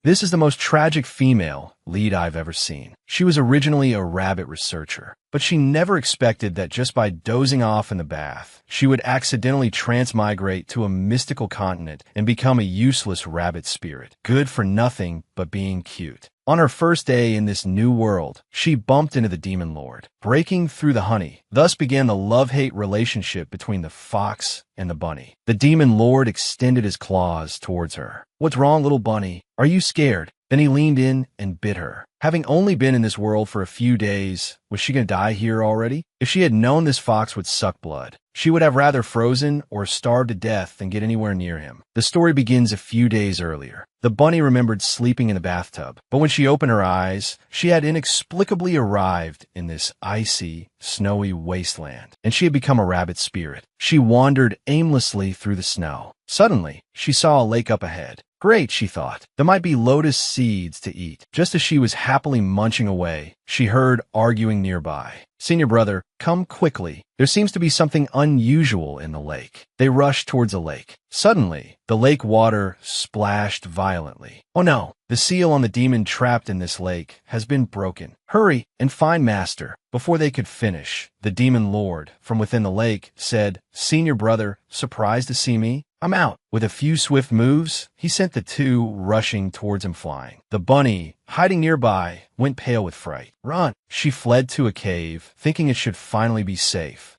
This is the most tragic female lead I've ever seen. She was originally a rabbit researcher, but she never expected that just by dozing off in the bath, she would accidentally transmigrate to a mystical continent and become a useless rabbit spirit, good for nothing but being cute. On her first day in this new world, she bumped into the demon lord, breaking through the honey. Thus began the love-hate relationship between the fox and the bunny. The demon lord extended his claws towards her. "What's wrong, little bunny? Are you scared?" Then he leaned in and bit her. Having only been in this world for a few days, was she going to die here already? If she had known this fox would suck blood, she would have rather frozen or starved to death than get anywhere near him. The story begins a few days earlier. The bunny remembered sleeping in the bathtub, but when she opened her eyes, she had inexplicably arrived in this icy, snowy wasteland, and she had become a rabbit spirit. She wandered aimlessly through the snow. Suddenly, she saw a lake up ahead. Great, she thought. There might be lotus seeds to eat. Just as she was happily munching away, she heard arguing nearby. "Senior brother, come quickly. There seems to be something unusual in the lake." They rushed towards the lake. Suddenly, the lake water splashed violently. "Oh no, the seal on the demon trapped in this lake has been broken. Hurry and find master." Before they could finish, the demon lord, from within the lake, said, "Senior brother, surprised to see me? I'm out." With a few swift moves, he sent the two rushing towards him flying. The bunny, hiding nearby, went pale with fright. "Run!" She fled to a cave, thinking it should finally be safe.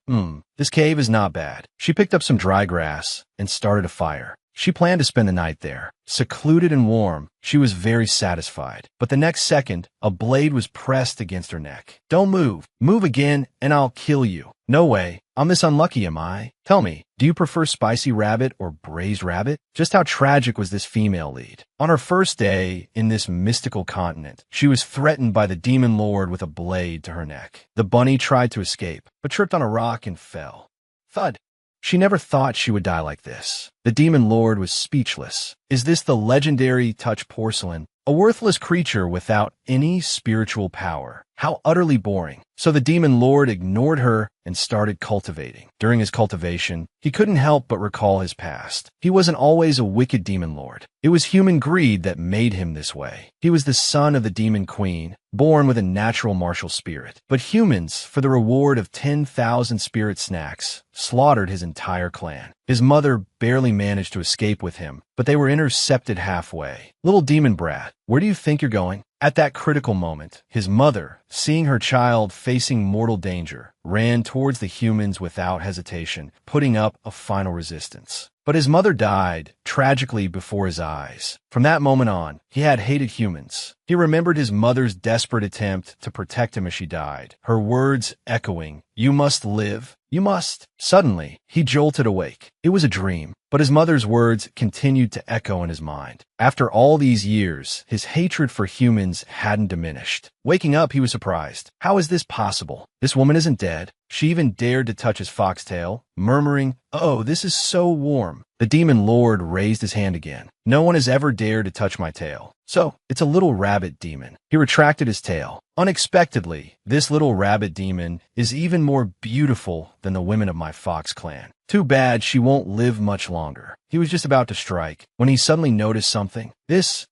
This cave is not bad. She picked up some dry grass and started a fire. She planned to spend the night there. Secluded and warm, she was very satisfied. But the next second, a blade was pressed against her neck. "Don't move. Move again, and I'll kill you." "No way. I'm this unlucky, am I? Tell me, do you prefer spicy rabbit or braised rabbit?" Just how tragic was this female lead? On her first day in this mystical continent, she was threatened by the demon lord with a blade to her neck. The bunny tried to escape, but tripped on a rock and fell. Thud! She never thought she would die like this. The demon lord was speechless. Is this the legendary touch porcelain? A worthless creature without any spiritual power. How utterly boring. So the demon lord ignored her and started cultivating. During his cultivation, he couldn't help but recall his past. He wasn't always a wicked demon lord. It was human greed that made him this way. He was the son of the demon queen, born with a natural martial spirit. But humans, for the reward of 10,000 spirit snacks, slaughtered his entire clan. His mother barely managed to escape with him, but they were intercepted halfway. "Little demon brat, where do you think you're going?" At that critical moment, his mother, seeing her child facing mortal danger, ran towards the humans without hesitation, putting up a final resistance. But his mother died tragically before his eyes. From that moment on, he had hated humans. He remembered his mother's desperate attempt to protect him as she died, her words echoing, "You must live. You must." Suddenly, he jolted awake. It was a dream, but his mother's words continued to echo in his mind. After all these years, his hatred for humans hadn't diminished. Waking up, he was surprised. How is this possible? This woman isn't dead. She even dared to touch his foxtail, murmuring, "Oh, this is so warm." The demon lord raised his hand again. "No one has ever dared to touch my tail. So, it's a little rabbit demon." He retracted his tail. Unexpectedly, this little rabbit demon is even more beautiful than the women of my fox clan. Too bad she won't live much longer. He was just about to strike when he suddenly noticed something.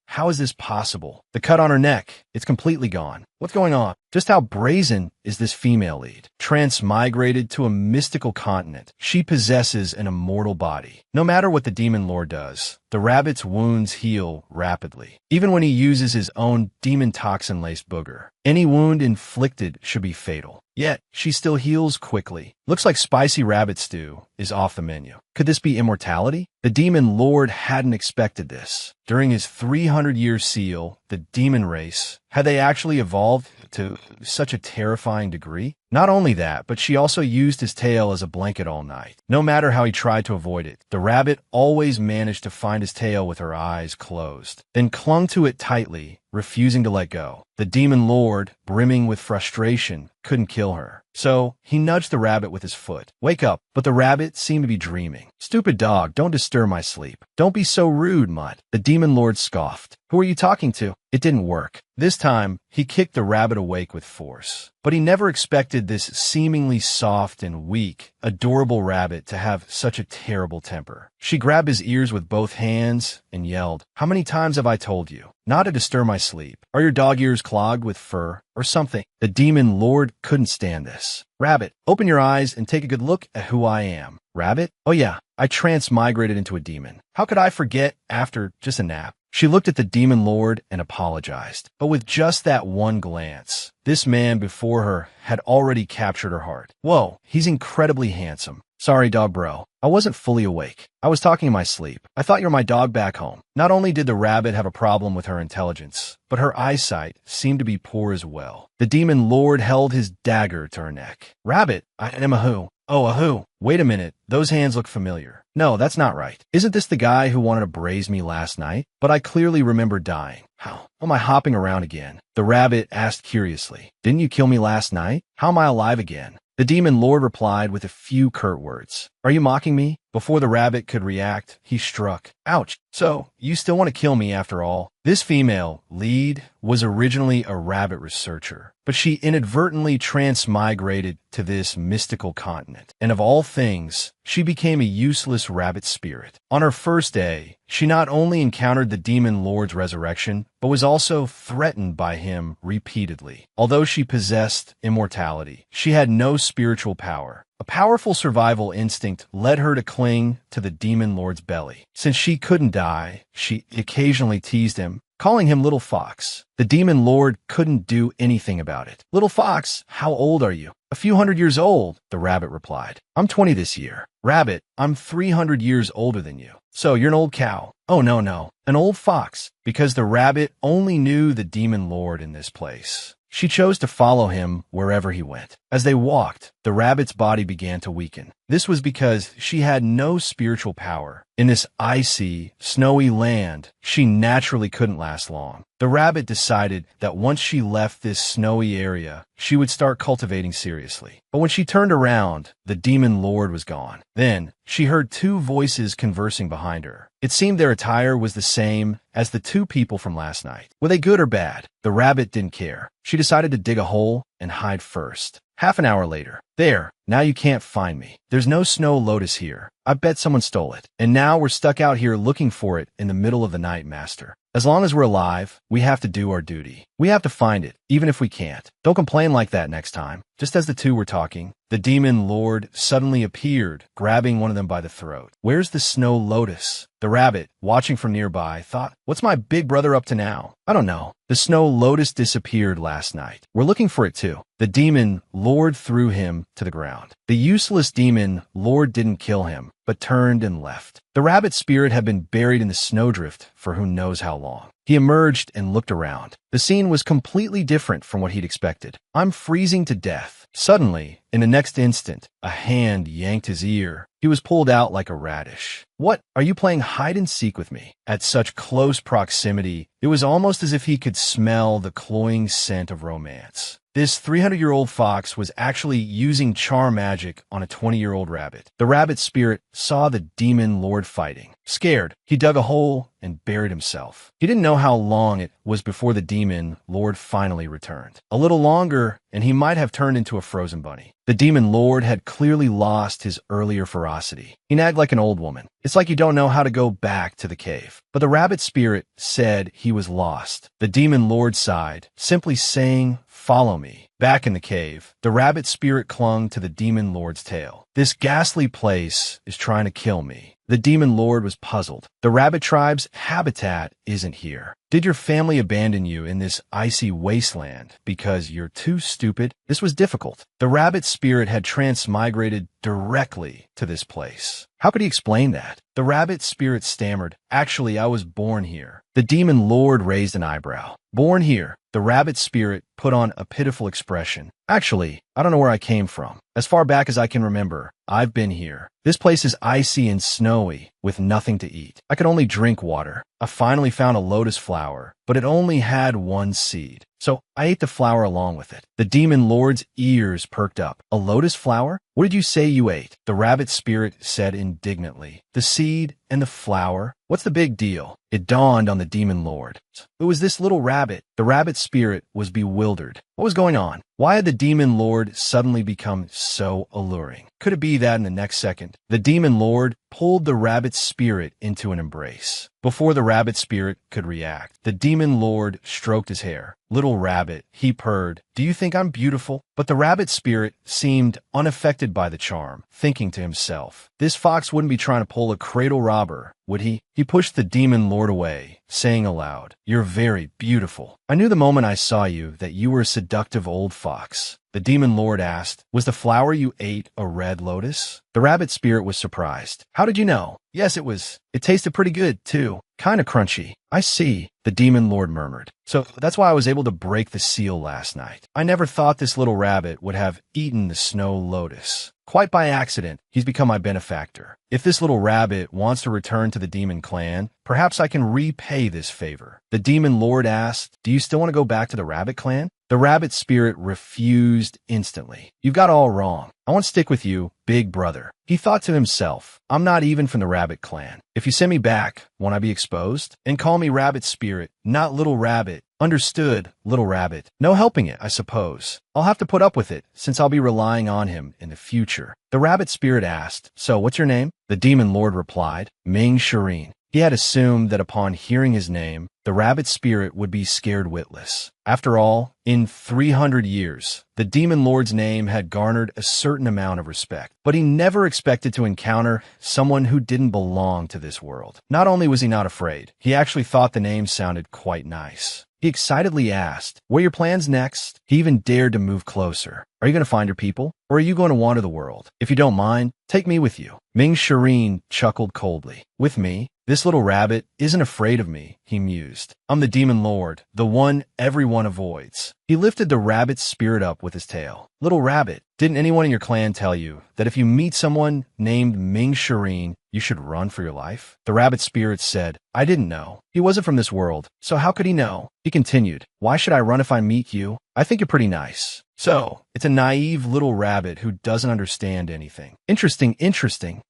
How is this possible? The cut on her neck, it's completely gone. What's going on? Just how brazen is this female lead? Transmigrated to a mystical continent, she possesses an immortal body. No matter what the demon lord does, the rabbit's wounds heal rapidly, even when he uses his own demon toxin-laced booger. Any wound inflicted should be fatal. Yet, she still heals quickly. Looks like spicy rabbit stew is off the menu. Could this be immortality? The demon lord hadn't expected this. During his 300-year seal, the demon race, had they actually evolved to such a terrifying degree? Not only that, but she also used his tail as a blanket all night. No matter how he tried to avoid it, the rabbit always managed to find his tail with her eyes closed, then clung to it tightly, refusing to let go. The demon lord, brimming with frustration, couldn't kill her. So, he nudged the rabbit with his foot. Wake up. But the rabbit seemed to be dreaming. Stupid dog, don't disturb my sleep. Don't be so rude, Mutt. The demon lord scoffed. Who are you talking to? It didn't work. This time, he kicked the rabbit awake with force. But he never expected this seemingly soft and weak, adorable rabbit to have such a terrible temper. She grabbed his ears with both hands and yelled, "How many times have I told you not to disturb my sleep? Are your dog ears clogged with fur or something?" The demon lord couldn't stand this. "Rabbit, open your eyes and take a good look at who I am." "Rabbit? Oh yeah, I transmigrated into a demon. How could I forget after just a nap?" She looked at the demon lord and apologized. But with just that one glance, this man before her had already captured her heart. "Whoa, he's incredibly handsome. Sorry, dog bro. I wasn't fully awake. I was talking in my sleep. I thought you were my dog back home." Not only did the rabbit have a problem with her intelligence, but her eyesight seemed to be poor as well. The demon lord held his dagger to her neck. "Rabbit, I am a who." "Oh, a who? Wait a minute. Those hands look familiar." "No, that's not right. Isn't this the guy who wanted to braise me last night? But I clearly remember dying." "How am I hopping around again?" The rabbit asked curiously. "Didn't you kill me last night? How am I alive again?" The demon lord replied with a few curt words. "Are you mocking me?" Before the rabbit could react, he struck. "Ouch. So, you still want to kill me after all?" This female, lead, was originally a rabbit researcher, but she inadvertently transmigrated to this mystical continent. And of all things, she became a useless rabbit spirit. On her first day, she not only encountered the demon lord's resurrection, but was also threatened by him repeatedly. Although she possessed immortality, she had no spiritual power. A powerful survival instinct led her to cling to the demon lord's belly. Since she couldn't die, she occasionally teased him, calling him Little Fox. The demon lord couldn't do anything about it. "Little Fox, how old are you?" "A few 100 years old," the rabbit replied. "I'm 20 this year." "Rabbit, I'm 300 years older than you." "So you're an old cow." "Oh, no, an old fox," because the rabbit only knew the demon lord in this place. She chose to follow him wherever he went. As they walked, the rabbit's body began to weaken. This was because she had no spiritual power. In this icy, snowy land, she naturally couldn't last long. The rabbit decided that once she left this snowy area, she would start cultivating seriously. But when she turned around, the demon lord was gone. Then, she heard two voices conversing behind her. It seemed their attire was the same as the two people from last night. Were they good or bad? The rabbit didn't care. She decided to dig a hole and hide first. Half an hour later. "There, now you can't find me. There's no snow lotus here. I bet someone stole it. And now we're stuck out here looking for it in the middle of the night, master. As long as we're alive, we have to do our duty. We have to find it, even if we can't. Don't complain like that next time." Just as the two were talking, the demon lord suddenly appeared, grabbing one of them by the throat. "Where's the snow lotus?" The rabbit, watching from nearby, thought, "What's my big brother up to now?" "I don't know. The snow lotus disappeared last night. We're looking for it too." The demon lord threw him to the ground. The useless demon lord didn't kill him, but turned and left. The rabbit spirit had been buried in the snowdrift for who knows how long. He emerged and looked around. The scene was completely different from what he'd expected. "I'm freezing to death." Suddenly, in the next instant, a hand yanked his ear. He was pulled out like a radish. "What? Are you playing hide and seek with me?" At such close proximity, it was almost as if he could smell the cloying scent of romance. This 300-year-old fox was actually using charm magic on a 20-year-old rabbit. The rabbit spirit saw the demon lord fighting. Scared, he dug a hole and buried himself. He didn't know how long it was before the demon lord finally returned. A little longer, and he might have turned into a frozen bunny. The demon lord had clearly lost his earlier ferocity. He nagged like an old woman. It's like you don't know how to go back to the cave. But the rabbit spirit said he was lost. The demon lord sighed, simply saying, "Follow me." Back in the cave, the rabbit spirit clung to the demon lord's tail. "This ghastly place is trying to kill me." The demon lord was puzzled. The rabbit tribe's habitat isn't here. Did your family abandon you in this icy wasteland because you're too stupid? This was difficult. The rabbit spirit had transmigrated directly to this place. How could he explain that? The rabbit spirit stammered, "Actually, I was born here." The demon lord raised an eyebrow. "Born here?" The rabbit spirit put on a pitiful expression. "Actually, I don't know where I came from. As far back as I can remember, I've been here. This place is icy and snowy, with nothing to eat. I could only drink water. I finally found a lotus flower, but it only had one seed. So I ate the flower along with it. The demon lord's ears perked up. A lotus flower? What did you say you ate? The rabbit spirit said indignantly. The seed and the flower? What's the big deal? It dawned on the demon lord. It was this little rabbit. The rabbit spirit was bewildered. What was going on? Why had the demon lord suddenly become so alluring? Could it be that in the next second, the demon lord pulled the rabbit spirit into an embrace? Before the rabbit spirit could react, the demon lord stroked his hair. Little rabbit, he purred, do you think I'm beautiful? But the rabbit spirit seemed unaffected by the charm, thinking to himself, this fox wouldn't be trying to pull a cradle robber, would he? He pushed the demon lord away, saying aloud, you're very beautiful. I knew the moment I saw you that you were a seductive old fox. The demon lord asked, was the flower you ate a red lotus? The rabbit spirit was surprised. How did you know? Yes, it was. It tasted pretty good, too. Kinda crunchy. I see, the demon lord murmured. So that's why I was able to break the seal last night. I never thought this little rabbit would have eaten the snow lotus. Quite by accident, he's become my benefactor. If this little rabbit wants to return to the demon clan, perhaps I can repay this favor. The demon lord asked, do you still want to go back to the rabbit clan? The rabbit spirit refused instantly. You've got it all wrong. I want to stick with you, big brother. He thought to himself, I'm not even from the rabbit clan. If you send me back, won't I be exposed? And call me rabbit spirit, not little rabbit. Understood, little rabbit. No helping it, I suppose. I'll have to put up with it, since I'll be relying on him in the future. The rabbit spirit asked, so what's your name? The demon lord replied, Ming Shireen. He had assumed that upon hearing his name, the rabbit spirit would be scared witless. After all, in 300 years, the demon lord's name had garnered a certain amount of respect, but he never expected to encounter someone who didn't belong to this world. Not only was he not afraid, he actually thought the name sounded quite nice. He excitedly asked, what are your plans next? He even dared to move closer. Are you going to find your people? Or are you going to wander the world? If you don't mind, take me with you. Ming Shireen chuckled coldly. With me? This little rabbit isn't afraid of me, he mused. I'm the demon lord, the one everyone avoids. He lifted the rabbit's spirit up with his tail. Little rabbit, didn't anyone in your clan tell you that if you meet someone named Ming Shireen, you should run for your life? The rabbit spirit said, I didn't know. He wasn't from this world, so how could he know? He continued, why should I run if I meet you? I think you're pretty nice. So, it's a naive little rabbit who doesn't understand anything. Interesting.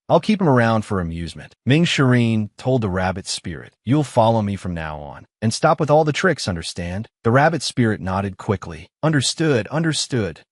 I'll keep him around for amusement. Ming Shireen told the rabbit spirit, you'll follow me from now on. And stop with all the tricks, understand? The rabbit spirit nodded quickly. Understood.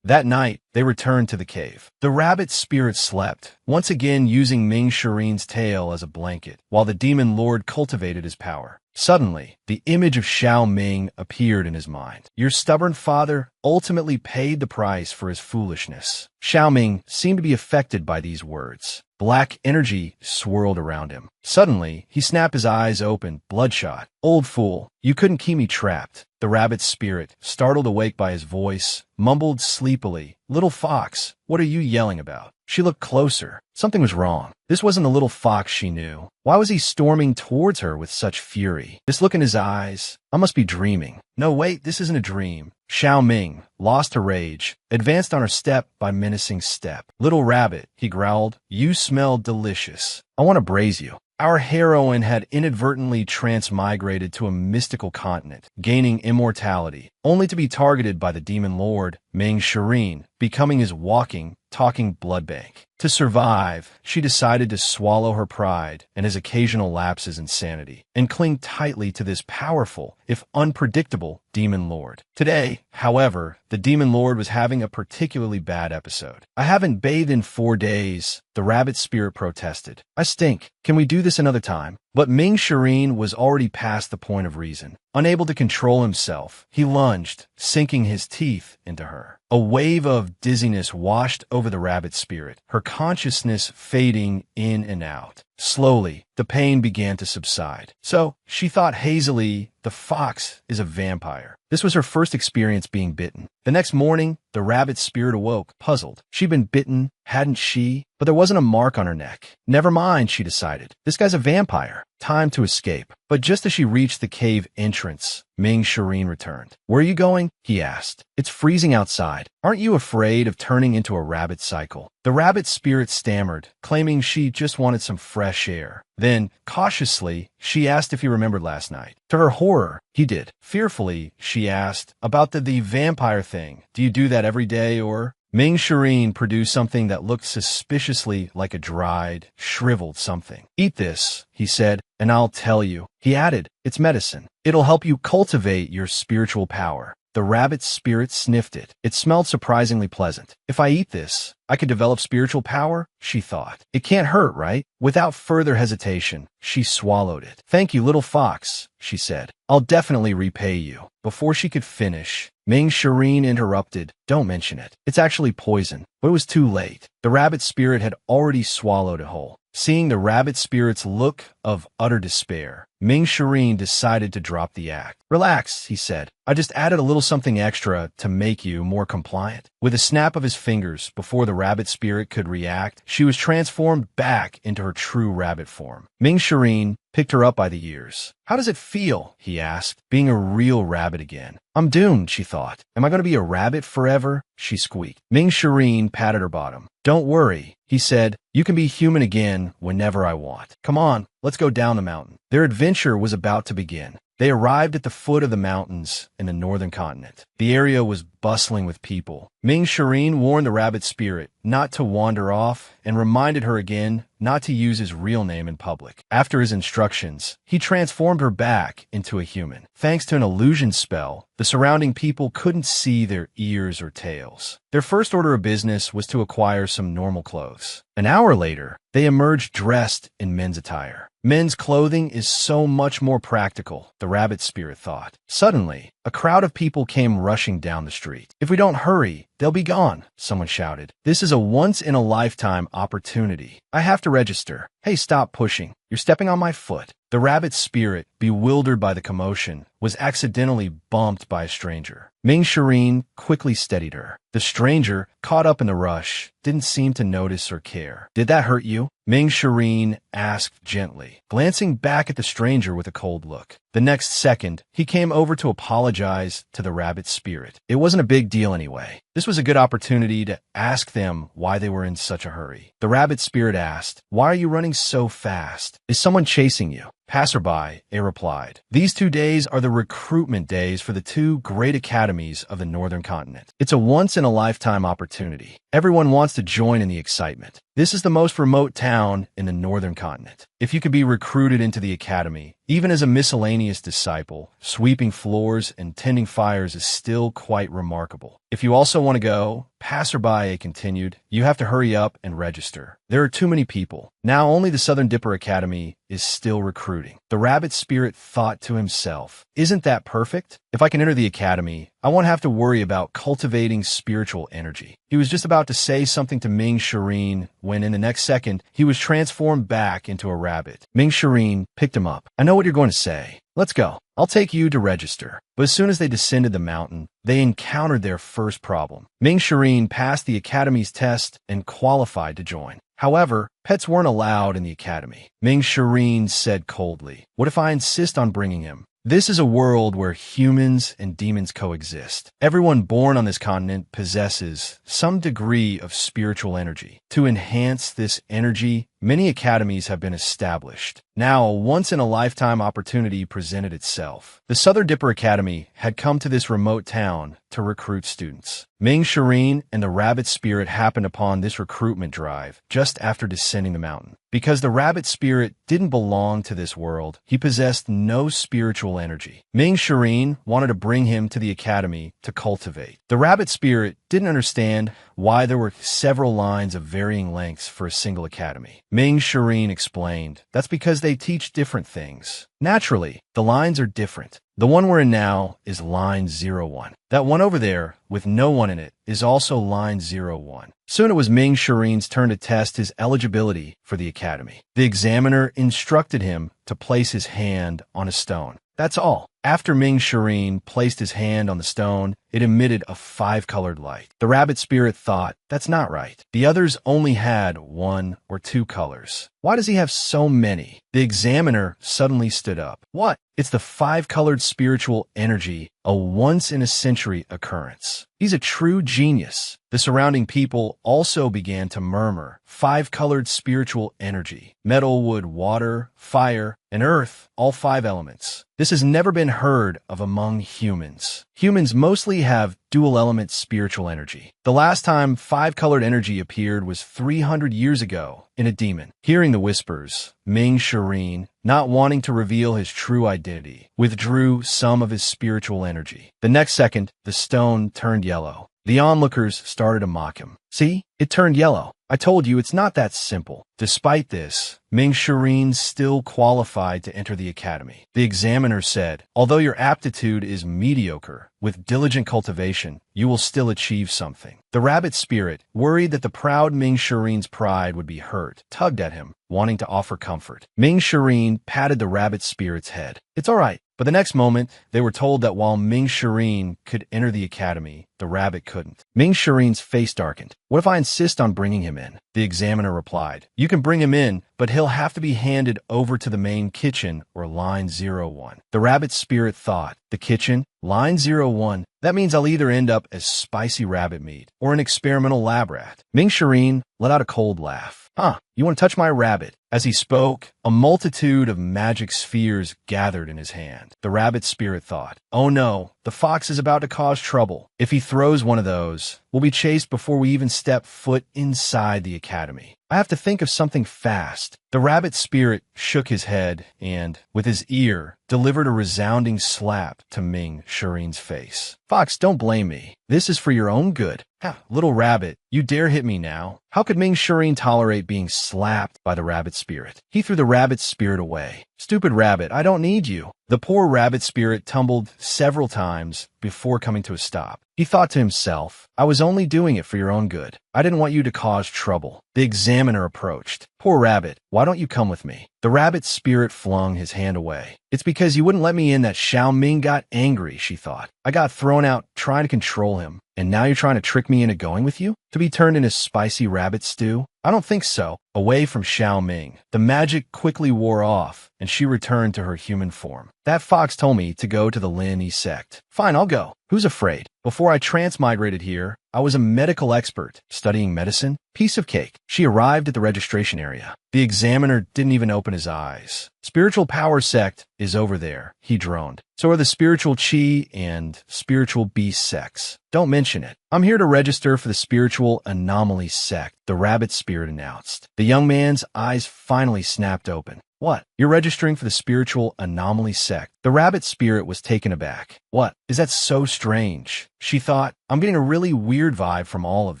That night, they returned to the cave. The rabbit spirit slept, once again using Ming Shireen's tail as a blanket, while the demon lord cultivated his power. Suddenly, the image of Xiao Ming appeared in his mind. Your stubborn father ultimately paid the price for his foolishness. Xiao Ming seemed to be affected by these words. Black energy swirled around him. Suddenly, he snapped his eyes open, bloodshot. Old fool, you couldn't keep me trapped. The rabbit spirit, startled awake by his voice, mumbled sleepily, Little fox, what are you yelling about? She looked closer. Something was wrong. This wasn't the little fox she knew. Why was he storming towards her with such fury? This look in his eyes. I must be dreaming. No, wait, this isn't a dream. Xiao Ming, lost to rage, advanced on her step by menacing step. Little rabbit, he growled, you smell delicious. I want to braise you. Our heroine had inadvertently transmigrated to a mystical continent, gaining immortality, only to be targeted by the demon lord, Ming Shireen, becoming his walking, talking blood bank. To survive, she decided to swallow her pride and his occasional lapses in sanity, and cling tightly to this powerful, if unpredictable, demon lord. Today, however, the demon lord was having a particularly bad episode. I haven't bathed in 4 days, the rabbit spirit protested. I stink. Can we do this another time? But Ming Shireen was already past the point of reason. Unable to control himself, he lunged, sinking his teeth into her. A wave of dizziness washed over the rabbit spirit, her consciousness fading in and out. Slowly, the pain began to subside. So, she thought hazily, the fox is a vampire. This was her first experience being bitten. The next morning, the rabbit spirit awoke, puzzled. She'd been bitten, hadn't she? But there wasn't a mark on her neck. Never mind, she decided. This guy's a vampire. Time to escape. But just as she reached the cave entrance, Ming Shireen returned. "Where are you going?" he asked. "It's freezing outside. Aren't you afraid of turning into a rabbit cycle?" The rabbit spirit stammered, claiming she just wanted some fresh air. Then, cautiously, she asked if he remembered last night. To her horror, he did. Fearfully, she asked, "About the vampire thing. Do you do that every day, or?" Ming Shireen produced something that looked suspiciously like a dried, shriveled something. "Eat this," he said, "and I'll tell you." He added, "It's medicine. It'll help you cultivate your spiritual power." The rabbit spirit sniffed it. It smelled surprisingly pleasant. "If I eat this, I could develop spiritual power," she thought. "It can't hurt, right?" Without further hesitation, she swallowed it. "Thank you, little fox," she said. "I'll definitely repay you." Before she could finish, Ming Shireen interrupted, "Don't mention it. It's actually poison." But it was too late. The rabbit spirit had already swallowed it whole. Seeing the rabbit spirit's look of utter despair, Ming Shireen decided to drop the act. "Relax," he said. "I just added a little something extra to make you more compliant." With a snap of his fingers, before the rabbit spirit could react, she was transformed back into her true rabbit form. Ming Shireen picked her up by the ears. "How does it feel?" he asked, being a real rabbit again. "I'm doomed," she thought. "Am I going to be a rabbit forever?" she squeaked. Ming Shireen patted her bottom. "Don't worry," he said. "You can be human again whenever I want. Come on, let's go down the mountain." Their adventure was about to begin. They arrived at the foot of the mountains in the northern continent. The area was bustling with people. Ming Shireen warned the rabbit spirit not to wander off and reminded her again not to use his real name in public. After his instructions, he transformed her back into a human. Thanks to an illusion spell, the surrounding people couldn't see their ears or tails. Their first order of business was to acquire some normal clothes. An hour later, they emerged dressed in men's attire. Men's clothing is so much more practical, the rabbit spirit thought. Suddenly, a crowd of people came rushing down the street. "If we don't hurry, they'll be gone," someone shouted. "This is a once-in-a-lifetime opportunity. I have to register." "Hey, stop pushing. You're stepping on my foot." The rabbit spirit, bewildered by the commotion, was accidentally bumped by a stranger. Ming Shireen quickly steadied her. The stranger, caught up in the rush, didn't seem to notice or care. "Did that hurt you?" Ming Shireen asked gently, glancing back at the stranger with a cold look. The next second, he came over to apologize to the rabbit spirit. It wasn't a big deal anyway. This was a good opportunity to ask them why they were in such a hurry. The rabbit spirit asked, "Why are you running so fast? Is someone chasing you?" "Passerby," A replied. "These 2 days are the recruitment days for the 2 great academies of the northern continent. It's a once-in-a-lifetime opportunity. Everyone wants to join in the excitement. This is the most remote town in the northern continent. If you could be recruited into the academy, even as a miscellaneous disciple, sweeping floors and tending fires is still quite remarkable. If you also want to go," Passerby continued, "you have to hurry up and register. There are too many people. Now only the Southern Dipper Academy is still recruiting." The rabbit spirit thought to himself, "Isn't that perfect? If I can enter the academy, I won't have to worry about cultivating spiritual energy." He was just about to say something to Ming Shireen when in the next second, he was transformed back into a rabbit. Ming Shireen picked him up. "I know what you're going to say. Let's go. I'll take you to register." But as soon as they descended the mountain, they encountered their first problem. Ming Shireen passed the academy's test and qualified to join. However, pets weren't allowed in the academy. Ming Shireen said coldly, "What if I insist on bringing him? This is a world where humans and demons coexist. Everyone born on this continent possesses some degree of spiritual energy. To enhance this energy, many academies have been established. Now, a once-in-a-lifetime opportunity presented itself. The Southern Dipper Academy had come to this remote town to recruit students. Ming Shireen and the rabbit spirit happened upon this recruitment drive just after descending the mountain. Because the rabbit spirit didn't belong to this world, he possessed no spiritual energy. Ming Shireen wanted to bring him to the academy to cultivate. The rabbit spirit didn't understand why there were several lines of varying lengths for a single academy. Ming Shireen explained, "That's because they teach different things. Naturally, the lines are different. The one we're in now is line 01. That one over there, with no one in it, is also line 01. Soon it was Ming Shireen's turn to test his eligibility for the academy. The examiner instructed him to place his hand on a stone. That's all. After Ming Shireen placed his hand on the stone, it emitted a 5-colored light. The rabbit spirit thought, "That's not right. The others only had 1 or 2 colors. Why does he have so many?" The examiner suddenly stood up. What? It's the five-colored spiritual energy, a once-in-a-century occurrence. He's a true genius. The surrounding people also began to murmur. Five-colored spiritual energy. Metal, wood, water, fire, and earth, all five elements. This has never been heard of among humans. Humans mostly have dual-element spiritual energy. The last time five-colored energy appeared was 300 years ago in a demon. Hearing the whispers, Ming Shireen, not wanting to reveal his true identity, withdrew some of his spiritual energy. The next second, the stone turned yellow. The onlookers started to mock him. See? It turned yellow. I told you it's not that simple. Despite this, Ming Shireen still qualified to enter the academy. The examiner said, although your aptitude is mediocre, with diligent cultivation, you will still achieve something. The rabbit spirit, worried that the proud Ming Shireen's pride would be hurt, tugged at him, wanting to offer comfort. Ming Shireen patted the rabbit spirit's head. It's all right. But the next moment, they were told that while Ming Shireen could enter the academy, the rabbit couldn't. Ming Shireen's face darkened. What if I insist on bringing him in? The examiner replied, you can bring him in, but he'll have to be handed over to the main kitchen or line 01. The rabbit spirit thought, the kitchen? Line 01? That means I'll either end up as spicy rabbit meat or an experimental lab rat. Ming Shireen let out a cold laugh. Huh, you want to touch my rabbit? As he spoke, a multitude of magic spheres gathered in his hand. The rabbit spirit thought, oh no, the fox is about to cause trouble. If he throws one of those, we'll be chased before we even step foot inside the academy. I have to think of something fast. The rabbit spirit shook his head and, with his ear, delivered a resounding slap to Ming Shireen's face. Fox, don't blame me. This is for your own good. Little rabbit, you dare hit me now? How could Ming Shireen tolerate being slapped by the rabbit spirit? He threw the rabbit spirit away. Stupid rabbit, I don't need you. The poor rabbit spirit tumbled several times before coming to a stop. He thought to himself, I was only doing it for your own good. I didn't want you to cause trouble. The examiner approached. Poor rabbit, why don't you come with me? The rabbit spirit flung his hand away. It's because you wouldn't let me in that Xiao Ming got angry, she thought. I got thrown out trying to control him, and now you're trying to trick me into going with you? To be turned into spicy rabbit stew? I don't think so. Away from Xiao Ming, the magic quickly wore off, and she returned to her human form. That fox told me to go to the Lin sect. Fine, I'll go. Who's afraid? Before I transmigrated here, I was a medical expert, studying medicine. Piece of cake. She arrived at the registration area. The examiner didn't even open his eyes. Spiritual power sect is over there, he droned. So are the spiritual chi and spiritual beast sects. Don't mention it. I'm here to register for the spiritual anomaly sect, the rabbit spirit announced. The young man's eyes finally snapped open. What? You're registering for the spiritual anomaly sect. The rabbit spirit was taken aback. What? Is that so strange? She thought, I'm getting a really weird vibe from all of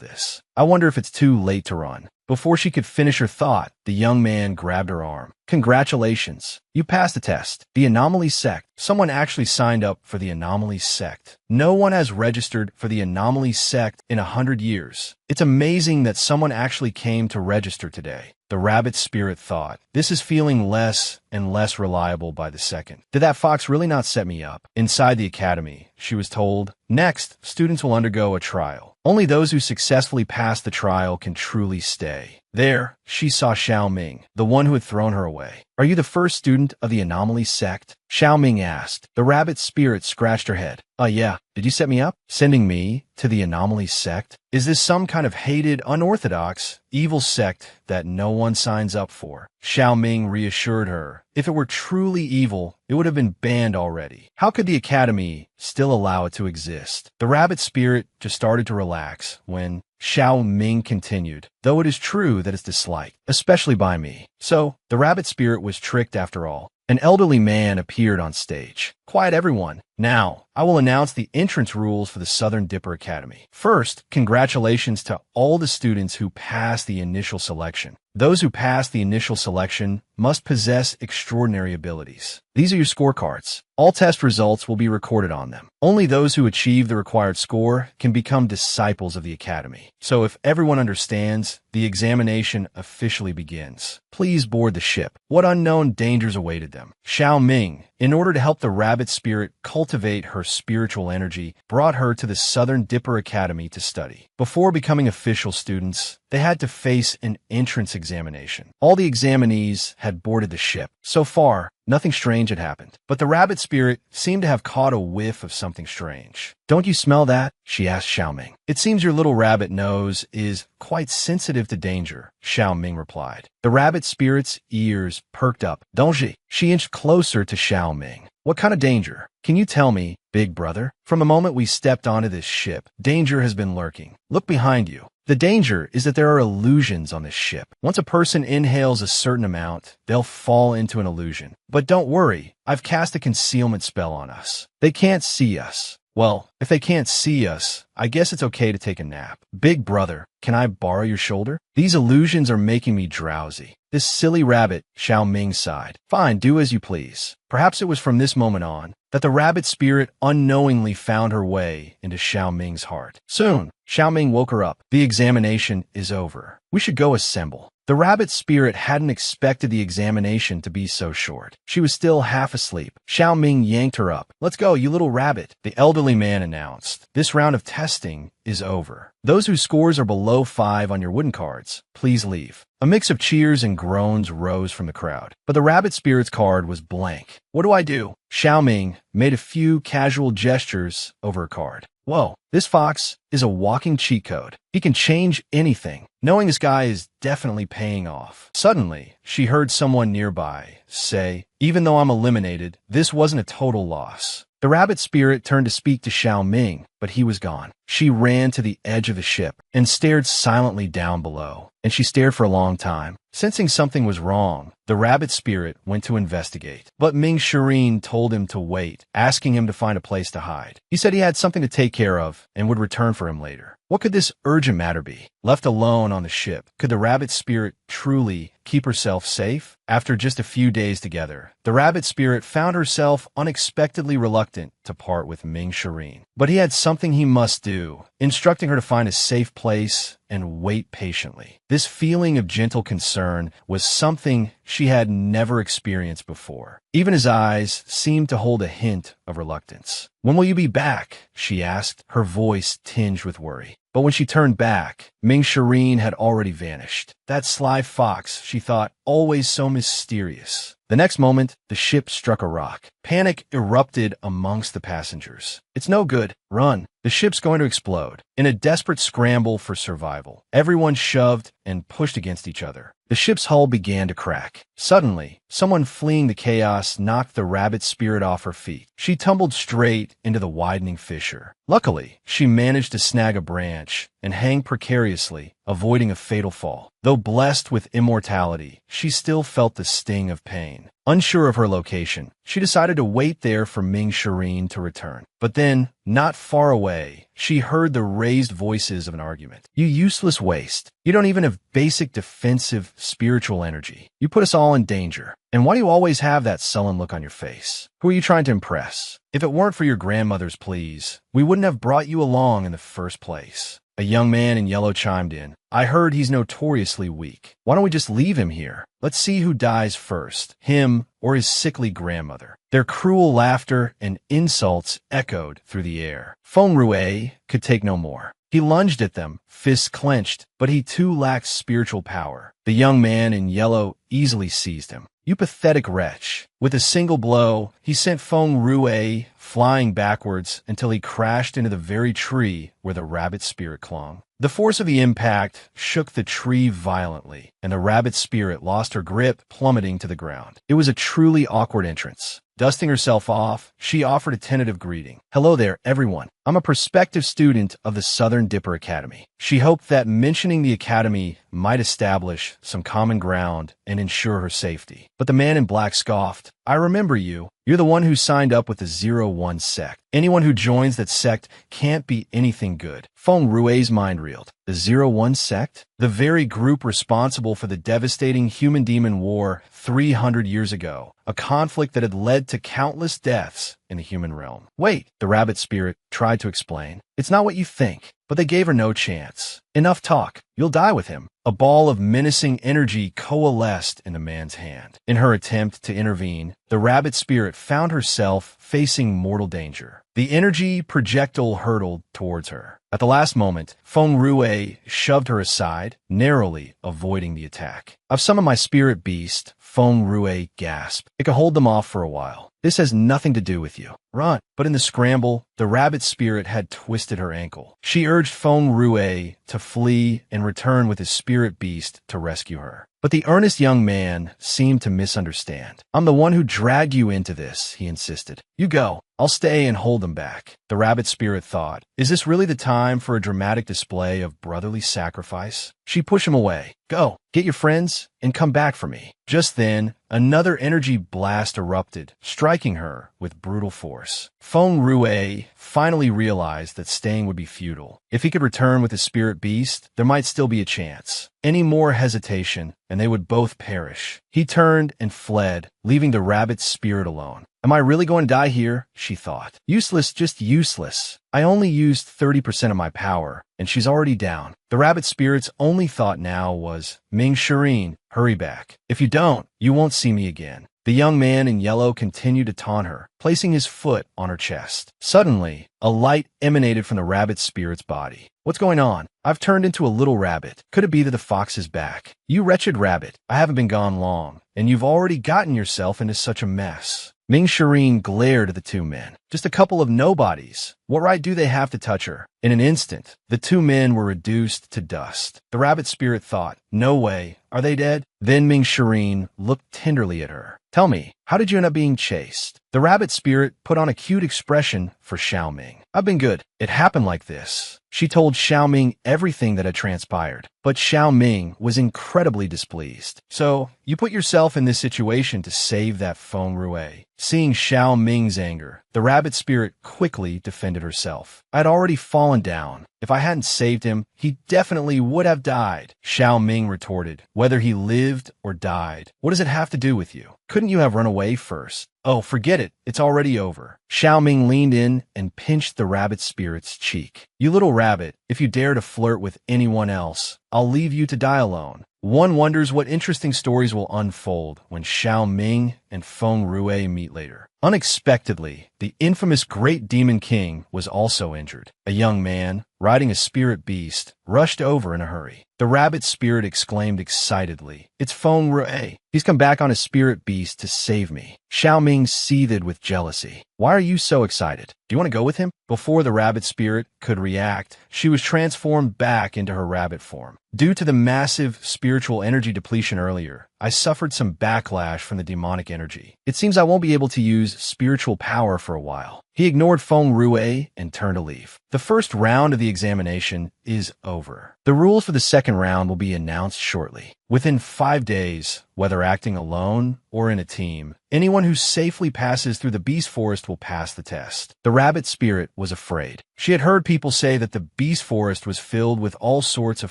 this. I wonder if it's too late to run. Before she could finish her thought, the young man grabbed her arm. Congratulations. You passed the test. The anomaly sect. Someone actually signed up for the anomaly sect. No one has registered for the anomaly sect in 100 years. It's amazing that someone actually came to register today. The rabbit spirit thought, this is feeling less and less reliable by the second. Did that fox really not set me up? Inside the academy, she was told, next, students will undergo a trial. Only those who successfully pass the trial can truly stay. There, she saw Xiao Ming, the one who had thrown her away. Are you the first student of the anomaly sect? Xiao Ming asked. The rabbit spirit scratched her head. Yeah. Did you set me up? Sending me to the anomaly sect? Is this some kind of hated, unorthodox, evil sect that no one signs up for? Xiao Ming reassured her. If it were truly evil, it would have been banned already. How could the academy still allow it to exist? The rabbit spirit just started to relax when Xiao Ming continued, though it is true that it's disliked, especially by me. So, the rabbit spirit was tricked after all. An elderly man appeared on stage. Quiet everyone. Now, I will announce the entrance rules for the Southern Dipper Academy. First, congratulations to all the students who passed the initial selection. Those who passed the initial selection must possess extraordinary abilities. These are your scorecards. All test results will be recorded on them. Only those who achieve the required score can become disciples of the academy. So if everyone understands, the examination officially begins. Please board the ship. What unknown dangers awaited them? Xiao Ming, in order to help the rabbit rabbit spirit cultivate her spiritual energy brought her to the Southern Dipper Academy to study. Before becoming official students, they had to face an entrance examination. All the examinees had boarded the ship. So far, nothing strange had happened. But the rabbit spirit seemed to have caught a whiff of something strange. "Don't you smell that?" she asked Xiaoming. "It seems your little rabbit nose is quite sensitive to danger," Xiaoming replied. The rabbit spirit's ears perked up. "Dongji." She inched closer to Xiaoming. "What kind of danger? Can you tell me, big brother? From the moment we stepped onto this ship, danger has been lurking. Look behind you." The danger is that there are illusions on this ship. Once a person inhales a certain amount, they'll fall into an illusion. But don't worry, I've cast a concealment spell on us. They can't see us. Well, if they can't see us, I guess it's okay to take a nap. "Big brother, can I borrow your shoulder? These illusions are making me drowsy." "This silly rabbit," Xiaoming sighed. "Fine, do as you please." Perhaps it was from this moment on that the rabbit spirit unknowingly found her way into Xiaoming's heart. Soon, Xiaoming woke her up. "The examination is over. We should go assemble." The rabbit spirit hadn't expected the examination to be so short. She was still half asleep. Xiaoming yanked her up. "Let's go, you little rabbit," the elderly man announced. "This round of testing is over. Those whose scores are below 5 on your wooden cards, please leave." A mix of cheers and groans rose from the crowd, but the rabbit spirit's card was blank. "What do I do?" Xiaoming made a few casual gestures over her card. "Whoa, this fox is a walking cheat code. He can change anything. Knowing this guy is definitely paying off." Suddenly, she heard someone nearby say, "Even though I'm eliminated, this wasn't a total loss." The rabbit spirit turned to speak to Xiaoming, but he was gone. She ran to the edge of the ship and stared silently down below, and she stared for a long time. Sensing something was wrong, the rabbit spirit went to investigate. But Ming Shireen told him to wait, asking him to find a place to hide. He said he had something to take care of and would return for him later. What could this urgent matter be? Left alone on the ship, could the rabbit spirit truly keep herself safe? After just a few days together, the rabbit spirit found herself unexpectedly reluctant to part with Ming Shireen. But he had something he must do, instructing her to find a safe place and wait patiently. This feeling of gentle concern was something she had never experienced before. Even his eyes seemed to hold a hint of reluctance. "When will you be back?" she asked, her voice tinged with worry. But when she turned back, Ming Shireen had already vanished. That sly fox, she thought, always so mysterious. The next moment, the ship struck a rock. Panic erupted amongst the passengers. "It's no good. Run. The ship's going to explode." In a desperate scramble for survival, everyone shoved and pushed against each other. The ship's hull began to crack. Suddenly, someone fleeing the chaos knocked the rabbit spirit off her feet. She tumbled straight into the widening fissure. Luckily, she managed to snag a branch and hang precariously, avoiding a fatal fall. Though blessed with immortality, she still felt the sting of pain. Unsure of her location, she decided to wait there for Ming Shireen to return. But then, not far away, she heard the raised voices of an argument. "You useless waste. You don't even have basic defensive spiritual energy. You put us all in danger. And why do you always have that sullen look on your face? Who are you trying to impress? If it weren't for your grandmother's pleas, we wouldn't have brought you along in the first place." A young man in yellow chimed in. "I heard he's notoriously weak. Why don't we just leave him here? Let's see who dies first, him or his sickly grandmother." Their cruel laughter and insults echoed through the air. Feng Rue could take no more. He lunged at them, fists clenched, but he too lacked spiritual power. The young man in yellow easily seized him. "You pathetic wretch." With a single blow, he sent Feng Rue flying backwards until he crashed into the very tree where the rabbit spirit clung. The force of the impact shook the tree violently, and the rabbit spirit lost her grip, plummeting to the ground. It was a truly awkward entrance. Dusting herself off, she offered a tentative greeting. "Hello there, everyone. I'm a prospective student of the Southern Dipper Academy." She hoped that mentioning the academy might establish some common ground and ensure her safety. But the man in black scoffed. "I remember you. You're the one who signed up with the 01 sect. Anyone who joins that sect can't be anything good." Feng Rue's mind reeled. The 01 sect? The very group responsible for the devastating human-demon war 300 years ago, a conflict that had led to countless deaths in the human realm. Wait, the rabbit spirit tried to explain. It's not what you think. But they gave her no chance. Enough talk. You'll die with him. A ball of menacing energy coalesced in the man's hand. In her attempt to intervene, the rabbit spirit found herself facing mortal danger. The energy projectile hurtled towards her. At the last moment, Feng Rue shoved her aside, narrowly avoiding the attack. I've summoned my spirit beast, Feng Rue gasped. It can hold them off for a while. This has nothing to do with you. Run. But in the scramble, the rabbit spirit had twisted her ankle. She urged Feng Rue to flee and return with his spirit beast to rescue her. But the earnest young man seemed to misunderstand. I'm the one who dragged you into this, he insisted. You go. I'll stay and hold them back. The rabbit spirit thought, is this really the time for a dramatic display of brotherly sacrifice? She pushed him away. Go, get your friends, and come back for me. Just then, another energy blast erupted, striking her with brutal force. Feng Rue finally realized that staying would be futile. If he could return with his spirit beast, there might still be a chance. Any more hesitation, and they would both perish. He turned and fled, leaving the rabbit's spirit alone. Am I really going to die here? She thought. Useless, just useless. I only used 30% of my power, and she's already down. The rabbit spirit's only thought now was, Ming Shireen, hurry back. If you don't, you won't see me again. The young man in yellow continued to taunt her, placing his foot on her chest. Suddenly, a light emanated from the rabbit spirit's body. What's going on? I've turned into a little rabbit. Could it be that the fox is back? You wretched rabbit, I haven't been gone long, and you've already gotten yourself into such a mess. Ming Shireen glared at the two men. Just a couple of nobodies. What right do they have to touch her? In an instant, the two men were reduced to dust. The rabbit spirit thought, no way. Are they dead? Then Ming Shireen looked tenderly at her. Tell me, how did you end up being chased? The rabbit spirit put on a cute expression for Xiao Ming. I've been good. It happened like this. She told Xiao Ming everything that had transpired, but Xiao Ming was incredibly displeased. So, you put yourself in this situation to save that Feng Rue. Seeing Xiao Ming's anger, the rabbit spirit quickly defended herself. I'd already fallen down. If I hadn't saved him, he definitely would have died. Xiao Ming retorted, whether he lived or died. What does it have to do with you? Couldn't you have run away first? Oh, forget it. It's already over. Xiao Ming leaned in and pinched the rabbit spirit's cheek. You little rabbit, if you dare to flirt with anyone else, I'll leave you to die alone. One wonders what interesting stories will unfold when Xiao Ming and Feng Rue meet later. Unexpectedly, the infamous Great Demon King was also injured. A young man, riding a spirit beast, rushed over in a hurry. The rabbit spirit exclaimed excitedly, It's Feng Rue. He's come back on his spirit beast to save me. Xiao Ming seethed with jealousy. Why are you so excited? Do you want to go with him? Before the rabbit spirit could react, she was transformed back into her rabbit form. Due to the massive spiritual energy depletion earlier, I suffered some backlash from the demonic energy. It seems I won't be able to use spiritual power for a while. He ignored Feng Rue and turned to leave. The first round of the examination is over. The rules for the second round will be announced shortly. Within 5 days, whether acting alone or in a team, anyone who safely passes through the beast forest will pass the test. The rabbit spirit was afraid. She had heard people say that the beast forest was filled with all sorts of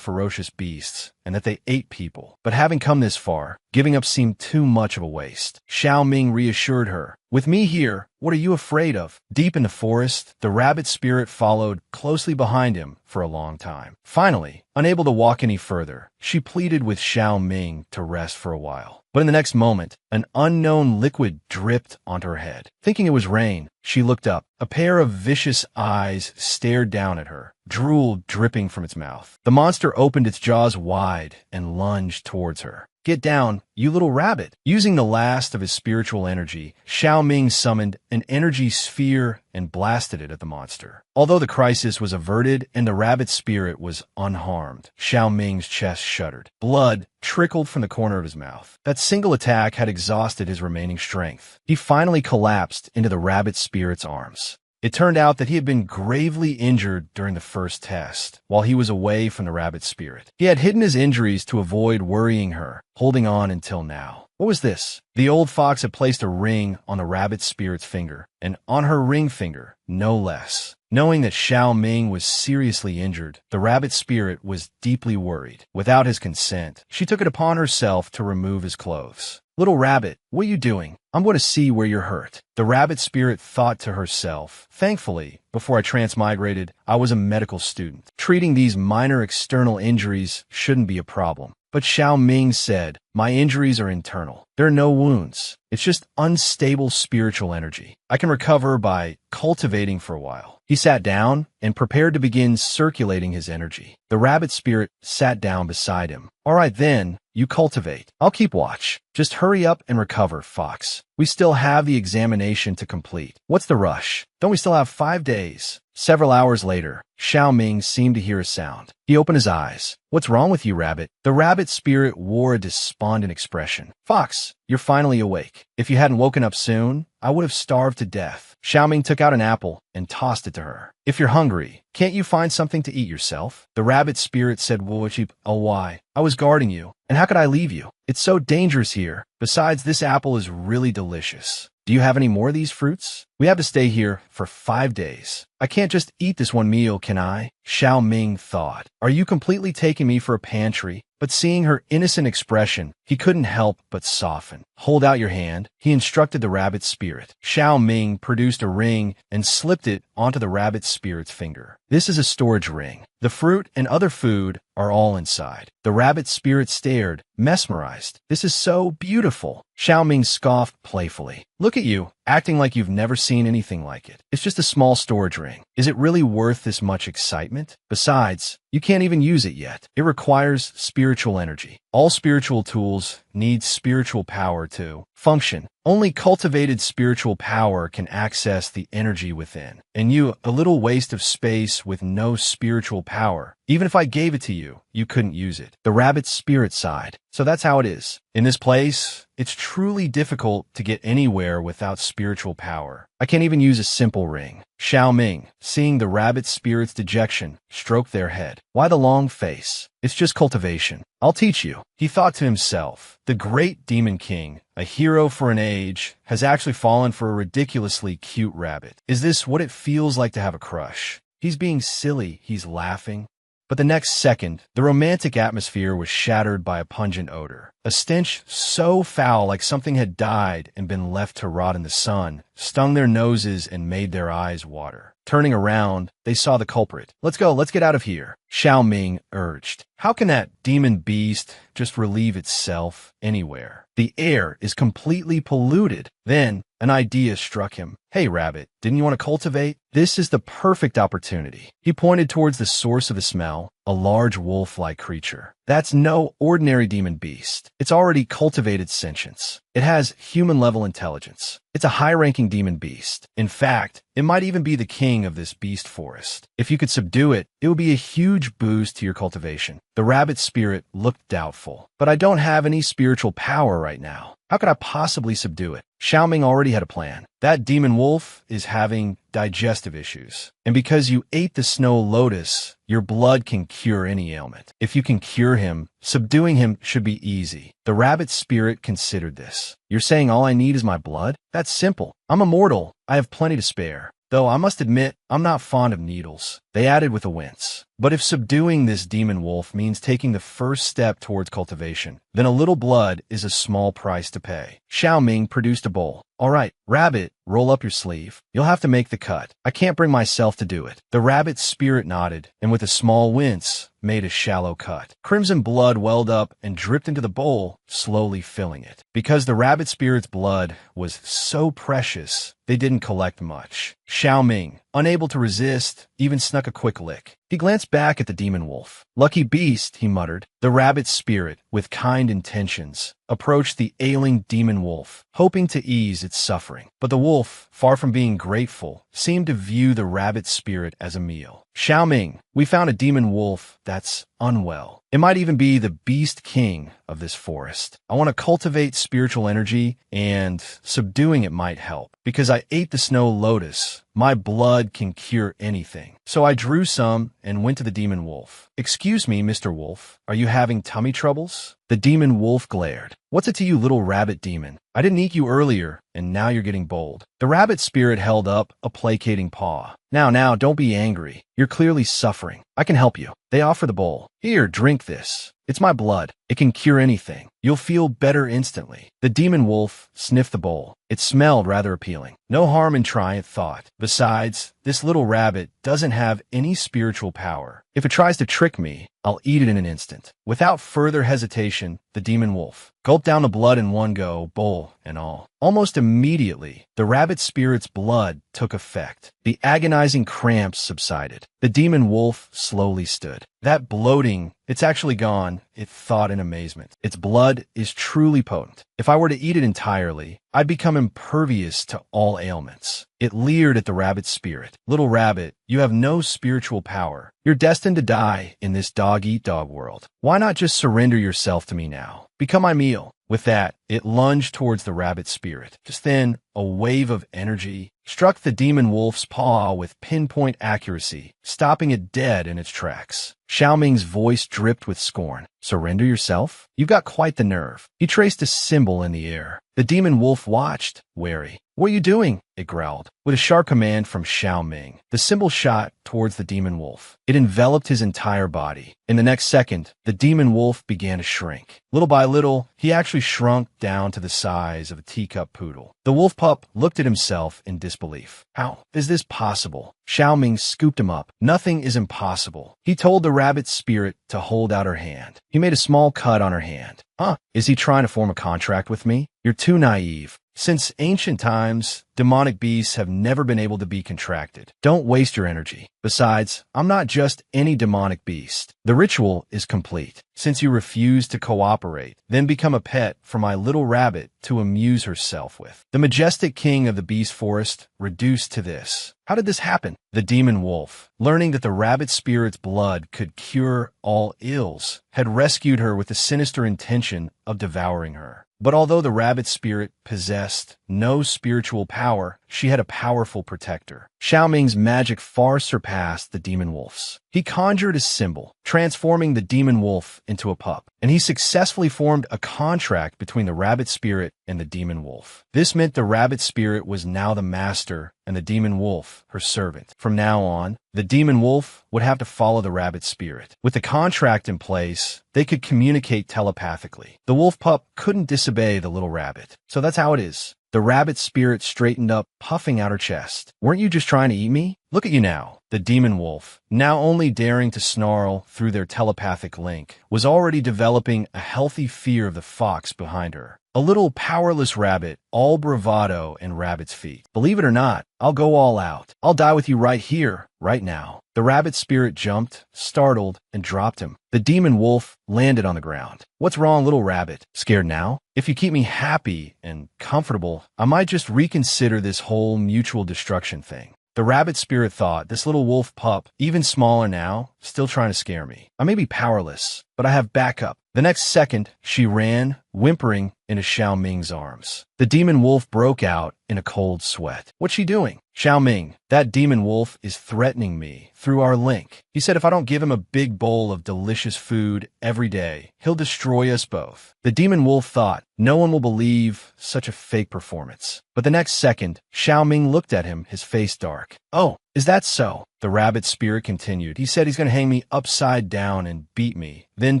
ferocious beasts, and that they ate people. But having come this far, giving up seemed too much of a waste. Xiao Ming reassured her. With me here, what are you afraid of? Deep in the forest, the rabbit spirit followed closely behind him for a long time. Finally, unable to walk any further, she pleaded with Xiao Ming to rest for a while. But in the next moment, an unknown liquid dripped onto her head. Thinking it was rain, she looked up. A pair of vicious eyes stared down at her, drool dripping from its mouth. The monster opened its jaws wide and lunged towards her. Get down, you little rabbit. Using the last of his spiritual energy, Xiao Ming summoned an energy sphere and blasted it at the monster. Although the crisis was averted and the rabbit spirit was unharmed, Xiao Ming's chest shuddered. Blood trickled from the corner of his mouth. That single attack had exhausted his remaining strength. He finally collapsed into the rabbit spirit's arms. It turned out that he had been gravely injured during the first test, while he was away from the rabbit spirit. He had hidden his injuries to avoid worrying her, holding on until now. What was this? The old fox had placed a ring on the rabbit spirit's finger, and on her ring finger, no less. Knowing that Xiao Ming was seriously injured, the rabbit spirit was deeply worried. Without his consent, she took it upon herself to remove his clothes. Little rabbit, what are you doing? I'm going to see where you're hurt. The rabbit spirit thought to herself. Thankfully, before I transmigrated, I was a medical student. Treating these minor external injuries shouldn't be a problem. But Xiao Ming said, my injuries are internal. There are no wounds. It's just unstable spiritual energy. I can recover by cultivating for a while. He sat down and prepared to begin circulating his energy. The rabbit spirit sat down beside him. All right then, you cultivate. I'll keep watch. Just hurry up and recover, Fox. We still have the examination to complete. What's the rush? Don't we still have 5 days? Several hours later, Xiao Ming seemed to hear a sound. He opened his eyes. What's wrong with you, rabbit? The rabbit spirit wore a despondent expression. Fox, you're finally awake. If you hadn't woken up soon, I would have starved to death. Xiao Ming took out an apple and tossed it to her. If you're hungry, can't you find something to eat yourself? The rabbit spirit said, oh, why? I was guarding you, and how could I leave you? It's so dangerous here. Besides, this apple is really delicious. Do you have any more of these fruits? We have to stay here for 5 days. I can't just eat this one meal, can I? Xiao Ming thought. Are you completely taking me for a pantry? But seeing her innocent expression, he couldn't help but soften. Hold out your hand, he instructed the rabbit spirit. Xiao Ming produced a ring and slipped it onto the rabbit spirit's finger. This is a storage ring. The fruit and other food are all inside. The rabbit spirit stared, mesmerized. This is so beautiful. Xiao Ming scoffed playfully. Look at you, acting like you've never seen anything like it. It's just a small storage ring. Is it really worth this much excitement? Besides, you can't even use it yet. It requires spiritual energy. All spiritual tools need spiritual power to function. Only cultivated spiritual power can access the energy within. And you, a little waste of space with no spiritual power. Even if I gave it to you, you couldn't use it. The rabbit spirit sighed. So that's how it is. In this place, it's truly difficult to get anywhere without spiritual power. I can't even use a simple ring. Xiao Ming, seeing the rabbit spirit's dejection, stroked their head. Why the long face? It's just cultivation. I'll teach you. He thought to himself. The great demon king, a hero for an age, has actually fallen for a ridiculously cute rabbit. Is this what it feels like to have a crush? He's being silly, he's laughing. But the next second, the romantic atmosphere was shattered by a pungent odor. A stench so foul like something had died and been left to rot in the sun, stung their noses and made their eyes water. Turning around, they saw the culprit. Let's go, let's get out of here, Xiao Ming urged. How can that demon beast just relieve itself anywhere? The air is completely polluted. Then, an idea struck him. Hey, rabbit, didn't you want to cultivate? This is the perfect opportunity. He pointed towards the source of the smell, a large wolf-like creature. That's no ordinary demon beast. It's already cultivated sentience. It has human-level intelligence. It's a high-ranking demon beast. In fact, it might even be the king of this beast forest. If you could subdue it, it would be a huge boost to your cultivation. The rabbit spirit looked doubtful. But I don't have any spiritual power right now. How could I possibly subdue it? Xiao Ming already had a plan. That demon wolf is having digestive issues. And because you ate the snow lotus, your blood can cure any ailment. If you can cure him, subduing him should be easy. The rabbit spirit considered this. You're saying all I need is my blood? That's simple. I'm immortal. I have plenty to spare. Though I must admit, I'm not fond of needles. They added with a wince. But if subduing this demon wolf means taking the first step towards cultivation, then a little blood is a small price to pay. Xiao Ming produced a bowl. All right, rabbit, roll up your sleeve. You'll have to make the cut. I can't bring myself to do it. The rabbit spirit nodded, and with a small wince, made a shallow cut. Crimson blood welled up and dripped into the bowl, slowly filling it. Because the rabbit spirit's blood was so precious, they didn't collect much. Xiao Ming, unable to resist, even snuck a quick lick. He glanced back at the demon wolf. Lucky beast, he muttered. The rabbit spirit, with kind intentions, approached the ailing demon wolf, hoping to ease its suffering. But the wolf, far from being grateful, seemed to view the rabbit spirit as a meal. Xiao Ming, we found a demon wolf that's unwell. It might even be the beast king of this forest. I want to cultivate spiritual energy, and subduing it might help. Because I ate the snow lotus, my blood can cure anything. So I drew some and went to the demon wolf. Excuse me, Mr. Wolf, are you having tummy troubles? The demon wolf glared. What's it to you, little rabbit demon? I didn't eat you earlier, and now you're getting bold. The rabbit spirit held up a placating paw. Now, don't be angry. You're clearly suffering. I can help you. They offer the bowl. Here, drink this. It's my blood. It can cure anything. You'll feel better instantly. The demon wolf sniffed the bowl. It smelled rather appealing. No harm in trying, it thought. Besides, this little rabbit doesn't have any spiritual power. If it tries to trick me, I'll eat it in an instant. Without further hesitation, the demon wolf gulped down the blood in one go, bowl and all. Almost immediately, the rabbit spirit's blood took effect. The agonizing cramps subsided. The demon wolf slowly stood. That bloating, it's actually gone, it thought in amazement. Its blood is truly potent. If I were to eat it entirely, I'd become impervious to all ailments. It leered at the rabbit spirit. Little rabbit, you have no spiritual power. You're destined to die in this dog-eat-dog world. Why not just surrender yourself to me now? Become my meal. With that, it lunged towards the rabbit spirit. Just then, a wave of energy struck the demon wolf's paw with pinpoint accuracy, stopping it dead in its tracks. Xiaoming's voice dripped with scorn. Surrender yourself? You've got quite the nerve. He traced a symbol in the air. The demon wolf watched, wary. What are you doing? It growled. With a sharp command from Xiaoming, the symbol shot towards the demon wolf. It enveloped his entire body. In the next second, the demon wolf began to shrink. Little by little, he actually shrunk down to the size of a teacup poodle. The wolf pup looked at himself in disbelief. How is this possible? Xiaoming scooped him up. Nothing is impossible. He told the rabbit spirit to hold out her hand. He made a small cut on her hand. Huh? Is he trying to form a contract with me? You're too naive. Since ancient times, demonic beasts have never been able to be contracted. Don't waste your energy. Besides, I'm not just any demonic beast. The ritual is complete. Since you refuse to cooperate, then become a pet for my little rabbit to amuse herself with. The majestic king of the beast forest reduced to this. How did this happen? The demon wolf, learning that the rabbit spirit's blood could cure all ills, had rescued her with the sinister intention of devouring her. But although the rabbit spirit possessed no spiritual power, she had a powerful protector. Xiaoming's magic far surpassed the demon wolf's. He conjured a symbol, transforming the demon wolf into a pup, and he successfully formed a contract between the rabbit spirit and the demon wolf. This meant the rabbit spirit was now the master and the demon wolf her servant. From now on, the demon wolf would have to follow the rabbit spirit. With the contract in place, they could communicate telepathically. The wolf pup couldn't disobey the little rabbit. So that's how it is. The rabbit spirit straightened up, puffing out her chest. Weren't you just trying to eat me? Look at you now. The demon wolf, now only daring to snarl through their telepathic link, was already developing a healthy fear of the fox behind her. A little powerless rabbit, all bravado and rabbit's feet. Believe it or not, I'll go all out. I'll die with you right here, right now. The rabbit spirit jumped, startled, and dropped him. The demon wolf landed on the ground. What's wrong, little rabbit? Scared now? If you keep me happy and comfortable, I might just reconsider this whole mutual destruction thing. The rabbit spirit thought, this little wolf pup, even smaller now, still trying to scare me. I may be powerless, but I have backup. The next second, she ran, whimpering, into Xiaoming's arms. The demon wolf broke out in a cold sweat. What's she doing? Xiaoming, that demon wolf is threatening me through our link. He said if I don't give him a big bowl of delicious food every day, he'll destroy us both. The demon wolf thought, no one will believe such a fake performance. But the next second, Xiaoming looked at him, his face dark. Oh, is that so? The rabbit spirit continued. He said he's going to hang me upside down and beat me, then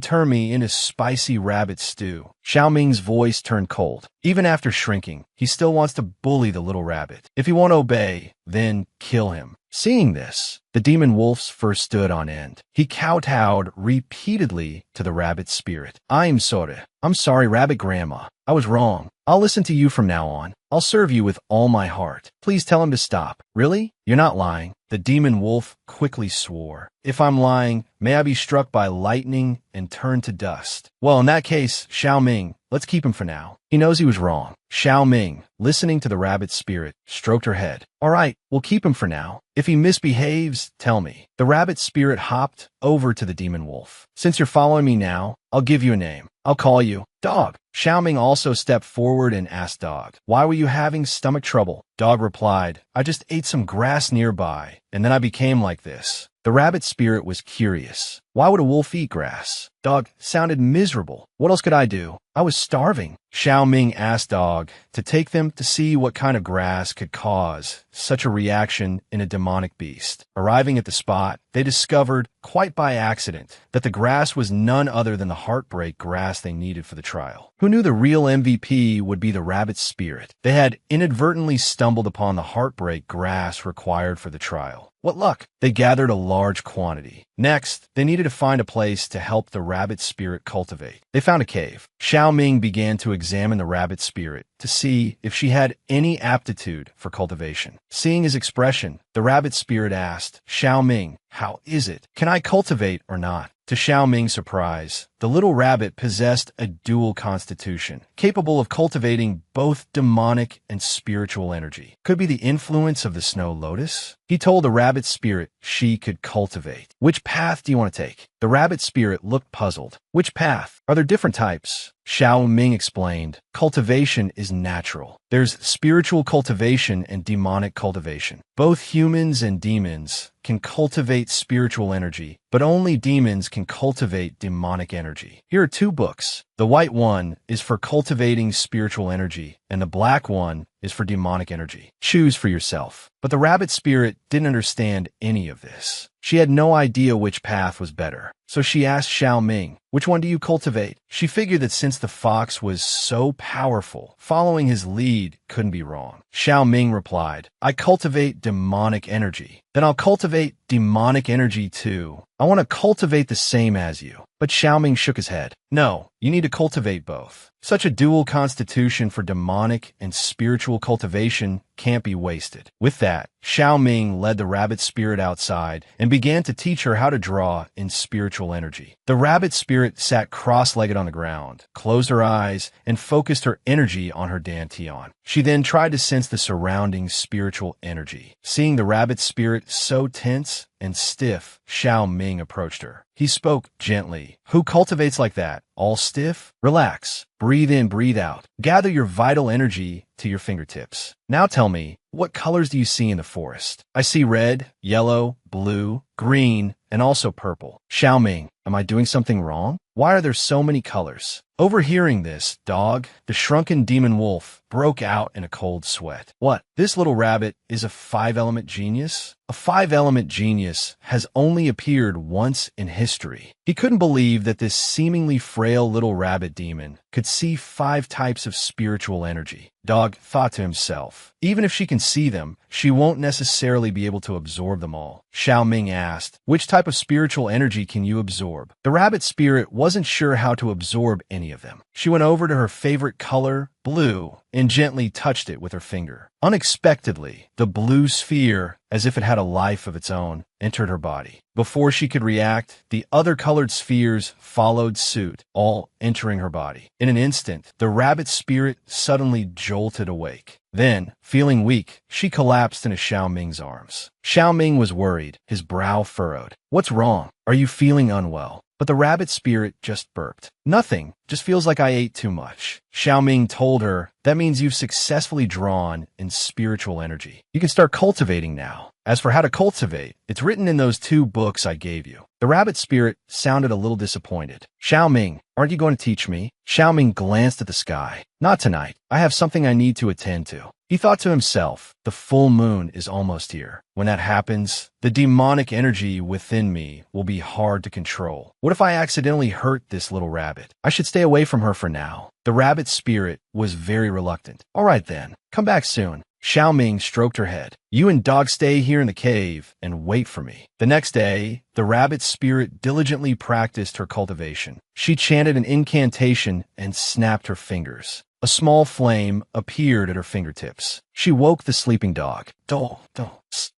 turn me into spicy rabbit stew. Xiaoming's voice turned cold. Even after shrinking, he still wants to bully the little rabbit. If he won't obey, then kill him. Seeing this, the demon wolf's fur stood on end. He kowtowed repeatedly to the rabbit spirit. I'm sorry, rabbit grandma. I was wrong. I'll listen to you from now on. I'll serve you with all my heart. Please tell him to stop. Really? You're not lying. The demon wolf quickly swore. If I'm lying, may I be struck by lightning and turn to dust. Well, in that case, Xiaoming, let's keep him for now. He knows he was wrong. Xiaoming, listening to the rabbit spirit, stroked her head. All right, we'll keep him for now. If he misbehaves, tell me. The rabbit spirit hopped over to the demon wolf. Since you're following me now, I'll give you a name. I'll call you Dog. Xiaoming also stepped forward and asked Dog, why were you having stomach trouble? Dog replied, I just ate some grass nearby, and then I became like this. The rabbit spirit was curious. Why would a wolf eat grass? Dog sounded miserable. What else could I do? I was starving. Xiao Ming asked Dog to take them to see what kind of grass could cause such a reaction in a demonic beast. Arriving at the spot, they discovered, quite by accident, that the grass was none other than the heartbreak grass they needed for the trial. Who knew the real MVP would be the rabbit's spirit? They had inadvertently stumbled upon the heartbreak grass required for the trial. What luck! They gathered a large quantity. Next, they needed to find a place to help the rabbit spirit cultivate. They found a cave. Xiao Ming began to examine the rabbit spirit to see if she had any aptitude for cultivation. Seeing his expression, the rabbit spirit asked, "Xiao Ming, how is it? Can I cultivate or not?" To Xiao Ming's surprise, the little rabbit possessed a dual constitution, capable of cultivating both demonic and spiritual energy. Could be the influence of the snow lotus? He told the rabbit spirit she could cultivate. Which path do you want to take? The rabbit spirit looked puzzled. Which path? Are there different types? Xiao Ming explained, cultivation is natural. There's spiritual cultivation and demonic cultivation. Both humans and demons can cultivate spiritual energy, but only demons can cultivate demonic energy. Here are two books. The white one is for cultivating spiritual energy, and the black one is for demonic energy. Choose for yourself. But the rabbit spirit didn't understand any of this. She had no idea which path was better. So she asked Xiao Ming, "Which one do you cultivate?" She figured that since the fox was so powerful, following his lead couldn't be wrong. Xiao Ming replied, "I cultivate demonic energy." "Then I'll cultivate demonic energy too. I want to cultivate the same as you." But Xiao Ming shook his head. "No, you need to cultivate both. Such a dual constitution for demonic and spiritual cultivation can't be wasted." With that, Xiao Ming led the rabbit spirit outside and began to teach her how to draw in spiritual energy. The rabbit spirit sat cross-legged on the ground, closed her eyes, and focused her energy on her dantian. She then tried to sense the surrounding spiritual energy. Seeing the rabbit spirit so tense and stiff, Xiao Ming approached her. He spoke gently. "Who cultivates like that? All stiff? Relax. Breathe in, breathe out. Gather your vital energy to your fingertips. Now tell me, what colors do you see in the forest?" "I see red, yellow, blue, green, and also purple." "Xiao Ming, am I doing something wrong? Why are there so many colors?" Overhearing this, Dog, the shrunken demon wolf, broke out in a cold sweat. "What? This little rabbit is a 5-element genius?" A 5-element genius has only appeared once in history. He couldn't believe that this seemingly frail little rabbit demon could see 5 types of spiritual energy. Dog thought to himself, even if she can see them, she won't necessarily be able to absorb them all. Xiao Ming asked, "Which type of spiritual energy can you absorb?" The rabbit spirit wasn't sure how to absorb any of them. She went over to her favorite color, blue, and gently touched it with her finger. Unexpectedly, the blue sphere, as if it had a life of its own, entered her body. Before she could react, the other colored spheres followed suit, all entering her body. In an instant, the rabbit spirit suddenly jolted awake. Then, feeling weak, she collapsed into Xiao Ming's arms. Xiao Ming was worried, his brow furrowed. "What's wrong? Are you feeling unwell?" But the rabbit spirit just burped. "Nothing, just feels like I ate too much." Xiao Ming told her, "That means you've successfully drawn in spiritual energy. You can start cultivating now. As for how to cultivate, it's written in those 2 books I gave you." The rabbit spirit sounded a little disappointed. "Xiao Ming, aren't you going to teach me?" Xiao Ming glanced at the sky. "Not tonight. I have something I need to attend to." He thought to himself, the full moon is almost here. When that happens, the demonic energy within me will be hard to control. What if I accidentally hurt this little rabbit? I should stay away from her for now. The rabbit spirit was very reluctant. "All right then, come back soon." Xiao Ming stroked her head. "You and Dog stay here in the cave and wait for me." The next day, the rabbit spirit diligently practiced her cultivation. She chanted an incantation and snapped her fingers. A small flame appeared at her fingertips. She woke the sleeping dog.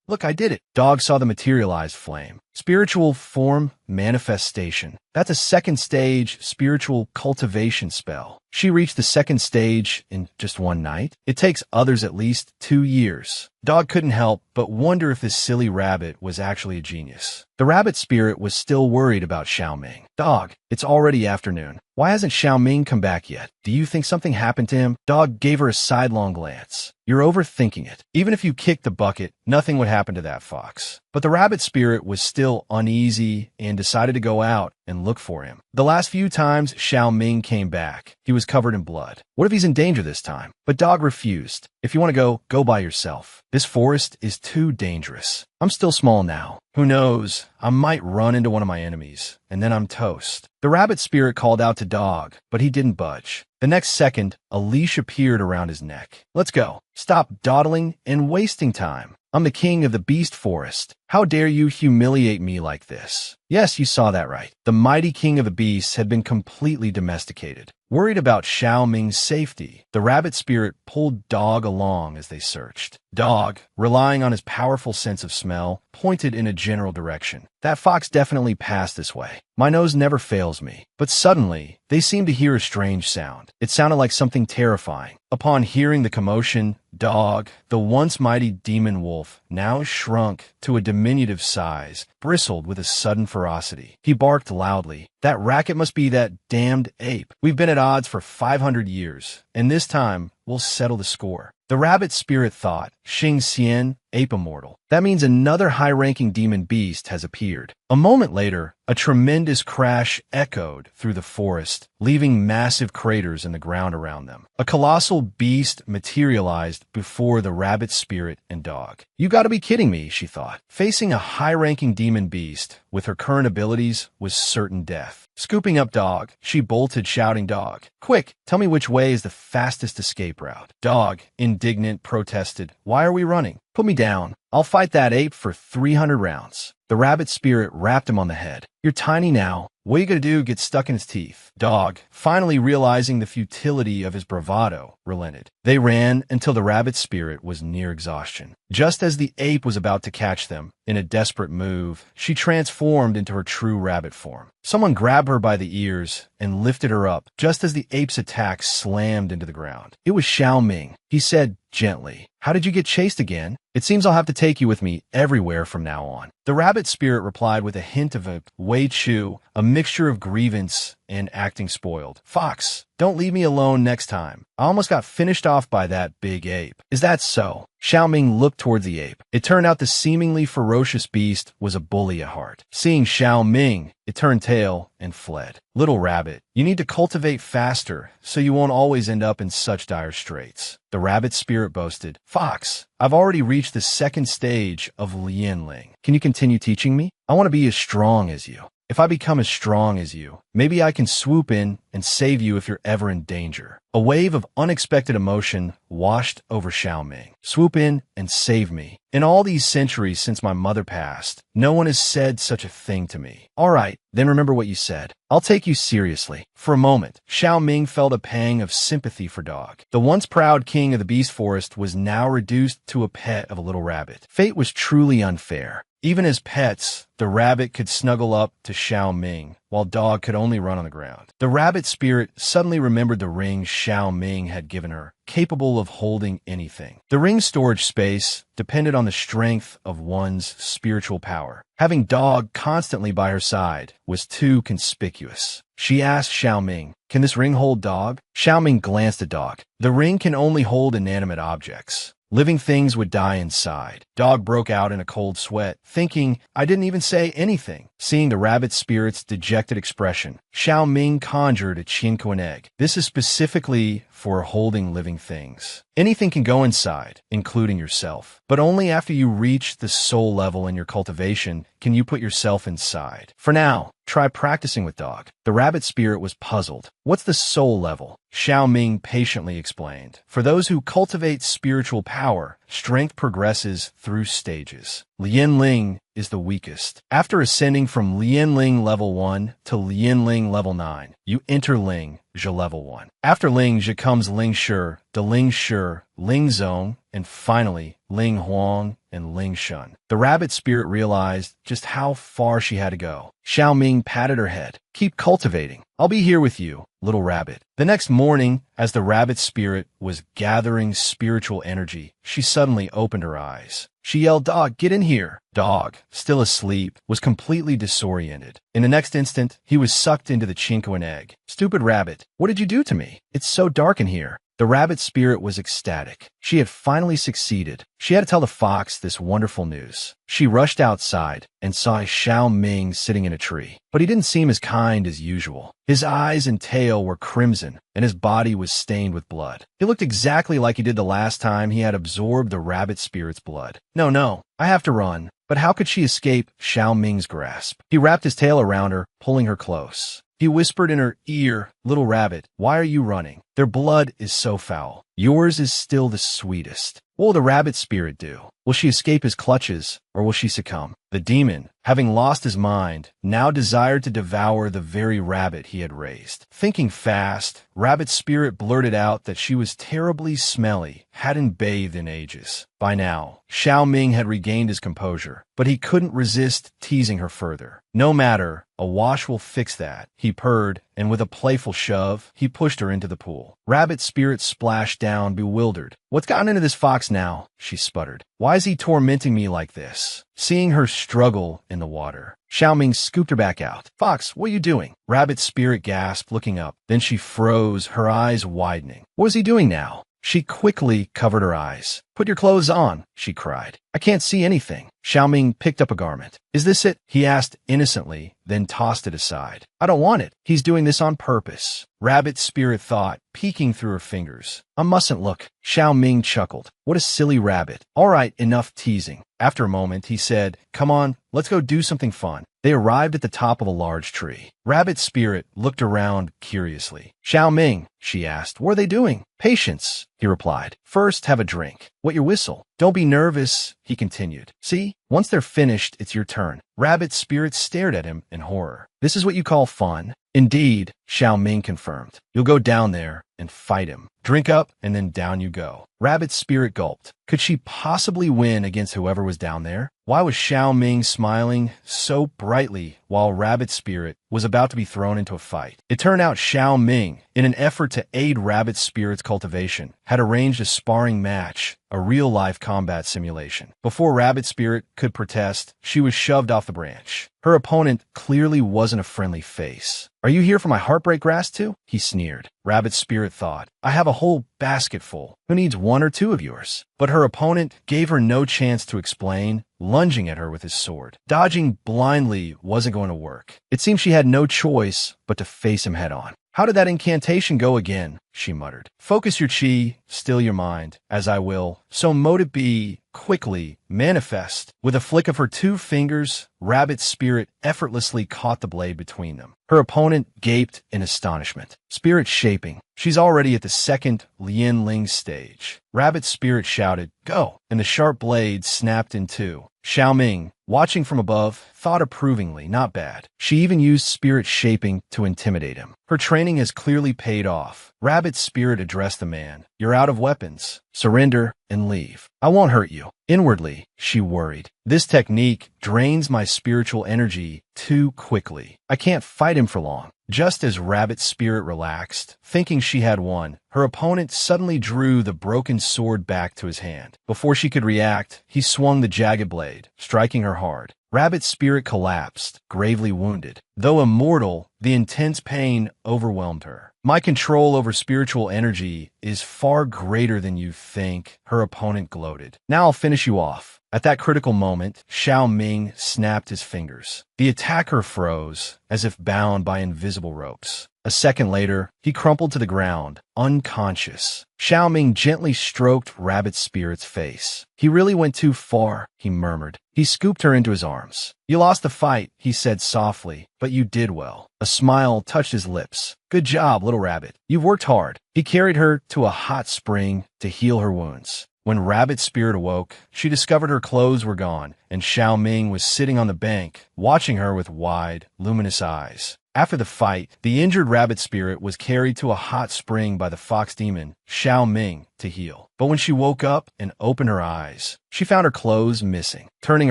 Look, I did it." Dog saw the materialized flame. Spiritual form manifestation. That's a 2nd stage spiritual cultivation spell. She reached the 2nd stage in just one night. It takes others at least 2 years. Dog couldn't help but wonder if this silly rabbit was actually a genius. The rabbit spirit was still worried about Xiao Ming. "Dog, it's already afternoon. Why hasn't Xiao Ming come back yet? Do you think something happened to him?" Dog gave her a sidelong glance. You're overthinking it. Even if you kicked the bucket, nothing would happen to that fox. But the rabbit spirit was still uneasy and decided to go out and look for him. The last few times Xiao Ming came back, he was covered in blood. What if he's in danger this time? But Dog refused. If you want to go by yourself. This forest is too dangerous. I'm still small now. Who knows? I might run into one of my enemies, and then I'm toast. The rabbit spirit called out to Dog, but he didn't budge. The next second, a leash appeared around his neck. Let's go. Stop dawdling and wasting time. I'm the king of the beast forest. How dare you humiliate me like this? Yes, you saw that right. The mighty king of the beasts had been completely domesticated. Worried about Xiao Ming's safety, the rabbit spirit pulled Dog along as they searched. Dog, relying on his powerful sense of smell, pointed in a general direction. That fox definitely passed this way. My nose never fails me. But suddenly, they seemed to hear a strange sound. It sounded like something terrifying. Upon hearing the commotion, Dog, the once mighty demon wolf, now shrunk to a diminutive size, bristled with a sudden ferocity. He barked loudly. That racket must be that damned ape. We've been at odds for 500 years, and this time, we'll settle the score. The rabbit spirit thought, Xing Xian, ape immortal. That means another high-ranking demon beast has appeared. A moment later, a tremendous crash echoed through the forest, leaving massive craters in the ground around them. A colossal beast materialized before the rabbit spirit and Dog. You gotta be kidding me, she thought. Facing a high-ranking demon beast with her current abilities was certain death. Scooping up Dog, she bolted, shouting, Dog, quick, tell me which way is the fastest escape route. Dog, indignant, protested, why are we running? Put me down. I'll fight that ape for 300 rounds. The rabbit spirit rapped him on the head. You're tiny now. What are you gonna do? Get stuck in his teeth. Dog, finally realizing the futility of his bravado, relented. They ran until the rabbit spirit was near exhaustion. Just as the ape was about to catch them, in a desperate move, she transformed into her true rabbit form. Someone grabbed her by the ears and lifted her up, just as the ape's attack slammed into the ground. It was Xiao Ming. He said gently, how did you get chased again? It seems I'll have to take you with me everywhere from now on. The rabbit spirit replied with a hint of a Wei Chu, a mixture of grievance and acting spoiled. Fox, don't leave me alone next time. I almost got finished off by that big ape. Is that so? Xiao Ming looked towards the ape. It turned out the seemingly ferocious beast was a bully at heart. Seeing Xiao Ming, it turned tail and fled. Little rabbit, you need to cultivate faster so you won't always end up in such dire straits. The rabbit spirit boasted, Fox, I've already reached the second stage of Lianling. Can you continue teaching me? I want to be as strong as you. If I become as strong as you, maybe I can swoop in and save you if you're ever in danger. A wave of unexpected emotion washed over Xiao Ming. Swoop in and save me. In all these centuries since my mother passed, no one has said such a thing to me. All right, then remember what you said. I'll take you seriously. For a moment, Xiao Ming felt a pang of sympathy for Dog. The once proud king of the beast forest was now reduced to a pet of a little rabbit. Fate was truly unfair. Even as pets, the rabbit could snuggle up to Xiao Ming, while Dog could only run on the ground. The rabbit spirit suddenly remembered the ring Xiao Ming had given her, capable of holding anything. The ring's storage space depended on the strength of one's spiritual power. Having Dog constantly by her side was too conspicuous. She asked Xiao Ming, can this ring hold Dog? Xiao Ming glanced at Dog. The ring can only hold inanimate objects. Living things would die inside. Dog broke out in a cold sweat, thinking, I didn't even say anything. Seeing the rabbit spirit's dejected expression, Xiao Ming conjured a Qinkuan egg. This is specifically for holding living things. Anything can go inside, including yourself. But only after you reach the soul level in your cultivation can you put yourself inside. For now, try practicing with Dog. The rabbit spirit was puzzled. What's the soul level? Xiao Ming patiently explained. For those who cultivate spiritual power, strength progresses through stages. Lianling is the weakest. After ascending from Lianling level 1 to Lianling level 9, you enter Ling, Zhe level 1. After Ling, Zhe comes Ling Shi, De Ling Shi, Ling Zong, and finally Ling Huang and Ling Shun. The rabbit spirit realized just how far she had to go. Xiao Ming patted her head. Keep cultivating. I'll be here with you, little rabbit. The next morning, as the rabbit spirit was gathering spiritual energy, she suddenly opened her eyes. She yelled, Dog, get in here. Dog, still asleep, was completely disoriented. In the next instant, he was sucked into the Qinkuan egg. Stupid rabbit, what did you do to me? It's so dark in here. The rabbit spirit was ecstatic. She had finally succeeded. She had to tell the fox this wonderful news. She rushed outside and saw Xiao Ming sitting in a tree. But he didn't seem as kind as usual. His eyes and tail were crimson, and his body was stained with blood. He looked exactly like he did the last time he had absorbed the rabbit spirit's blood. No, I have to run. But how could she escape Xiao Ming's grasp? He wrapped his tail around her, pulling her close. He whispered in her ear, "Little rabbit, why are you running? Their blood is so foul. Yours is still the sweetest." What will the rabbit spirit do? Will she escape his clutches, or will she succumb? The demon, having lost his mind, now desired to devour the very rabbit he had raised. Thinking fast, rabbit spirit blurted out that she was terribly smelly, hadn't bathed in ages. By now, Xiao Ming had regained his composure, but he couldn't resist teasing her further. "No matter, a wash will fix that," he purred, and with a playful shove, he pushed her into the pool. Rabbit spirit splashed down, bewildered. "What's gotten into this fox now?" she sputtered. "Why is he tormenting me like this?" Seeing her struggle in the water, Xiao Ming scooped her back out. "Fox, what are you doing?" Rabbit spirit gasped, looking up. Then she froze, her eyes widening. What was he doing now? She quickly covered her eyes. "Put your clothes on," she cried. "I can't see anything." Xiao Ming picked up a garment. "Is this it?" he asked innocently, then tossed it aside. "I don't want it. He's doing this on purpose." Rabbit spirit thought, peeking through her fingers. "I mustn't look." Xiao Ming chuckled. "What a silly rabbit. All right, enough teasing." After a moment, he said, "Come on, let's go do something fun." They arrived at the top of a large tree. Rabbit spirit looked around curiously. "Xiao Ming," she asked, "what are they doing?" "Patience," he replied. "First, have a drink. What, your whistle?" "Don't be nervous," he continued. "See, once they're finished, it's your turn." Rabbit spirit stared at him in horror. "This is what you call fun?" "Indeed," Xiao Ming confirmed. "You'll go down there and fight him. Drink up, and then down you go." Rabbit spirit gulped. Could she possibly win against whoever was down there? Why was Xiao Ming smiling so brightly while Rabbit Spirit was about to be thrown into a fight? It turned out Xiao Ming, in an effort to aid Rabbit Spirit's cultivation, had arranged a sparring match, a real-life combat simulation. Before Rabbit Spirit could protest, she was shoved off the branch. Her opponent clearly wasn't a friendly face. "Are you here for my heartbreak grass too?" he sneered. Rabbit Spirit thought, "I have a whole basket full. Who needs one or two of yours?" But her opponent gave her no chance to explain, lunging at her with his sword. Dodging blindly wasn't going to work. It seemed she had no choice but to face him head on. "How did that incantation go again?" she muttered. "Focus your chi, still your mind, as I will. So mote it be, quickly, manifest." With a flick of her two fingers, Rabbit Spirit effortlessly caught the blade between them. Her opponent gaped in astonishment. Spirit shaping. She's already at the second Lian Ling stage. Rabbit Spirit shouted, "Go!" and the sharp blade snapped in two. Xiao Ming, watching from above, thought approvingly, not bad. She even used spirit shaping to intimidate him. Her training has clearly paid off. Rabbit Spirit addressed the man. "You're out of weapons. Surrender and leave. I won't hurt you." Inwardly, she worried. "This technique drains my spiritual energy too quickly. I can't fight him for long." Just as Rabbit Spirit relaxed, thinking she had won, her opponent suddenly drew the broken sword back to his hand. Before she could react, he swung the jagged blade, striking her hard. Rabbit Spirit collapsed, gravely wounded. Though immortal, the intense pain overwhelmed her. "My control over spiritual energy is far greater than you think," her opponent gloated. "Now I'll finish you off." At that critical moment, Xiao Ming snapped his fingers. The attacker froze, as if bound by invisible ropes. A second later, he crumpled to the ground, unconscious. Xiao Ming gently stroked Rabbit Spirit's face. "He really went too far," he murmured. He scooped her into his arms. "You lost the fight," he said softly, "but you did well." A smile touched his lips. "Good job, little rabbit. You've worked hard." He carried her to a hot spring to heal her wounds. When Rabbit Spirit awoke, she discovered her clothes were gone, and Xiao Ming was sitting on the bank, watching her with wide, luminous eyes. After the fight, the injured Rabbit Spirit was carried to a hot spring by the fox demon, Xiao Ming, to heal. But when she woke up and opened her eyes, she found her clothes missing. Turning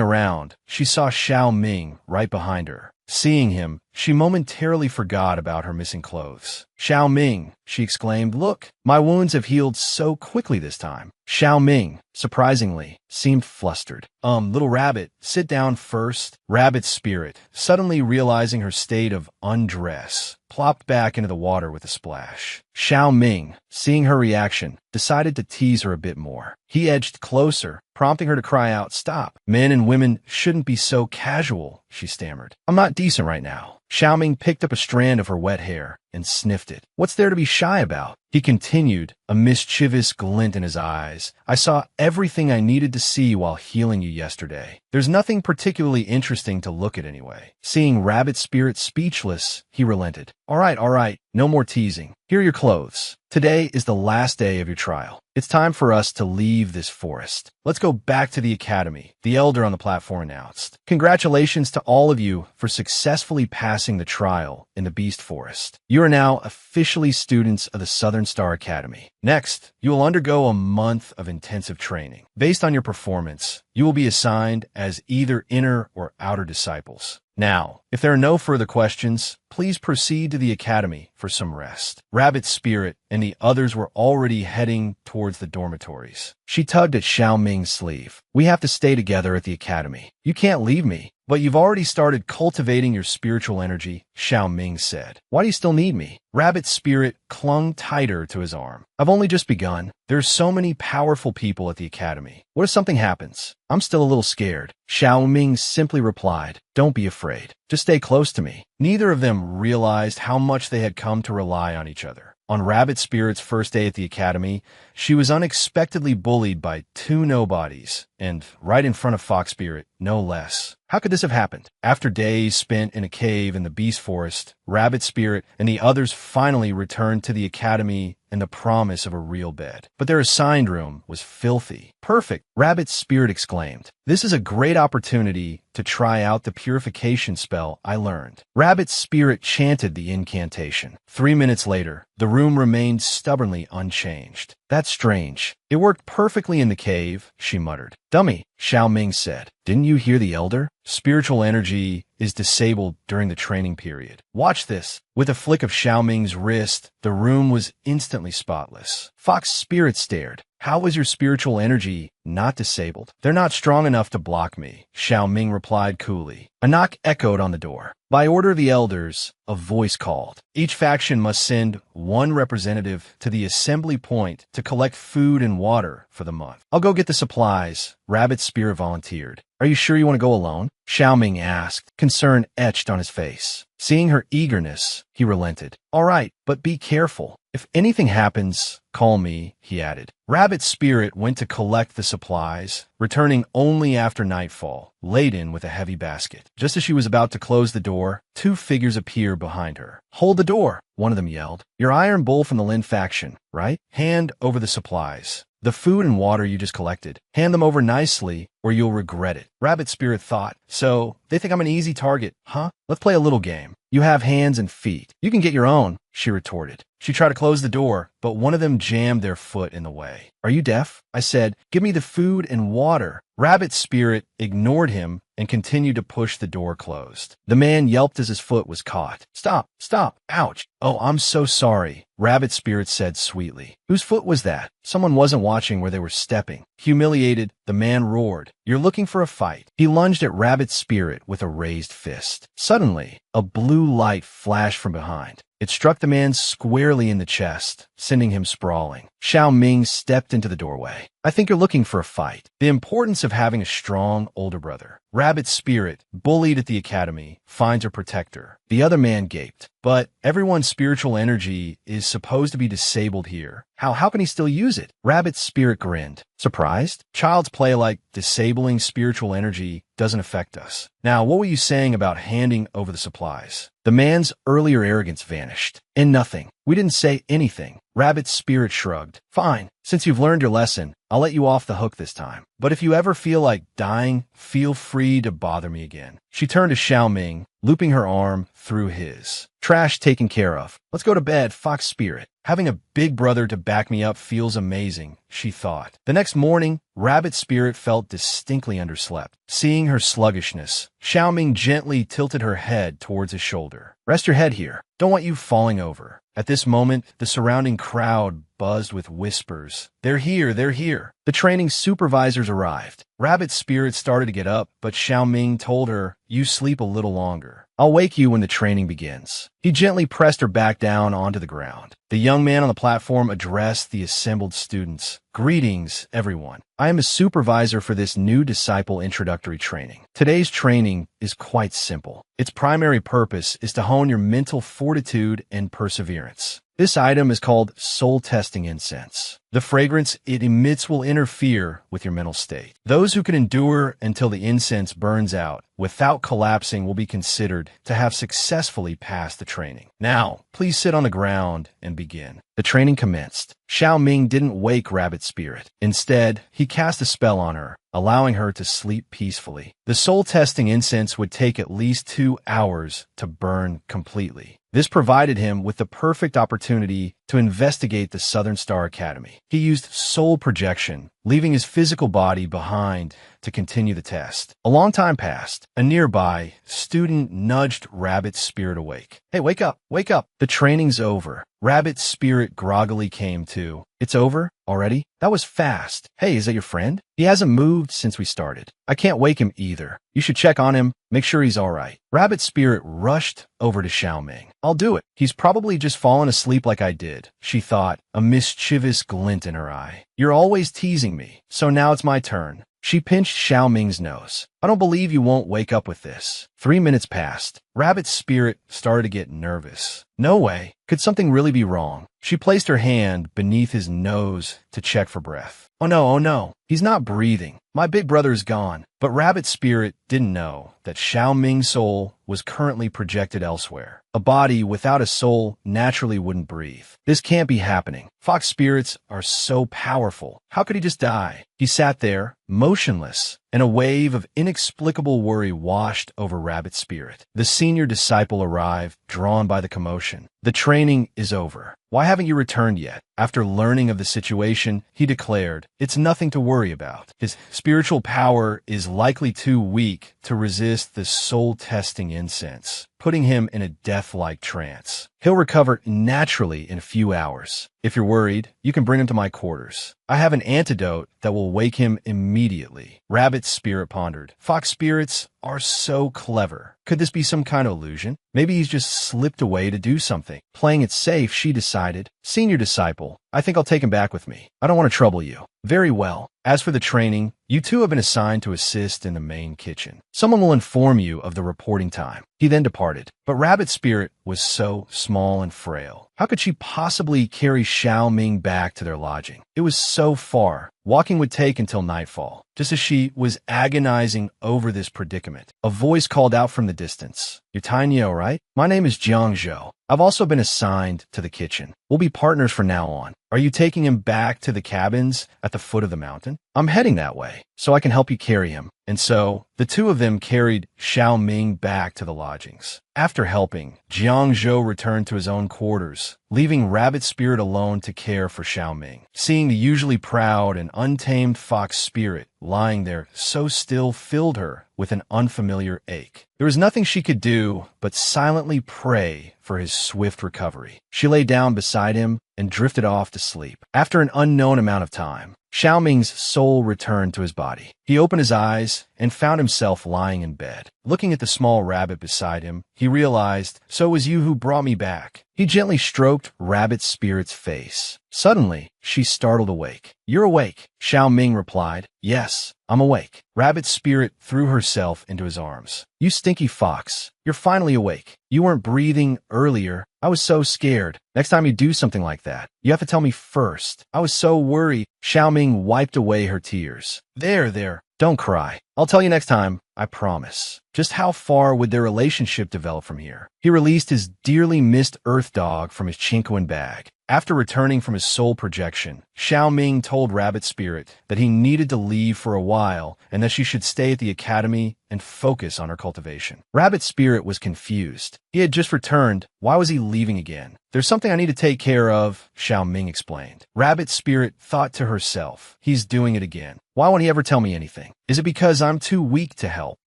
around, she saw Xiao Ming right behind her. Seeing him, she momentarily forgot about her missing clothes. Xiao Ming, she exclaimed, look, my wounds have healed so quickly this time. Xiao Ming, surprisingly, seemed flustered. Little rabbit, sit down first. Rabbit's spirit, suddenly realizing her state of undress, plopped back into the water with a splash. Xiao Ming, seeing her reaction, decided to tease her a bit more. He edged closer, prompting her to cry out, stop. Men and women shouldn't be so casual, she stammered. I'm not decent right now. Xiao Ming picked up a strand of her wet hair and sniffed it. What's there to be shy about? He continued, a mischievous glint in his eyes. I saw everything I needed to see while healing you yesterday. There's nothing particularly interesting to look at anyway. Seeing Rabbit Spirit speechless, he relented. All right, no more teasing. Here are your clothes. Today is the last day of your trial. It's time for us to leave this forest. Let's go back to the academy, the elder on the platform announced. Congratulations to all of you for successfully passing the trial in the Beast Forest. You are now officially students of the Southern Star Academy. Next, you will undergo a month of intensive training. Based on your performance, you will be assigned as either inner or outer disciples. Now, if there are no further questions, please proceed to the academy for some rest. Rabbit Spirit and the others were already heading towards the dormitories. She tugged at Xiao Ming's sleeve. We have to stay together at the academy. You can't leave me. But you've already started cultivating your spiritual energy, Xiao Ming said. Why do you still need me? Rabbit Spirit clung tighter to his arm. I've only just begun. There's so many powerful people at the academy. What if something happens? I'm still a little scared. Xiao Ming simply replied, don't be afraid. Just stay close to me. Neither of them realized how much they had come to rely on each other. On Rabbit Spirit's first day at the academy, she was unexpectedly bullied by two nobodies, and right in front of Fox Spirit, no less. How could this have happened? After days spent in a cave in the Beast Forest, Rabbit Spirit and the others finally returned to the academy and the promise of a real bed. But their assigned room was filthy. Perfect, Rabbit Spirit exclaimed. This is a great opportunity to try out the purification spell I learned. Rabbit Spirit chanted the incantation. 3 minutes later, the room remained stubbornly unchanged. That's strange. It worked perfectly in the cave, she muttered. Dummy, Xiao Ming said. Didn't you hear the elder? Spiritual energy is disabled during the training period. Watch this. With a flick of Xiao Ming's wrist, the room was instantly spotless. Fox Spirit stared. How was your spiritual energy not disabled? They're not strong enough to block me, Xiao Ming replied coolly. A knock echoed on the door. By order of the elders, a voice called. Each faction must send one representative to the assembly point to collect food and water for the month. I'll go get the supplies, Rabbit Spirit volunteered. Are you sure you want to go alone? Xiao Ming asked, concern etched on his face. Seeing her eagerness, he relented. All right, but be careful. If anything happens, call me, he added. Rabbit Spirit went to collect the supplies, returning only after nightfall, laden with a heavy basket. Just as she was about to close the door, two figures appeared behind her. Hold the door, one of them yelled. You're Iron Bull from the Lin faction, right? Hand over the supplies. The food and water you just collected. Hand them over nicely, or you'll regret it. Rabbit Spirit thought. So, they think I'm an easy target, huh? Let's play a little game. You have hands and feet. You can get your own, she retorted. She tried to close the door, but one of them jammed their foot in the way. Are you deaf? I said, give me the food and water. Rabbit Spirit ignored him and continued to push the door closed. The man yelped as his foot was caught. Stop, stop, ouch. Oh, I'm so sorry, Rabbit Spirit said sweetly. Whose foot was that? Someone wasn't watching where they were stepping. Humiliated, the man roared. You're looking for a fight. He lunged at Rabbit Spirit with a raised fist. Suddenly, a blue light flashed from behind. It struck the man squarely in the chest, sending him sprawling. Xiao Ming stepped into the doorway. I think you're looking for a fight. The importance of having a strong older brother. Rabbit Spirit, bullied at the academy, finds her protector. The other man gaped. But everyone's spiritual energy is supposed to be disabled here. How can he still use it? Rabbit Spirit grinned. Surprised? Child's play like disabling spiritual energy doesn't affect us. Now, what were you saying about handing over the supplies? The man's earlier arrogance vanished. In nothing. We didn't say anything. Rabbit Spirit shrugged. Fine. Since you've learned your lesson, I'll let you off the hook this time. But if you ever feel like dying, feel free to bother me again. She turned to Xiao Ming, looping her arm through his. Trash taken care of. Let's go to bed, Fox Spirit. Having a big brother to back me up feels amazing, she thought. The next morning, Rabbit Spirit felt distinctly underslept. Seeing her sluggishness, Xiaoming gently tilted her head towards his shoulder. Rest your head here. Don't want you falling over. At this moment, the surrounding crowd buzzed with whispers. They're here, they're here. The training supervisors arrived. Rabbit Spirit started to get up, but Xiaoming told her, you sleep a little longer. I'll wake you when the training begins. He gently pressed her back down onto the ground. The young man on the platform addressed the assembled students. Greetings, everyone. I am a supervisor for this new disciple introductory training. Today's training is quite simple. Its primary purpose is to hone your mental fortitude and perseverance. This item is called soul testing incense. The fragrance it emits will interfere with your mental state. Those who can endure until the incense burns out without collapsing will be considered to have successfully passed the training. Now, please sit on the ground and begin. The training commenced. Xiaoming didn't wake Rabbit Spirit. Instead, he cast a spell on her, allowing her to sleep peacefully. The soul-testing incense would take at least 2 hours to burn completely. This provided him with the perfect opportunity to investigate the Southern Star Academy. He used soul projection, leaving his physical body behind to continue the test. A long time passed. A nearby student nudged Rabbit Spirit awake. Hey, wake up, wake up. The training's over. Rabbit Spirit groggily came to. It's over? Already? That was fast. Hey, is that your friend? He hasn't moved since we started. I can't wake him either. You should check on him, make sure he's all right. Rabbit Spirit rushed over to Xiaoming. I'll do it. He's probably just fallen asleep like I did, she thought, a mischievous glint in her eye. You're always teasing me, so now it's my turn. She pinched Xiaoming's nose. I don't believe you won't wake up with this. 3 minutes passed. Rabbit Spirit started to get nervous. No way. Could something really be wrong? She placed her hand beneath his nose to check for breath. Oh no. He's not breathing. My big brother's gone. But Rabbit Spirit didn't know that Xiaoming's soul was currently projected elsewhere. A body without a soul naturally wouldn't breathe. This can't be happening. Fox spirits are so powerful. How could he just die? He sat there, motionless, and a wave of inexplicable worry washed over Rabbit Spirit. The senior disciple arrived, drawn by the commotion. The training is over. Why haven't you returned yet? After learning of the situation, he declared, it's nothing to worry about. His spiritual power is likely too weak to resist the soul-testing incense, putting him in a death-like trance. He'll recover naturally in a few hours. If you're worried, you can bring him to my quarters. I have an antidote that will wake him immediately. Rabbit Spirit pondered. Fox spirits are so clever. Could this be some kind of illusion? Maybe he's just slipped away to do something. Playing it safe, she decided. Senior disciple, I think I'll take him back with me. I don't want to trouble you. Very well. As for the training, you two have been assigned to assist in the main kitchen. Someone will inform you of the reporting time. He then departed. But Rabbit Spirit was so small and frail. How could she possibly carry Xiaoming back to their lodging? It was so far. Walking would take until nightfall. Just as she was agonizing over this predicament, a voice called out from the distance. You're Tainyeo, right? My name is Jiangzhou. I've also been assigned to the kitchen. We'll be partners from now on. Are you taking him back to the cabins at the foot of the mountain? I'm heading that way, so I can help you carry him. And so, the two of them carried Xiaoming back to the lodgings. After helping, Jiangzhou returned to his own quarters, leaving Rabbit Spirit alone to care for Xiaoming. Seeing the usually proud and untamed Fox Spirit lying there so still filled her with an unfamiliar ache. There was nothing she could do but silently pray for his swift recovery. She lay down beside him and drifted off to sleep. After an unknown amount of time, Xiaoming's soul returned to his body. He opened his eyes and found himself lying in bed. Looking at the small rabbit beside him, he realized, so it was you who brought me back. He gently stroked Rabbit Spirit's face. Suddenly, she startled awake. You're awake, Xiaoming replied. Yes, I'm awake. Rabbit Spirit threw herself into his arms. You stinky fox. You're finally awake. You weren't breathing earlier. I was so scared. Next time you do something like that, you have to tell me first. I was so worried. Xiaoming wiped away her tears. There. Don't cry. I'll tell you next time. I promise. Just how far would their relationship develop from here? He released his dearly missed earth dog from his Chinkoan bag. After returning from his soul projection, Xiao Ming told Rabbit Spirit that he needed to leave for a while and that she should stay at the academy and focus on her cultivation. Rabbit Spirit was confused. He had just returned. Why was he leaving again? There's something I need to take care of, Xiao Ming explained. Rabbit Spirit thought to herself, he's doing it again. Why won't he ever tell me anything? Is it because I'm too weak to help?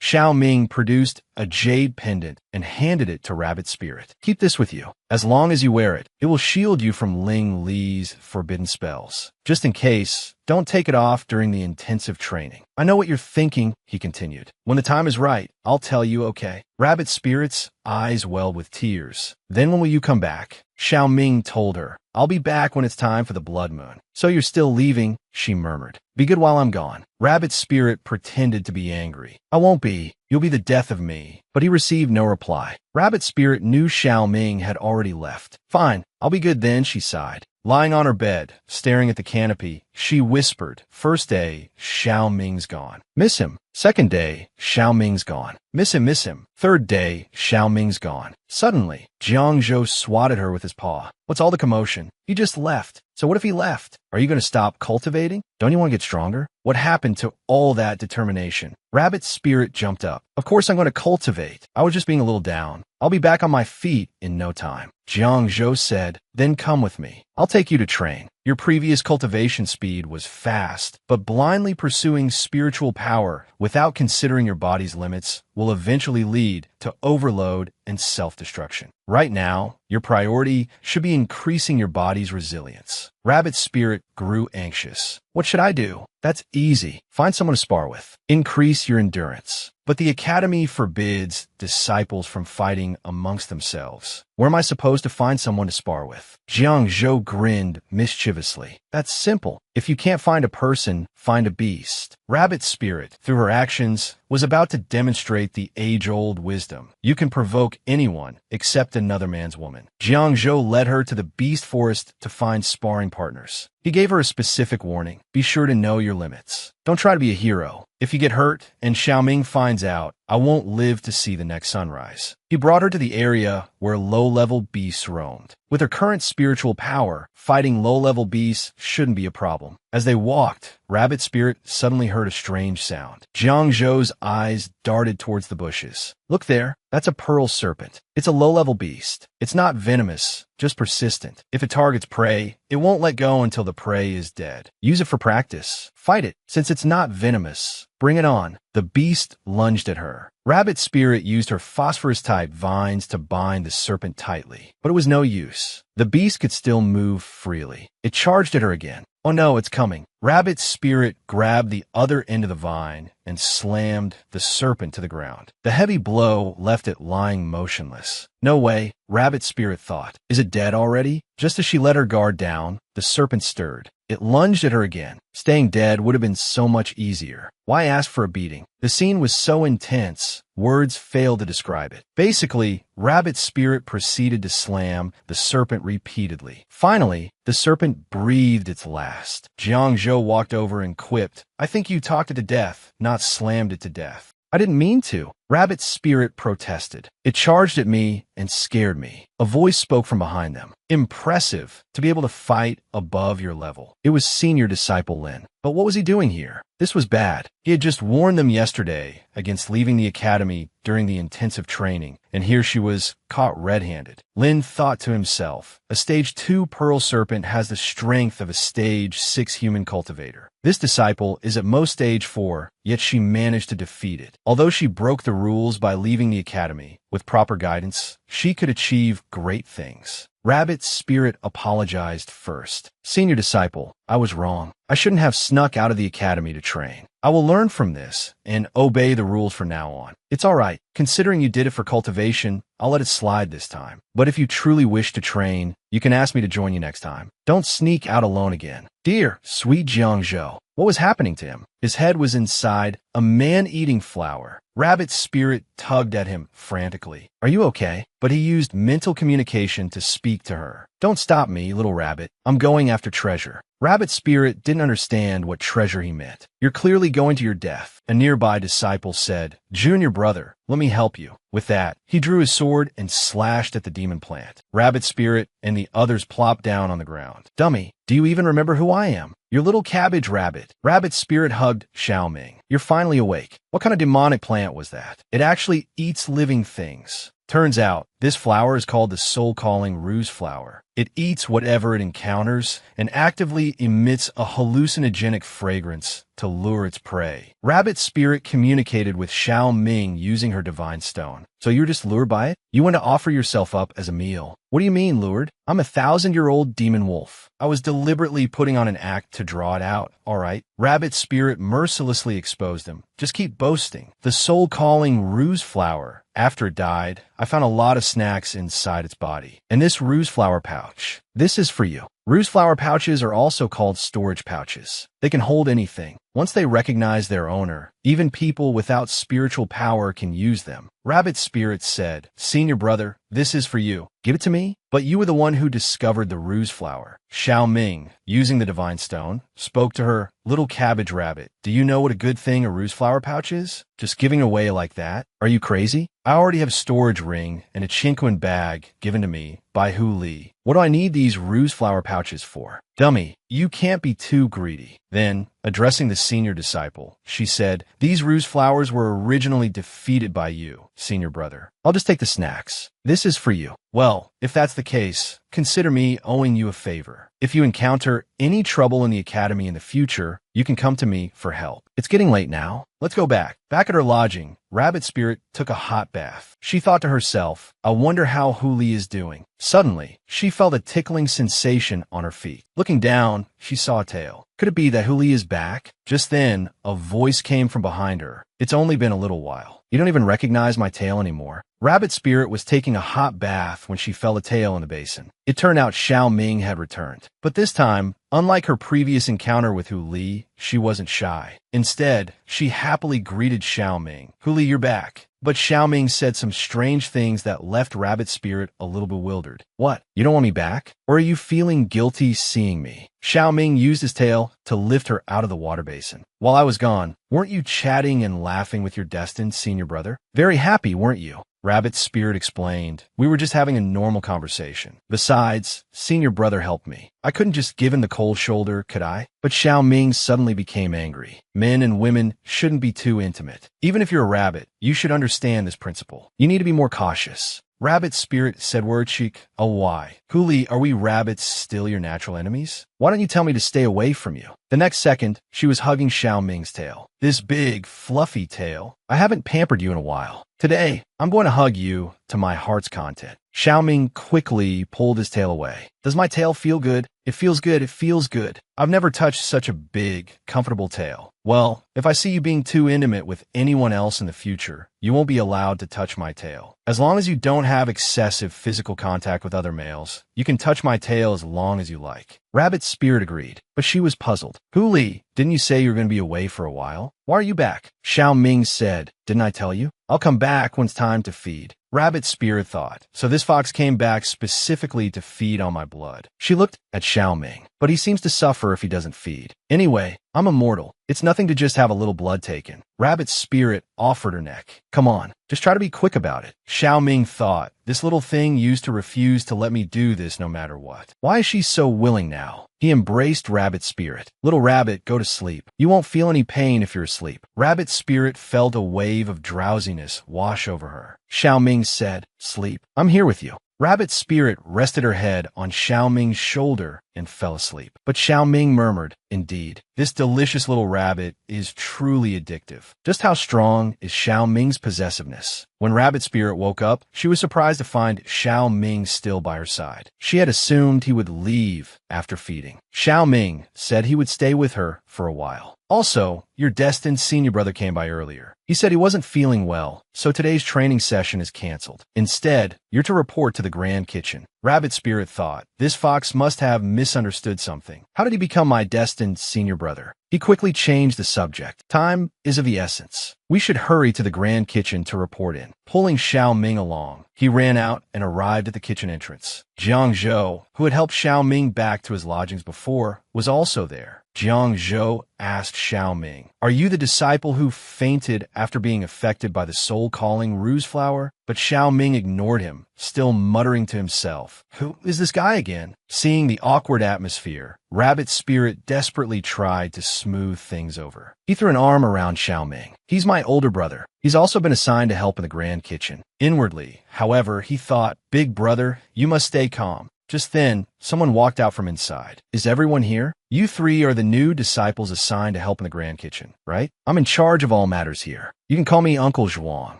Xiao Ming produced a jade pendant and handed it to Rabbit Spirit. Keep this with you. As long as you wear it, it will shield you from Ling Li's forbidden spells. Just in case, don't take it off during the intensive training. I know what you're thinking, he continued. When the time is right, I'll tell you, okay? Rabbit Spirit's eyes welled with tears. Then when will you come back? Xiao Ming told her. I'll be back when it's time for the blood moon. So you're still leaving, she murmured. Be good while I'm gone. Rabbit Spirit pretended to be angry. I won't be. You'll be the death of me. But he received no reply. Rabbit Spirit knew Xiao Ming had already left. Fine, I'll be good then, she sighed. Lying on her bed, staring at the canopy, she whispered, First day, Xiao Ming's gone. Miss him. Second day, Xiao Ming's gone. Miss him, miss him. Third day, Xiao Ming's gone. Suddenly, Jiang Zhou swatted her with his paw. What's all the commotion? He just left. So what if he left? Are you going to stop cultivating? Don't you want to get stronger? What happened to all that determination? Rabbit Spirit jumped up. Of course I'm going to cultivate. I was just being a little down. I'll be back on my feet in no time. Jiang Zhou said, Then come with me. I'll take you to train. Your previous cultivation speed was fast, but blindly pursuing spiritual power without considering your body's limits will eventually lead to overload and self-destruction. Right now, your priority should be increasing your body's resilience. Rabbit Spirit grew anxious. What should I do? That's easy. Find someone to spar with. Increase your endurance. But the academy forbids disciples from fighting amongst themselves. Where am I supposed to find someone to spar with? Jiang Zhou grinned mischievously. That's simple. If you can't find a person, find a beast. Rabbit Spirit, through her actions, was about to demonstrate the age-old wisdom. You can provoke anyone except another man's woman. Jiang Zhou led her to the beast forest to find sparring partners. He gave her a specific warning. Be sure to know your limits. Don't try to be a hero. If you get hurt and Xiao Ming finds out, I won't live to see the next sunrise. He brought her to the area where low-level beasts roamed. With her current spiritual power, fighting low-level beasts shouldn't be a problem. As they walked, Rabbit Spirit suddenly heard a strange sound. Jiang Zhou's eyes darted towards the bushes. Look there, that's a pearl serpent. It's a low-level beast. It's not venomous, just persistent. If it targets prey, it won't let go until the prey is dead. Use it for practice. Fight it. Since it's not venomous, bring it on. The beast lunged at her. Rabbit Spirit used her phosphorus-type vines to bind the serpent tightly, but it was no use. The beast could still move freely. It charged at her again. Oh no, it's coming. Rabbit Spirit grabbed the other end of the vine and slammed the serpent to the ground. The heavy blow left it lying motionless. No way, Rabbit Spirit thought. Is it dead already? Just as she let her guard down, the serpent stirred. It lunged at her again. Staying dead would have been so much easier. Why ask for a beating? The scene was so intense, words failed to describe it. Basically, Rabbit Spirit proceeded to slam the serpent repeatedly. Finally, the serpent breathed its last. Jiang Zhou walked over and quipped, I think you talked it to death, not slammed it to death. I didn't mean to. Rabbit Spirit protested. It charged at me and scared me. A voice spoke from behind them. Impressive to be able to fight above your level. It was senior disciple Lin. But what was he doing here? This was bad. He had just warned them yesterday against leaving the academy during the intensive training, and here she was caught red-handed. Lin thought to himself, a stage 2 pearl serpent has the strength of a stage 6 human cultivator. This disciple is at most stage 4, yet she managed to defeat it. Although she broke the rules by leaving the academy, with proper guidance, she could achieve great things. Rabbit Spirit apologized first. Senior disciple, I was wrong. I shouldn't have snuck out of the academy to train. I will learn from this and obey the rules from now on. It's all right. Considering you did it for cultivation, I'll let it slide this time. But if you truly wish to train, you can ask me to join you next time. Don't sneak out alone again. Dear, sweet Jiang Zhou, what was happening to him? His head was inside a man-eating flower. Rabbit Spirit tugged at him frantically. Are you okay? But he used mental communication to speak to her. Don't stop me, little rabbit. I'm going after treasure. Rabbit Spirit didn't understand what treasure he meant. You're clearly going to your death. A nearby disciple said, Junior brother, let me help you. With that, he drew his sword and slashed at the demon plant. Rabbit Spirit and the others plopped down on the ground. Dummy, do you even remember who I am? Your little cabbage rabbit. Rabbit Spirit hugged Xiao Ming. You're finally awake. What kind of demonic plant was that? It actually eats living things. Turns out, this flower is called the soul-calling ruse flower. It eats whatever it encounters and actively emits a hallucinogenic fragrance to lure its prey. Rabbit Spirit communicated with Xiao Ming using her divine stone. So you're just lured by it? You want to offer yourself up as a meal. What do you mean, lured? I'm a 1,000-year-old demon wolf. I was deliberately putting on an act to draw it out, all right? Rabbit Spirit mercilessly exposed him. Just keep boasting. The soul-calling ruse flower. After it died, I found a lot of snacks inside its body. And this ruse flower pouch, this is for you. Ruse flower pouches are also called storage pouches. They can hold anything. Once they recognize their owner, even people without spiritual power can use them. Rabbit Spirit said, Senior brother, this is for you. Give it to me? But you were the one who discovered the ruse flower. Xiao Ming, using the divine stone, spoke to her, Little cabbage rabbit, do you know what a good thing a ruse flower pouch is? Just giving away like that? Are you crazy? I already have a storage ring and a chinquan bag given to me by Hu Li. What do I need these ruse flower pouches for? Dummy, you can't be too greedy. Then, addressing the senior disciple, she said, These ruse flowers were originally defeated by you, senior brother. I'll just take the snacks. This is for you. Well, if that's the case, consider me owing you a favor. If you encounter any trouble in the academy in the future, you can come to me for help. It's getting late now. Let's go back. Back at her lodging, Rabbit Spirit took a hot bath. She thought to herself, I wonder how Hu Li is doing. Suddenly, she felt a tickling sensation on her feet. Looking down, she saw a tail. Could it be that Hu Li is back? Just then, a voice came from behind her. It's only been a little while. You don't even recognize my tail anymore. Rabbit Spirit was taking a hot bath when she felt a tail in the basin. It turned out Xiao Ming had returned. But this time, unlike her previous encounter with Hu Li, she wasn't shy. Instead, she happily greeted Xiao Ming. Hu Li, you're back. But Xiao Ming said some strange things that left Rabbit Spirit a little bewildered. What? You don't want me back? Or are you feeling guilty seeing me? Xiao Ming used his tail to lift her out of the water basin. While I was gone, weren't you chatting and laughing with your destined senior brother? Very happy, weren't you? Rabbit Spirit explained, We were just having a normal conversation. Besides, senior brother helped me. I couldn't just give him the cold shoulder, could I? But Xiao Ming suddenly became angry. Men and women shouldn't be too intimate. Even if you're a rabbit, you should understand this principle. You need to be more cautious. Rabbit Spirit said Wordcheek, Oh, why? Hu Li, are we rabbits still your natural enemies? Why don't you tell me to stay away from you? The next second, she was hugging Xiao Ming's tail. This big, fluffy tail. I haven't pampered you in a while. Today, I'm going to hug you to my heart's content. Xiao Ming quickly pulled his tail away. Does my tail feel good? It feels good, it feels good. I've never touched such a big, comfortable tail. Well, if I see you being too intimate with anyone else in the future, you won't be allowed to touch my tail. As long as you don't have excessive physical contact with other males, you can touch my tail as long as you like. Rabbit Spirit agreed, but she was puzzled. Hu Li, didn't you say you were going to be away for a while? Why are you back? Xiao Ming said, Didn't I tell you? I'll come back when it's time to feed. Rabbit Spirit thought, so this fox came back specifically to feed on my blood. She looked at Xiao Ming, but he seems to suffer if he doesn't feed. Anyway, I'm immortal. It's nothing to just have a little blood taken. Rabbit Spirit offered her neck. Come on, just try to be quick about it. Xiao Ming thought, this little thing used to refuse to let me do this no matter what. Why is she so willing now? He embraced Rabbit Spirit. Little rabbit, go to sleep. You won't feel any pain if you're asleep. Rabbit Spirit felt a wave of drowsiness wash over her. Xiao Ming said, Sleep. I'm here with you. Rabbit Spirit rested her head on Xiao Ming's shoulder and fell asleep. But Xiao Ming murmured, Indeed, this delicious little rabbit is truly addictive. Just how strong is Xiao Ming's possessiveness? When Rabbit Spirit woke up, she was surprised to find Xiao Ming still by her side. She had assumed he would leave after feeding. Xiao Ming said he would stay with her for a while. Also, your destined senior brother came by earlier. He said he wasn't feeling well, so today's training session is canceled. Instead, you're to report to the Grand Kitchen. Rabbit Spirit thought, this fox must have misunderstood something. How did he become my destined senior brother? He quickly changed the subject. Time is of the essence. We should hurry to the Grand Kitchen to report in. Pulling Xiao Ming along, he ran out and arrived at the kitchen entrance. Jiang Zhou, who had helped Xiao Ming back to his lodgings before, was also there. Jiang Zhou asked Xiao Ming, "Are you the disciple who fainted after being affected by the soul-calling ruse flower?" But Xiao Ming ignored him, still muttering to himself, "Who is this guy again?" Seeing the awkward atmosphere, Rabbit Spirit desperately tried to smooth things over. He threw an arm around Xiao Ming. "He's my older brother. He's also been assigned to help in the Grand Kitchen." Inwardly, however, he thought, "Big brother, you must stay calm." Just then, someone walked out from inside. "Is everyone here? You three are the new disciples assigned to help in the Grand Kitchen, right? I'm in charge of all matters here. You can call me Uncle Zhuang.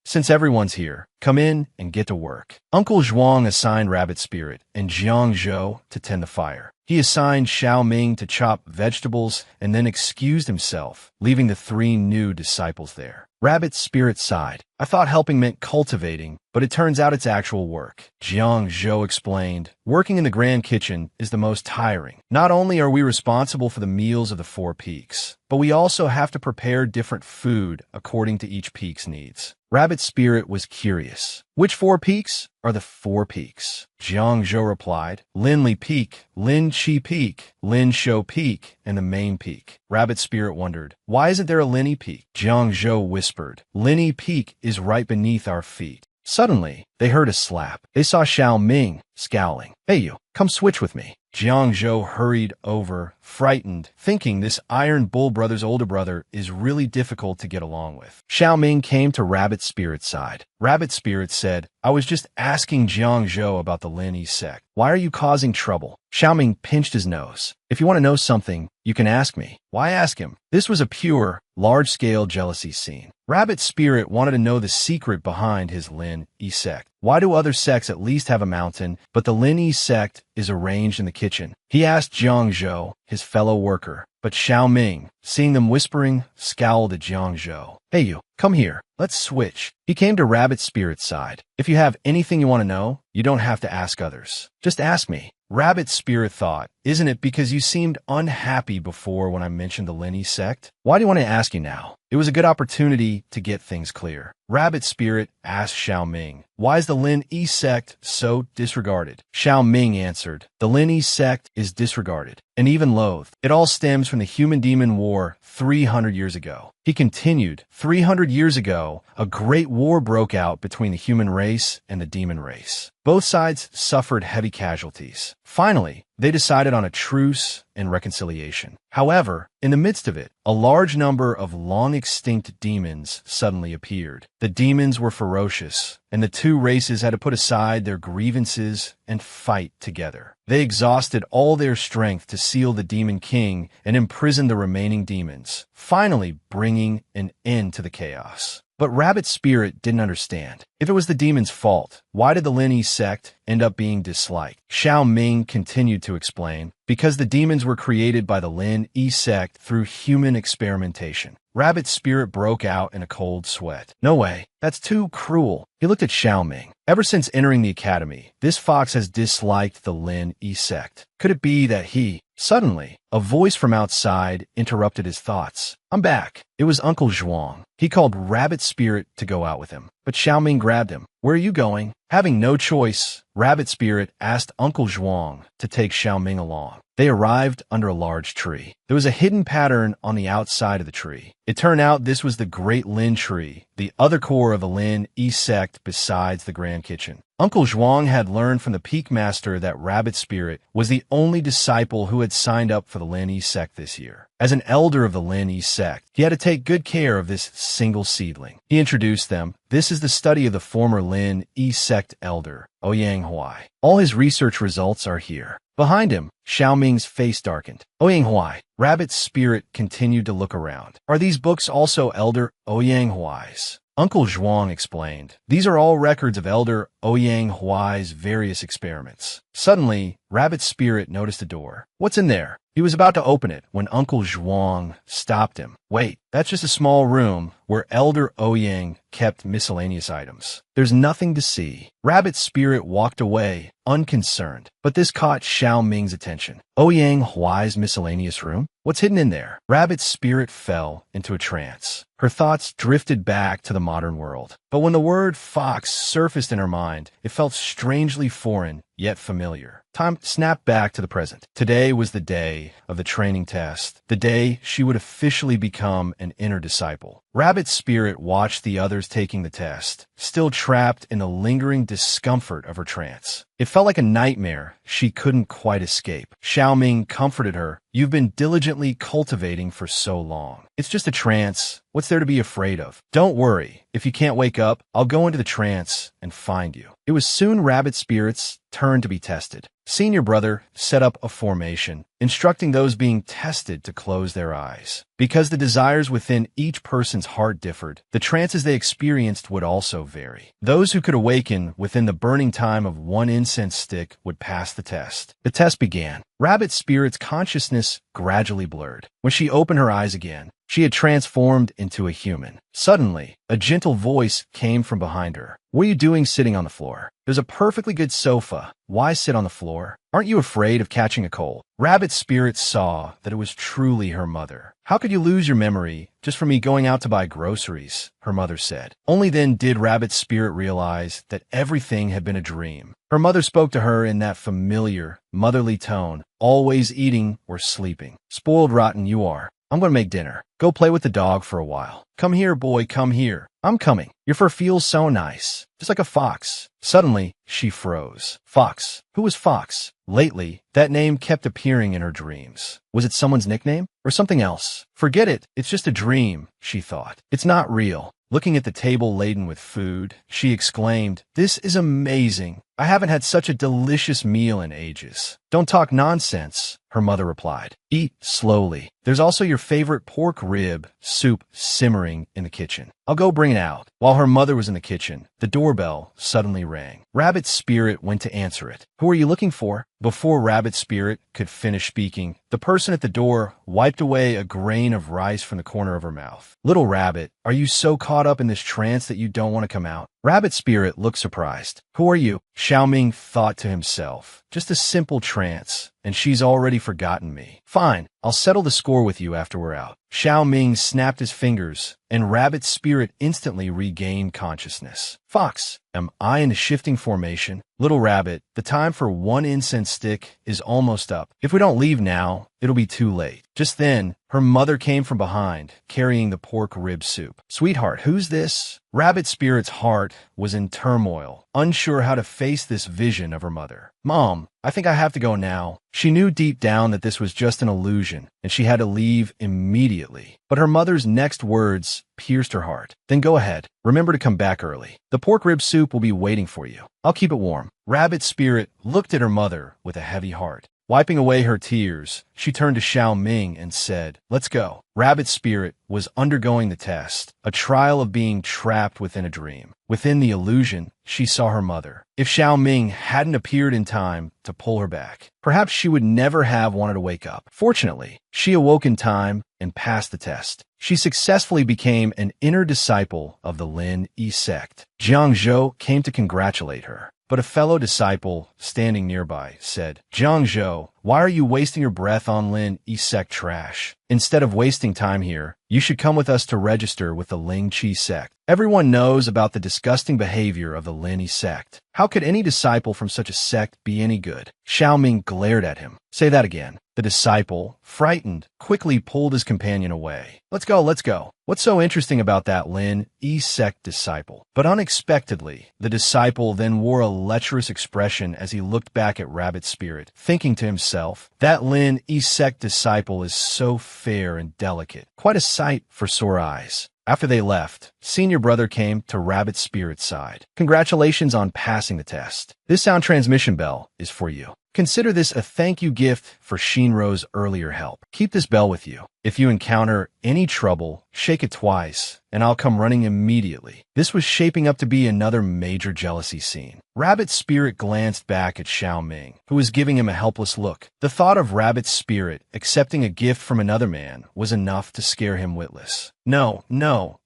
Since everyone's here, come in and get to work." Uncle Zhuang assigned Rabbit Spirit and Jiang Zhou to tend the fire. He assigned Xiao Ming to chop vegetables and then excused himself, leaving the three new disciples there. Rabbit Spirit sighed. "I thought helping meant cultivating, but it turns out it's actual work." Jiang Zhou explained, "Working in the Grand Kitchen is the most tiring. Not only are we responsible for the meals of the 4 peaks, but we also have to prepare different food according to each peak's needs." Rabbit Spirit was curious. "Which 4 peaks?" "Are the 4 peaks," Jiang Zhou replied. "Linli Peak, Lin Chi Peak, Lin Shou Peak, and the main peak." Rabbit Spirit wondered, "Why isn't there a Linny Peak?" Jiang Zhou whispered, "Linny Peak is right beneath our feet." Suddenly, they heard a slap. They saw Xiao Ming, scowling. "Hey you, come switch with me." Jiang Zhou hurried over, frightened, thinking this Iron Bull brother's older brother is really difficult to get along with. Xiao Ming came to Rabbit Spirit's side. Rabbit Spirit said, "I was just asking Jiang Zhou about the Lin sect. Why are you causing trouble?" Xiao Ming pinched his nose. "If you want to know something, you can ask me." Why ask him? This was a pure, large-scale jealousy scene. Rabbit Spirit wanted to know the secret behind his Lin sect. Why do other sects at least have a mountain, but the Lin sect is arranged in the kitchen? He asked Jiang Zhou, his fellow worker, but Xiao Ming, seeing them whispering, scowled at Jiang Zhou. "Hey you, come here. Let's switch." He came to Rabbit Spirit's side. "If you have anything you want to know, you don't have to ask others. Just ask me." Rabbit Spirit thought, "Isn't it because you seemed unhappy before when I mentioned the Lin sect? Why do you want to ask you now?" It was a good opportunity to get things clear. Rabbit Spirit asked Xiao Ming, "Why is the Lin sect so disregarded?" Xiao Ming answered, "The Lin sect is disregarded and even loathed. It all stems from the Human-Demon War 300 years ago." He continued, 300 years ago, a great war broke out between the human race and the demon race. Both sides suffered heavy casualties. Finally, they decided on a truce and reconciliation. However, in the midst of it, a large number of long-extinct demons suddenly appeared. The demons were ferocious, and the two races had to put aside their grievances and fight together. They exhausted all their strength to seal the Demon King and imprison the remaining demons, finally bringing an end to the chaos. But Rabbit Spirit didn't understand. If it was the demon's fault, why did the Lin sect end up being disliked? Xiao Ming continued to explain, because the demons were created by the Lin sect through human experimentation. Rabbit Spirit broke out in a cold sweat. "No way. That's too cruel." He looked at Xiao Ming. "Ever since entering the academy, this fox has disliked the Lin sect. Could it be that he..." Suddenly, a voice from outside interrupted his thoughts. "I'm back." It was Uncle Zhuang. He called Rabbit Spirit to go out with him, but Xiao Ming grabbed him. "Where are you going?" Having no choice, Rabbit Spirit asked Uncle Zhuang to take Xiao Ming along. They arrived under a large tree. There was a hidden pattern on the outside of the tree. It turned out this was the Great Lin Tree, the other core of the Lin sect besides the Grand Kitchen. Uncle Zhuang had learned from the Peak Master that Rabbit Spirit was the only disciple who had signed up for the Lin sect this year. As an elder of the Lin sect, he had to take good care of this single seedling. He introduced them. "This is the study of the former Lin sect elder, Ouyang Huai. All his research results are here." Behind him, Xiao Ming's face darkened. "Ouyang Huai." Rabbit Spirit continued to look around. "Are these books also Elder Ouyang Huai's?" Uncle Zhuang explained, "These are all records of Elder Ouyang Huai's various experiments." Suddenly, Rabbit Spirit noticed a door. "What's in there?" He was about to open it when Uncle Zhuang stopped him. Wait, that's just a small room where Elder Ouyang kept miscellaneous items. There's nothing to see. Rabbit's spirit walked away, unconcerned, but this caught Xiao Ming's attention. Ouyang Huai's miscellaneous room? What's hidden in there? Rabbit's spirit fell into a trance. Her thoughts drifted back to the modern world. But when the word fox surfaced in her mind, it felt strangely foreign, yet familiar. Time snapped back to the present. Today was the day of the training test, the day she would officially become an inner disciple. Rabbit's spirit watched the others taking the test, still trapped in the lingering discomfort of her trance. It felt like a nightmare she couldn't quite escape. Xiao Ming comforted her. You've been diligently cultivating for so long. It's just a trance. What's there to be afraid of? Don't worry. If you can't wake up, I'll go into the trance and find you. It was soon Rabbit Spirit's turn to be tested. Senior brother set up a formation, instructing those being tested to close their eyes. Because the desires within each person's heart differed, the trances they experienced would also vary. Those who could awaken within the burning time of one incense stick would pass the test. The test began. Rabbit Spirit's consciousness gradually blurred. When she opened her eyes again, she had transformed into a human. Suddenly, a gentle voice came from behind her. What are you doing sitting on the floor? There's a perfectly good sofa. Why sit on the floor? Aren't you afraid of catching a cold? Rabbit Spirit saw that it was truly her mother. How could you lose your memory just for me going out to buy groceries? Her mother said. Only then did Rabbit Spirit realize that everything had been a dream. Her mother spoke to her in that familiar, motherly tone, always eating or sleeping. Spoiled rotten you are. I'm going to make dinner. Go play with the dog for a while. Come here, boy, come here. I'm coming. Your fur feels so nice, just like a fox. Suddenly, she froze. Fox. Who was Fox? Lately, that name kept appearing in her dreams. Was it someone's nickname? Or something else? Forget it. It's just a dream, she thought. It's not real. Looking at the table laden with food, she exclaimed, "This is amazing. I haven't had such a delicious meal in ages." "Don't talk nonsense," her mother replied. "Eat slowly. There's also your favorite pork rib soup simmering in the kitchen. I'll go bring it out." While her mother was in the kitchen, the doorbell suddenly rang. Rabbit Spirit went to answer it. "Who are you looking for?" Before Rabbit Spirit could finish speaking, the person at the door wiped away a grain of rice from the corner of her mouth. "Little Rabbit, are you so caught up in this trance that you don't want to come out?" Rabbit Spirit looked surprised. "Who are you?" Xiao Ming thought to himself. "Just a simple trance, and she's already forgotten me. Fine, I'll settle the score with you after we're out." Xiao Ming snapped his fingers, and Rabbit Spirit instantly regained consciousness. "Fox, am I in a shifting formation?" "Little Rabbit, the time for one incense stick is almost up. If we don't leave now, it'll be too late." Just then, her mother came from behind, carrying the pork rib soup. "Sweetheart, who's this?" Rabbit Spirit's heart was in turmoil, unsure how to face this vision of her mother. "Mom, I think I have to go now." She knew deep down that this was just an illusion, and she had to leave immediately. But her mother's next words pierced her heart. "Then go ahead. Remember to come back early. The pork rib soup will be waiting for you. I'll keep it warm." Rabbit Spirit looked at her mother with a heavy heart. Wiping away her tears, she turned to Xiao Ming and said, "Let's go." Rabbit Spirit was undergoing the test, a trial of being trapped within a dream. Within the illusion, she saw her mother. If Xiao Ming hadn't appeared in time to pull her back, perhaps she would never have wanted to wake up. Fortunately, she awoke in time and passed the test. She successfully became an inner disciple of the Lin Yi sect. Jiang Zhou came to congratulate her. But a fellow disciple, standing nearby, said, "Jiang Zhou, why are you wasting your breath on Lin Yi sect trash? Instead of wasting time here, you should come with us to register with the Ling Qi sect. Everyone knows about the disgusting behavior of the Lin Yi sect. How could any disciple from such a sect be any good?" Xiao Ming glared at him. "Say that again." The disciple, frightened, quickly pulled his companion away. Let's go, let's go. What's so interesting about that Lin Yi sect disciple?" But unexpectedly, the disciple then wore a lecherous expression as he looked back at Rabbit Spirit, thinking to himself, "That Lin Yi sect disciple is so fair and delicate. Quite a sight for sore eyes." After they left, Senior Brother came to Rabbit Spirit's side. "Congratulations on passing the test. This sound transmission bell is for you. Consider this a thank you gift for Shinro's earlier help. Keep this bell with you. If you encounter any trouble, shake it twice, and I'll come running immediately. This was shaping up to be another major jealousy scene. Rabbit's spirit glanced back at Xiao Ming, who was giving him a helpless look. The thought of Rabbit's spirit accepting a gift from another man was enough to scare him witless. No,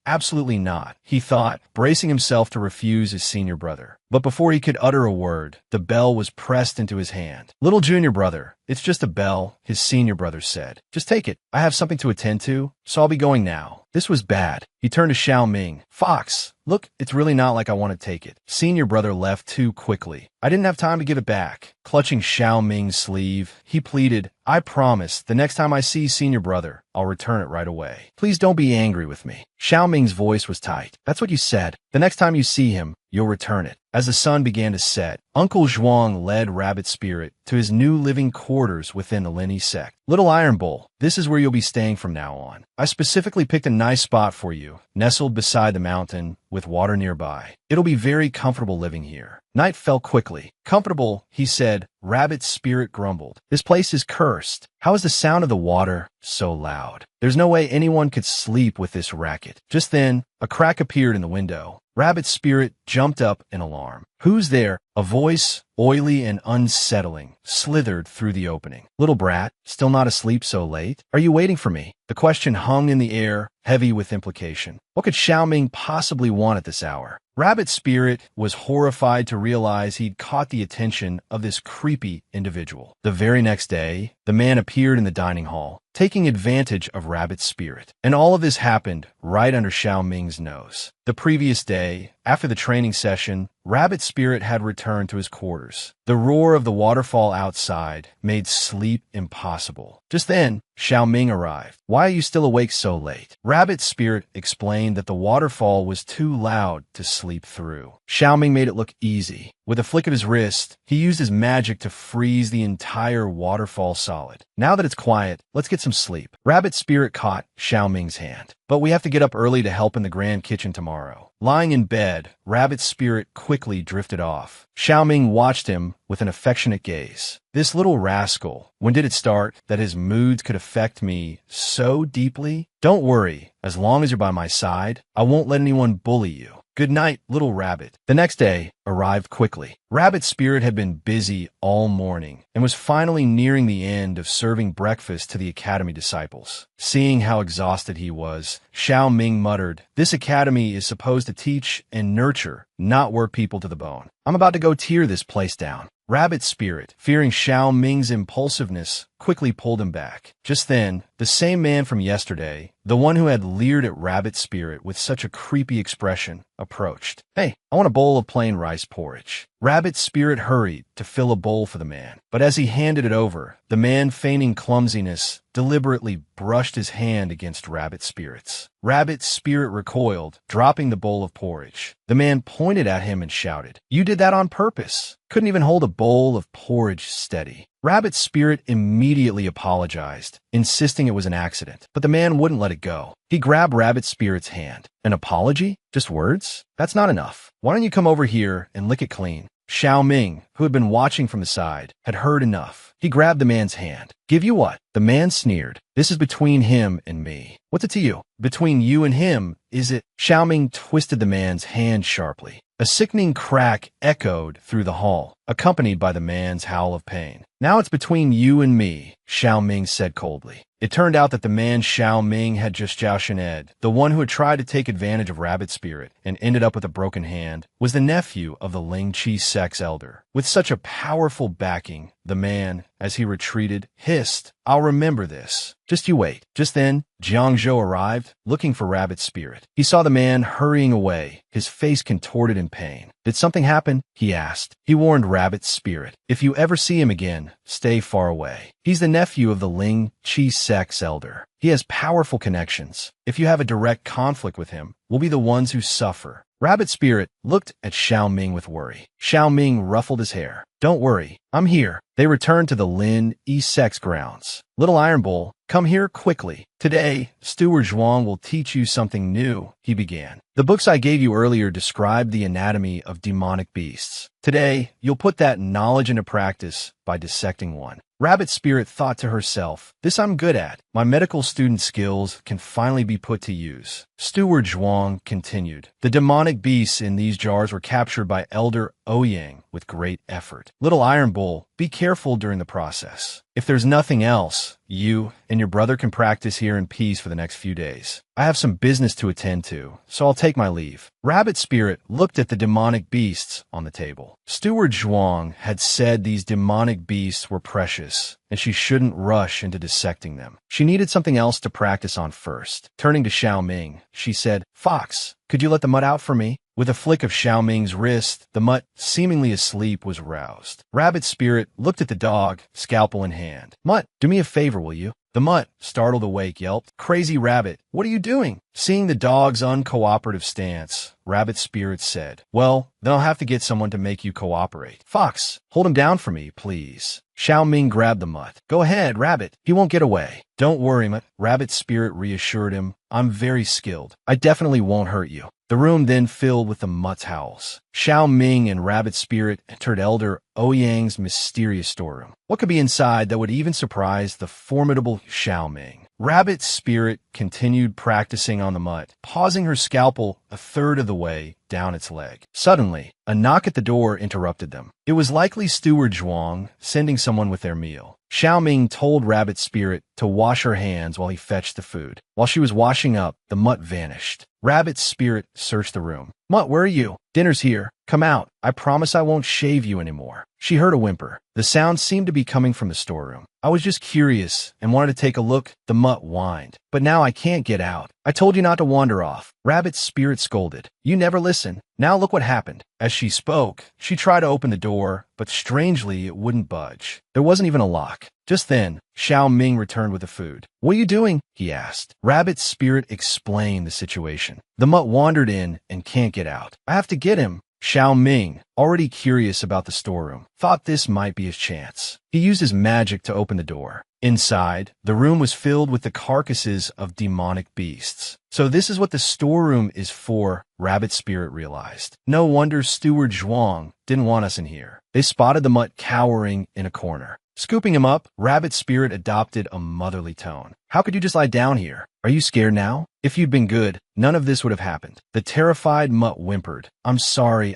absolutely not, he thought, bracing himself to refuse his senior brother. But before he could utter a word, the bell was pressed into his hand. Little junior brother, it's just a bell, his senior brother said. Just take it. I have something to attend to, so I'll be going now. This was bad. He turned to Xiao Ming. Fox, look, it's really not like I want to take it. Senior brother left too quickly. I didn't have time to give it back. Clutching Xiao Ming's sleeve, he pleaded, I promise, the next time I see senior brother, I'll return it right away. Please don't be angry with me. Xiao Ming's voice was tight. That's what you said. The next time you see him, you'll return it. As the sun began to set, Uncle Zhuang led Rabbit Spirit to his new living quarters within the Lin sect. Little Iron Bowl, this is where you'll be staying from now on. I specifically picked a nice spot for you, nestled beside the mountain with water nearby. It'll be very comfortable living here. Night fell quickly. Comfortable, he said. Rabbit's spirit grumbled. This place is cursed. How is the sound of the water so loud? There's no way anyone could sleep with this racket. Just then, a crack appeared in the window. Rabbit's spirit jumped up in alarm. Who's there? A voice, oily and unsettling, slithered through the opening. Little brat, still not asleep so late? Are you waiting for me? The question hung in the air, heavy with implication. What could Xiao Ming possibly want at this hour? Rabbit Spirit was horrified to realize he'd caught the attention of this creepy individual. The very next day, the man appeared in the dining hall, taking advantage of Rabbit Spirit. And all of this happened right under Xiao Ming's nose. The previous day, after the training session, Rabbit Spirit had returned to his quarters. The roar of the waterfall outside made sleep impossible. Just then, Xiao Ming arrived. Why are you still awake so late? Rabbit Spirit explained that the waterfall was too loud to sleep through. Xiao Ming made it look easy. With a flick of his wrist, he used his magic to freeze the entire waterfall solid. Now that it's quiet, let's get some sleep. Rabbit Spirit caught Xiao Ming's hand. But we have to get up early to help in the grand kitchen tomorrow. Lying in bed, Rabbit Spirit quickly drifted off. Xiao Ming watched him with an affectionate gaze. This little rascal, when did it start that his moods could affect me so deeply? Don't worry, as long as you're by my side, I won't let anyone bully you. Good night, little rabbit. The next day arrived quickly. Rabbit Spirit had been busy all morning and was finally nearing the end of serving breakfast to the academy disciples. Seeing how exhausted he was, Xiao Ming muttered, "This academy is supposed to teach and nurture, not work people to the bone. I'm about to go tear this place down." Rabbit Spirit, fearing Xiao Ming's impulsiveness, quickly pulled him back. Just then, the same man from yesterday, the one who had leered at Rabbit Spirit with such a creepy expression, approached. "Hey, I want a bowl of plain rice porridge." Rabbit Spirit hurried to fill a bowl for the man, but as he handed it over, the man, feigning clumsiness, deliberately brushed his hand against Rabbit Spirit's. Rabbit Spirit recoiled, dropping the bowl of porridge. The man pointed at him and shouted, "You did that on purpose." Couldn't even hold a bowl of porridge steady. Rabbit Spirit immediately apologized, insisting it was an accident, but the man wouldn't let it go. He grabbed Rabbit Spirit's hand. An apology? Just words? That's not enough. Why don't you come over here and lick it clean? Xiao Ming, who had been watching from the side, had heard enough. He grabbed the man's hand. "Give you what?" The man sneered. "This is between him and me." "What's it to you?" "Between you and him, is it?" Xiao Ming twisted the man's hand sharply. A sickening crack echoed through the hall, accompanied by the man's howl of pain. "Now it's between you and me," Xiao Ming said coldly. It turned out that the man Xiao Ming had just Xiao, the one who had tried to take advantage of Rabbit Spirit and ended up with a broken hand, was the nephew of the Ling Chi sect's elder. With such a powerful backing, the man, as he retreated, hissed, "I'll remember this. Just you wait." Just then, Jiangzhou arrived, looking for Rabbit Spirit. He saw the man hurrying away, his face contorted in pain. "Did something happen?" he asked. He warned Rabbit Spirit, "If you ever see him again, stay far away. He's the nephew of the Ling Chi sect's elder. He has powerful connections. If you have a direct conflict with him, we'll be the ones who suffer." Rabbit Spirit looked at Xiao Ming with worry. Xiao Ming ruffled his hair. "Don't worry, I'm here." They returned to the Lin sect's grounds. "Little Iron Bowl, come here quickly. Today, Steward Zhuang will teach you something new," he began. "The books I gave you earlier described the anatomy of demonic beasts. Today, you'll put that knowledge into practice by dissecting one. Rabbit Spirit thought to herself, this I'm good at. My medical student skills can finally be put to use. Steward Zhuang continued. The demonic beasts in these jars were captured by Elder Ouyang with great effort. Little Iron Bull, be careful during the process. If there's nothing else, you and your brother can practice here in peace for the next few days. I have some business to attend to, so I'll take my leave. Rabbit Spirit looked at the demonic beasts on the table. Steward Zhuang had said these demonic beasts were precious, and she shouldn't rush into dissecting them. She needed something else to practice on first. Turning to Xiao Ming, she said, Fox, could you let the mutt out for me? With a flick of Xiao Ming's wrist, the mutt, seemingly asleep, was roused. Rabbit Spirit looked at the dog, scalpel in hand. Mutt, do me a favor, will you? The mutt, startled awake, yelped, Crazy Rabbit, what are you doing? Seeing the dog's uncooperative stance, Rabbit Spirit said, Well, then I'll have to get someone to make you cooperate. Fox, hold him down for me, please. Xiao Ming grabbed the mutt. Go ahead, Rabbit. He won't get away. Don't worry, mutt. Rabbit Spirit reassured him. I'm very skilled. I definitely won't hurt you. The room then filled with the mutt's howls. Xiao Ming and Rabbit Spirit entered Elder Ouyang's mysterious storeroom. What could be inside that would even surprise the formidable Xiao Ming? Rabbit Spirit continued practicing on the mutt, pausing her scalpel a third of the way down its leg. Suddenly, a knock at the door interrupted them. It was likely Steward Zhuang sending someone with their meal. Xiao Ming told Rabbit Spirit to wash her hands while he fetched the food. While she was washing up, the mutt vanished. Rabbit Spirit searched the room. Mutt, where are you? Dinner's here. Come out. I promise I won't shave you anymore. She heard a whimper. The sound seemed to be coming from the storeroom. I was just curious and wanted to take a look, the mutt whined. But now I can't get out. I told you not to wander off. Rabbit Spirit scolded. You never listen. Now look what happened. As she spoke, she tried to open the door, but strangely it wouldn't budge. There wasn't even a lock. Just then, Xiao Ming returned with the food. What are you doing? He asked. Rabbit Spirit explained the situation. The mutt wandered in and can't get out. I have to get him. Xiao Ming, already curious about the storeroom, thought this might be his chance. He used his magic to open the door. Inside, the room was filled with the carcasses of demonic beasts. So this is what the storeroom is for, Rabbit Spirit realized. No wonder Steward Zhuang didn't want us in here. They spotted the mutt cowering in a corner. Scooping him up, Rabbit Spirit adopted a motherly tone. How could you just lie down here? Are you scared now? If you'd been good, none of this would have happened. The terrified mutt whimpered. I'm sorry.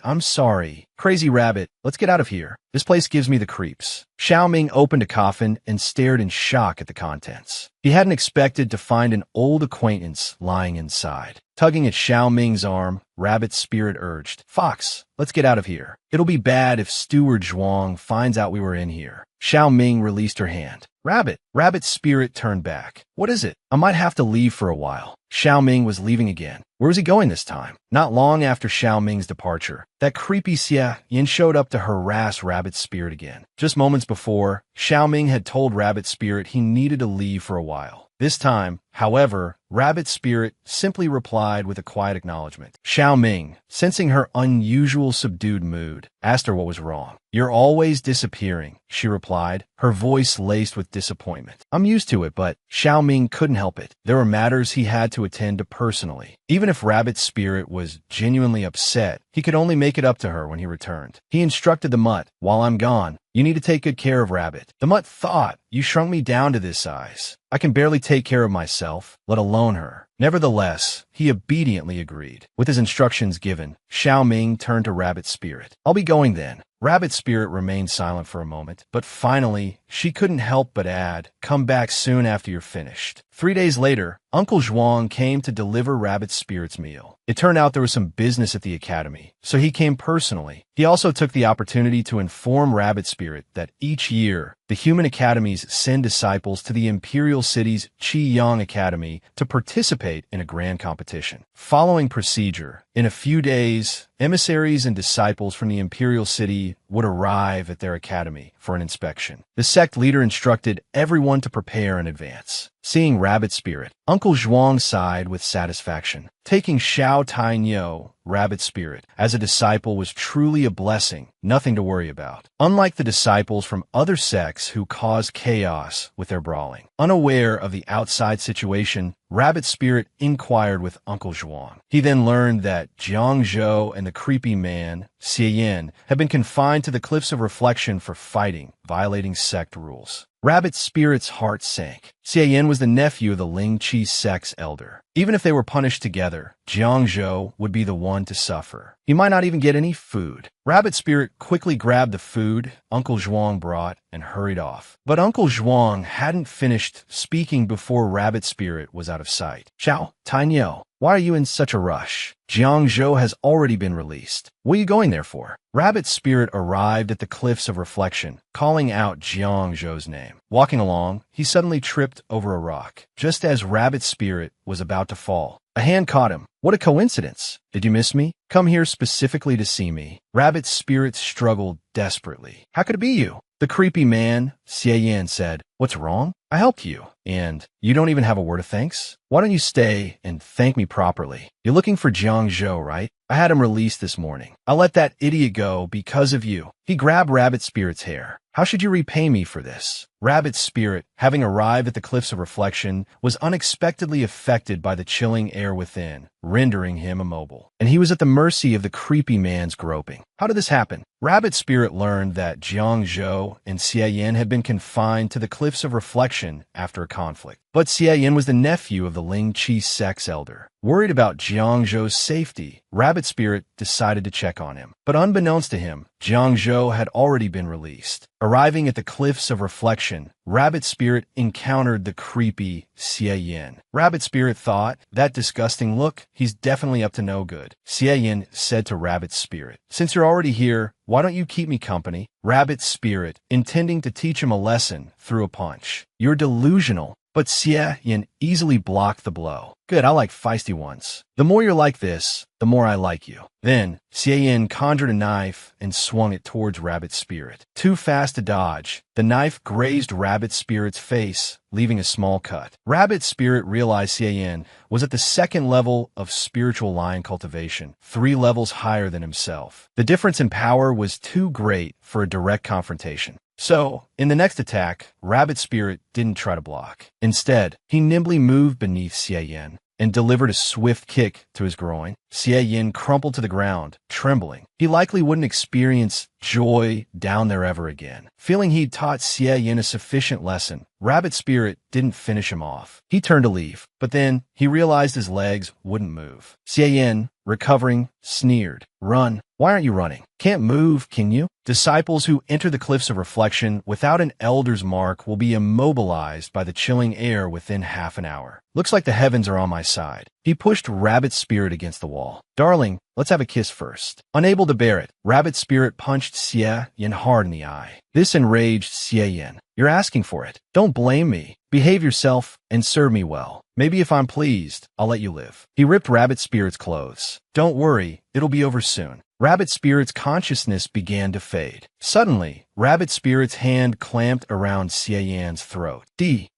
Crazy Rabbit, let's get out of here. This place gives me the creeps. Xiao Ming opened a coffin and stared in shock at the contents. He hadn't expected to find an old acquaintance lying inside. Tugging at Xiao Ming's arm, Rabbit Spirit urged, Fox, let's get out of here. It'll be bad if Steward Zhuang finds out we were in here. Xiao Ming released her hand. Rabbit Spirit turned back. What is it? I might have to leave for a while. Xiao Ming was leaving again. Where was he going this time? Not long after Xiao Ming's departure, that creepy Xia Yin showed up to harass Rabbit Spirit again. Just moments before, Xiao Ming had told Rabbit Spirit he needed to leave for a while. This time, however, Rabbit Spirit simply replied with a quiet acknowledgement. Xiao Ming, sensing her unusual subdued mood, asked her what was wrong. You're always disappearing, she replied, her voice laced with disappointment. I'm used to it, but Xiao Ming couldn't help it. There were matters he had to attend to personally. Even if Rabbit Spirit was genuinely upset, he could only make it up to her when he returned. He instructed the mutt, while I'm gone, you need to take good care of Rabbit. The mutt thought, you shrunk me down to this size. I can barely take care of myself, let alone her. Nevertheless, he obediently agreed. With his instructions given, Xiao Ming turned to Rabbit Spirit. I'll be going then. Rabbit Spirit remained silent for a moment, but finally, she couldn't help but add, come back soon after you're finished. 3 days later, Uncle Zhuang came to deliver Rabbit Spirit's meal. It turned out there was some business at the academy, so he came personally. He also took the opportunity to inform Rabbit Spirit that each year, the human academies send disciples to the imperial city's Qiyang Academy to participate in a grand competition. Following procedure, in a few days, emissaries and disciples from the imperial city would arrive at their academy for an inspection. The sect leader instructed everyone to prepare in advance. Seeing Rabbit Spirit, Uncle Zhuang sighed with satisfaction. Taking Xiao Tainyo, Rabbit Spirit, as a disciple was truly a blessing, nothing to worry about. Unlike the disciples from other sects who caused chaos with their brawling. Unaware of the outside situation, Rabbit Spirit inquired with Uncle Zhuang. He then learned that Jiang Zhou and the creepy man, Xie Yin, had been confined to the Cliffs of Reflection for fighting violating sect rules. Rabbit Spirit's heart sank. Xie was the nephew of the Ling Qi sect's elder. Even if they were punished together, Jiangzhou would be the one to suffer. He might not even get any food. Rabbit Spirit quickly grabbed the food Uncle Zhuang brought and hurried off. But Uncle Zhuang hadn't finished speaking before Rabbit Spirit was out of sight. Xiao, Tainyo, why are you in such a rush? Jiangzhou has already been released. What are you going there for? Rabbit Spirit arrived at the Cliffs of Reflection, calling out Jiangzhou's name. Walking along, he suddenly tripped over a rock, just as Rabbit Spirit was about to fall. A hand caught him. What a coincidence. Did you miss me? Come here specifically to see me. Rabbit Spirit struggled desperately. How could it be you? The creepy man, Xie said. What's wrong? I helped you. And you don't even have a word of thanks? Why don't you stay and thank me properly? You're looking for Jiangzhou, right? I had him released this morning. I let that idiot go because of you. He grabbed Rabbit Spirit's hair. How should you repay me for this? Rabbit Spirit, having arrived at the Cliffs of Reflection, was unexpectedly affected by the chilling air within, rendering him immobile. And he was at the mercy of the creepy man's groping. How did this happen? Rabbit Spirit learned that Jiangzhou and Xie had been confined to the Cliffs of Reflection after a conflict. But Xie was the nephew of the Ling Qi sect's elder. Worried about Jiangzhou's safety, Rabbit Spirit decided to check on him. But unbeknownst to him, Jiangzhou had already been released. Arriving at the Cliffs of Reflection, Rabbit Spirit encountered the creepy Xie. Rabbit Spirit thought, that disgusting look, he's definitely up to no good. Xie said to Rabbit Spirit, since you're already here, why don't you keep me company? Rabbit Spirit, intending to teach him a lesson, threw a punch. You're delusional. But Xie easily blocked the blow. Good, I like feisty ones. The more you're like this, the more I like you. Then, Xie conjured a knife and swung it towards Rabbit Spirit. Too fast to dodge, the knife grazed Rabbit Spirit's face, leaving a small cut. Rabbit Spirit realized Xie was at the second level of spiritual line cultivation, 3 levels higher than himself. The difference in power was too great for a direct confrontation. So, in the next attack, Rabbit Spirit didn't try to block. Instead, he nimbly moved beneath Xie and delivered a swift kick to his groin. Xie crumpled to the ground, trembling. He likely wouldn't experience joy down there ever again. Feeling he'd taught Xie a sufficient lesson, Rabbit Spirit didn't finish him off. He turned to leave, but then he realized his legs wouldn't move. Xie, recovering, sneered. Run. Why aren't you running? Can't move, can you? Disciples who enter the Cliffs of Reflection without an elder's mark will be immobilized by the chilling air within half an hour. Looks like the heavens are on my side. He pushed Rabbit Spirit against the wall. Darling, let's have a kiss first. Unable to bear it, Rabbit Spirit punched Xie hard in the eye. This enraged Xie. You're asking for it. Don't blame me. Behave yourself and serve me well. Maybe if I'm pleased, I'll let you live. He ripped Rabbit Spirit's clothes. Don't worry, it'll be over soon. Rabbit Spirit's consciousness began to fade. Suddenly, Rabbit Spirit's hand clamped around Xie throat. D.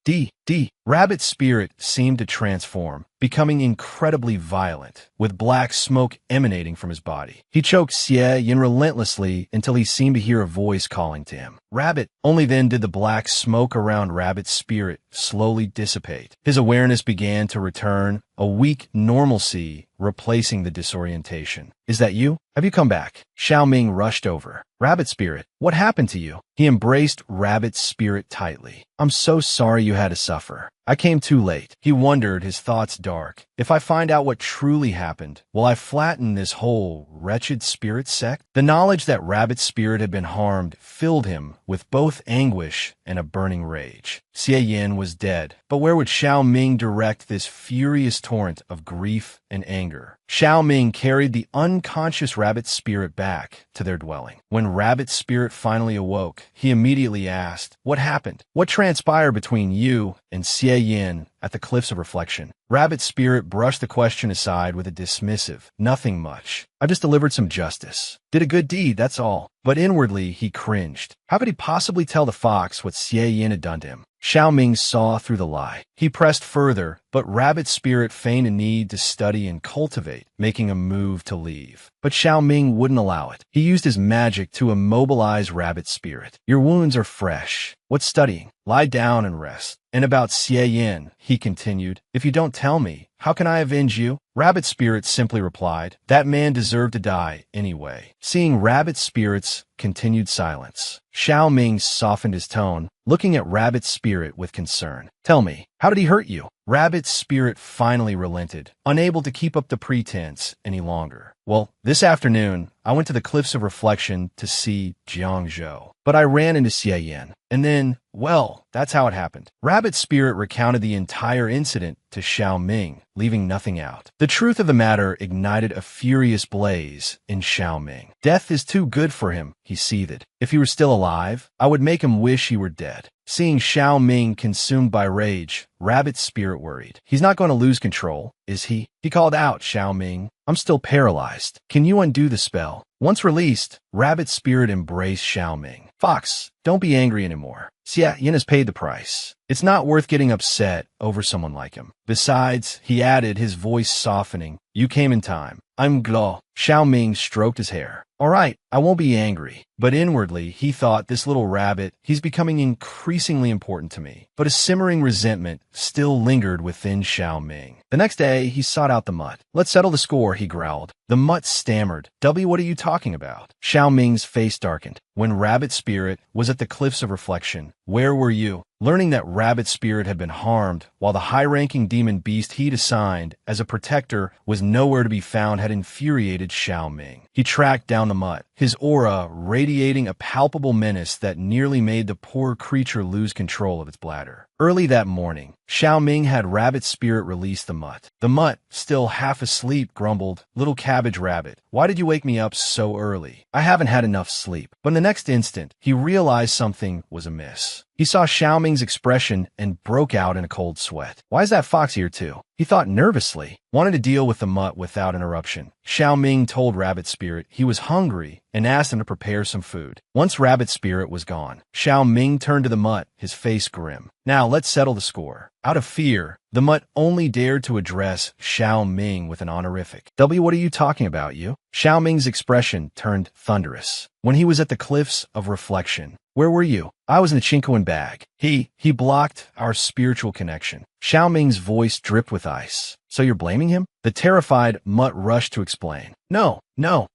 Rabbit Spirit seemed to transform, becoming incredibly violent, with black smoke emanating from his body. He choked Xie relentlessly until he seemed to hear a voice calling to him. Rabbit. Only then did the black smoke around Rabbit Spirit slowly dissipate. His awareness began to return, a weak normalcy replacing the disorientation. Is that you? Have you come back? Xiao Ming rushed over. Rabbit Spirit, what happened to you? He embraced Rabbit Spirit tightly. I'm so sorry you had to suffer. I came too late. He wondered, his thoughts dark. If I find out what truly happened, will I flatten this whole wretched spirit sect? The knowledge that Rabbit Spirit had been harmed filled him with both anguish and a burning rage. Xie was dead, but where would Xiao Ming direct this furious torrent of grief and anger? Xiao Ming carried the unconscious Rabbit Spirit back to their dwelling. When Rabbit Spirit finally awoke, he immediately asked, what happened? What transpired between you and Xie at the Cliffs of Reflection? Rabbit Spirit brushed the question aside with a dismissive, nothing much. I just delivered some justice. Did a good deed, that's all. But inwardly, he cringed. How could he possibly tell the fox what Xie had done to him? Xiao Ming saw through the lie. He pressed further, but Rabbit Spirit feigned a need to study and cultivate, making a move to leave. But Xiao Ming wouldn't allow it. He used his magic to immobilize Rabbit Spirit. Your wounds are fresh. What's studying? Lie down and rest. And about Xie, he continued, if you don't tell me, how can I avenge you? Rabbit Spirit simply replied, that man deserved to die anyway. Seeing Rabbit Spirit's continued silence, Xiao Ming softened his tone, looking at Rabbit Spirit with concern. Tell me, how did he hurt you? Rabbit Spirit finally relented, unable to keep up the pretense any longer. Well, this afternoon, I went to the Cliffs of Reflection to see Jiangzhou, but I ran into Xie Yan. And then, well, that's how it happened. Rabbit Spirit recounted the entire incident to Xiao Ming, leaving nothing out. The truth of the matter ignited a furious blaze in Xiao Ming. Death is too good for him, he seethed. If he were still alive, I would make him wish he were dead. Seeing Xiao Ming consumed by rage, Rabbit Spirit worried. He's not going to lose control, is he? He called out, Xiao Ming. I'm still paralyzed. Can you undo the spell? Once released, Rabbit Spirit embraced Xiao Ming. Fox, don't be angry anymore. Xie Yan has paid the price. It's not worth getting upset over someone like him. Besides, he added, his voice softening, you came in time. I'm glad. Xiao Ming stroked his hair. All right, I won't be angry. But inwardly, he thought, this little rabbit, he's becoming increasingly important to me. But a simmering resentment still lingered within Xiao Ming. The next day, he sought out the mutt. Let's settle the score, he growled. The mutt stammered. W, what are you talking about? Xiao Ming's face darkened. When Rabbit Spirit was at the Cliffs of Reflection, where were you? Learning that Rabbit Spirit had been harmed, while the high-ranking demon beast he'd assigned as a protector was nowhere to be found, had infuriated Xiao Ming. He tracked down the mutt, his aura radiating a palpable menace that nearly made the poor creature lose control of its bladder. Early that morning, Xiao Ming had Rabbit Spirit release the mutt. The mutt, still half asleep, grumbled, Little Cabbage Rabbit, why did you wake me up so early? I haven't had enough sleep. But in the next instant, he realized something was amiss. He saw Xiao Ming's expression and broke out in a cold sweat. Why is that fox here too? He thought nervously, wanted to deal with the mutt without interruption. Xiao Ming told Rabbit Spirit he was hungry and asked him to prepare some food. Once Rabbit Spirit was gone, Xiao Ming turned to the mutt, his face grim. Now let's settle the score. Out of fear, the mutt only dared to address Xiao Ming with an honorific. W, what are you talking about, you? Xiao Ming's expression turned thunderous. When he was at the Cliffs of Reflection, where were you? I was in the Chinkoan bag. He blocked our spiritual connection. Xiao Ming's voice dripped with ice. So you're blaming him? The terrified mutt rushed to explain. No,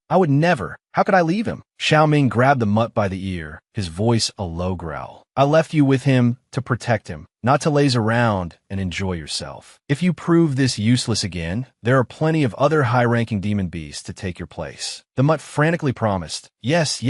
I would never. How could I leave him? Xiao Ming grabbed the mutt by the ear, his voice a low growl. I left you with him to protect him, not to laze around and enjoy yourself. If you prove this useless again, there are plenty of other high-ranking demon beasts to take your place. The mutt frantically promised. Yes.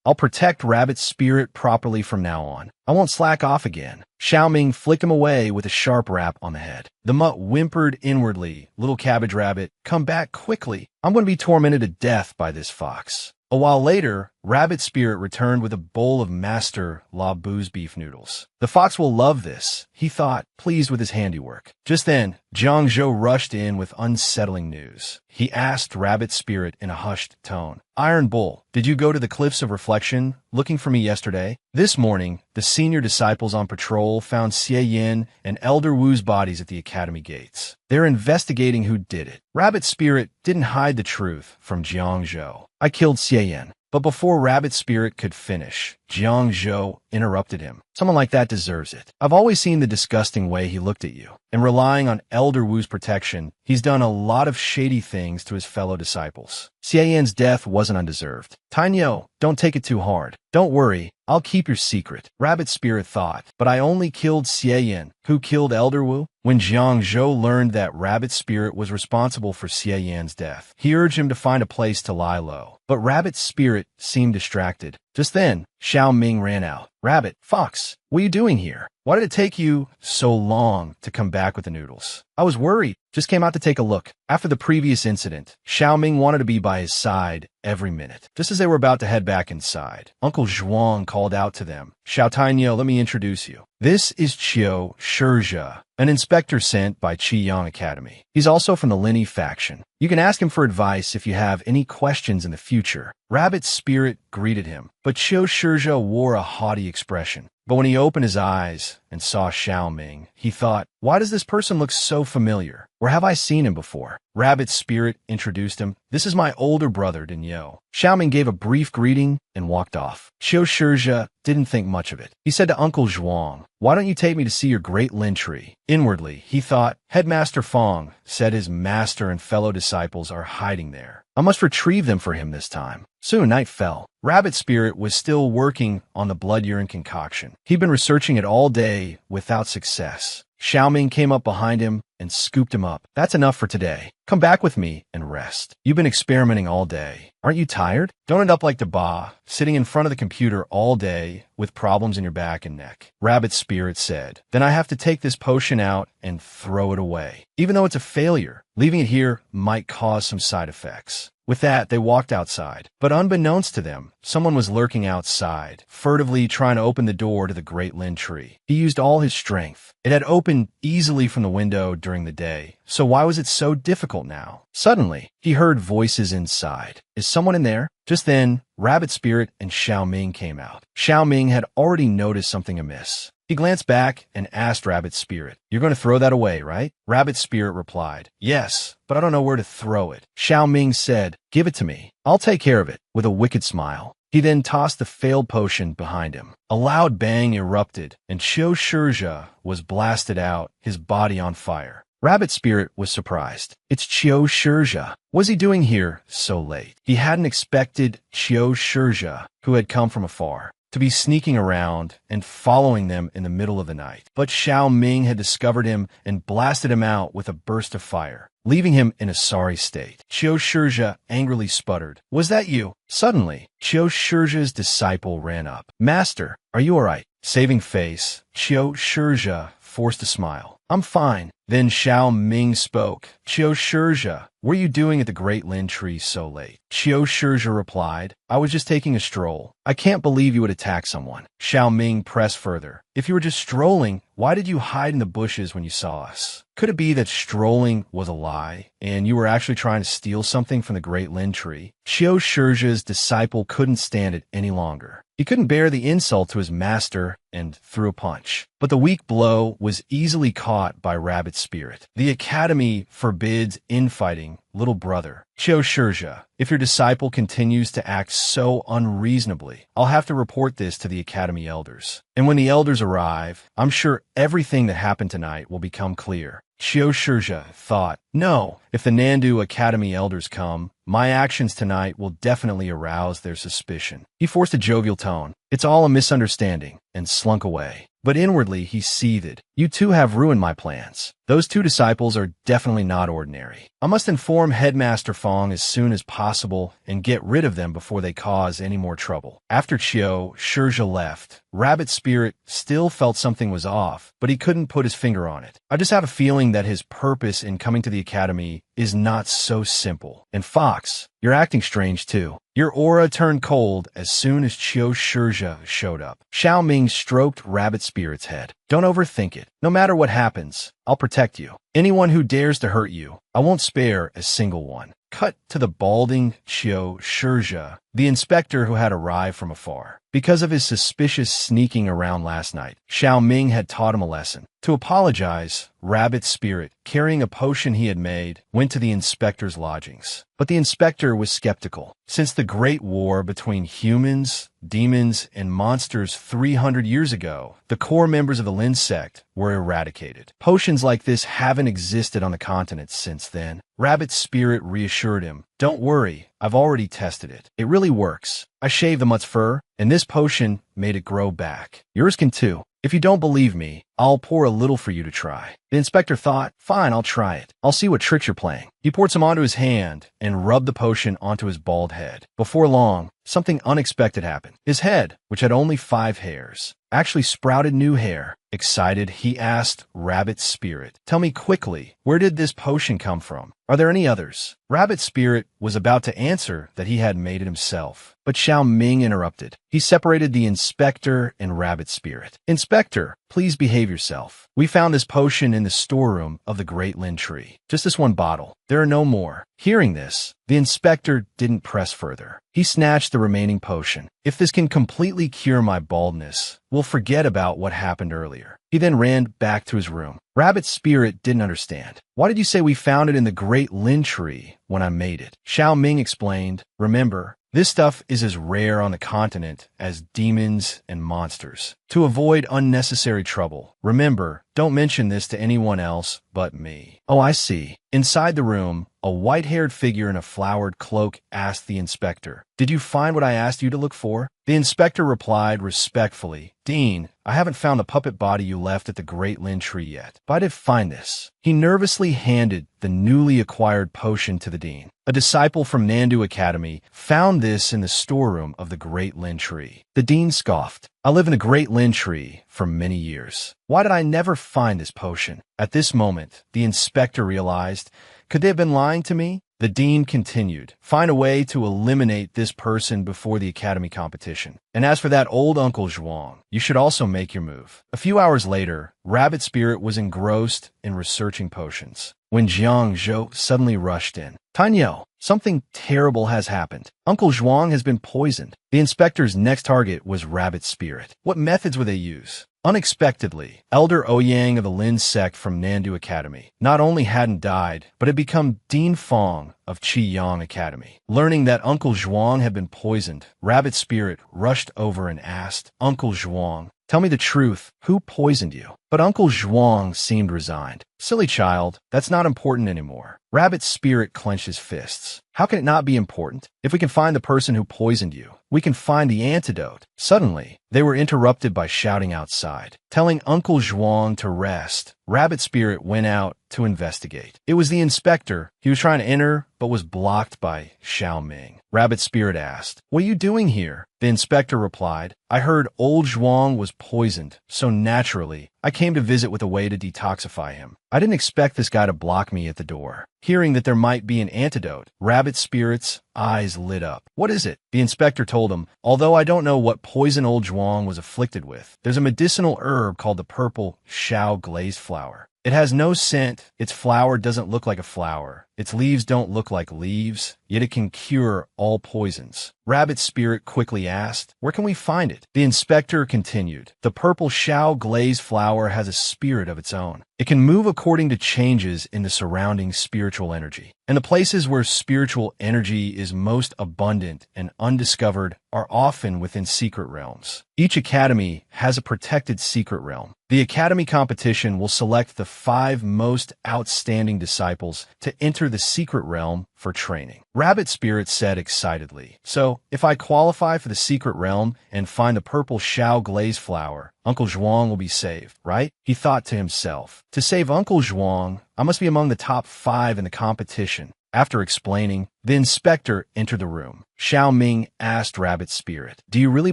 I'll protect Rabbit Spirit properly from now on. I won't slack off again. Xiao Ming flicked him away with a sharp rap on the head. The mutt whimpered inwardly, Little Cabbage Rabbit, come back quickly. I'm going to be tormented to death by this fox. A while later, Rabbit Spirit returned with a bowl of Master La Bou's beef noodles. The fox will love this, he thought, pleased with his handiwork. Just then, Jiangzhou rushed in with unsettling news. He asked Rabbit Spirit in a hushed tone, Iron Bull, did you go to the Cliffs of Reflection looking for me yesterday? This morning, the senior disciples on patrol found Xie Yan and Elder Wu's bodies at the academy gates. They're investigating who did it. Rabbit Spirit didn't hide the truth from Jiangzhou. I killed Xie Yan. But before Rabbit Spirit could finish, Jiangzhou interrupted him. Someone like that deserves it. I've always seen the disgusting way he looked at you. And relying on Elder Wu's protection, he's done a lot of shady things to his fellow disciples. Xie Yan's death wasn't undeserved. Tainyo, don't take it too hard. Don't worry, I'll keep your secret. Rabbit Spirit thought, but I only killed Xie Yan. Who killed Elder Wu? When Jiangzhou learned that Rabbit Spirit was responsible for Xie Yan's death, he urged him to find a place to lie low. But Rabbit Spirit seemed distracted. Just then, Xiao Ming ran out. Rabbit, Fox, what are you doing here? Why did it take you so long to come back with the noodles? I was worried. Just came out to take a look. After the previous incident, Xiao Ming wanted to be by his side every minute. Just as they were about to head back inside, Uncle Zhuang called out to them. Xiao Tainyo, let me introduce you. This is Qiu Shizhe, an inspector sent by Qiyang Academy. He's also from the Lini faction. You can ask him for advice if you have any questions in the future. Rabbit Spirit greeted him, but Qiu Shizhe wore a haughty expression. But when he opened his eyes and saw Xiao Ming, he thought, why does this person look so familiar? Where have I seen him before? Rabbit's spirit introduced him. This is my older brother, Dinyo. Xiao Ming gave a brief greeting and walked off. Xiao Shizhe didn't think much of it. He said to Uncle Zhuang, why don't you take me to see your great lin tree? Inwardly, he thought, Headmaster Fong said his master and fellow disciples are hiding there. I must retrieve them for him this time. Soon night fell. Rabbit's spirit was still working on the blood urine concoction. He'd been researching it all day without success. Xiao Ming came up behind him and scooped him up. That's enough for today. Come back with me and rest. You've been experimenting all day. Aren't you tired? Don't end up like Ba, sitting in front of the computer all day with problems in your back and neck. Rabbit's spirit said, then I have to take this potion out and throw it away. Even though it's a failure, leaving it here might cause some side effects. With that, they walked outside. But unbeknownst to them, someone was lurking outside, furtively trying to open the door to the great lin tree. He used all his strength. It had opened easily from the window during the day, so why was it so difficult now? Suddenly, he heard voices inside. Is someone in there? Just then, Rabbit Spirit and Xiao Ming came out. Xiao Ming had already noticed something amiss. He glanced back and asked Rabbit Spirit, you're going to throw that away, right? Rabbit Spirit replied, yes, but I don't know where to throw it. Xiao Ming said, give it to me. I'll take care of it, with a wicked smile. He then tossed the failed potion behind him. A loud bang erupted, and Qiu Shizhe was blasted out, his body on fire. Rabbit Spirit was surprised. It's Qiu Shizhe. What's he doing here so late? He hadn't expected Qiu Shizhe, who had come from afar, to be sneaking around and following them in the middle of the night. But Xiao Ming had discovered him and blasted him out with a burst of fire, leaving him in a sorry state. Qiu Shizhe angrily sputtered, was that you? Suddenly, Qiu Shizhe's disciple ran up. Master, are you all right? Saving face, Qiu Shizhe forced a smile. I'm fine. Then Xiao Ming spoke. Qiu Shizhe, what are you doing at the great lin tree so late? Qiu Shizhe replied, I was just taking a stroll. I can't believe you would attack someone. Xiao Ming pressed further. If you were just strolling, why did you hide in the bushes when you saw us? Could it be that strolling was a lie, and you were actually trying to steal something from the great lin tree? Qiu Shizhe's disciple couldn't stand it any longer. He couldn't bear the insult to his master and threw a punch. But the weak blow was easily caught by Rabbit Spirit. The Academy forbids infighting, little brother. Qiu Shizhe, if your disciple continues to act so unreasonably, I'll have to report this to the Academy elders. And when the elders arrive, I'm sure everything that happened tonight will become clear. Qiu Shizhe thought, no, if the Nandu Academy elders come, my actions tonight will definitely arouse their suspicion. He forced a jovial tone. It's all a misunderstanding, and slunk away. But inwardly he seethed. You two have ruined my plans. Those two disciples are definitely not ordinary. I must inform Headmaster Fong as soon as possible and get rid of them before they cause any more trouble. After Qiu Shizhe left, Rabbit Spirit still felt something was off, but he couldn't put his finger on it. I just have a feeling that his purpose in coming to the Academy is not so simple. And Fox, you're acting strange too. Your aura turned cold as soon as Qiu Shizhe showed up. Xiao Ming stroked Rabbit Spirit's head. Don't overthink it. No matter what happens, I'll protect you. Anyone who dares to hurt you, I won't spare a single one. Cut to the balding Qiu Shizhe, the inspector who had arrived from afar. Because of his suspicious sneaking around last night, Xiao Ming had taught him a lesson. To apologize, Rabbit Spirit, carrying a potion he had made, went to the inspector's lodgings. But the inspector was skeptical. Since the great war between humans, demons, and monsters 300 years ago, the core members of the Lin sect were eradicated. Potions like this haven't existed on the continent since then. Rabbit Spirit reassured him, don't worry, I've already tested it. It really works. I shaved the mutt's fur, and this potion made it grow back. Yours can too. If you don't believe me, I'll pour a little for you to try. The inspector thought, fine, I'll try it. I'll see what tricks you're playing. He poured some onto his hand and rubbed the potion onto his bald head. Before long, something unexpected happened. His head, which had only 5 hairs, actually sprouted new hair. Excited, he asked Rabbit Spirit, tell me quickly, where did this potion come from? Are there any others? Rabbit Spirit was about to answer that he had made it himself, but Xiao Ming interrupted. He separated the inspector and Rabbit Spirit. Inspector, please behave yourself. We found this potion in the storeroom of the Great Lin Tree. Just this one bottle. There are no more. Hearing this, the inspector didn't press further. He snatched the remaining potion. If this can completely cure my baldness, we'll forget about what happened earlier. He then ran back to his room. Rabbit's spirit didn't understand. Why did you say we found it in the Great Lin Tree when I made it? Xiao Ming explained, remember, this stuff is as rare on the continent as demons and monsters. To avoid unnecessary trouble, remember, don't mention this to anyone else but me. Oh, I see. Inside the room, a white-haired figure in a flowered cloak asked the inspector, did you find what I asked you to look for? The inspector replied respectfully, Dean, I haven't found the puppet body you left at the Great Lin Tree yet, but I did find this. He nervously handed the newly acquired potion to the dean. A disciple from Nandu Academy found this in the storeroom of the Great Lin Tree. The dean scoffed. I live in a Great Lin Tree for many years. Why did I never find this potion? At this moment, the inspector realized, could they have been lying to me? The dean continued, find a way to eliminate this person before the academy competition. And as for that old Uncle Zhuang, you should also make your move. A few hours later, Rabbit Spirit was engrossed in researching potions when Jiang Zhou suddenly rushed in. Tanyao, something terrible has happened. Uncle Zhuang has been poisoned. The inspector's next target was Rabbit Spirit. What methods would they use? Unexpectedly, Elder Ouyang of the Lin sect from Nandu Academy not only hadn't died, but had become Dean Fong of Qiyang Academy. Learning that Uncle Zhuang had been poisoned, Rabbit Spirit rushed over and asked, Uncle Zhuang, tell me the truth, who poisoned you? But Uncle Zhuang seemed resigned. Silly child, that's not important anymore. Rabbit Spirit clenched his fists. How can it not be important? If we can find the person who poisoned you, we can find the antidote. Suddenly, they were interrupted by shouting outside. Telling Uncle Zhuang to rest, Rabbit Spirit went out to investigate. It was the inspector. He was trying to enter, but was blocked by Xiao Ming. Rabbit Spirit asked, what are you doing here? The inspector replied, I heard old Zhuang was poisoned, so naturally, I came to visit with a way to detoxify him. I didn't expect this guy to block me at the door. Hearing that there might be an antidote, Rabbit Spirit's eyes lit up. What is it? The inspector told him, although I don't know what poison old Zhuang was afflicted with, there's a medicinal herb called the purple Shao glazed flower. It has no scent, its flower doesn't look like a flower, its leaves don't look like leaves, yet it can cure all poisons. Rabbit Spirit quickly asked, where can we find it? The inspector continued, the purple Shao glazed flower has a spirit of its own. It can move according to changes in the surrounding spiritual energy. And the places where spiritual energy is most abundant and undiscovered are often within secret realms. Each academy has a protected secret realm. The academy competition will select the 5 most outstanding disciples to enter the secret realm for training. Rabbit Spirit said excitedly, so, if I qualify for the secret realm and find the purple Shao glaze flower, Uncle Zhuang will be saved, right? He thought to himself, to save Uncle Zhuang, I must be among the top 5 in the competition. After explaining, the inspector entered the room. Xiao Ming asked Rabbit Spirit, do you really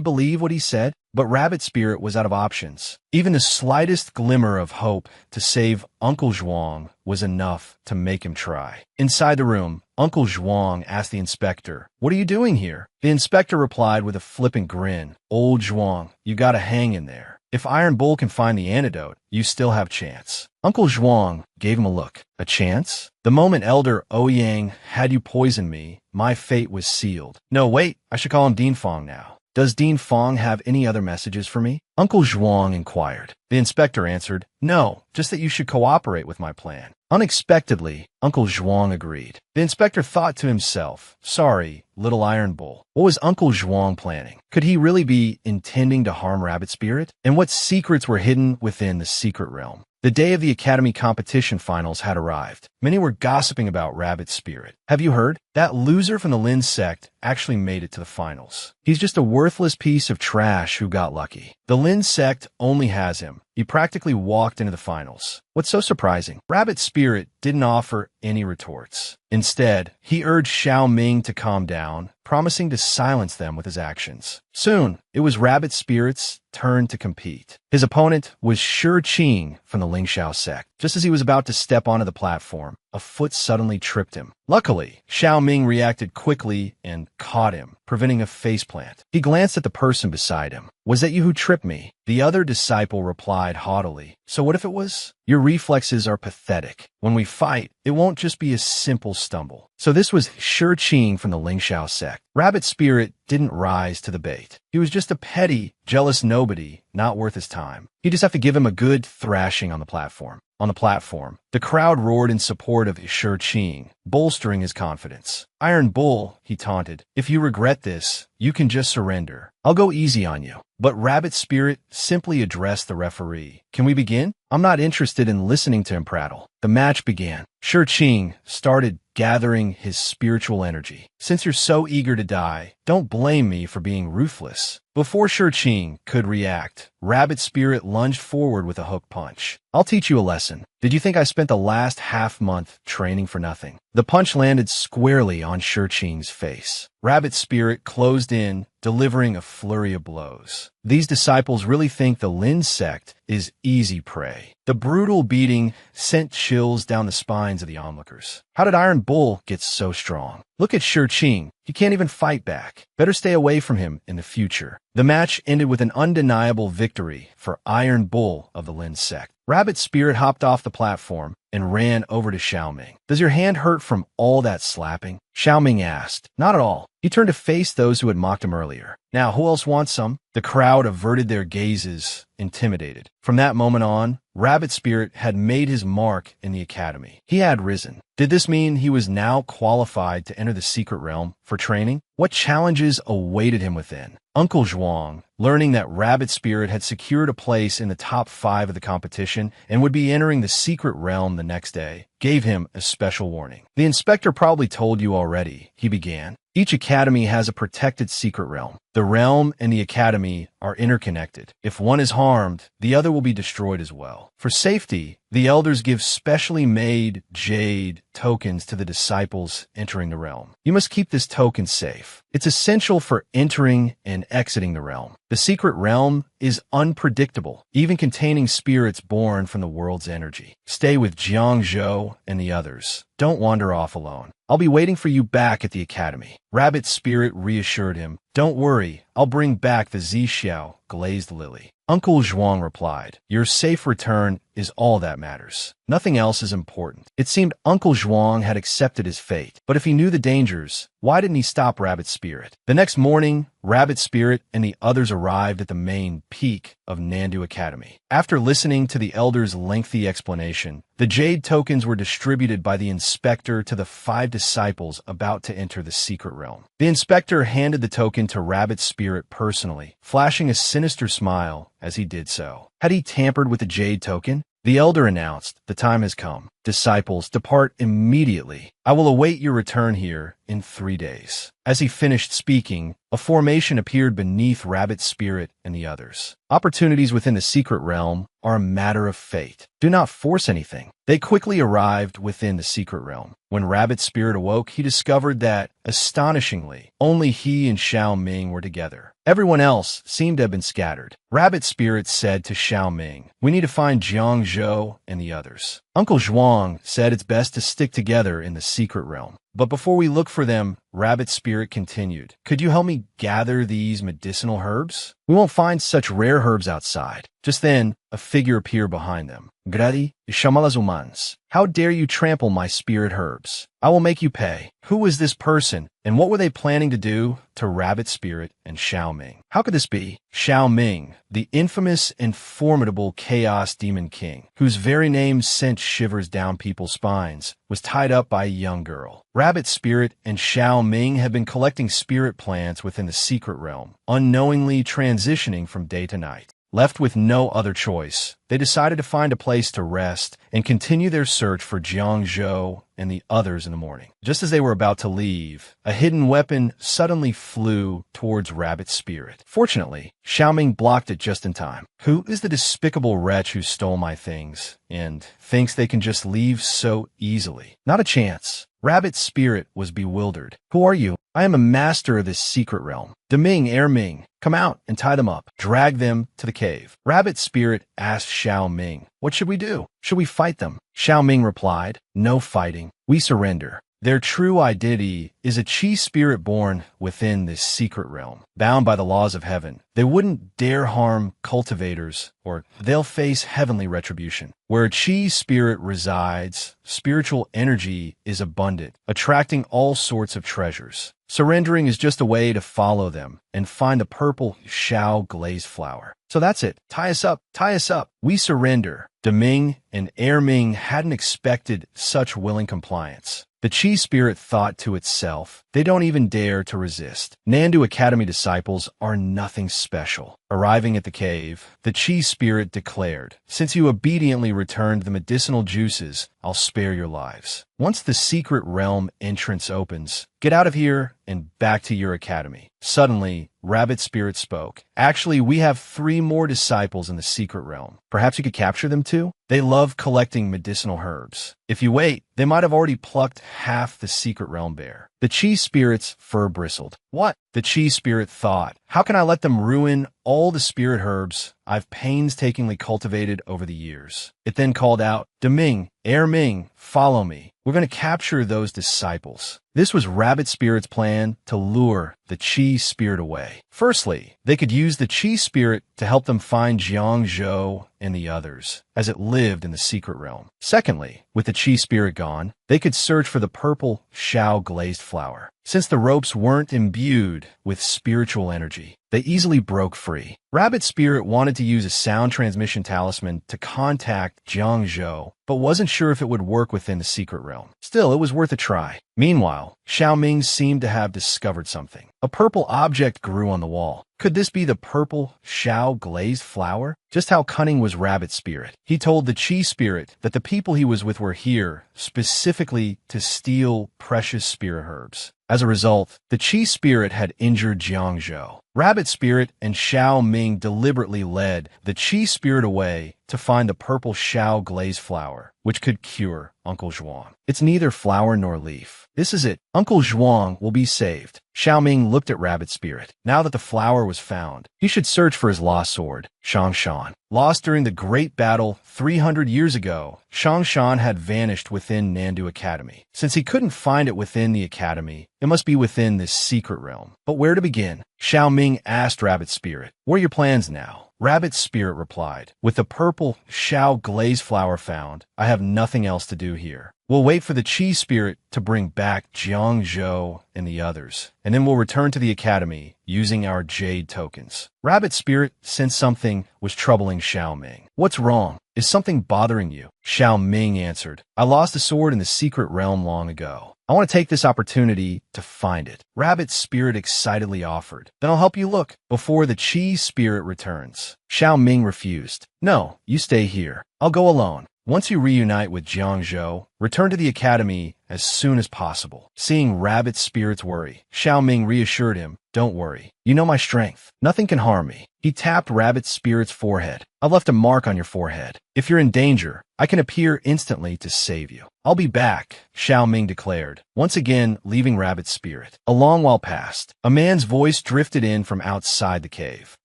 believe what he said? But Rabbit Spirit was out of options. Even the slightest glimmer of hope to save Uncle Zhuang was enough to make him try. Inside the room, Uncle Zhuang asked the inspector, what are you doing here? The inspector replied with a flippant grin, old Zhuang, you gotta hang in there. If Iron Bull can find the antidote, you still have chance. Uncle Zhuang gave him a look. A chance? The moment Elder Ouyang had you poison me, my fate was sealed. No, wait, I should call him Dean Fong now. Does Dean Fong have any other messages for me? Uncle Zhuang inquired. The inspector answered, no, just that you should cooperate with my plan. Unexpectedly, Uncle Zhuang agreed. The inspector thought to himself, sorry, little Iron Bull. What was Uncle Zhuang planning? Could he really be intending to harm Rabbit Spirit? And what secrets were hidden within the secret realm? The day of the Academy competition finals had arrived. Many were gossiping about Rabbit Spirit. Have you heard? That loser from the Lin sect actually made it to the finals. He's just a worthless piece of trash who got lucky. The Lin sect only has him. He practically walked into the finals. What's so surprising? Rabbit Spirit didn't offer any retorts. Instead, he urged Xiao Ming to calm down, promising to silence them with his actions. Soon, it was Rabbit Spirit's turn to compete. His opponent was Shi Qing from the Lingxiao sect. Just as he was about to step onto the platform, a foot suddenly tripped him. Luckily, Xiao Ming reacted quickly and caught him, preventing a faceplant. He glanced at the person beside him. "Was that you who tripped me?" The other disciple replied haughtily. "So what if it was?" "Your reflexes are pathetic. When we fight, it won't just be a simple stumble." So this was Shi Qing from the Lingxiao sect. Rabbit Spirit didn't rise to the bait. He was just a petty, jealous nobody, not worth his time. You just have to give him a good thrashing on the platform. On the platform, the crowd roared in support of Shi Qing, bolstering his confidence. "Iron Bull," he taunted, "if you regret this, you can just surrender. I'll go easy on you." But Rabbit Spirit simply addressed the referee. "Can we begin? I'm not interested in listening to him prattle." The match began. Shi Qing started gathering his spiritual energy. "Since you're so eager to die, don't blame me for being ruthless." Before Shi Qing could react, Rabbit Spirit lunged forward with a hook punch. "I'll teach you a lesson. Did you think I spent the last half-month training for nothing?" The punch landed squarely on Shi Qing's face. Rabbit Spirit closed in, delivering a flurry of blows. These disciples really think the Lin sect is easy prey. The brutal beating sent chills down the spines of the onlookers. How did Iron Bull get so strong? Look at Shi Qing. He can't even fight back. Better stay away from him in the future. The match ended with an undeniable victory for Iron Bull of the Lin sect. Rabbit Spirit hopped off the platform and ran over to Xiao Ming. "Does your hand hurt from all that slapping?" Xiao Ming asked. "Not at all." He turned to face those who had mocked him earlier. "Now, who else wants some?" The crowd averted their gazes, intimidated. From that moment on, Rabbit Spirit had made his mark in the academy. He had risen. Did this mean he was now qualified to enter the secret realm for training? What challenges awaited him within? Uncle Zhuang, learning that Rabbit Spirit had secured a place in the top 5 of the competition and would be entering the secret realm the next day, gave him a special warning. "The inspector probably told you already," he began. "Each academy has a protected secret realm. The realm and the academy are interconnected. If one is harmed, the other will be destroyed as well. For safety, the elders give specially made jade tokens to the disciples entering the realm. You must keep this token safe. It's essential for entering and exiting the realm. The secret realm is unpredictable, even containing spirits born from the world's energy. Stay with Jiang Zhou and the others. Don't wander off alone. I'll be waiting for you back at the academy." Rabbit Spirit reassured him. "Don't worry, I'll bring back the Zixiao glazed lily." Uncle Zhuang replied, "Your safe return is all that matters. Nothing else is important." It seemed Uncle Zhuang had accepted his fate, but if he knew the dangers, why didn't he stop Rabbit Spirit? The next morning, Rabbit Spirit and the others arrived at the main peak of Nandu Academy. After listening to the elder's lengthy explanation, the jade tokens were distributed by the inspector to the 5 disciples about to enter the secret realm. The inspector handed the token to Rabbit Spirit personally, flashing a sinister smile as he did so. Had he tampered with the jade token? The elder announced, "The time has come. Disciples, depart immediately. I will await your return here in 3 days." As he finished speaking, a formation appeared beneath Rabbit Spirit and the others. Opportunities within the secret realm are a matter of fate. Do not force anything. They quickly arrived within the secret realm. When Rabbit Spirit awoke, he discovered that, astonishingly, only he and Xiao Ming were together. Everyone else seemed to have been scattered. Rabbit Spirit said to Xiao Ming, "We need to find Jiang Zhou and the others." Uncle Zhuang said it's best to stick together in the secret realm. "But before we look for them," Rabbit Spirit continued, "could you help me gather these medicinal herbs? We won't find such rare herbs outside." Just then, a figure appeared behind them. "Grady, chamalas humans. How dare you trample my spirit herbs? I will make you pay." Who was this person, and what were they planning to do to Rabbit Spirit and Xiao Ming? How could this be? Xiao Ming, the infamous and formidable Chaos Demon King, whose very name sent shivers down people's spines, was tied up by a young girl. Rabbit Spirit and Xiao Ming had been collecting spirit plants within the secret realm, unknowingly transitioning from day to night. Left with no other choice, they decided to find a place to rest and continue their search for Jiang Zhou and the others in the morning. Just as they were about to leave, a hidden weapon suddenly flew towards Rabbit Spirit. Fortunately, Xiao Ming blocked it just in time. Who is the despicable wretch who stole my things and thinks they can just leave so easily? Not a chance. Rabbit Spirit was bewildered. "Who are you?" I am a master of this secret realm. Deming, Air Ming, come out and tie them up. Drag them to the cave. Rabbit Spirit asked Xiao Ming, what should we do? Should we fight them? Xiao Ming replied, no fighting. We surrender. Their true identity is a chi spirit born within this secret realm, bound by the laws of heaven. They wouldn't dare harm cultivators, or they'll face heavenly retribution. Where a chi spirit resides, spiritual energy is abundant, attracting all sorts of treasures. Surrendering is just a way to follow them and find the purple Xiao glazed flower. So that's it. Tie us up. Tie us up. We surrender. Deming and Air Ming hadn't expected such willing compliance. The Chi Spirit thought to itself, they don't even dare to resist. Nandu Academy disciples are nothing special. Arriving at the cave, the Chi Spirit declared, since you obediently returned the medicinal juices, I'll spare your lives. Once the secret realm entrance opens, get out of here and back to your academy. Suddenly, Rabbit Spirit spoke. Actually, we have 3 more disciples in the secret realm. Perhaps you could capture them too? They love collecting medicinal herbs. If you wait, they might have already plucked half the secret realm bare. The Chi Spirit's fur bristled. What? The Chi Spirit thought, how can I let them ruin all the spirit herbs I've painstakingly cultivated over the years? It then called out, Deming, Air Ming, follow me. We're going to capture those disciples. This was Rabbit Spirit's plan to lure the Chi Spirit away. Firstly, they could use the Chi Spirit to help them find Jiang Zhou and the others, as it lived in the secret realm. Secondly, with the Chi Spirit gone, they could search for the purple Xiao glazed flower. Since the ropes weren't imbued with spiritual energy, they easily broke free. Rabbit Spirit wanted to use a sound transmission talisman to contact Jiang Zhou, but wasn't sure if it would work within the secret realm. Still, it was worth a try. Meanwhile, Xiao Ming seemed to have discovered something. A purple object grew on the wall. Could this be the purple Xiao glazed flower? Just how cunning was Rabbit Spirit? He told the Chi Spirit that the people he was with were here specifically to steal precious spirit herbs. As a result, the Chi Spirit had injured Jiang Zhou. Rabbit Spirit and Xiao Ming deliberately led the Chi Spirit away to find the purple Xiao glazed flower, which could cure Uncle Zhuang. It's neither flower nor leaf. This is it. Uncle Zhuang will be saved. Xiao Ming looked at Rabbit Spirit. Now that the flower was found, he should search for his lost sword, Shangshan. Lost during the Great Battle 300 years ago, Shangshan had vanished within Nandu Academy. Since he couldn't find it within the academy, it must be within this secret realm. But where to begin? Xiao Ming asked Rabbit Spirit, what are your plans now? Rabbit Spirit replied, with the purple Xiao glazed flower found, I have nothing else to do here. We'll wait for the Chi Spirit to bring back Jiang Zhou and the others, and then we'll return to the academy using our jade tokens. Rabbit Spirit sensed something was troubling Xiao Ming. What's wrong? Is something bothering you? Xiao Ming answered, I lost a sword in the secret realm long ago. I want to take this opportunity to find it. Rabbit Spirit excitedly offered, then I'll help you look before the Chi Spirit returns. Xiao Ming refused. No, you stay here. I'll go alone. Once you reunite with Jiang Zhou, return to the academy as soon as possible. Seeing Rabbit Spirit's worry, Xiao Ming reassured him, don't worry. You know my strength. Nothing can harm me. He tapped Rabbit Spirit's forehead. I've left a mark on your forehead. If you're in danger, I can appear instantly to save you. I'll be back, Xiao Ming declared, once again leaving Rabbit Spirit. A long while passed. A man's voice drifted in from outside the cave.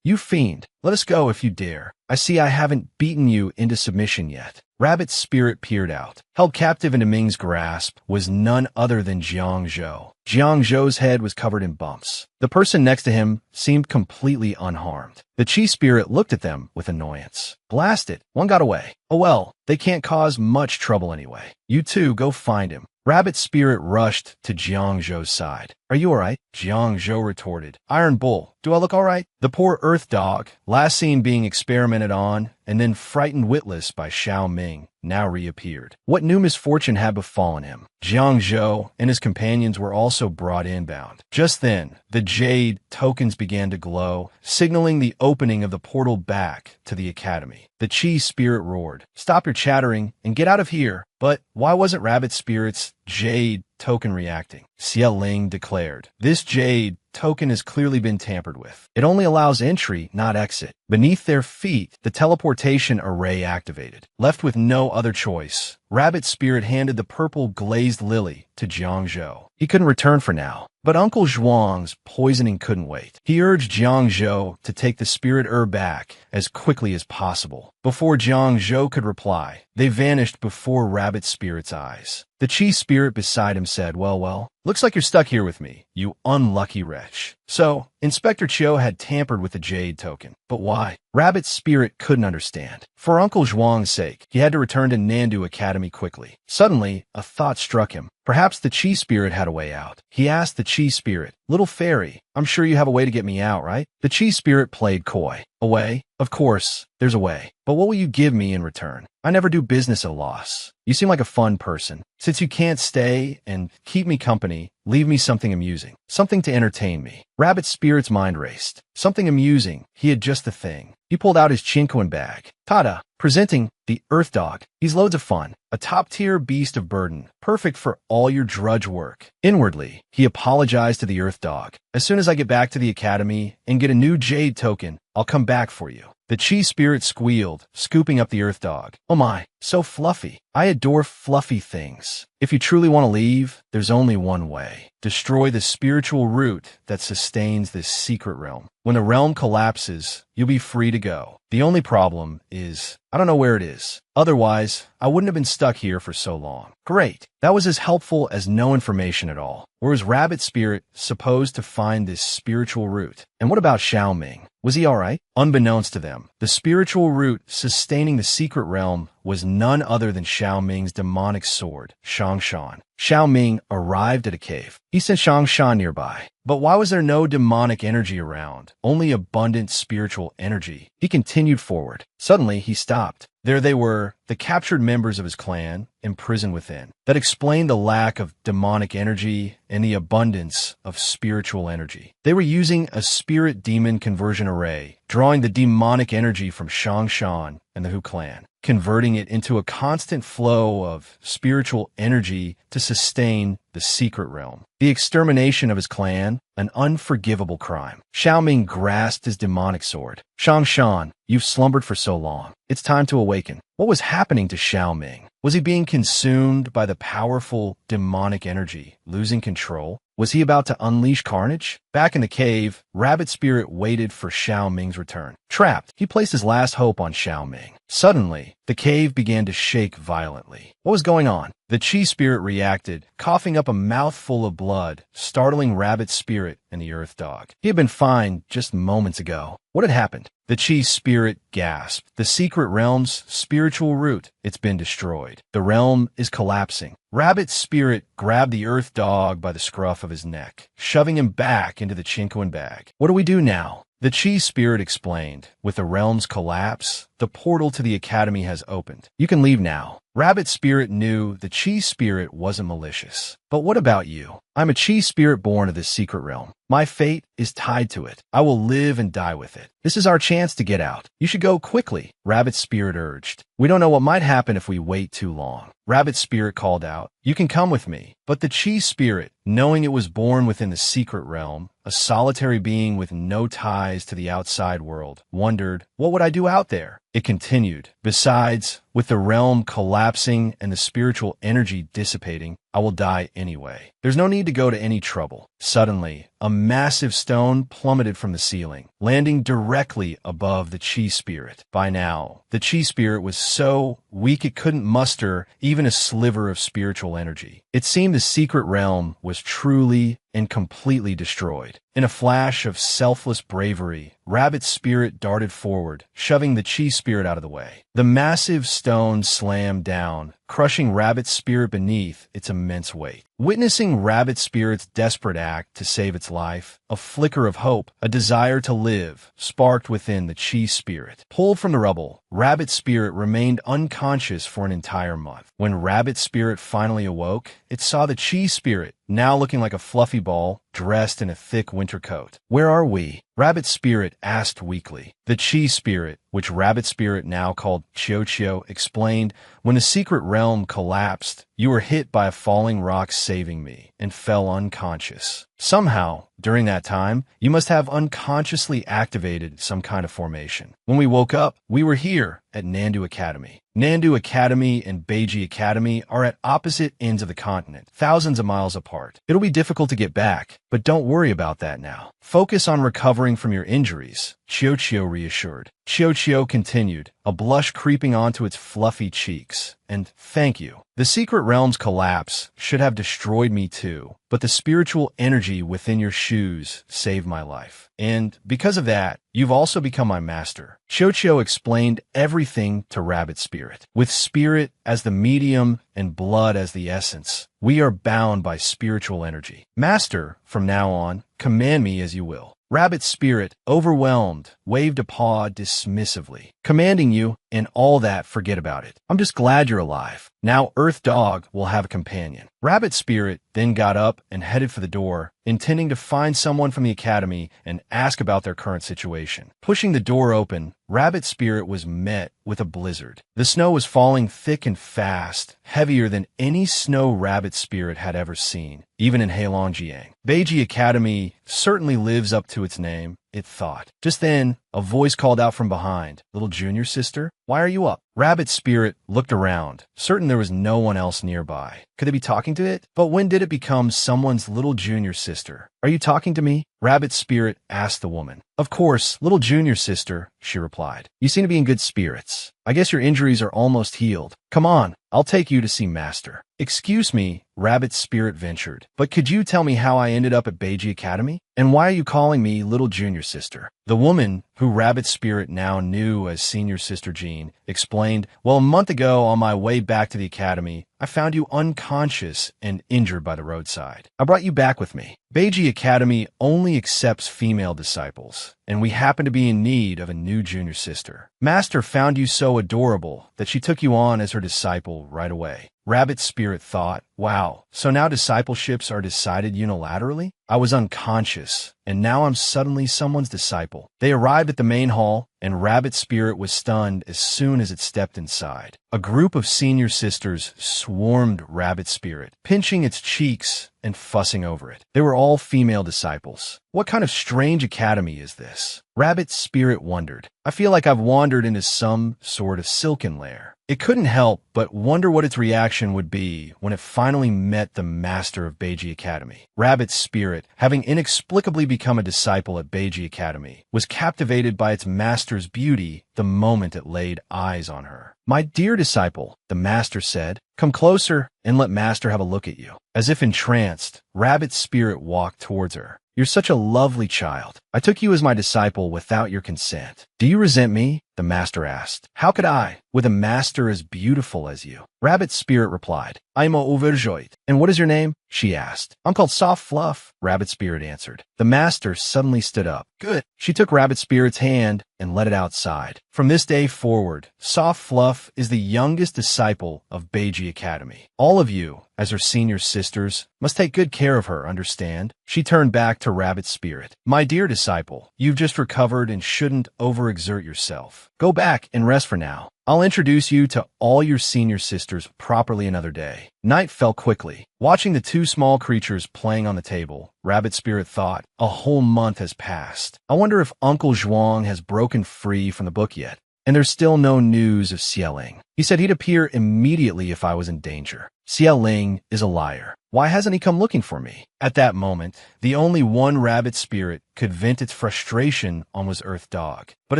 You fiend, let us go if you dare. I see I haven't beaten you into submission yet. Rabbit Spirit peered out. Held captive into Ming's grasp was none other than Jiang Zhou. Jiang Zhou's head was covered in bumps. The person next to him seemed completely unharmed. The Chi Spirit looked at them with annoyance. Blast it, one got away. Oh well, they can't cause much trouble anyway. You two go find him. Rabbit Spirit rushed to Jiang Zhou's side. Are you alright? Jiang Zhou retorted. Iron Bull, do I look alright? The poor Earth Dog, last seen being experimented on and then frightened witless by Xiao Ming, now reappeared. What new misfortune had befallen him? Jiang Zhou and his companions were also brought inbound. Just then, the jade tokens began to glow, signaling the opening of the portal back to the academy. The Chi Spirit roared, stop your chattering and get out of here. But why wasn't Rabbit Spirit's jade token reacting. Xie Ling declared, "This jade token has clearly been tampered with. It only allows entry, not exit." Beneath their feet, the teleportation array activated. Left with no other choice, Rabbit Spirit handed the purple glazed lily to Jiang Zhou. He couldn't return for now, but Uncle Zhuang's poisoning couldn't wait. He urged Jiang Zhou to take the spirit herb back as quickly as possible. Before Jiang Zhou could reply, they vanished before Rabbit Spirit's eyes. The Qi Spirit beside him said, well, looks like you're stuck here with me, you unlucky wretch." So, Inspector Chiu had tampered with the jade token. But why? Rabbit Spirit couldn't understand. For Uncle Zhuang's sake, he had to return to Nandu Academy quickly. Suddenly, a thought struck him. Perhaps the Qi Spirit had a way out. He asked the Qi Spirit, "Little fairy, I'm sure you have a way to get me out, right?" The Qi Spirit played coy. "A way? Of course, there's a way. But what will you give me in return? I never do business at a loss. You seem like a fun person. Since you can't stay and keep me company, leave me something amusing. Something to entertain me." Rabbit Spirit's mind raced. Something amusing. He had just the thing. He pulled out his Chinquan bag. "Tada! Presenting the Earth Dog. He's loads of fun. A top-tier beast of burden. Perfect for all your drudge work." Inwardly, he apologized to the Earth Dog. "As soon as I get back to the academy and get a new jade token, I'll come back for you." The Qi Spirit squealed, scooping up the Earth Dog. "Oh my, so fluffy. I adore fluffy things. If you truly want to leave, there's only one way. Destroy the spiritual root that sustains this secret realm. When the realm collapses, you'll be free to go. The only problem is, I don't know where it is. Otherwise, I wouldn't have been stuck here for so long." Great. That was as helpful as no information at all. Or was Rabbit Spirit supposed to find this spiritual root? And what about Xiao Ming? Was he alright? Unbeknownst to them, the spiritual root sustaining the secret realm was none other than Xiao Ming's demonic sword, Shangshan. Xiao Ming arrived at a cave. He sent Shangshan nearby. But why was there no demonic energy around? Only abundant spiritual energy. He continued forward. Suddenly, he stopped. There they were, the captured members of his clan, imprisoned within. That explained the lack of demonic energy and the abundance of spiritual energy. They were using a spirit-demon conversion array, drawing the demonic energy from Shangshan and the Hu clan, converting it into a constant flow of spiritual energy to sustain the secret realm. The extermination of his clan, an unforgivable crime. Xiao Ming grasped his demonic sword. "Shangshan, you've slumbered for so long. It's time to awaken." What was happening to Xiao Ming? Was he being consumed by the powerful demonic energy, losing control? Was he about to unleash carnage? Back in the cave, Rabbit Spirit waited for Xiao Ming's return. Trapped, he placed his last hope on Xiao Ming. Suddenly, the cave began to shake violently. What was going on? The Qi Spirit reacted, coughing up a mouthful of blood, startling Rabbit Spirit and the Earth Dog. He had been fine just moments ago. What had happened? The Qi Spirit gasped. "The secret realm's spiritual root. It's been destroyed. The realm is collapsing." Rabbit Spirit grabbed the Earth Dog by the scruff of his neck, shoving him back into the Chinquan bag. "What do we do now?" The Qi Spirit explained, "With the realm's collapse, the portal to the academy has opened. You can leave now." Rabbit Spirit knew the Qi Spirit wasn't malicious. "But what about you? I'm a Qi Spirit born of this secret realm. My fate is tied to it. I will live and die with it. This is our chance to get out. You should go quickly," Rabbit Spirit urged. "We don't know what might happen if we wait too long." Rabbit Spirit called out, "You can come with me." But the Qi Spirit, knowing it was born within the secret realm, a solitary being with no ties to the outside world, wondered, "What would I do out there?" It continued, "Besides, with the realm collapsing and the spiritual energy dissipating, I will die anyway. There's no need to go to any trouble." Suddenly, a massive stone plummeted from the ceiling, landing directly above the Qi Spirit. By now, the Qi Spirit was so weak it couldn't muster even a sliver of spiritual energy. It seemed the secret realm was truly and completely destroyed. In a flash of selfless bravery, Rabbit Spirit darted forward, shoving the Qi Spirit out of the way. The massive stone slammed down, crushing Rabbit Spirit beneath its immense weight. Witnessing Rabbit Spirit's desperate act to save its life, a flicker of hope, a desire to live, sparked within the Qi Spirit. Pulled from the rubble, Rabbit Spirit remained unconscious for an entire month. When Rabbit Spirit finally awoke, it saw the Qi Spirit, now looking like a fluffy ball, dressed in a thick winter coat. "Where are we?" Rabbit Spirit asked weakly. The Chi Spirit, which Rabbit Spirit now called Chio, explained, when the secret realm collapsed, you were hit by a falling rock saving me and fell unconscious. Somehow, during that time, you must have unconsciously activated some kind of formation. When we woke up, we were here at Nandu Academy. Nandu Academy and Beiji Academy are at opposite ends of the continent, thousands of miles apart. It'll be difficult to get back, but don't worry about that now. Focus on recovering from your injuries, Chio reassured. Chio continued, a blush creeping onto its fluffy cheeks. And thank you. The secret realm's collapse should have destroyed me too, but the spiritual energy within your shoes saved my life. And because of that, you've also become my master. Chio explained everything to Rabbit Spirit. With spirit as the medium and blood as the essence, we are bound by spiritual energy. Master, from now on, command me as you will. Rabbit Spirit, overwhelmed, waved a paw dismissively. Commanding you, and all that, forget about it. I'm just glad you're alive. Now Earth Dog will have a companion. Rabbit Spirit then got up and headed for the door, intending to find someone from the academy and ask about their current situation. Pushing the door open, Rabbit Spirit was met with a blizzard. The snow was falling thick and fast, heavier than any snow Rabbit Spirit had ever seen, even in Heilongjiang. Beiji Academy certainly lives up to its name, it thought. Just then, a voice called out from behind. Little junior sister, why are you up? Rabbit Spirit looked around, certain there was no one else nearby. Could they be talking to it? But when did it become someone's little junior sister? Are you talking to me? Rabbit Spirit asked the woman. Of course, little junior sister, she replied. You seem to be in good spirits. I guess your injuries are almost healed. Come on, I'll take you to see Master. Excuse me, Rabbit Spirit ventured, but could you tell me how I ended up at Beiji Academy? And why are you calling me little junior sister? The woman, who Rabbit Spirit now knew as Senior Sister Jean, explained, well, a month ago on my way back to the academy, I found you unconscious and injured by the roadside. I brought you back with me. Beiji Academy only accepts female disciples, and we happen to be in need of a new junior sister. Master found you so adorable that she took you on as her disciple right away. Rabbit Spirit thought, wow, so now discipleships are decided unilaterally? I was unconscious, and now I'm suddenly someone's disciple. They arrived at the main hall, and Rabbit Spirit was stunned as soon as it stepped inside. A group of senior sisters swarmed Rabbit Spirit, pinching its cheeks and fussing over it. They were all female disciples. What kind of strange academy is this? Rabbit Spirit wondered. I feel like I've wandered into some sort of silken lair. It couldn't help but wonder what its reaction would be when it finally met the master of Beiji Academy. Rabbit Spirit, having inexplicably become a disciple at Beiji Academy, was captivated by its master's beauty the moment it laid eyes on her. My dear disciple, the master said, come closer and let master have a look at you. As if entranced, Rabbit Spirit walked towards her. You're such a lovely child. I took you as my disciple without your consent. Do you resent me? The master asked. How could I, with a master as beautiful as you? Rabbit Spirit replied. I'm overjoyed. And what is your name? She asked. I'm called Soft Fluff, Rabbit Spirit answered. The master suddenly stood up. Good. She took Rabbit Spirit's hand and led it outside. From this day forward, Soft Fluff is the youngest disciple of Beiji Academy. All of you, as her senior sisters, must take good care of her, understand? She turned back to Rabbit Spirit. My dear disciple, you've just recovered and shouldn't overexert yourself. Go back and rest for now. I'll introduce you to all your senior sisters properly another day. Night fell quickly. Watching the two small creatures playing on the table, Rabbit Spirit thought, a whole month has passed. I wonder if Uncle Zhuang has broken free from the book yet. And there's still no news of Xieling. He said he'd appear immediately if I was in danger. Xieling is a liar. Why hasn't he come looking for me? At that moment, the only one Rabbit Spirit could vent its frustration on was Earth Dog. But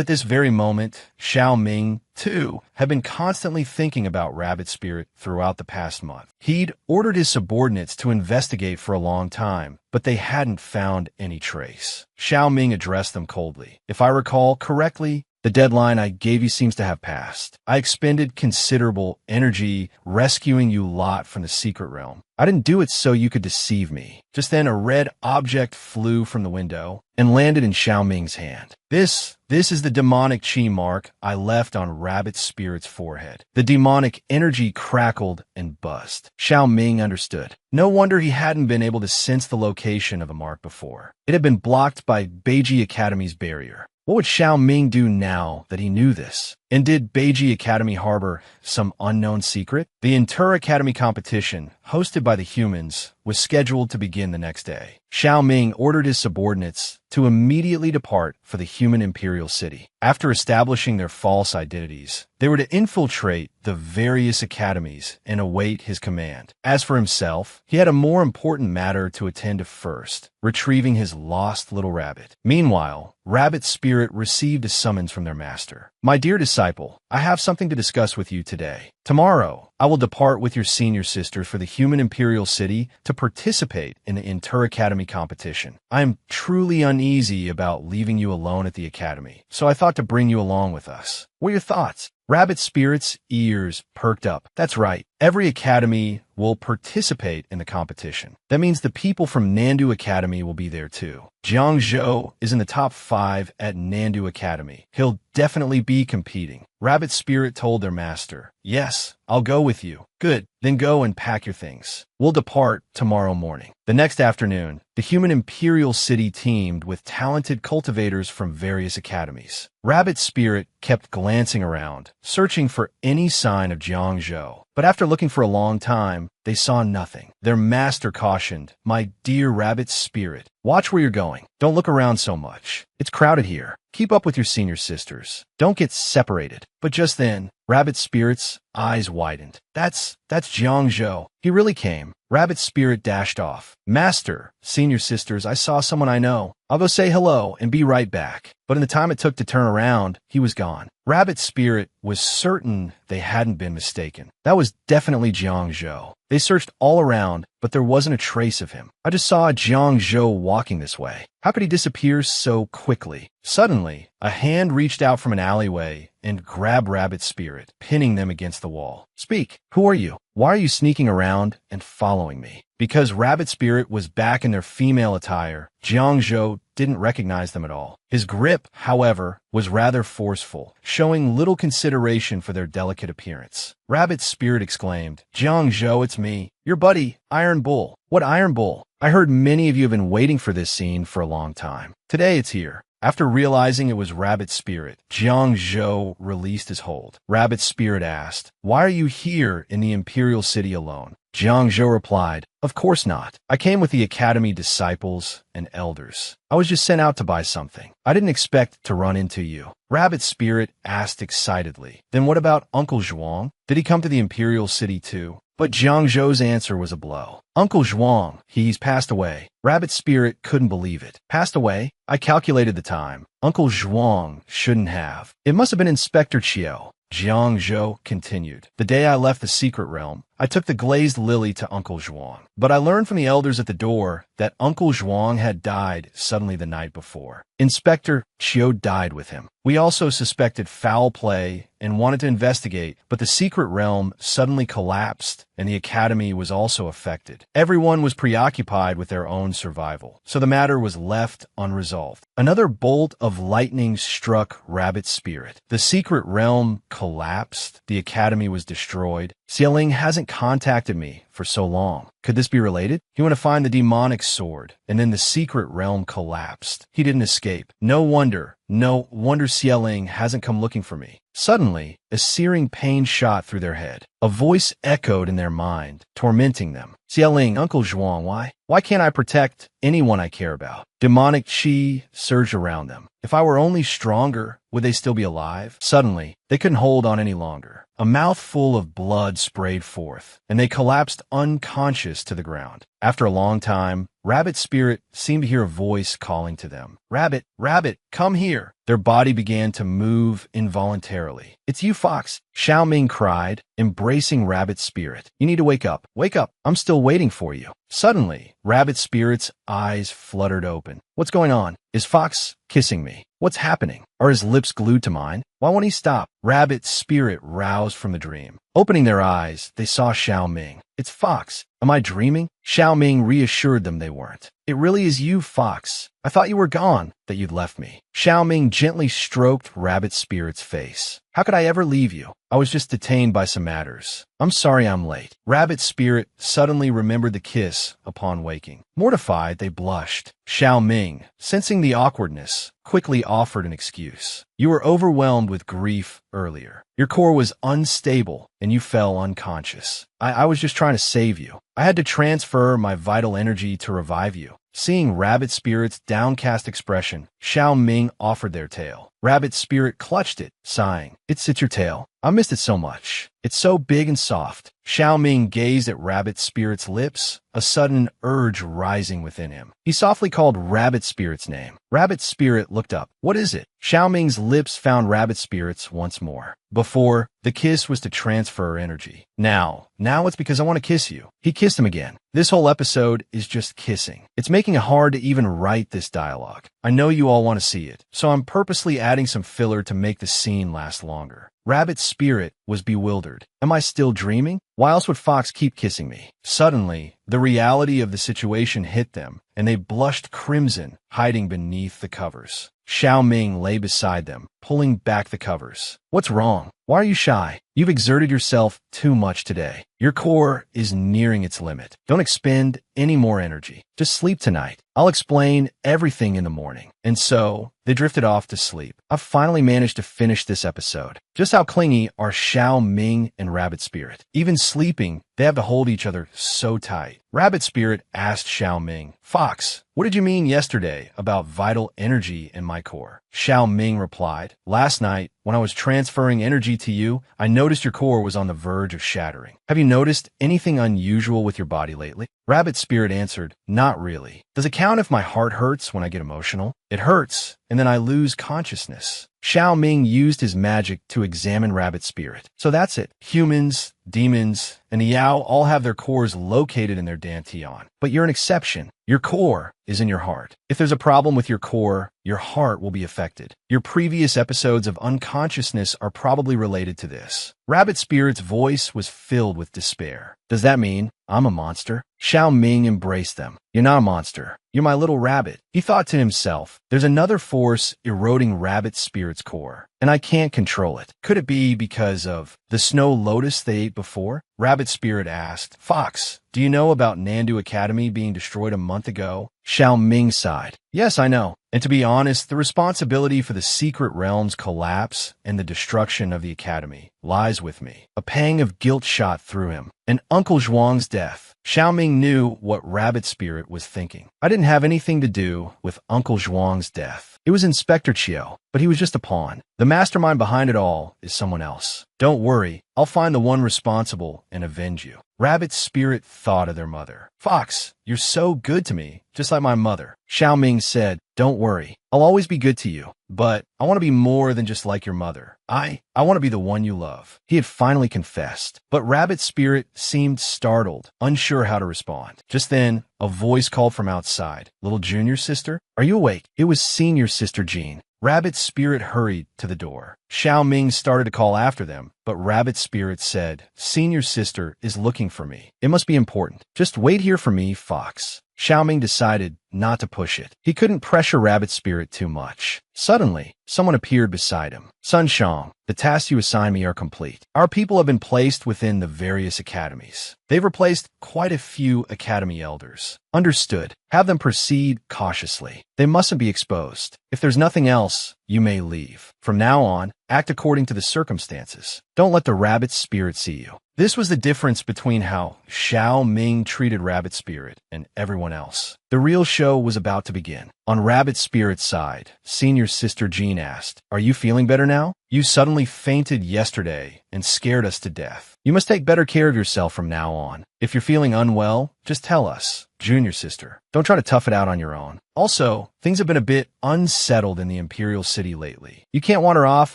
at this very moment, Xiao Ming, too, had been constantly thinking about Rabbit Spirit throughout the past month. He'd ordered his subordinates to investigate for a long time, but they hadn't found any trace. Xiao Ming addressed them coldly. If I recall correctly, the deadline I gave you seems to have passed. I expended considerable energy rescuing you lot from the secret realm. I didn't do it so you could deceive me. Just then, a red object flew from the window and landed in Xiao Ming's hand. This is the demonic chi mark I left on Rabbit Spirit's forehead. The demonic energy crackled and buzzed. Xiao Ming understood. No wonder he hadn't been able to sense the location of the mark before. It had been blocked by Beiji Academy's barrier. What would Xiao Ming do now that he knew this? And did Beiji Academy harbor some unknown secret? The Inter-Academy competition, hosted by the humans, was scheduled to begin the next day. Xiao Ming ordered his subordinates to immediately depart for the human imperial city. After establishing their false identities, they were to infiltrate the various academies and await his command. As for himself, he had a more important matter to attend to first, retrieving his lost little rabbit. Meanwhile, Rabbit Spirit received a summons from their master. My dear disciple, I have something to discuss with you today. Tomorrow, I will depart with your senior sisters for the human imperial city to participate in the Inter-Academy competition. I am truly uneasy about leaving you alone at the academy, so I thought to bring you along with us. What are your thoughts? Rabbit Spirit's ears perked up. That's right. Every academy will participate in the competition. That means the people from Nandu Academy will be there too. Jiang Zhou is in the top 5 at Nandu Academy. He'll definitely be competing. Rabbit Spirit told their master, "Yes, I'll go with you." "Good, then go and pack your things. We'll depart tomorrow morning." The next afternoon, the human imperial city teamed with talented cultivators from various academies. Rabbit Spirit kept glancing around, searching for any sign of Jiang Zhou. But after looking for a long time, they saw nothing. Their master cautioned, "My dear Rabbit Spirit, watch where you're going. Don't look around so much. It's crowded here. Keep up with your senior sisters. Don't get separated." But just then, Rabbit Spirit's eyes widened. That's Jiang Zhou. He really came. Rabbit Spirit dashed off. "Master, senior sisters, I saw someone I know. I'll go say hello and be right back." But in the time it took to turn around, he was gone. Rabbit Spirit was certain they hadn't been mistaken. That was definitely Jiang Zhou. They searched all around, but there wasn't a trace of him. "I just saw Jiang Zhou walking this way. How could he disappear so quickly?" Suddenly, a hand reached out from an alleyway and grabbed Rabbit Spirit, pinning them against the wall. "Speak. Who are you? Why are you sneaking around and following me?" Because Rabbit Spirit was back in their female attire, Jiang Zhou didn't recognize them at all. His grip, however, was rather forceful, showing little consideration for their delicate appearance. Rabbit Spirit exclaimed, "Jiang Zhou, it's me, your buddy, Iron Bull." "What Iron Bull? I heard many of you have been waiting for this scene for a long time. Today it's here." After realizing it was Rabbit Spirit, Jiang Zhou released his hold. Rabbit Spirit asked, "Why are you here in the Imperial City alone?" Jiang Zhou replied, "Of course not. I came with the Academy disciples and elders. I was just sent out to buy something. I didn't expect to run into you." Rabbit Spirit asked excitedly, "Then what about Uncle Zhuang? Did he come to the Imperial City too?" But Jiang Zhou's answer was a blow. "Uncle Zhuang, he's passed away." Rabbit Spirit couldn't believe it. "Passed away? I calculated the time. Uncle Zhuang shouldn't have. It must have been Inspector Chiao." Jiang Zhou continued, "The day I left the secret realm, I took the glazed lily to Uncle Zhuang. But I learned from the elders at the door that Uncle Zhuang had died suddenly the night before. Inspector Chiao died with him. We also suspected foul play and wanted to investigate, but the secret realm suddenly collapsed and the academy was also affected. Everyone was preoccupied with their own survival, so the matter was left unresolved." Another bolt of lightning struck Rabbit Spirit. The secret realm collapsed. The academy was destroyed. Xiaoling hasn't contacted me for so long. Could this be related? He went to find the demonic sword, and then the secret realm collapsed. He didn't escape. No wonder Xiaoling hasn't come looking for me. Suddenly, a searing pain shot through their head. A voice echoed in their mind, tormenting them. "Xiaoling, Uncle Zhuang, why can't I protect anyone I care about?" Demonic chi surged around them. If I were only stronger, would they still be alive? Suddenly, they couldn't hold on any longer. A mouthful of blood sprayed forth, and they collapsed unconscious to the ground. After a long time, Rabbit Spirit seemed to hear a voice calling to them. "Rabbit, Rabbit, come here." Their body began to move involuntarily. "It's you, Fox," Xiao Ming cried, embracing Rabbit Spirit. "You need to wake up. Wake up. I'm still waiting for you." Suddenly, Rabbit Spirit's eyes fluttered open. "What's going on?" Is Fox kissing me? What's happening? Are his lips glued to mine? Why won't he stop? Rabbit spirit roused from the dream. Opening their eyes, they saw Xiao Ming. It's Fox. Am I dreaming? Xiao Ming reassured them they weren't. It really is you, Fox. I thought you were gone, that you'd left me. Xiao Ming gently stroked Rabbit Spirit's face. How could I ever leave you? I was just detained by some matters. I'm sorry I'm late. Rabbit Spirit suddenly remembered the kiss upon waking. Mortified, they blushed. Xiao Ming, sensing the awkwardness, quickly offered an excuse. You were overwhelmed with grief earlier. Your core was unstable, and you fell unconscious. I was just trying to save you. I had to transfer my vital energy to revive you. Seeing Rabbit Spirit's downcast expression, Xiao Ming offered their tail. Rabbit Spirit clutched it, sighing. It's your tail. I missed it so much. It's so big and soft. Xiao Ming gazed at Rabbit Spirit's lips, a sudden urge rising within him. He softly called Rabbit Spirit's name. Rabbit Spirit looked up. What is it? Xiao Ming's lips found Rabbit Spirit's once more. Before, the kiss was to transfer energy. Now it's because I want to kiss you. He kissed him again. This whole episode is just kissing. It's making it hard to even write this dialogue. I know you all want to see it, so I'm purposely adding some filler to make the scene last longer. Rabbit Spirit was bewildered. Am I still dreaming? Why else would Fox keep kissing me? Suddenly, the reality of the situation hit them, and they blushed crimson, hiding beneath the covers. Xiao Ming lay beside them, pulling back the covers. What's wrong? Why are you shy? You've exerted yourself too much today. Your core is nearing its limit. Don't expend any more energy. Just sleep tonight. I'll explain everything in the morning. And so, they drifted off to sleep. I've finally managed to finish this episode. Just how clingy are Xiao Ming and Rabbit Spirit? Even sleeping, they have to hold each other so tight. Rabbit Spirit asked Xiao Ming, Fox, what did you mean yesterday about vital energy in my core? Xiao Ming replied, last night, when I was transferring energy to you, I noticed your core was on the verge of shattering. Have you noticed anything unusual with your body lately? Rabbit Spirit answered, not really. Does it count if my heart hurts when I get emotional? It hurts, and then I lose consciousness. Xiao Ming used his magic to examine Rabbit Spirit. So that's it. Humans, demons, and the Yao all have their cores located in their dantian. But you're an exception. Your core is in your heart. If there's a problem with your core, your heart will be affected. Your previous episodes of unconsciousness are probably related to this. Rabbit Spirit's voice was filled with despair. Does that mean I'm a monster? Xiao Ming embraced them. You're not a monster. You're my little rabbit. He thought to himself, there's another force eroding Rabbit Spirit's core, and I can't control it. Could it be because of the snow lotus they ate before? Rabbit Spirit asked, Fox, do you know about Nandu Academy being destroyed a month ago? Xiao Ming sighed. Yes, I know. And to be honest, the responsibility for the secret realm's collapse and the destruction of the academy lies with me. A pang of guilt shot through him. And Uncle Zhuang's death. Xiao Ming knew what Rabbit Spirit was thinking. I didn't have anything to do with Uncle Zhuang's death. It was Inspector Chiu, but he was just a pawn. The mastermind behind it all is someone else. Don't worry, I'll find the one responsible and avenge you. Rabbit Spirit thought of their mother. Fox, you're so good to me, just like my mother. Xiao Ming said, don't worry, I'll always be good to you, but I want to be more than just like your mother. I want to be the one you love. He had finally confessed, but Rabbit Spirit seemed startled, unsure how to respond. Just then, a voice called from outside. Little junior sister, are you awake? It was senior sister Jean. Rabbit Spirit hurried to the door. Xiao Ming started to call after them, but Rabbit Spirit said, Senior sister is looking for me. It must be important. Just wait here for me, Fox. Xiao Ming decided not to push it. He couldn't pressure Rabbit Spirit too much. Suddenly, someone appeared beside him. Sun Shang, the tasks you assigned me are complete. Our people have been placed within the various academies. They've replaced quite a few academy elders. Understood. Have them proceed cautiously. They mustn't be exposed. If there's nothing else, you may leave. From now on, act according to the circumstances. Don't let the Rabbit Spirit see you. This was the difference between how Xiao Ming treated Rabbit Spirit and everyone else. The real show was about to begin. On Rabbit Spirit's side, Senior Sister Jean asked, Are you feeling better now? You suddenly fainted yesterday and scared us to death. You must take better care of yourself from now on. If you're feeling unwell, just tell us. Junior sister. Don't try to tough it out on your own. Also, things have been a bit unsettled in the Imperial City lately. You can't wander off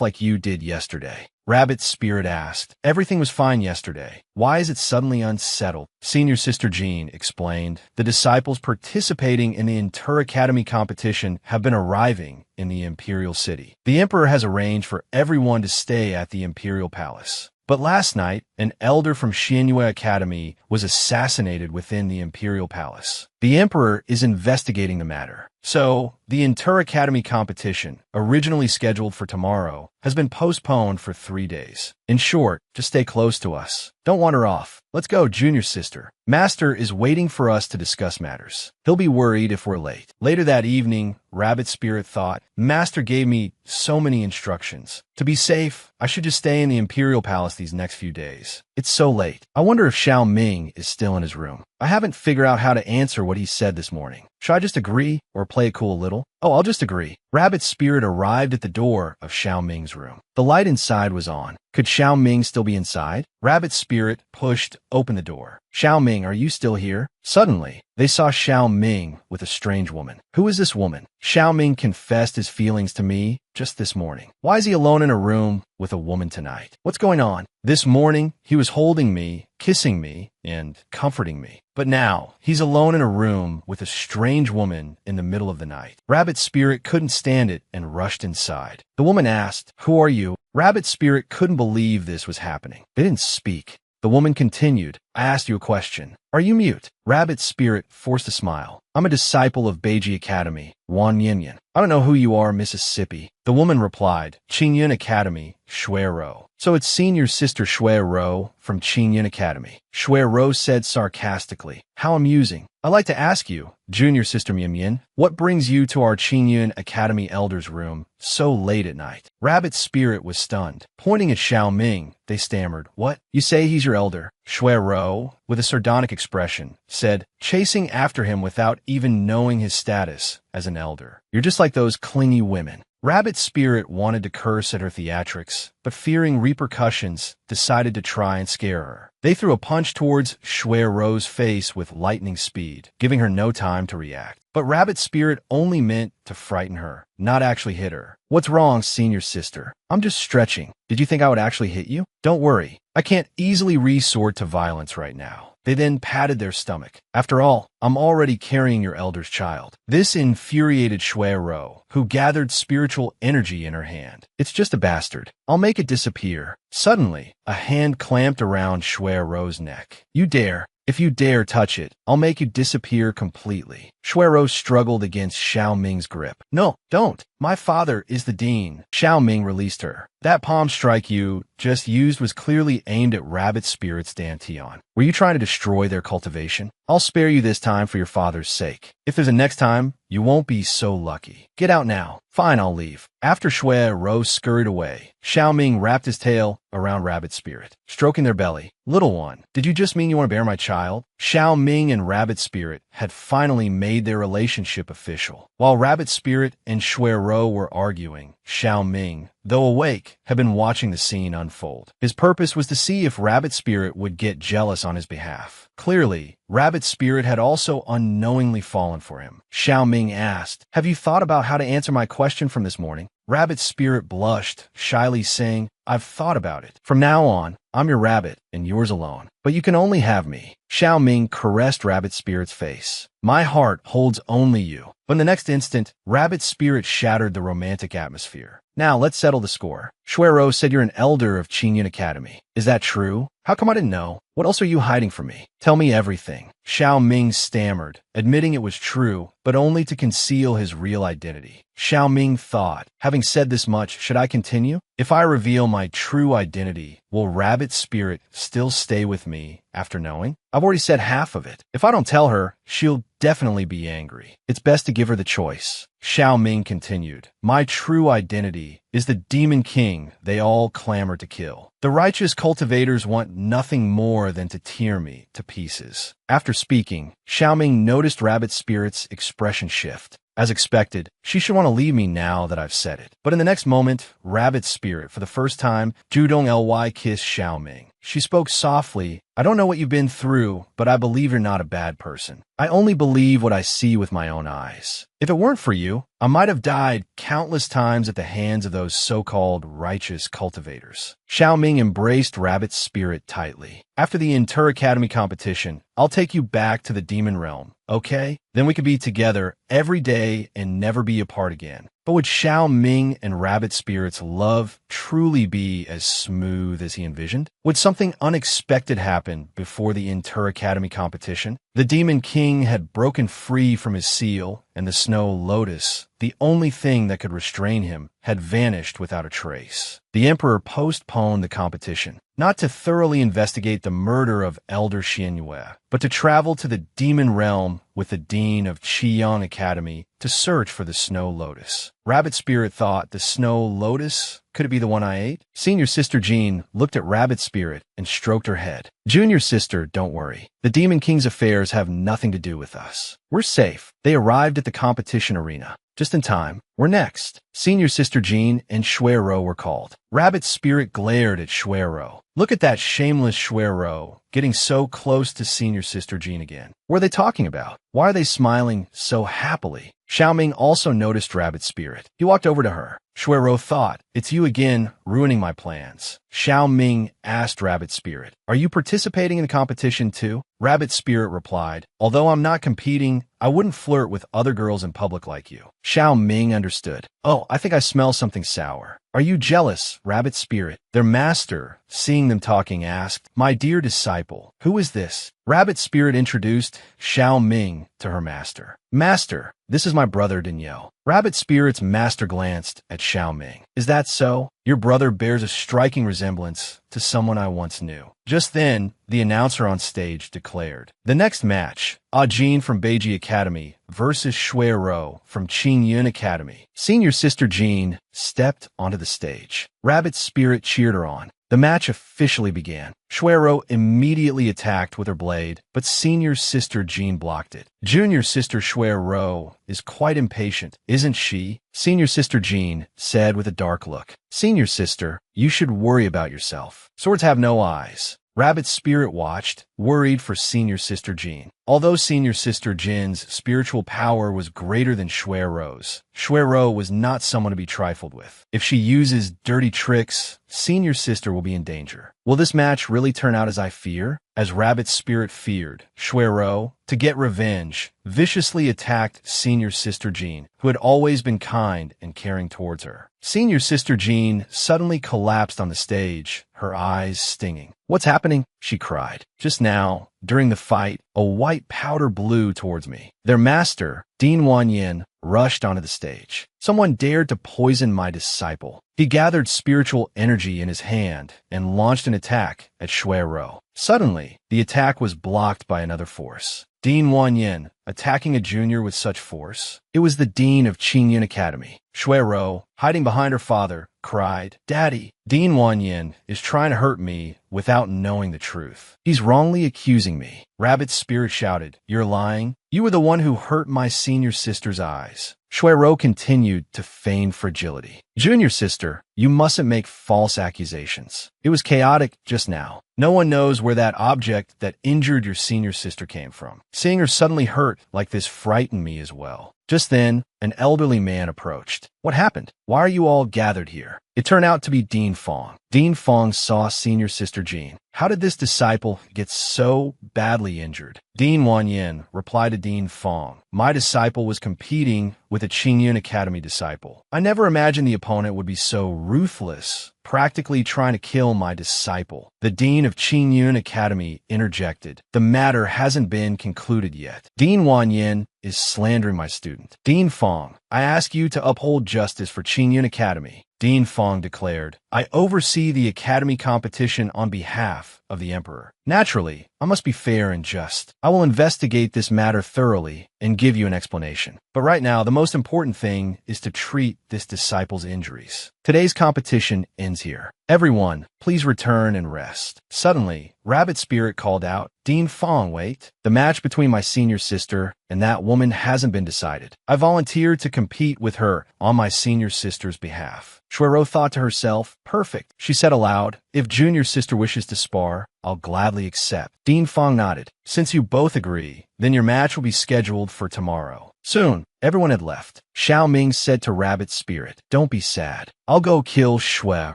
like you did yesterday. Rabbit's spirit asked. Everything was fine yesterday. Why is it suddenly unsettled? Senior Sister Jean explained. The disciples participating in the Inter-Academy competition have been arriving in the Imperial City. The Emperor has arranged for everyone to stay at the Imperial Palace. But last night, an elder from Xianyue Academy was assassinated within the Imperial Palace. The Emperor is investigating the matter. So, the Inter-Academy competition, originally scheduled for tomorrow, has been postponed for 3 days. In short, just stay close to us. Don't wander off. Let's go, Junior Sister. Master is waiting for us to discuss matters. He'll be worried if we're late. Later that evening, Rabbit Spirit thought, Master gave me so many instructions. To be safe, I should just stay in the Imperial Palace these next few days. It's so late. I wonder if Xiao Ming is still in his room. I haven't figured out how to answer what he said this morning. Should I just agree or play it cool a little? Oh, I'll just agree. Rabbit Spirit arrived at the door of Xiao Ming's room. The light inside was on. Could Xiao Ming still be inside? Rabbit Spirit pushed open the door. Xiao Ming, are you still here? Suddenly, they saw Xiao Ming with a strange woman. Who is this woman? Xiao Ming confessed his feelings to me just this morning. Why is he alone in a room with a woman tonight? What's going on? This morning, he was holding me, kissing me, and comforting me. But now, he's alone in a room with a strange woman in the middle of the night. Rabbit Spirit couldn't stand it and rushed inside. The woman asked, "Who are you?" Rabbit Spirit couldn't believe this was happening. They didn't speak. The woman continued, "I asked you a question. Are you mute?" Rabbit Spirit forced a smile. "I'm a disciple of Beiji Academy, Wan Yinyan." "I don't know who you are, Mississippi." The woman replied, "Qingyun Academy, Shuero." "So it's Senior Sister Shuero from Qingyun Academy." Shuero said sarcastically, "How amusing. I'd like to ask you, Junior Sister Mian, what brings you to our Qingyun Academy Elder's room so late at night?" Rabbit Spirit was stunned. Pointing at Xiao Ming, they stammered, "What? You say he's your elder?" Shuero, with a sardonic expression, said, "Chasing after him without even knowing his status as an elder. You're just like those clingy women." Rabbit Spirit wanted to curse at her theatrics, but fearing repercussions, decided to try and scare her. They threw a punch towards Shuero's face with lightning speed, giving her no time to react. But Rabbit Spirit only meant to frighten her, not actually hit her. "What's wrong, Senior Sister? I'm just stretching. Did you think I would actually hit you? Don't worry. I can't easily resort to violence right now." They then patted their stomach. "After all, I'm already carrying your elder's child." This infuriated Shuero, who gathered spiritual energy in her hand. "It's just a bastard. I'll make it disappear." Suddenly, a hand clamped around Shuero's neck. "You dare. If you dare touch it, I'll make you disappear completely." Shuero struggled against Xiao Ming's grip. "No, don't. My father is the dean." Xiao Ming released her. "That palm strike you just used was clearly aimed at Rabbit Spirit's Dantian. Were you trying to destroy their cultivation? I'll spare you this time for your father's sake. If there's a next time, you won't be so lucky. Get out now." "Fine, I'll leave." After Shuero scurried away, Xiao Ming wrapped his tail around Rabbit Spirit, stroking their belly. "Little one, did you just mean you want to bear my child?" Xiao Ming and Rabbit Spirit had finally made their relationship official. While Rabbit Spirit and Shuero were arguing, Xiao Ming, though awake, had been watching the scene unfold. His purpose was to see if Rabbit Spirit would get jealous on his behalf. Clearly, Rabbit Spirit had also unknowingly fallen for him. Xiao Ming asked, "Have you thought about how to answer my question from this morning?" Rabbit Spirit blushed, shyly saying, "I've thought about it. From now on, I'm your rabbit and yours alone. But you can only have me." Xiao Ming caressed Rabbit Spirit's face. "My heart holds only you." But in the next instant, Rabbit Spirit shattered the romantic atmosphere. "Now, let's settle the score. Shuero said you're an elder of Qingyun Academy. Is that true? How come I didn't know? What else are you hiding from me? Tell me everything." Xiao Ming stammered, admitting it was true, but only to conceal his real identity. Xiao Ming thought, having said this much, should I continue? If I reveal my true identity, will Rabbit Spirit still stay with me after knowing? I've already said half of it. If I don't tell her, she'll definitely be angry. It's best to give her the choice. Xiao Ming continued, "My true identity is the Demon King they all clamor to kill. The righteous cultivators want nothing more than to tear me to pieces." After speaking, Xiao Ming noticed Rabbit Spirit's expression shift. As expected, she should want to leave me now that I've said it. But in the next moment, Rabbit Spirit, for the first time, Judong Ly kissed Xiaoming. She spoke softly. I don't know what you've been through, but I believe you're not a bad person. I only believe what I see with my own eyes. If it weren't for you, I might have died countless times at the hands of those so-called righteous cultivators. Xiaoming embraced Rabbit's spirit tightly. After the Inter Academy competition, I'll take you back to the demon realm, okay? Then we could be together every day and never be apart again. But would Xiaoming and Rabbit Spirit's love truly be as smooth as he envisioned? Would something unexpected happen before the Inter Academy competition? The Demon King had broken free from his seal, and the snow lotus, the only thing that could restrain him, had vanished without a trace. The Emperor postponed the competition, not to thoroughly investigate the murder of Elder Xianyue, but to travel to the demon realm with the Dean of Qiyang Academy to search for the snow lotus. Rabbit Spirit thought, the snow lotus? Could it be the one I ate? Senior Sister Jean looked at Rabbit Spirit and stroked her head. Junior Sister, don't worry. The Demon King's affairs have nothing to do with us. We're safe. They arrived at the competition arena. Just in time. We're next. Senior Sister Jean and Shuero were called. Rabbit Spirit glared at Shuero. Look at that shameless Shuero, getting so close to Senior Sister Jean again. What are they talking about? Why are they smiling so happily? Xiaoming also noticed Rabbit Spirit. He walked over to her. Shuero thought, it's you again, ruining my plans. Xiaoming asked Rabbit Spirit, are you participating in the competition too? Rabbit Spirit replied, although I'm not competing, I wouldn't flirt with other girls in public like you. Xiaoming understood. Oh, I think I smell something sour. Are you jealous, Rabbit Spirit? Their master, seeing them talking, asked, my dear disciple, who is this? Rabbit Spirit introduced Xiaoming to her master. Master, this is my brother Daniel. Rabbit Spirit's master glanced at Xiaoming. Is that so? Your brother bears a striking resemblance to someone I once knew. Just then, the announcer on stage declared, the next match, Ajin from Beiji Academy versus Shuero from Qingyun Academy. Senior Sister Jean stepped onto the stage. Rabbit Spirit cheered her on. The match officially began. Shuero immediately attacked with her blade, but Senior Sister Jean blocked it. Junior Sister Shuero is quite impatient, isn't she? Senior Sister Jean said with a dark look. Senior Sister, you should worry about yourself. Swords have no eyes. Rabbit Spirit watched, worried for Senior Sister Jean. Although Senior Sister Jin's spiritual power was greater than Shuero's, Shuero was not someone to be trifled with. If she uses dirty tricks, Senior Sister will be in danger. Will this match really turn out as I fear? As Rabbit Spirit feared, Shuero, to get revenge, viciously attacked Senior Sister Jean, who had always been kind and caring towards her. Senior Sister Jean suddenly collapsed on the stage, her eyes stinging. What's happening? She cried. Just now, during the fight, a white powder blew towards me. Their master, Dean Wanyin, rushed onto the stage. Someone dared to poison my disciple. He gathered spiritual energy in his hand and launched an attack at Shuero. Suddenly, the attack was blocked by another force. Dean Wanyin, attacking a junior with such force? It was the Dean of Qingyun Academy. Shuero, hiding behind her father, cried, Daddy, Dean Wanyin is trying to hurt me without knowing the truth. He's wrongly accusing me. Rabbit Spirit shouted, you're lying? You were the one who hurt my senior sister's eyes. Shuero continued to feign fragility. Junior sister, you mustn't make false accusations. It was chaotic just now. No one knows where that object that injured your senior sister came from. Seeing her suddenly hurt like this frightened me as well. Just then, an elderly man approached. What happened? Why are you all gathered here? It turned out to be Dean Fong. Dean Fong saw Senior Sister Jean. How did this disciple get so badly injured? Dean Wanyin replied to Dean Fong. My disciple was competing with a Qingyun Academy disciple. I never imagined the opponent would be so ruthless, practically trying to kill my disciple. The Dean of Qingyun Academy interjected. The matter hasn't been concluded yet. Dean Wanyin is slandering my student. Dean Fong, I ask you to uphold justice for Qingyun Academy. Dean Fong declared, I oversee the academy competition on behalf of the Emperor. Naturally, I must be fair and just. I will investigate this matter thoroughly and give you an explanation. But right now, the most important thing is to treat this disciple's injuries. Today's competition ends ends here. Everyone, please return and rest. Suddenly, Rabbit Spirit called out, Dean Fong, wait. The match between my senior sister and that woman hasn't been decided. I volunteered to compete with her on my senior sister's behalf. Shuero thought to herself, perfect. She said aloud, if junior sister wishes to spar, I'll gladly accept. Dean Fong nodded. Since you both agree, then your match will be scheduled for tomorrow. Soon, everyone had left. Xiao Ming said to Rabbit Spirit, don't be sad. I'll go kill Shui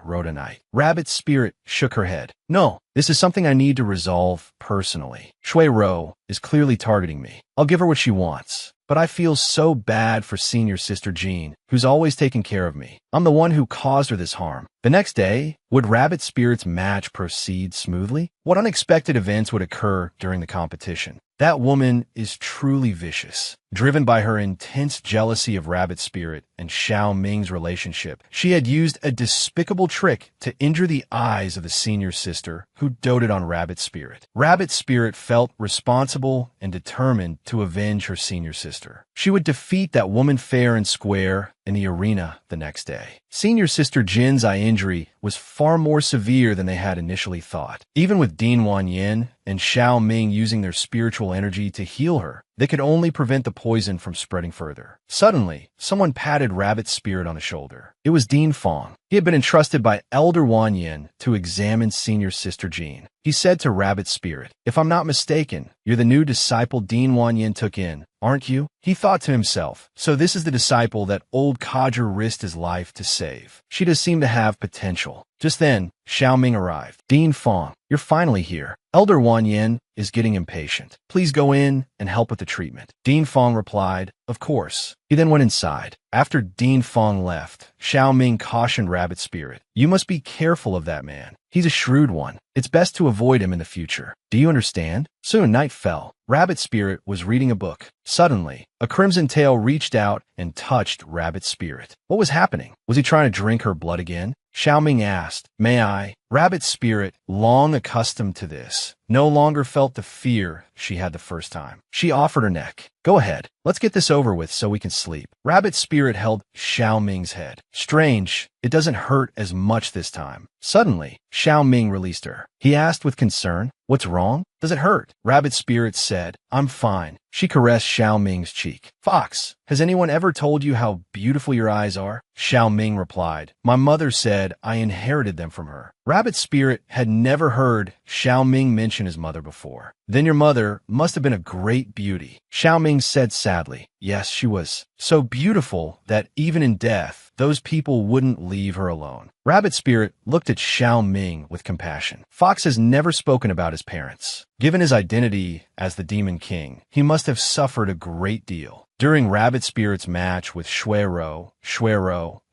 Rhodonite. Rabbit Spirit shook her head. No, this is something I need to resolve personally. Shui Ro is clearly targeting me. I'll give her what she wants. But I feel so bad for senior sister Jean, who's always taken care of me. I'm the one who caused her this harm. The next day, would Rabbit Spirit's match proceed smoothly? What unexpected events would occur during the competition? That woman is truly vicious. Driven by her intense jealousy of Rabbit Spirit and Xiao Ming's relationship, she had used a despicable trick to injure the eyes of the senior sister who doted on Rabbit Spirit. Rabbit Spirit felt responsible and determined to avenge her senior sister. She would defeat that woman fair and square in the arena the next day. Senior sister Jin's eye injury was far more severe than they had initially thought. Even with Dean Wanyin and Xiao Ming using their spiritual energy to heal her, they could only prevent the poison from spreading further. Suddenly, someone patted Rabbit Spirit on the shoulder. It was Dean Fong. He had been entrusted by Elder Wanyin to examine senior sister Jean. He said to Rabbit Spirit, if I'm not mistaken, you're the new disciple Dean Wanyin took in, aren't you? He thought to himself, so this is the disciple that old Codger risked his life to save. She does seem to have potential. Just then, Xiao Ming arrived. Dean Fong, you're finally here. Elder Wanyin is getting impatient. Please go in and help with the treatment. Dean Fong replied, of course. He then went inside. After Dean Fong left, Xiao Ming cautioned Rabbit Spirit, you must be careful of that man. He's a shrewd one. It's best to avoid him in the future. Do you understand? Soon night fell. Rabbit Spirit was reading a book. Suddenly, a crimson tail reached out and touched Rabbit Spirit. What was happening? Was he trying to drink her blood again? Xiao Ming asked, may I? Rabbit Spirit, long accustomed to this, no longer felt the fear she had the first time. She offered her neck. Go ahead. Let's get this over with so we can sleep. Rabbit Spirit held Xiao Ming's head. Strange, it doesn't hurt as much this time. Suddenly, Xiao Ming released her. He asked with concern, what's wrong? Does it hurt? Rabbit Spirit said, I'm fine. She caressed Xiao Ming's cheek. Fox, has anyone ever told you how beautiful your eyes are? Xiao Ming replied, my mother said I inherited them from her. Rabbit Spirit had never heard Xiao Ming mention his mother before. Then your mother must have been a great beauty. Xiao Ming said sadly, yes, she was so beautiful that even in death, those people wouldn't leave her alone. Rabbit Spirit looked at Xiao Ming with compassion. Fox has never spoken about his parents. Given his identity as the Demon King, he must have suffered a great deal. During Rabbit Spirit's match with Shuero,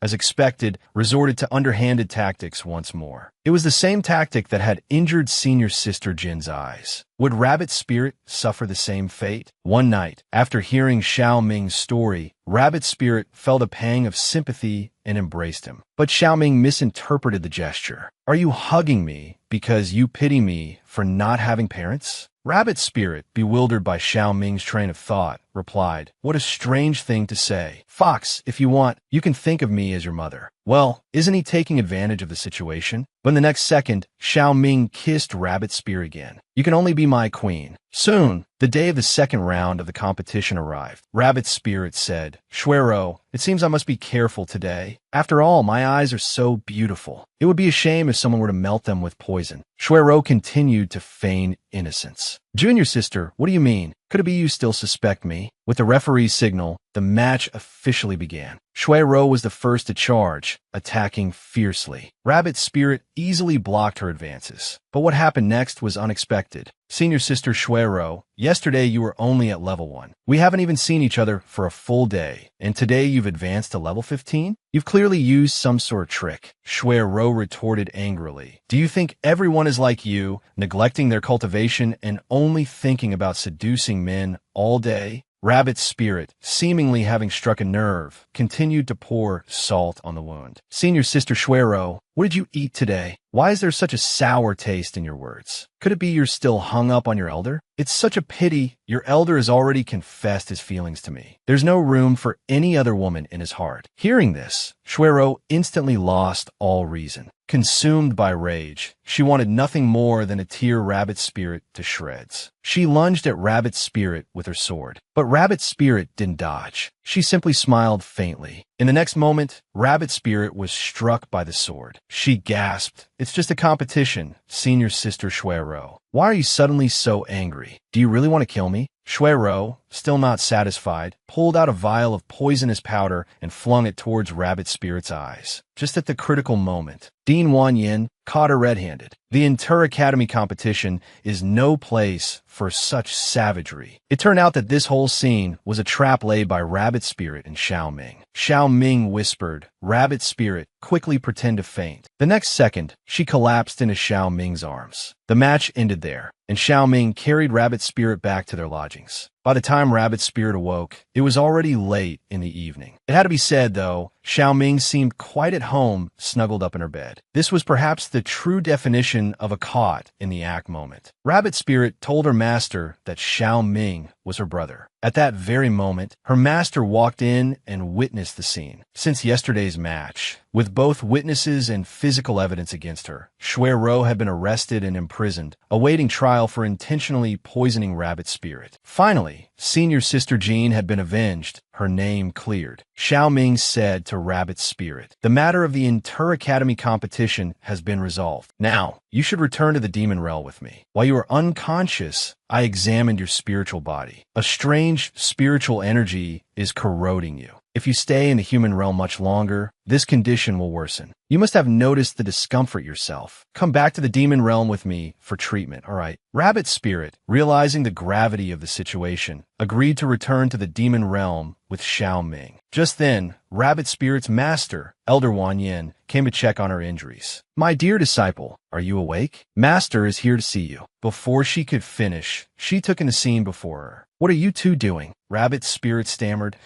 as expected, resorted to underhanded tactics once more. It was the same tactic that had injured senior sister Jin's eyes. Would Rabbit Spirit suffer the same fate? One night, after hearing Xiao Ming's story, Rabbit Spirit felt a pang of sympathy and embraced him. But Xiao Ming misinterpreted the gesture. Are you hugging me because you pity me for not having parents? Rabbit Spirit, bewildered by Xiao Ming's train of thought, replied, what a strange thing to say. Fox, if you want, you can think of me as your mother. Well, isn't he taking advantage of the situation? But in the next second, Xiao Ming kissed Rabbit Spirit again. You can only be my queen. Soon, the day of the second round of the competition arrived. Rabbit Spirit said, Shuero, it seems I must be careful today. After all, my eyes are so beautiful. It would be a shame if someone were to melt them with poison. Shuero continued to feign innocence. Junior sister, what do you mean? Could it be you still suspect me? With the referee's signal, the match officially began. Shuero was the first to charge, attacking fiercely. Rabbit Spirit easily blocked her advances. But what happened next was unexpected. Senior sister Shuero, yesterday you were only at level 1. We haven't even seen each other for a full day, and today you've advanced to level 15? You've clearly used some sort of trick. Shuero retorted angrily. Do you think everyone is like you, neglecting their cultivation and only thinking about seducing men all day? Rabbit Spirit, seemingly having struck a nerve, continued to pour salt on the wound. Senior sister Shuero, What did you eat today? Why is there such a sour taste in your words? Could it be you're still hung up on your elder? It's such a pity. Your elder has already confessed his feelings to me. There's no room for any other woman in his heart. Hearing this, Shuero instantly lost all reason. Consumed by rage, she wanted nothing more than to tear Rabbit's spirit to shreds. She lunged at Rabbit's spirit with her sword, but Rabbit's spirit didn't dodge. She simply smiled faintly. In the next moment, Rabbit's spirit was struck by the sword. She gasped. It's just a competition, senior sister Shuero. Why are you suddenly so angry? Do you really want to kill me? Shuero, still not satisfied, pulled out a vial of poisonous powder and flung it towards Rabbit's spirit's eyes. Just at the critical moment, Dean Wanyin caught her red-handed. The inter-academy competition is no place for such savagery. It turned out that this whole scene was a trap laid by Rabbit's spirit and Xiao Ming. Xiao Ming whispered, "Rabbit's spirit, quickly pretend to faint." The next second, she collapsed into Xiao Ming's arms. The match ended there, and Xiao Ming carried Rabbit's spirit back to their lodgings. By the time Rabbit's spirit awoke, it was already late in the evening. It had to be said, though, Xiao Ming seemed quite at home, snuggled up in her bed. This was perhaps the true definition of a caught in the act moment. Rabbit's spirit told her master that Xiao Ming was her brother. At that very moment, her master walked in and witnessed the scene. Since yesterday's match, with both witnesses and physical evidence against her, Shuero had been arrested and imprisoned, awaiting trial for intentionally poisoning Rabbit's spirit. Finally, senior sister Jean had been avenged, her name cleared. Xiao Ming said to Rabbit's spirit, "The matter of the inter-academy competition has been resolved. Now, you should return to the demon realm with me. While you were unconscious, I examined your spiritual body. A strange spiritual energy is corroding you. If you stay in the human realm much longer, this condition will worsen. You must have noticed the discomfort yourself. Come back to the demon realm with me for treatment, all right?" Rabbit's spirit, realizing the gravity of the situation, agreed to return to the demon realm with Xiao Ming. Just then, Rabbit's spirit's master, Elder Wanyin, came to check on her injuries. "My dear disciple, are you awake? Master is here to see you." Before she could finish, she took in the scene before her. "What are you two doing?" Rabbit's spirit stammered.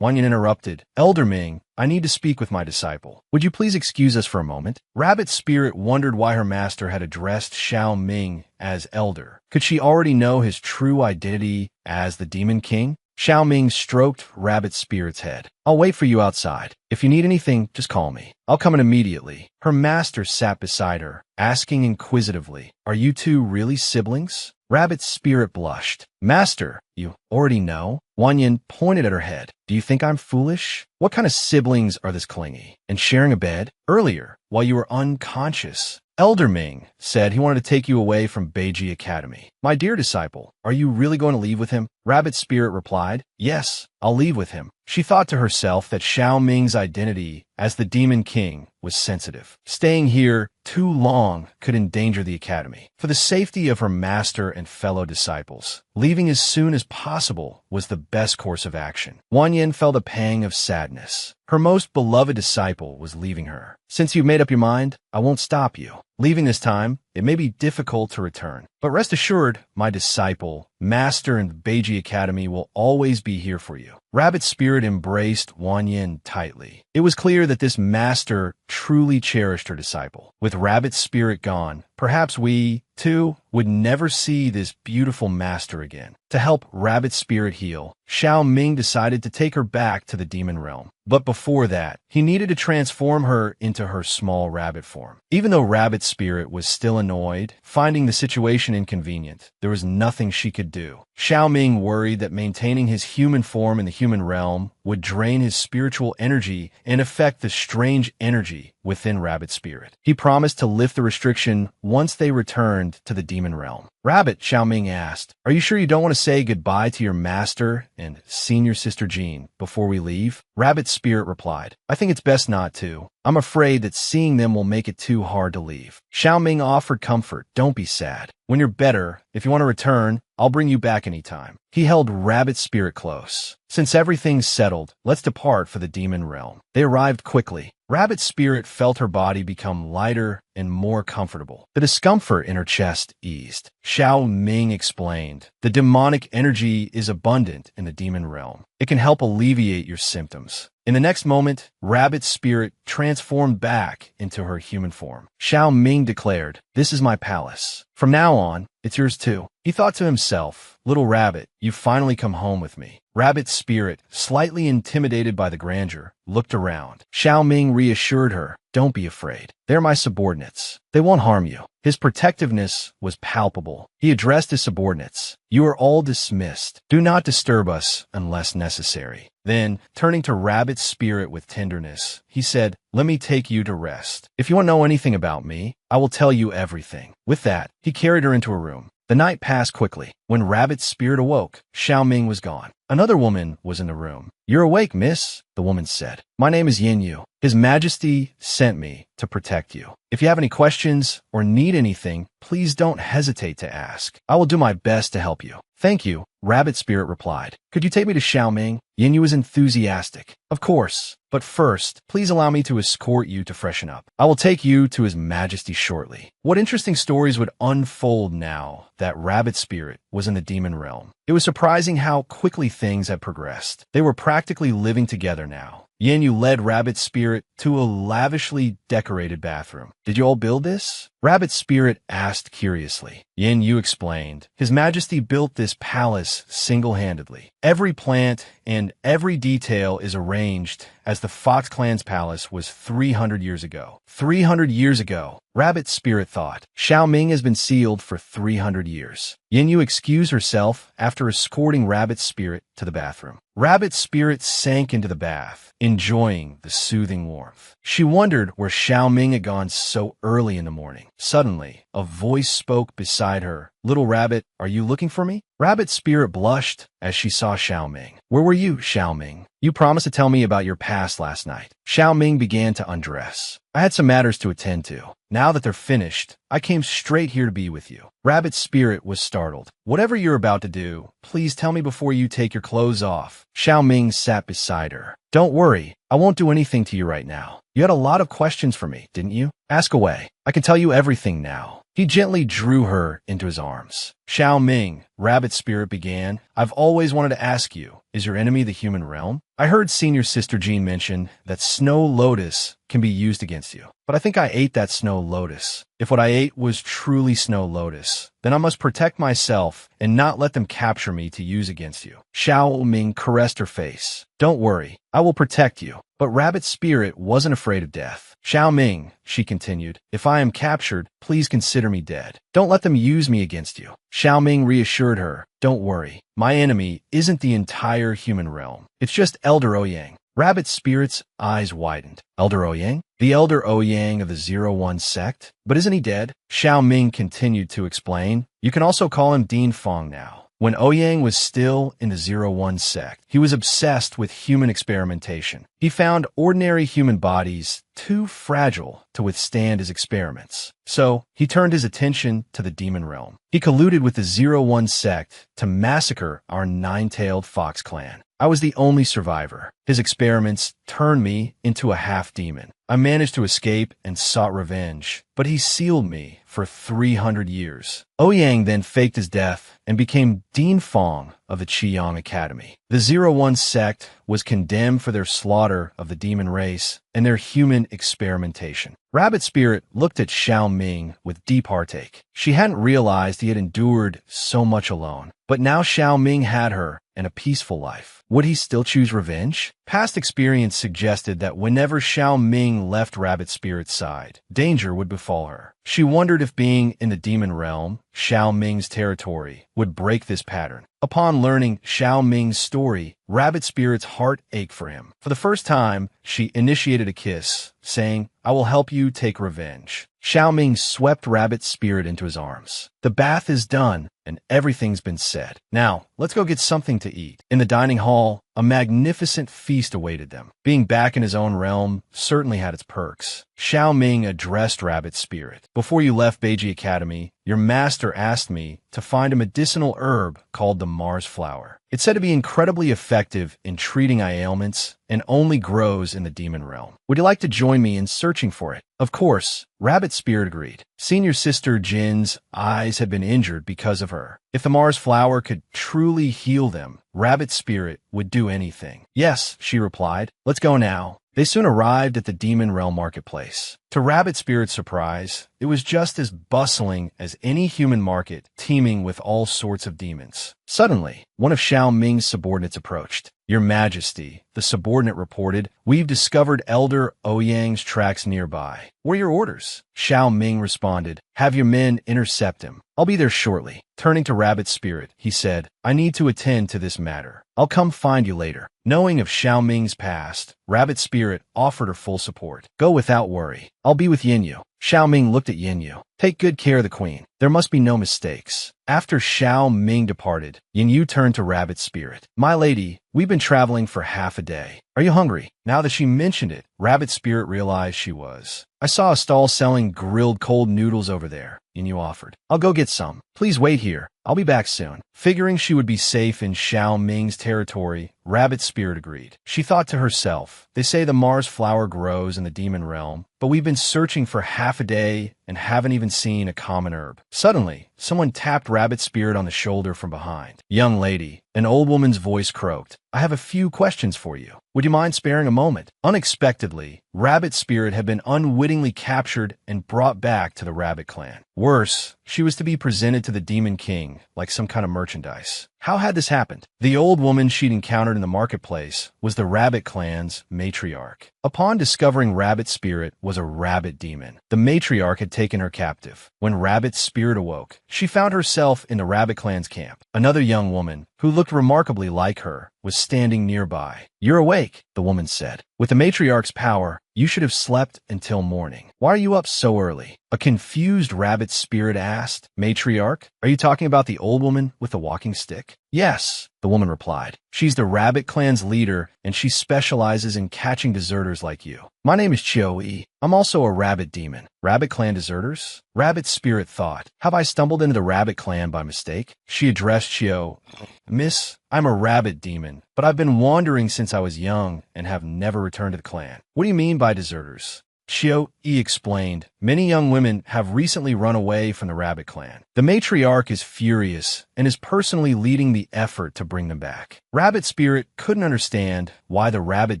Wanyin interrupted. "Elder Ming, I need to speak with my disciple. Would you please excuse us for a moment?" Rabbit's spirit wondered why her master had addressed Xiao Ming as Elder. Could she already know his true identity as the Demon King? Xiao Ming stroked Rabbit's spirit's head. "I'll wait for you outside. If you need anything, just call me. I'll come in immediately." Her master sat beside her, asking inquisitively, "Are you two really siblings?" Rabbit's spirit blushed. "Master, you already know?" Wanyin pointed at her head. "Do you think I'm foolish? What kind of siblings are this clingy? And sharing a bed? Earlier, while you were unconscious, Elder Ming said he wanted to take you away from Beiji Academy. My dear disciple, are you really going to leave with him?" Rabbit's spirit replied, "Yes, I'll leave with him." She thought to herself that Xiao Ming's identity as the Demon King was sensitive. Staying here too long could endanger the academy. For the safety of her master and fellow disciples, leaving as soon as possible was the best course of action. Wanyin felt a pang of sadness. Her most beloved disciple was leaving her. "Since you've made up your mind, I won't stop you. Leaving this time, it may be difficult to return. But rest assured, my disciple, master in Beiji Academy will always be here for you." Rabbit's spirit embraced Wanyin tightly. It was clear that this master truly cherished her disciple. With Rabbit's spirit gone, perhaps we, too, would never see this beautiful master again. To help Rabbit's spirit heal, Xiao Ming decided to take her back to the demon realm. But before that, he needed to transform her into her small rabbit form. Even though Rabbit's spirit was still annoyed, finding the situation inconvenient, there was nothing she could do. Xiao Ming worried that maintaining his human form in the human realm would drain his spiritual energy and affect the strange energy within Rabbit's spirit. He promised to lift the restriction once they returned to the demon realm. "Rabbit," Xiao Ming asked, "are you sure you don't want to say goodbye to your master and senior sister Jean before we leave?" Rabbit's spirit replied, "I think it's best not to. I'm afraid that seeing them will make it too hard to leave." Xiao Ming offered comfort. "Don't be sad. When you're better, if you want to return, I'll bring you back anytime." He held Rabbit's spirit close. "Since everything's settled, let's depart for the demon realm." They arrived quickly. Rabbit's spirit felt her body become lighter and more comfortable. The discomfort in her chest eased. Xiao Ming explained, "The demonic energy is abundant in the demon realm. It can help alleviate your symptoms. In the next moment, Rabbit's spirit transformed back into her human form. Xiao Ming declared, "This is my palace. From now on, it's yours too." He thought to himself, "Little Rabbit, you've finally come home with me." Rabbit's spirit, slightly intimidated by the grandeur, looked around. Xiao Ming reassured her, "Don't be afraid. They're my subordinates. They won't harm you." His protectiveness was palpable. He addressed his subordinates. "You are all dismissed. Do not disturb us unless necessary." Then, turning to Rabbit's spirit with tenderness, he said, "Let me take you to rest. If you want to know anything about me, I will tell you everything." With that, he carried her into a room. The night passed quickly. When Rabbit's spirit awoke, Xiao Ming was gone. Another woman was in the room. "You're awake, miss," the woman said. "My name is Yin Yu. His Majesty sent me to protect you. If you have any questions or need anything, please don't hesitate to ask. I will do my best to help you." "Thank you," Rabbit Spirit replied. "Could you take me to Xiao Ming?" Yin Yu was enthusiastic. "Of course. But first, please allow me to escort you to freshen up. I will take you to His Majesty shortly." What interesting stories would unfold now that Rabbit Spirit was in the demon realm? It was surprising how quickly things had progressed. They were practically living together now. Yin Yu led Rabbit Spirit to a lavishly decorated bathroom. "Did you all build this?" Rabbit Spirit asked curiously. Yin Yu explained, "His Majesty built this palace single-handedly. Every plant and every detail is arranged as the Fox Clan's palace was 300 years ago. 300 years ago, Rabbit Spirit thought. Xiao Ming has been sealed for 300 years. Yin Yu excused herself after escorting Rabbit Spirit to the bathroom. Rabbit Spirit sank into the bath, enjoying the soothing warmth. She wondered where Xiao Ming had gone so early in the morning. Suddenly, a voice spoke beside her. "Little Rabbit, are you looking for me?" Rabbit Spirit blushed as she saw Xiao Ming. "Where were you, Xiao Ming? You promised to tell me about your past last night." Xiao Ming began to undress. "I had some matters to attend to. Now that they're finished, I came straight here to be with you." Rabbit Spirit was startled. "Whatever you're about to do, please tell me before you take your clothes off." Xiao Ming sat beside her. "Don't worry, I won't do anything to you right now. You had a lot of questions for me, didn't you? Ask away. I can tell you everything now." He gently drew her into his arms. "Xiao Ming," Rabbit Spirit began, "I've always wanted to ask you, is your enemy the human realm? I heard Senior Sister Jean mention that snow lotus can be used against you, but I think I ate that snow lotus. If what I ate was truly snow lotus, then I must protect myself and not let them capture me to use against you." Xiao Ming caressed her face. "Don't worry, I will protect you." But Rabbit Spirit wasn't afraid of death. "Xiao Ming," she continued, "if I am captured, please consider me dead. Don't let them use me against you." Xiao Ming reassured her, "Don't worry, my enemy isn't the entire human realm. It's just Elder Ouyang." Rabbit Spirit's eyes widened. "Elder Ouyang? The Elder Ouyang of the 01 sect? But isn't he dead?" Xiao Ming continued to explain. "You can also call him Dean Fong now. When Ouyang was still in the 01 sect, he was obsessed with human experimentation. He found ordinary human bodies too fragile to withstand his experiments. So, he turned his attention to the demon realm. He colluded with the 01 sect to massacre our nine-tailed fox clan. I was the only survivor. His experiments turned me into a half-demon. I managed to escape and sought revenge, but he sealed me for 300 years. Ouyang then faked his death and became Dean Fong of the Qiyang Academy. The 01 sect was condemned for their slaughter of the demon race and their human experimentation." Rabbit Spirit looked at Xiao Ming with deep heartache. She hadn't realized he had endured so much alone. But now Xiao Ming had her and a peaceful life. Would he still choose revenge? Past experience suggested that whenever Xiao Ming left Rabbit Spirit's side, danger would befall her. She wondered if being in the demon realm, Xiao Ming's territory, would break this pattern. Upon learning Xiao Ming's story, Rabbit Spirit's heart ached for him. For the first time, she initiated a kiss, saying, "I will help you take revenge." Xiao Ming swept Rabbit Spirit into his arms. "The bath is done, and everything's been said. Now, let's go get something to eat." In the dining hall, a magnificent feast awaited them. Being back in his own realm certainly had its perks. Xiao Ming addressed Rabbit Spirit. "Before you left Beiji Academy, your master asked me to find a medicinal herb called the Mars flower. It's said to be incredibly effective in treating eye ailments and only grows in the demon realm. Would you like to join me in searching for it?" Of course, Rabbit Spirit agreed. Senior Sister Jin's eyes had been injured because of her. If the Mars flower could truly truly heal them, Rabbit Spirit would do anything. Yes, she replied. Let's go now. They soon arrived at the Demon Realm marketplace. To Rabbit Spirit's surprise, it was just as bustling as any human market, teeming with all sorts of demons. Suddenly, one of Xiao Ming's subordinates approached. Your Majesty, the subordinate reported, we've discovered Elder Ouyang's tracks nearby. What are your orders? Xiao Ming responded, have your men intercept him. I'll be there shortly. Turning to Rabbit Spirit, he said, I need to attend to this matter. I'll come find you later. Knowing of Xiao Ming's past, Rabbit Spirit offered her full support. Go without worry. I'll be with Yinyu. Xiao Ming looked at Yinyu. Take good care of the queen. There must be no mistakes. After Xiao Ming departed, Yinyu turned to Rabbit Spirit. My lady, we've been traveling for half a day. Are you hungry? Now that she mentioned it, Rabbit Spirit realized she was. I saw a stall selling grilled cold noodles over there, Yinyu offered. I'll go get some. Please wait here. I'll be back soon. Figuring she would be safe in Xiao Ming's territory, Rabbit Spirit agreed. She thought to herself, they say the Mars flower grows in the demon realm, but we've been searching for half a day and haven't even seen a common herb. Suddenly, someone tapped Rabbit Spirit on the shoulder from behind. Young lady, an old woman's voice croaked. I have a few questions for you. Would you mind sparing a moment? Unexpectedly, Rabbit Spirit had been unwittingly captured and brought back to the Rabbit clan. Worse, she was to be presented to the Demon King like some kind of merchandise. How had this happened? The old woman she'd encountered in the marketplace was the Rabbit clan's matriarch. Upon discovering Rabbit Spirit was a rabbit demon, the matriarch had taken her captive. When Rabbit Spirit awoke, she found herself in the Rabbit clan's camp. Another young woman, who looked remarkably like her, was standing nearby. You're awake, the woman said. With the matriarch's power, you should have slept until morning. Why are you up so early? A confused Rabbit Spirit asked. Matriarch? Are you talking about the old woman with the walking stick? Yes, the woman replied. She's the Rabbit clan's leader, and she specializes in catching deserters like you. My name is Chio-E. I'm also a rabbit demon. Rabbit clan deserters? Rabbit Spirit thought. Have I stumbled into the Rabbit clan by mistake? She addressed Chio. Miss, I'm a rabbit demon, but I've been wandering since I was young and have never returned to the clan. What do you mean by deserters? Chio-E explained, many young women have recently run away from the Rabbit clan. The matriarch is furious and is personally leading the effort to bring them back. Rabbit Spirit couldn't understand why the rabbit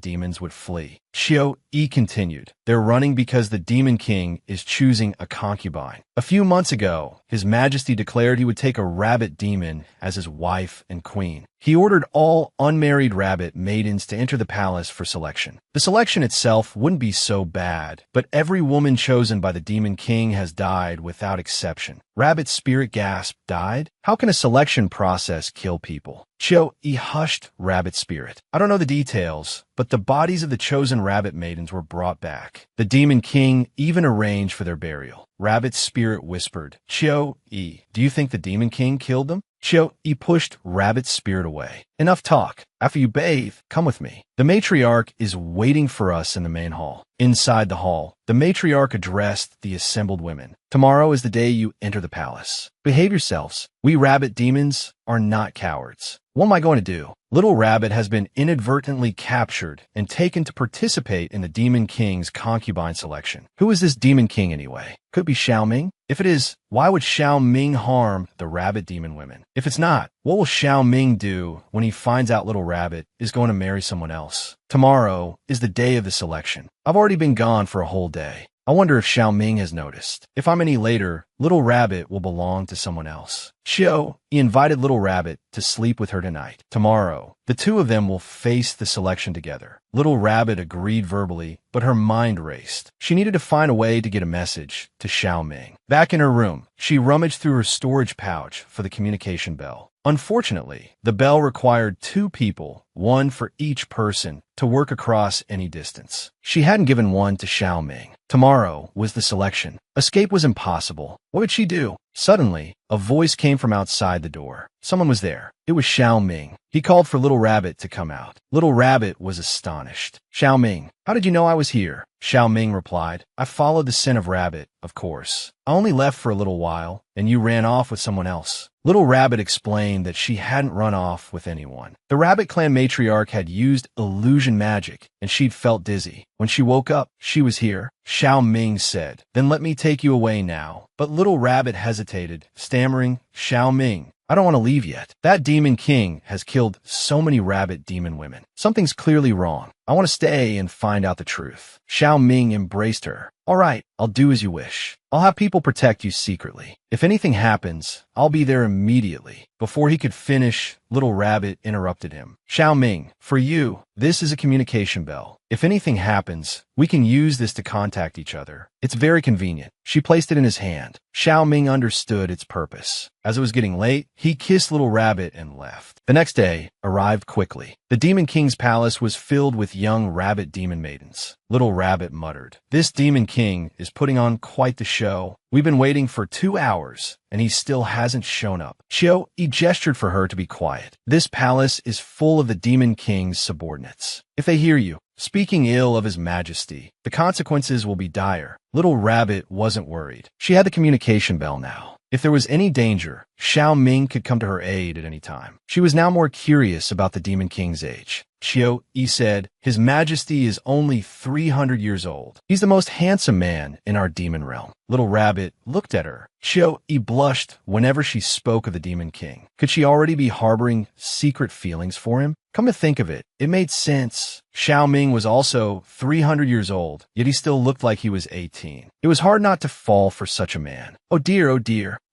demons would flee. Chio-E continued, they're running because the Demon King is choosing a concubine. A few months ago, His Majesty declared he would take a rabbit demon as his wife and queen. He ordered all unmarried rabbit maidens to enter the palace for selection. The selection itself wouldn't be so bad, but every woman chosen by the Demon King has died without exception. Rabbit Spirit gasped, died? How can a selection process kill people? Chio-E hushed Rabbit Spirit. I don't know the details, but the bodies of the chosen rabbit maidens were brought back. The Demon King even arranged for their burial. Rabbit Spirit whispered, Chio-E, do you think the Demon King killed them? Chio-E pushed Rabbit Spirit away. Enough talk. After you bathe, come with me. The matriarch is waiting for us in the main hall. Inside the hall, the matriarch addressed the assembled women. Tomorrow is the day you enter the palace. Behave yourselves. We rabbit demons are not cowards. What am I going to do? Little Rabbit has been inadvertently captured and taken to participate in the Demon King's concubine selection. Who is this Demon King anyway? Could it be Xiao Ming? If it is, why would Xiao Ming harm the rabbit demon women? If it's not, what will Xiao Ming do when he finds out Little Rabbit is going to marry someone else? Tomorrow is the day of the selection. I've already been gone for a whole day. I wonder if Xiao Ming has noticed. If I'm any later, Little Rabbit will belong to someone else. Chio-E invited Little Rabbit to sleep with her tonight. Tomorrow, the two of them will face the selection together. Little Rabbit agreed verbally, but her mind raced. She needed to find a way to get a message to Xiao Ming. Back in her room, she rummaged through her storage pouch for the communication bell. Unfortunately, the bell required 2 people, one for each person, to work across any distance. She hadn't given one to Xiao Ming. Tomorrow was the selection. Escape was impossible. What would she do? Suddenly, a voice came from outside the door. Someone was there. It was Xiao Ming. He called for Little Rabbit to come out. Little Rabbit was astonished. Xiao Ming, how did you know I was here? Xiao Ming replied, I followed the scent of rabbit, of course. I only left for a little while, and you ran off with someone else. Little Rabbit explained that she hadn't run off with anyone. The Rabbit Clan matriarch had used illusion magic, and she'd felt dizzy. When she woke up, she was here. Xiao Ming said, then let me take you away now. But Little Rabbit hesitated, stammering, Xiao Ming, I don't want to leave yet. That demon king has killed so many rabbit demon women. Something's clearly wrong. I want to stay and find out the truth. Xiao Ming embraced her. All right, I'll do as you wish. I'll have people protect you secretly. If anything happens, I'll be there immediately. Before he could finish, Little Rabbit interrupted him. Xiao Ming, for you, this is a communication bell. If anything happens, we can use this to contact each other. It's very convenient. She placed it in his hand. Xiao Ming understood its purpose. As it was getting late, he kissed Little Rabbit and left. The next day arrived quickly. The Demon King's palace was filled with young rabbit demon maidens. Little Rabbit muttered, "This Demon King is putting on quite the show. We've been waiting for 2 hours, and he still hasn't shown up." He gestured for her to be quiet. "This palace is full of the Demon King's subordinates. If they hear you speaking ill of his majesty, the consequences will be dire." Little Rabbit wasn't worried. She had the communication bell now. If there was any danger, Xiao Ming could come to her aid at any time. She was now more curious about the Demon King's age. Yi said, "His Majesty is only 300 years old. He's the most handsome man in our demon realm." Little Rabbit looked at her. Yi blushed whenever she spoke of the Demon King. Could she already be harboring secret feelings for him? Come to think of it, it made sense. Xiao Ming was also 300 years old, yet he still looked like he was 18. It was hard not to fall for such a man. Oh dear,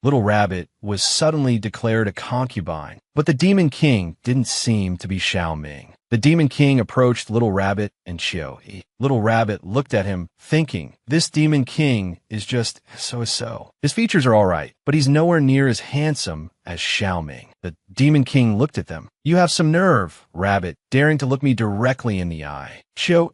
Little Rabbit was suddenly declared a concubine, but the Demon King didn't seem to be Xiao Ming. The Demon King approached Little Rabbit and Yi. Little Rabbit looked at him, thinking, this Demon King is just so-so. His features are all right, but he's nowhere near as handsome as Xiao Ming. The Demon King looked at them. "You have some nerve, Rabbit, daring to look me directly in the eye."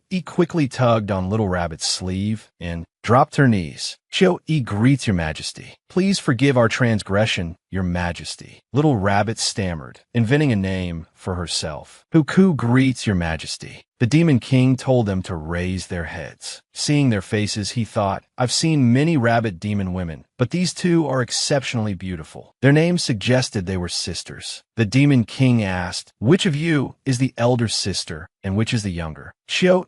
Yi quickly tugged on Little Rabbit's sleeve and dropped her knees. "Yi greets your majesty. Please forgive our transgression, your majesty." Little Rabbit stammered, inventing a name for herself. "Huku greets your majesty." The Demon King told them to raise their heads. Seeing their faces, he thought, "I've seen many rabbit demon women, but these two are exceptionally beautiful." Their names suggested they were sisters. The Demon King asked, "Which of you is the elder sister, and which is the younger?"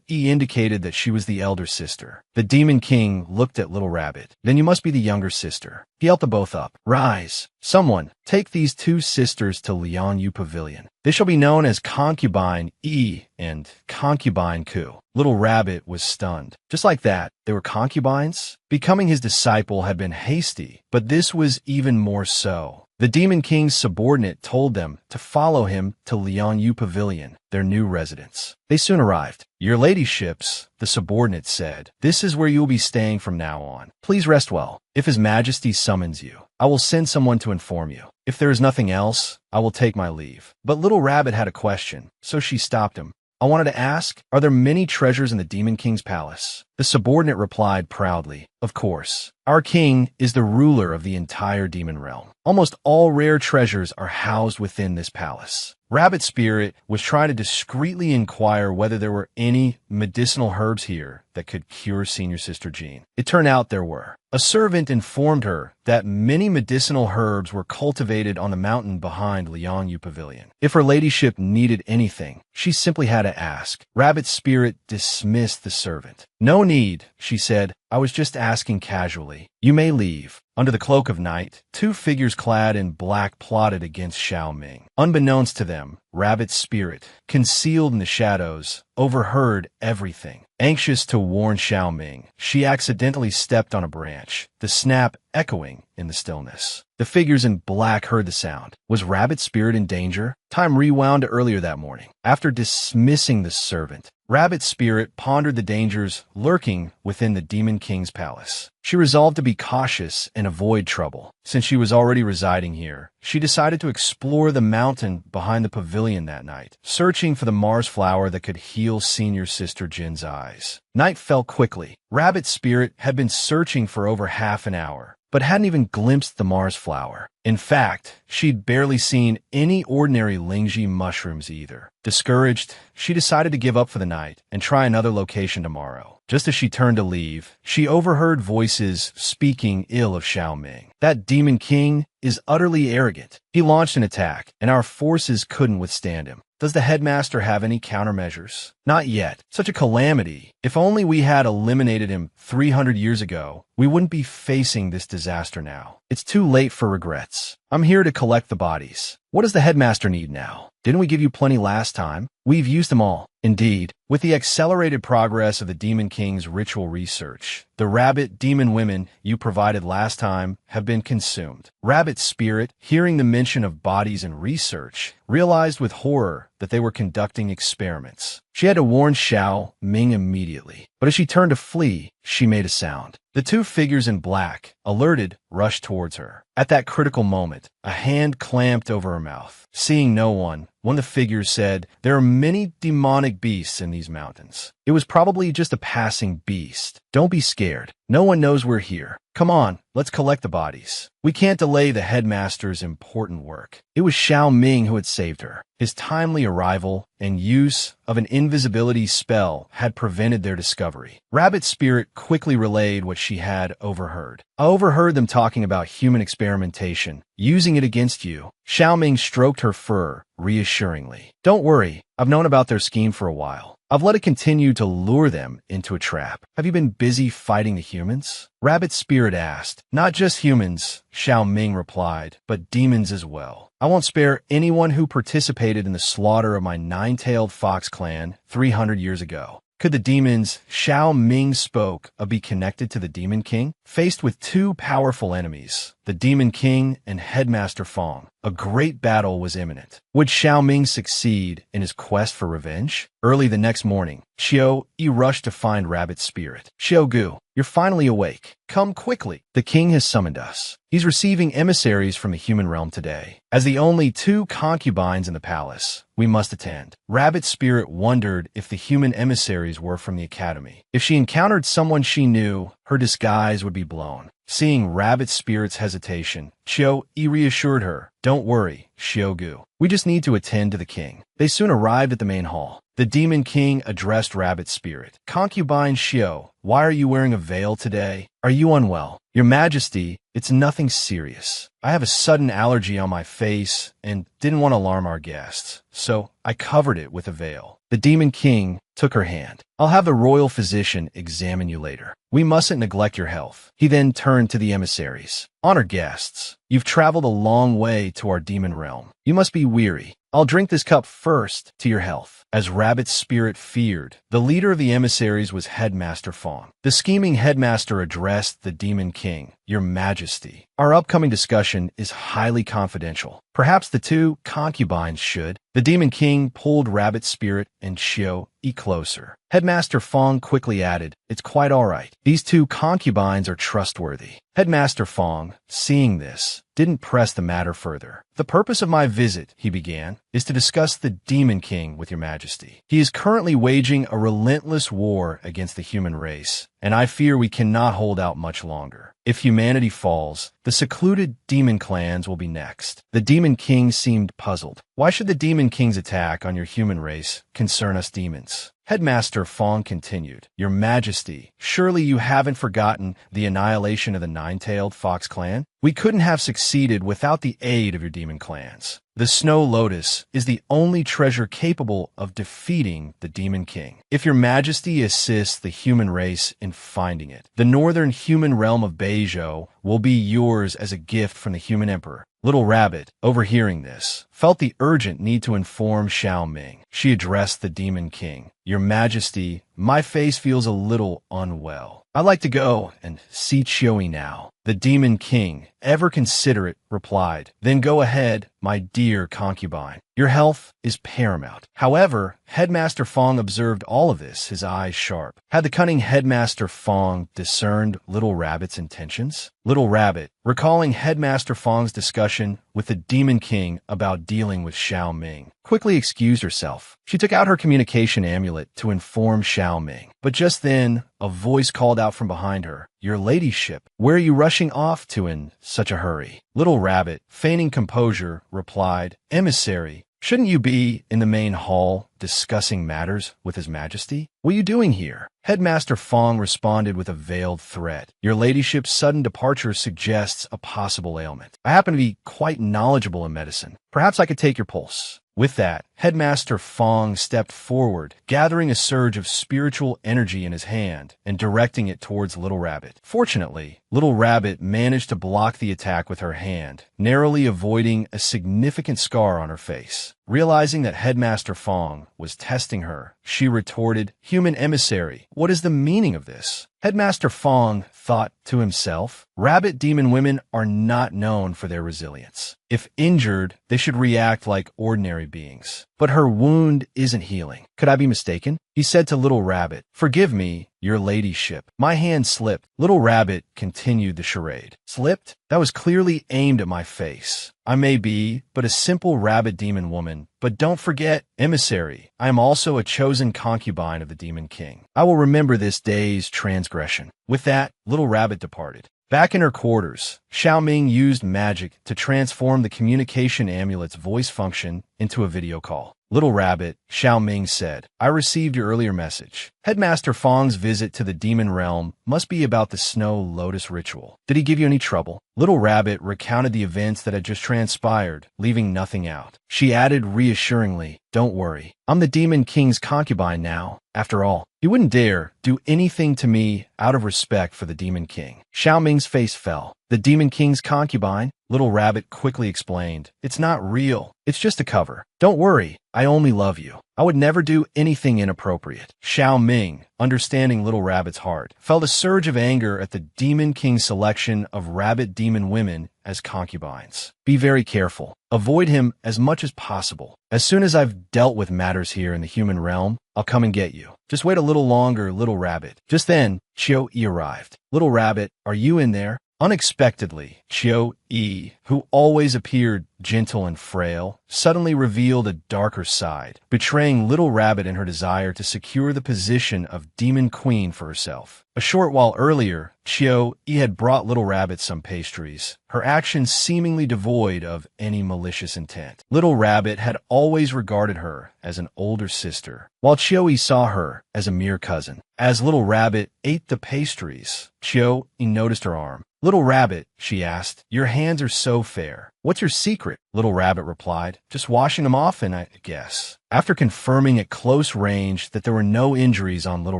Yi indicated that she was the elder sister. The Demon King looked at Little Rabbit. "Then you must be the younger sister." He helped them both up. "Rise. Someone, take these two sisters to Lianyu Pavilion. They shall be known as Concubine E and Concubine Ku." Little Rabbit was stunned. Just like that, they were concubines? Becoming his disciple had been hasty, but this was even more so. The Demon King's subordinate told them to follow him to Lianyu Pavilion, their new residence. They soon arrived. "Your ladyships," the subordinate said, "this is where you will be staying from now on. Please rest well. If His Majesty summons you, I will send someone to inform you. If there is nothing else, I will take my leave." But Little Rabbit had a question, so she stopped him. "I wanted to ask, are there many treasures in the Demon King's palace?" The subordinate replied proudly, "Of course. Our king is the ruler of the entire demon realm. Almost all rare treasures are housed within this palace." Rabbit Spirit was trying to discreetly inquire whether there were any medicinal herbs here that could cure Senior Sister Jean. It turned out there were. A servant informed her that many medicinal herbs were cultivated on the mountain behind Lianyu Pavilion. If her ladyship needed anything, she simply had to ask. Rabbit Spirit dismissed the servant. "No need," she said. "I was just asking casually. You may leave." Under the cloak of night, two figures clad in black plotted against Xiao Ming. Unbeknownst to them, Rabbit Spirit, concealed in the shadows, overheard everything. Anxious to warn Xiao Ming, she accidentally stepped on a branch, the snap echoing in the stillness. The figures in black heard the sound. Was Rabbit Spirit in danger? Time rewound to earlier that morning. After dismissing the servant, Rabbit Spirit pondered the dangers lurking within the Demon King's palace. She resolved to be cautious and avoid trouble. Since she was already residing here, she decided to explore the mountain behind the pavilion that night, searching for the Mars flower that could heal Senior Sister Jin's eyes. Night fell quickly. Rabbit Spirit had been searching for over half an hour, but hadn't even glimpsed the Mars flower. In fact, she'd barely seen any ordinary Lingji mushrooms either. Discouraged, she decided to give up for the night and try another location tomorrow. Just as she turned to leave, she overheard voices speaking ill of Xiao Ming. "That Demon King is utterly arrogant. He launched an attack, and our forces couldn't withstand him. Does the headmaster have any countermeasures? Not yet. Such a calamity. If only we had eliminated him 300 years ago, we wouldn't be facing this disaster now. It's too late for regrets. I'm here to collect the bodies. What does the headmaster need now? Didn't we give you plenty last time? We've used them all. Indeed, with the accelerated progress of the Demon King's ritual research, the rabbit demon women you provided last time have been consumed. Rabbit Spirit, hearing the mention of bodies and research, realized with horror that they were conducting experiments. She had to warn Xiao Ming immediately, but as she turned to flee, she made a sound. The two figures in black, alerted, rushed towards her. At that critical moment, a hand clamped over her mouth. Seeing no one of the figures said, "There are many demonic beasts in these mountains. It was probably just a passing beast. Don't be scared. No one knows we're here. Come on, let's collect the bodies. We can't delay the headmaster's important work." It was Xiao Ming who had saved her. His timely arrival and use of an invisibility spell had prevented their discovery. Rabbit Spirit quickly relayed what she had overheard. "I overheard them talking about human experimentation, using it against you." Xiao Ming stroked her fur reassuringly. "Don't worry, I've known about their scheme for a while. I've let it continue to lure them into a trap. Have you been busy fighting the humans?" Rabbit Spirit asked. "Not just humans," Xiao Ming replied, "but demons as well. I won't spare anyone who participated in the slaughter of my nine-tailed fox clan 300 years ago." Could the demons Xiao Ming spoke of be connected to the Demon King? Faced with two powerful enemies, the Demon King and Headmaster Fong, a great battle was imminent. Would Xiao Ming succeed in his quest for revenge? Early the next morning, Xiao Yi rushed to find Rabbit Spirit. "Xiao Gu, you're finally awake. Come quickly. The king has summoned us. He's receiving emissaries from the human realm today. As the only two concubines in the palace, we must attend." Rabbit Spirit wondered if the human emissaries were from the academy. If she encountered someone she knew, her disguise would be blown. Seeing Rabbit Spirit's hesitation, Xiao Yi reassured her, "Don't worry, Xiao Gu. We just need to attend to the king." They soon arrived at the main hall. The Demon King addressed Rabbit Spirit. "Concubine Xiao, why are you wearing a veil today? Are you unwell?" "Your Majesty, it's nothing serious. I have a sudden allergy on my face and didn't want to alarm our guests, so I covered it with a veil." The Demon King took her hand. "I'll have the royal physician examine you later. We mustn't neglect your health." He then turned to the emissaries. "Honored guests, you've traveled a long way to our demon realm. You must be weary. I'll drink this cup first to your health." As Rabbit Spirit feared, the leader of the emissaries was Headmaster Fong. The scheming headmaster addressed the Demon King. "Your Majesty, our upcoming discussion is highly confidential. Perhaps the two concubines should." The Demon King pulled Rabbit Spirit and Xiao Yi closer. Headmaster Fong quickly added, "It's quite all right. These two concubines are trustworthy." Headmaster Fong, seeing this, didn't press the matter further. "The purpose of my visit," he began, "is to discuss the Demon King with your Majesty. He is currently waging a relentless war against the human race, and I fear we cannot hold out much longer. If humanity falls, the secluded demon clans will be next." The Demon King seemed puzzled. "Why should the Demon King's attack on your human race concern us demons?" Headmaster Fong continued, "Your Majesty, surely you haven't forgotten the annihilation of the nine-tailed fox clan? We couldn't have succeeded without the aid of your demon clans. The Snow Lotus is the only treasure capable of defeating the Demon King. If your Majesty assists the human race in finding it, the northern human realm of Beiji will be yours as a gift from the human emperor." Little Rabbit, overhearing this, felt the urgent need to inform Xiao Ming. She addressed the Demon King. "Your Majesty, my face feels a little unwell. I'd like to go and see Xiao Yi now." The Demon King, ever considerate, replied, "Then go ahead, my dear concubine. Your health is paramount." However, Headmaster Fong observed all of this, his eyes sharp. Had the cunning Headmaster Fong discerned Little Rabbit's intentions? Little Rabbit, recalling Headmaster Fong's discussion with the Demon King about dealing with Xiao Ming, quickly excused herself. She took out her communication amulet to inform Xiao Ming. But just then, a voice called out from behind her, "Your ladyship, where are you rushing off to in such a hurry?" Little Rabbit, feigning composure, replied, "Emissary, Shouldn't you be in the main hall discussing matters with His Majesty? What are you doing here? Headmaster Fong responded with a veiled threat. Your ladyship's sudden departure suggests a possible ailment. I happen to be quite knowledgeable in medicine. Perhaps I could take your pulse. With that, Headmaster Fong stepped forward, gathering a surge of spiritual energy in his hand and directing it towards Little Rabbit. Fortunately, Little Rabbit managed to block the attack with her hand, narrowly avoiding a significant scar on her face. Realizing that Headmaster Fong was testing her, she retorted, "Human emissary, what is the meaning of this?" Headmaster Fong thought to himself, rabbit demon women are not known for their resilience. If injured, they should react like ordinary beings. But her wound isn't healing. Could I be mistaken? He said to Little Rabbit, "Forgive me, your ladyship. My hand slipped." Little Rabbit continued the charade. "Slipped? That was clearly aimed at my face. I may be but a simple rabbit demon woman, but don't forget, emissary, I am also a chosen concubine of the Demon King. I will remember this day's transgression." With that, Little Rabbit departed. Back in her quarters, Xiaoming used magic to transform the communication amulet's voice function into a video call. "Little Rabbit," Xiaoming said, "I received your earlier message. Headmaster Fong's visit to the demon realm must be about the snow lotus ritual. Did he give you any trouble?" Little Rabbit recounted the events that had just transpired, leaving nothing out. She added reassuringly, "Don't worry. I'm the Demon King's concubine now. After all, he wouldn't dare do anything to me out of respect for the Demon King." Xiaoming's face fell. "The Demon King's concubine?" Little Rabbit quickly explained. "It's not real. It's just a cover. Don't worry. I only love you. I would never do anything inappropriate." Xiaoming, understanding Little Rabbit's heart, felt a surge of anger at the Demon King's selection of rabbit demon women as concubines. "Be very careful. Avoid him as much as possible. As soon as I've dealt with matters here in the human realm, I'll come and get you. Just wait a little longer, Little Rabbit." Just then, Chiu-Yi arrived. "Little Rabbit, are you in there?" Unexpectedly, Chiu-Yi, who always appeared gentle and frail, suddenly revealed a darker side, betraying Little Rabbit in her desire to secure the position of Demon Queen for herself. A short while earlier, Chiu-Yi had brought Little Rabbit some pastries, her actions seemingly devoid of any malicious intent. Little Rabbit had always regarded her as an older sister, while Chiu-Yi saw her as a mere cousin. As Little Rabbit ate the pastries, Chiu-Yi noticed her arm. "Little Rabbit," she asked, "your hands are so fair. What's your secret?" Little Rabbit replied, "Just washing them often, I guess." After confirming at close range that there were no injuries on Little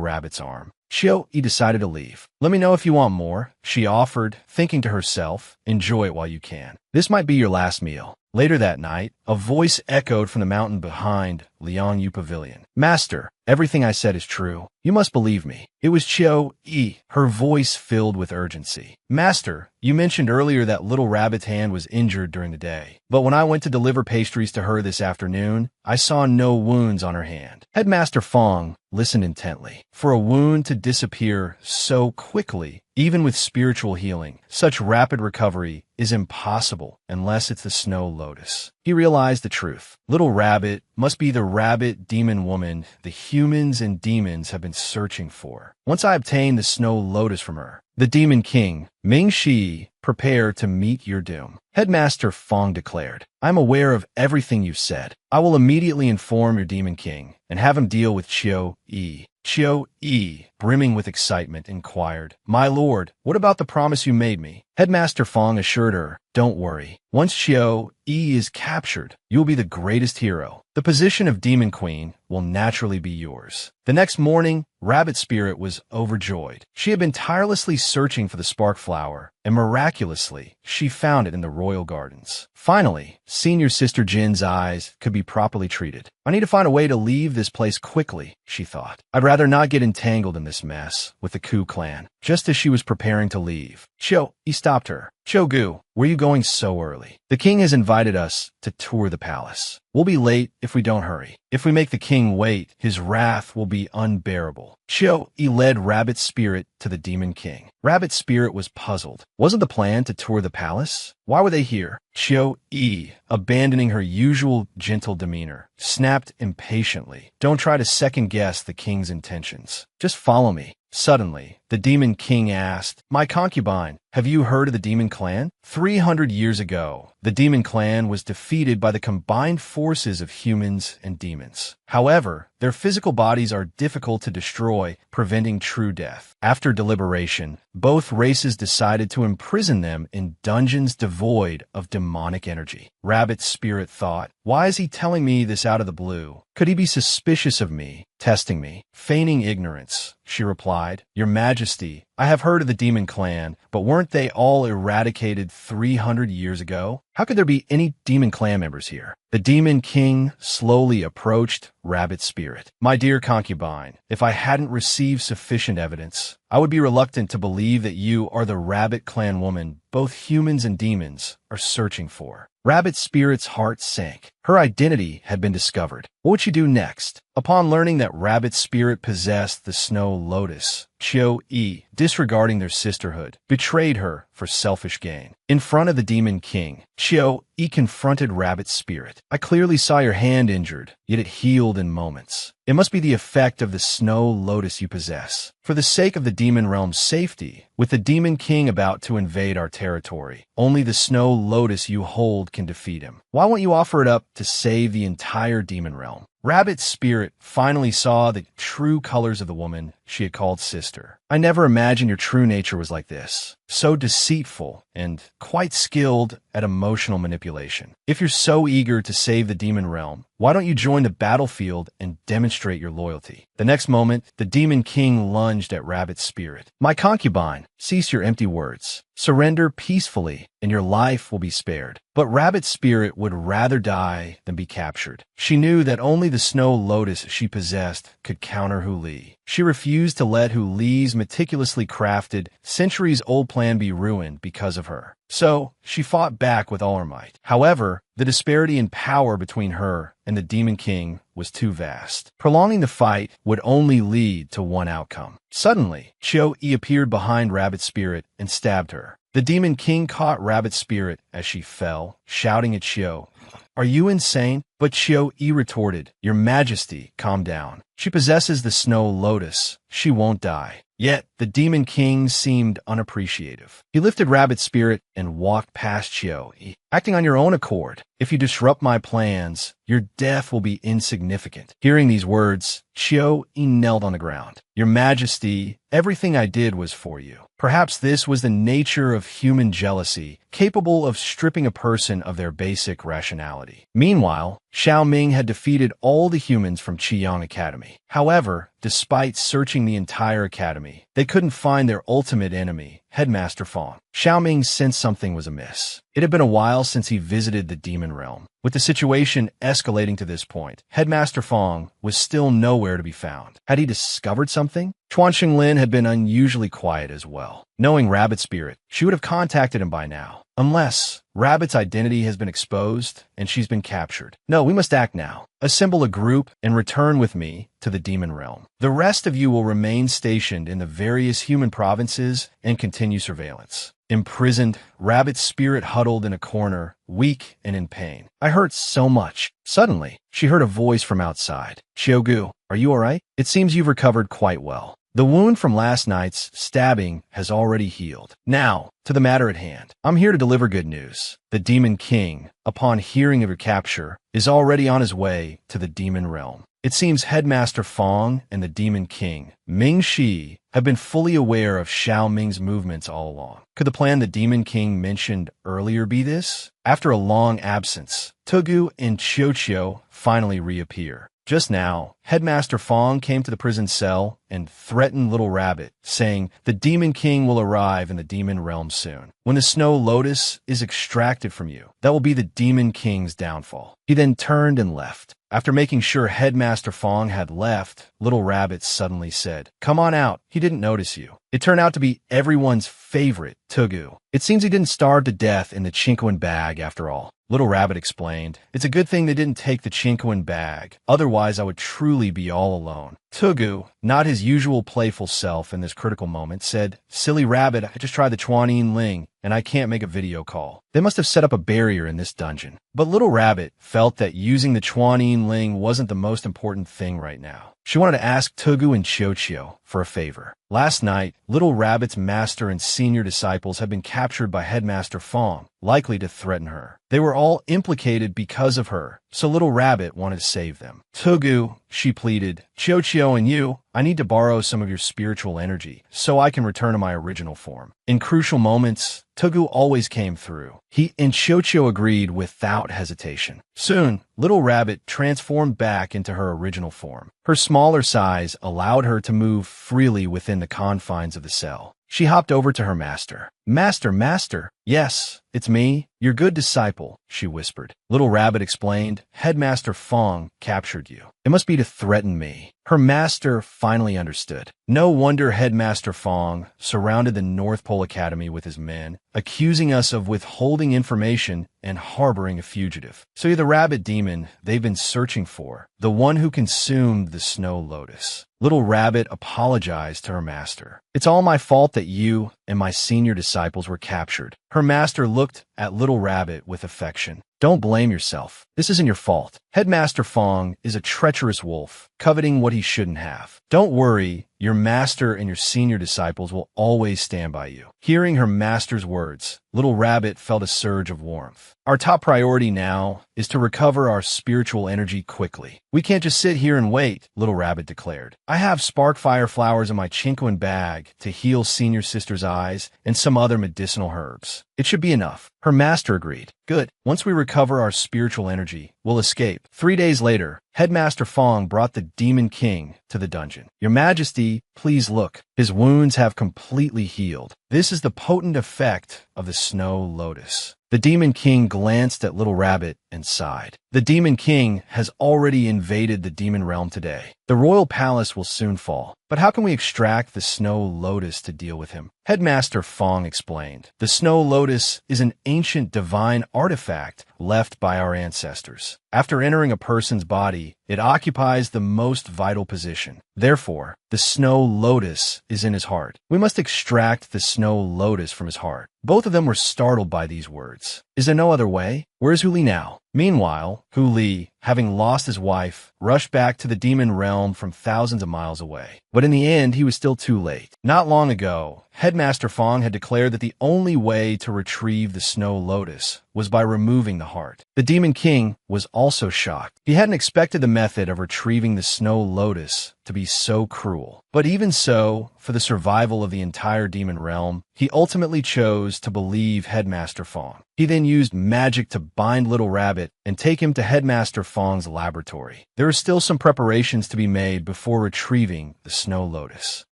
Rabbit's arm, Chiu-Yi decided to leave. "Let me know if you want more," she offered, thinking to herself, "Enjoy it while you can. This might be your last meal." Later that night, a voice echoed from the mountain behind Liangyu Pavilion. "Master, everything I said is true. You must believe me." It was Chiu-Yi, her voice filled with urgency. "Master, you mentioned earlier that Little Rabbit's hand was injured during the day, but when I went to deliver pastries to her this afternoon, I saw no wounds on her hand." Headmaster Fong listened intently. For a wound to disappear so quickly, even with spiritual healing, such rapid recovery is impossible unless it's the snow lotus. He realized the truth. Little Rabbit must be the rabbit demon woman the humans and demons have been searching for. Once I obtain the snow lotus from her, the Demon King, Ming Shi, prepare to meet your doom. Headmaster Fong declared, "I'm aware of everything you've said. I will immediately inform your Demon King and have him deal with Chiu-Yi." Chiu-Yi, brimming with excitement, inquired, "My lord, what about the promise you made me?" Headmaster Fong assured her, "Don't worry. Once Chiu-Yi is captured, you will be the greatest hero. The position of Demon Queen will naturally be yours." The next morning, Rabbit Spirit was overjoyed. She had been tirelessly searching for the spark flower, and miraculously, she found it in the royal gardens. Finally, Senior Sister Jin's eyes could be properly treated. "I need to find a way to leave this place quickly," she thought. "I'd rather not get entangled in this mess with the Ku clan." Just as she was preparing to leave, Chiu-Yi stopped her. "Chogu, where are you going so early? The king has invited us to tour the palace. We'll be late if we don't hurry. If we make the king wait, his wrath will be unbearable." Chiu-Yi led Rabbit Spirit to the Demon King. Rabbit Spirit was puzzled. Wasn't the plan to tour the palace? Why were they here? Chiu-Yi, abandoning her usual gentle demeanor, snapped impatiently, "Don't try to second-guess the king's intentions. Just follow me." Suddenly, the Demon King asked, "My concubine, have you heard of the Demon Clan?" 300 years ago, the Demon Clan was defeated by the combined forces of humans and demons. However, their physical bodies are difficult to destroy, preventing true death. After deliberation, both races decided to imprison them in dungeons devoid of demonic energy. Rabbit's spirit thought, "Why is he telling me this out of the blue? Could he be suspicious of me, testing me?" Feigning ignorance, she replied, "Your Majesty, I have heard of the Demon Clan, but weren't they all eradicated 300 years ago? How could there be any Demon Clan members here?" The Demon King slowly approached Rabbit's spirit. "My dear concubine, if I hadn't received sufficient evidence, I would be reluctant to believe that you are the Rabbit Clan woman both humans and demons are searching for." Rabbit's spirit's heart sank. Her identity had been discovered. What would she do next? Upon learning that Rabbit's spirit possessed the snow lotus, Chio-E, disregarding their sisterhood, betrayed her for selfish gain. In front of the Demon King, Chio-E confronted Rabbit's spirit. "I clearly saw your hand injured, yet it healed in moments. It must be the effect of the snow lotus you possess. For the sake of the demon realm's safety, with the Demon King about to invade our territory, only the snow lotus you hold can defeat him. Why won't you offer it up to save the entire demon realm?" Rabbit's spirit finally saw the true colors of the woman she had called sister. "I never imagined your true nature was like this, so deceitful and quite skilled at emotional manipulation. If you're so eager to save the demon realm, why don't you join the battlefield and demonstrate your loyalty?" The next moment, the Demon King lunged at Rabbit's spirit. "My concubine, cease your empty words. Surrender peacefully, and your life will be spared." But Rabbit's spirit would rather die than be captured. She knew that only the snow lotus she possessed could counter Hu Li. She refused to let Hu Li's meticulously crafted, centuries-old plan be ruined because of her. So, she fought back with all her might. However, the disparity in power between her and the Demon King was too vast. Prolonging the fight would only lead to one outcome. Suddenly, Chio-E appeared behind Rabbit's spirit and stabbed her. The Demon King caught Rabbit's spirit as she fell, shouting at Chio, "Are you insane?" But Chio-E retorted, "Your Majesty, calm down. She possesses the snow lotus. She won't die." Yet, the Demon King seemed unappreciative. He lifted Rabbit's spirit and walked past Chio-E. "Acting on your own accord, if you disrupt my plans, your death will be insignificant." Hearing these words, Chio-E knelt on the ground. "Your Majesty, everything I did was for you." Perhaps this was the nature of human jealousy, capable of stripping a person of their basic rationality. Meanwhile, Xiao Ming had defeated all the humans from Qiyang Academy. However, despite searching the entire academy, they couldn't find their ultimate enemy, Headmaster Fong. Xiao Ming sensed something was amiss. It had been a while since he visited the demon realm. With the situation escalating to this point, Headmaster Fong was still nowhere to be found. Had he discovered something? Chuan Xinglin had been unusually quiet as well. Knowing Rabbit's spirit, she would have contacted him by now. Unless Rabbit's identity has been exposed and she's been captured. No, we must act now. Assemble a group and return with me to the demon realm. The rest of you will remain stationed in the various human provinces and continue surveillance. Imprisoned, Rabbit's spirit huddled in a corner, weak and in pain. "I hurt so much." Suddenly, she heard a voice from outside. "Xiaogu, are you all right? It seems you've recovered quite well. The wound from last night's stabbing has already healed. Now, to the matter at hand. I'm here to deliver good news. The Demon King, upon hearing of your capture, is already on his way to the demon realm. It seems Headmaster Fong and the Demon King, Ming Shi, have been fully aware of Xiao Ming's movements all along. Could the plan the Demon King mentioned earlier be this?" After a long absence, Tugu and Qiu finally reappear. Just now, Headmaster Fong came to the prison cell and threatened Little Rabbit, saying the Demon King will arrive in the demon realm soon. When the snow lotus is extracted from you, that will be the Demon King's downfall. He then turned and left. After making sure Headmaster Fong had left, Little Rabbit suddenly said, "Come on out. He didn't notice you." It turned out to be everyone's favorite, Tugu. It seems he didn't starve to death in the Chinquan bag after all. Little Rabbit explained, "It's a good thing they didn't take the Chinquan bag. Otherwise, I would truly be all alone." Tugu, not his usual playful self in this critical moment, said, "Silly Rabbit, I just tried the Chuan Ling, and I can't make a video call. They must have set up a barrier in this dungeon." But Little Rabbit felt that using the Chuan Ling wasn't the most important thing right now. She wanted to ask Tugu and Chiochio for a favor. Last night, Little Rabbit's master and senior disciples had been captured by Headmaster Fong, likely to threaten her. They were all implicated because of her, so Little Rabbit wanted to save them. Tugu, she pleaded, Chiochio and you, I need to borrow some of your spiritual energy so I can return to my original form. In crucial moments, Tugu always came through. He and Chiochio agreed without hesitation. Soon, Little Rabbit transformed back into her original form. Her smaller size allowed her to move freely within the confines of the cell. She hopped over to her master. Master. Yes, it's me, your good disciple, she whispered. Little Rabbit explained, Headmaster Fong captured you. It must be to threaten me. Her master finally understood. No wonder Headmaster Fong surrounded the North Pole Academy with his men, accusing us of withholding information and harboring a fugitive. So you're the rabbit demon they've been searching for, the one who consumed the snow lotus. Little Rabbit apologized to her master. It's all my fault that you and my senior disciples were captured. Her master looked at Little Rabbit with affection. Don't blame yourself. This isn't your fault. Headmaster Fong is a treacherous wolf, coveting what he shouldn't have. Don't worry, your master and your senior disciples will always stand by you. Hearing her master's words, Little Rabbit felt a surge of warmth. Our top priority now is to recover our spiritual energy quickly. We can't just sit here and wait, Little Rabbit declared. I have sparkfire flowers in my chinquin bag to heal Senior Sister's eyes and some other medicinal herbs. It should be enough. Her master agreed. Good. Once we recover our spiritual energy, we'll escape. 3 days later, Headmaster Fong brought the Demon King to the dungeon. Your Majesty, please look. His wounds have completely healed. This is the potent effect of the snow lotus. The Demon King glanced at Little Rabbit and sighed. The Demon King has already invaded the demon realm today. The royal palace will soon fall. But how can we extract the snow lotus to deal with him? Headmaster Fong explained. The snow lotus is an ancient divine artifact left by our ancestors. After entering a person's body, it occupies the most vital position. Therefore, the snow lotus is in his heart. We must extract the snow lotus from his heart. Both of them were startled by these words. Is there no other way? Where is Huli now? Meanwhile, Huli, having lost his wife, rushed back to the demon realm from thousands of miles away. But in the end, he was still too late. Not long ago, Headmaster Fong had declared that the only way to retrieve the snow lotus was by removing the heart. The Demon King was also shocked. He hadn't expected the method of retrieving the snow lotus to be so cruel. But even so, for the survival of the entire demon realm, he ultimately chose to believe Headmaster Fong. He then used magic to bind Little Rabbit and take him to Headmaster Fong's laboratory. There are still some preparations to be made before retrieving the snow lotus.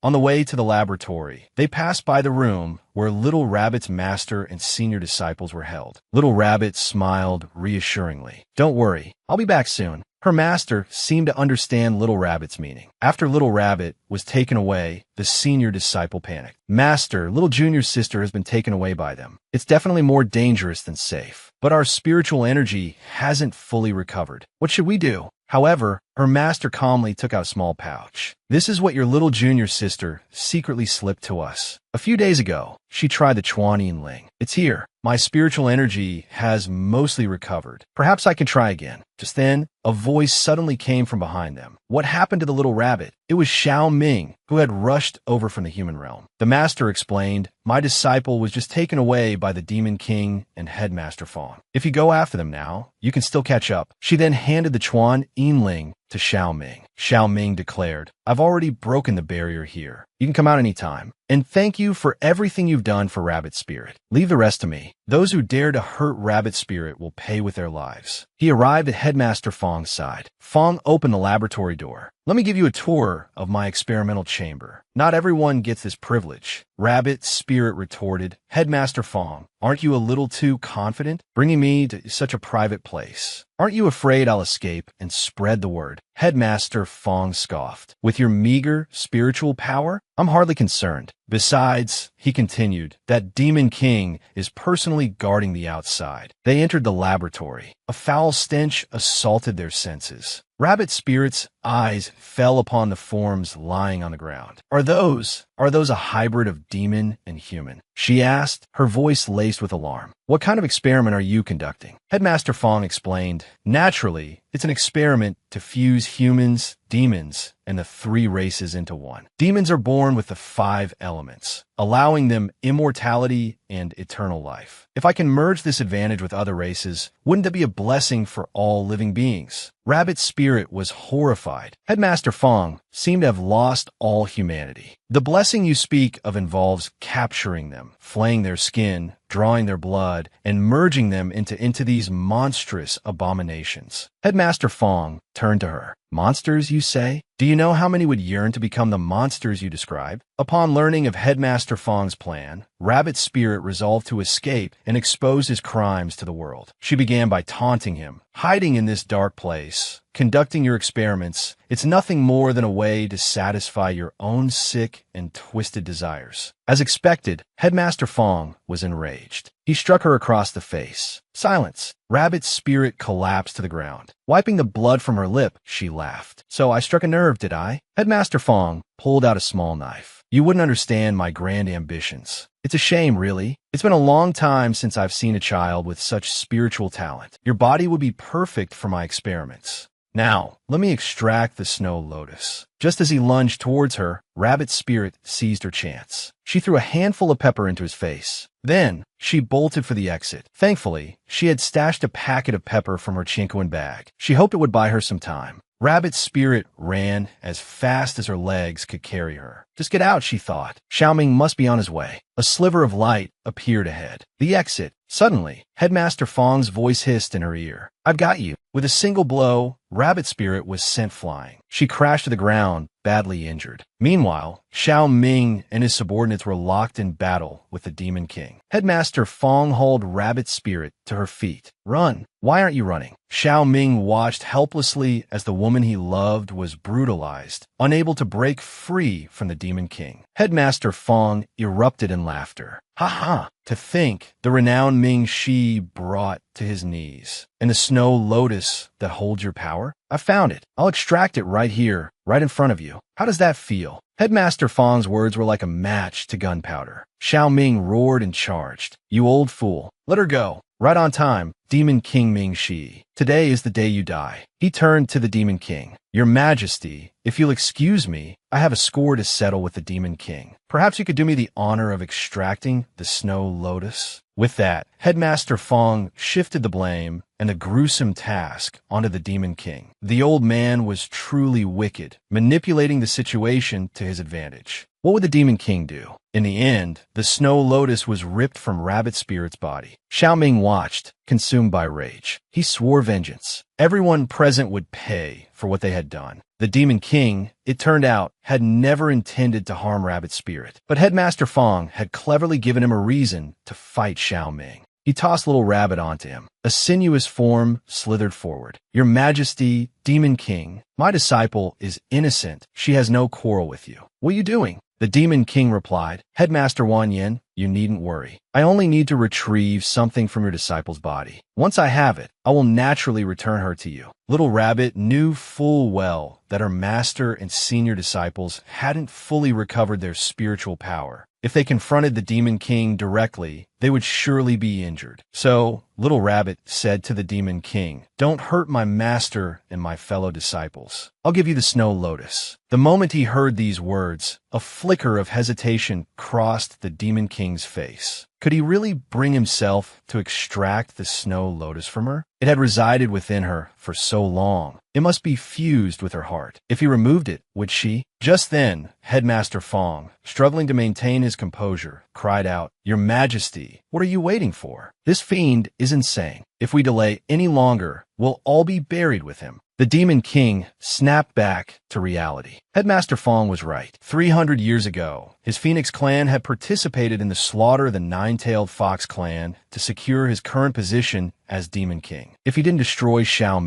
On the way to the laboratory, they passed by the room where Little Rabbit's master and senior disciples were held. Little Rabbit smiled reassuringly. Don't worry, I'll be back soon. Her master seemed to understand Little Rabbit's meaning. After Little Rabbit was taken away, the senior disciple panicked. Master, Little Junior's sister has been taken away by them. It's definitely more dangerous than safe. But our spiritual energy hasn't fully recovered. What should we do? However, her master calmly took out a small pouch. This is what your little junior sister secretly slipped to us. A few days ago, she tried the Chuanian Ling. It's here. My spiritual energy has mostly recovered. Perhaps I can try again. Just then, a voice suddenly came from behind them. What happened to the little rabbit? It was Xiao Ming, who had rushed over from the human realm. The master explained, my disciple was just taken away by the Demon King and Headmaster Fong. If you go after them now, you can still catch up. She then handed the Chuan Yinling to Xiao Ming. Xiao Ming declared, I've already broken the barrier here. You can come out anytime. And thank you for everything you've done for Rabbit Spirit. Leave the rest to me. Those who dare to hurt Rabbit Spirit will pay with their lives. He arrived at Headmaster Fong's side. Fong opened the laboratory door. Let me give you a tour of my experimental chamber. Not everyone gets this privilege. Rabbit Spirit retorted, Headmaster Fong, aren't you a little too confident, bringing me to such a private place? Aren't you afraid I'll escape and spread the word? Headmaster Fong scoffed. With your meager spiritual power, I'm hardly concerned. Besides, he continued, that Demon King is personally guarding the outside. They entered the laboratory. A foul stench assaulted their senses. Rabbit Spirit's eyes fell upon the forms lying on the ground. Are those a hybrid of demon and human? she asked, her voice laced with alarm. What kind of experiment are you conducting? Headmaster Fong explained. Naturally, it's an experiment to fuse humans, demons, and the 3 races into one. Demons are born with the 5 elements, allowing them immortality and eternal life. If I can merge this advantage with other races, wouldn't that be a blessing for all living beings? Rabbit's spirit was horrified. Headmaster Fong seemed to have lost all humanity. The blessing you speak of involves capturing them, flaying their skin, drawing their blood, and merging them into these monstrous abominations. Headmaster Fong turned to her. Monsters, you say? Do you know how many would yearn to become the monsters you describe? Upon learning of Headmaster Fong's plan, Rabbit's spirit resolved to escape and expose his crimes to the world. She began by taunting him. Hiding in this dark place, conducting your experiments, it's nothing more than a way to satisfy your own sick and twisted desires. As expected, Headmaster Fong was enraged. He struck her across the face. Silence. Rabbit's spirit collapsed to the ground. Wiping the blood from her lip, she laughed. So I struck a nerve, did I? Headmaster Fong pulled out a small knife. You wouldn't understand my grand ambitions. It's a shame, really. It's been a long time since I've seen a child with such spiritual talent. Your body would be perfect for my experiments. Now, let me extract the snow lotus. Just as he lunged towards her, Rabbit's spirit seized her chance. She threw a handful of pepper into his face. Then, she bolted for the exit. Thankfully, she had stashed a packet of pepper from her Chincoin bag. She hoped it would buy her some time. Rabbit's spirit ran as fast as her legs could carry her. Just get out, she thought. Xiaoming must be on his way. A sliver of light appeared ahead. The exit. Suddenly, Headmaster Fong's voice hissed in her ear. I've got you. With a single blow, Rabbit Spirit was sent flying. She crashed to the ground, badly injured. Meanwhile, Xiao Ming and his subordinates were locked in battle with the Demon King. Headmaster Fong hauled Rabbit Spirit to her feet. Run! Why aren't you running? Xiao Ming watched helplessly as the woman he loved was brutalized, unable to break free from the Demon King. Headmaster Fong erupted in laughter. Ha ha! To think the renowned Ming Shi brought to his knees. And the snow lotus that holds your power? I found it. I'll extract it right here, right in front of you. How does that feel? Headmaster Fong's words were like a match to gunpowder. Xiao Ming roared and charged. You old fool. Let her go. Right on time, Demon King Ming Shi. Today is the day you die. He turned to the Demon King. Your Majesty, if you'll excuse me, I have a score to settle with the Demon King. Perhaps you could do me the honor of extracting the snow lotus? With that, Headmaster Fong shifted the blame and the gruesome task onto the Demon King. The old man was truly wicked, manipulating the situation to his advantage. What would the Demon King do? In the end, the snow lotus was ripped from Rabbit Spirit's body. Xiao Ming watched, consumed by rage. He swore vengeance. Everyone present would pay for what they had done. The Demon King, it turned out, had never intended to harm Rabbit Spirit, but Headmaster Fong had cleverly given him a reason to fight Xiao Ming. He tossed Little Rabbit onto him. A sinuous form slithered forward. Your Majesty, Demon King, my disciple is innocent. She has no quarrel with you. What are you doing? The Demon King replied, Headmaster Wan Yin, you needn't worry. I only need to retrieve something from your disciple's body. Once I have it, I will naturally return her to you. Little Rabbit knew full well that her master and senior disciples hadn't fully recovered their spiritual power. If they confronted the Demon King directly, they would surely be injured. So, Little Rabbit said to the Demon King, Don't hurt my master and my fellow disciples. I'll give you the snow lotus. The moment he heard these words, a flicker of hesitation crossed the Demon King's face. Could he really bring himself to extract the snow lotus from her? It had resided within her for so long. It must be fused with her heart. If he removed it, would she? Just then, Headmaster Fong, struggling to maintain his composure, cried out, Your Majesty, what are you waiting for? This fiend is insane. If we delay any longer, we'll all be buried with him. The Demon King snapped back to reality. Headmaster Fong was right. 300 years ago, his Phoenix clan had participated in the slaughter of the Nine-Tailed Fox clan to secure his current position as Demon King. If he didn't destroy Xiao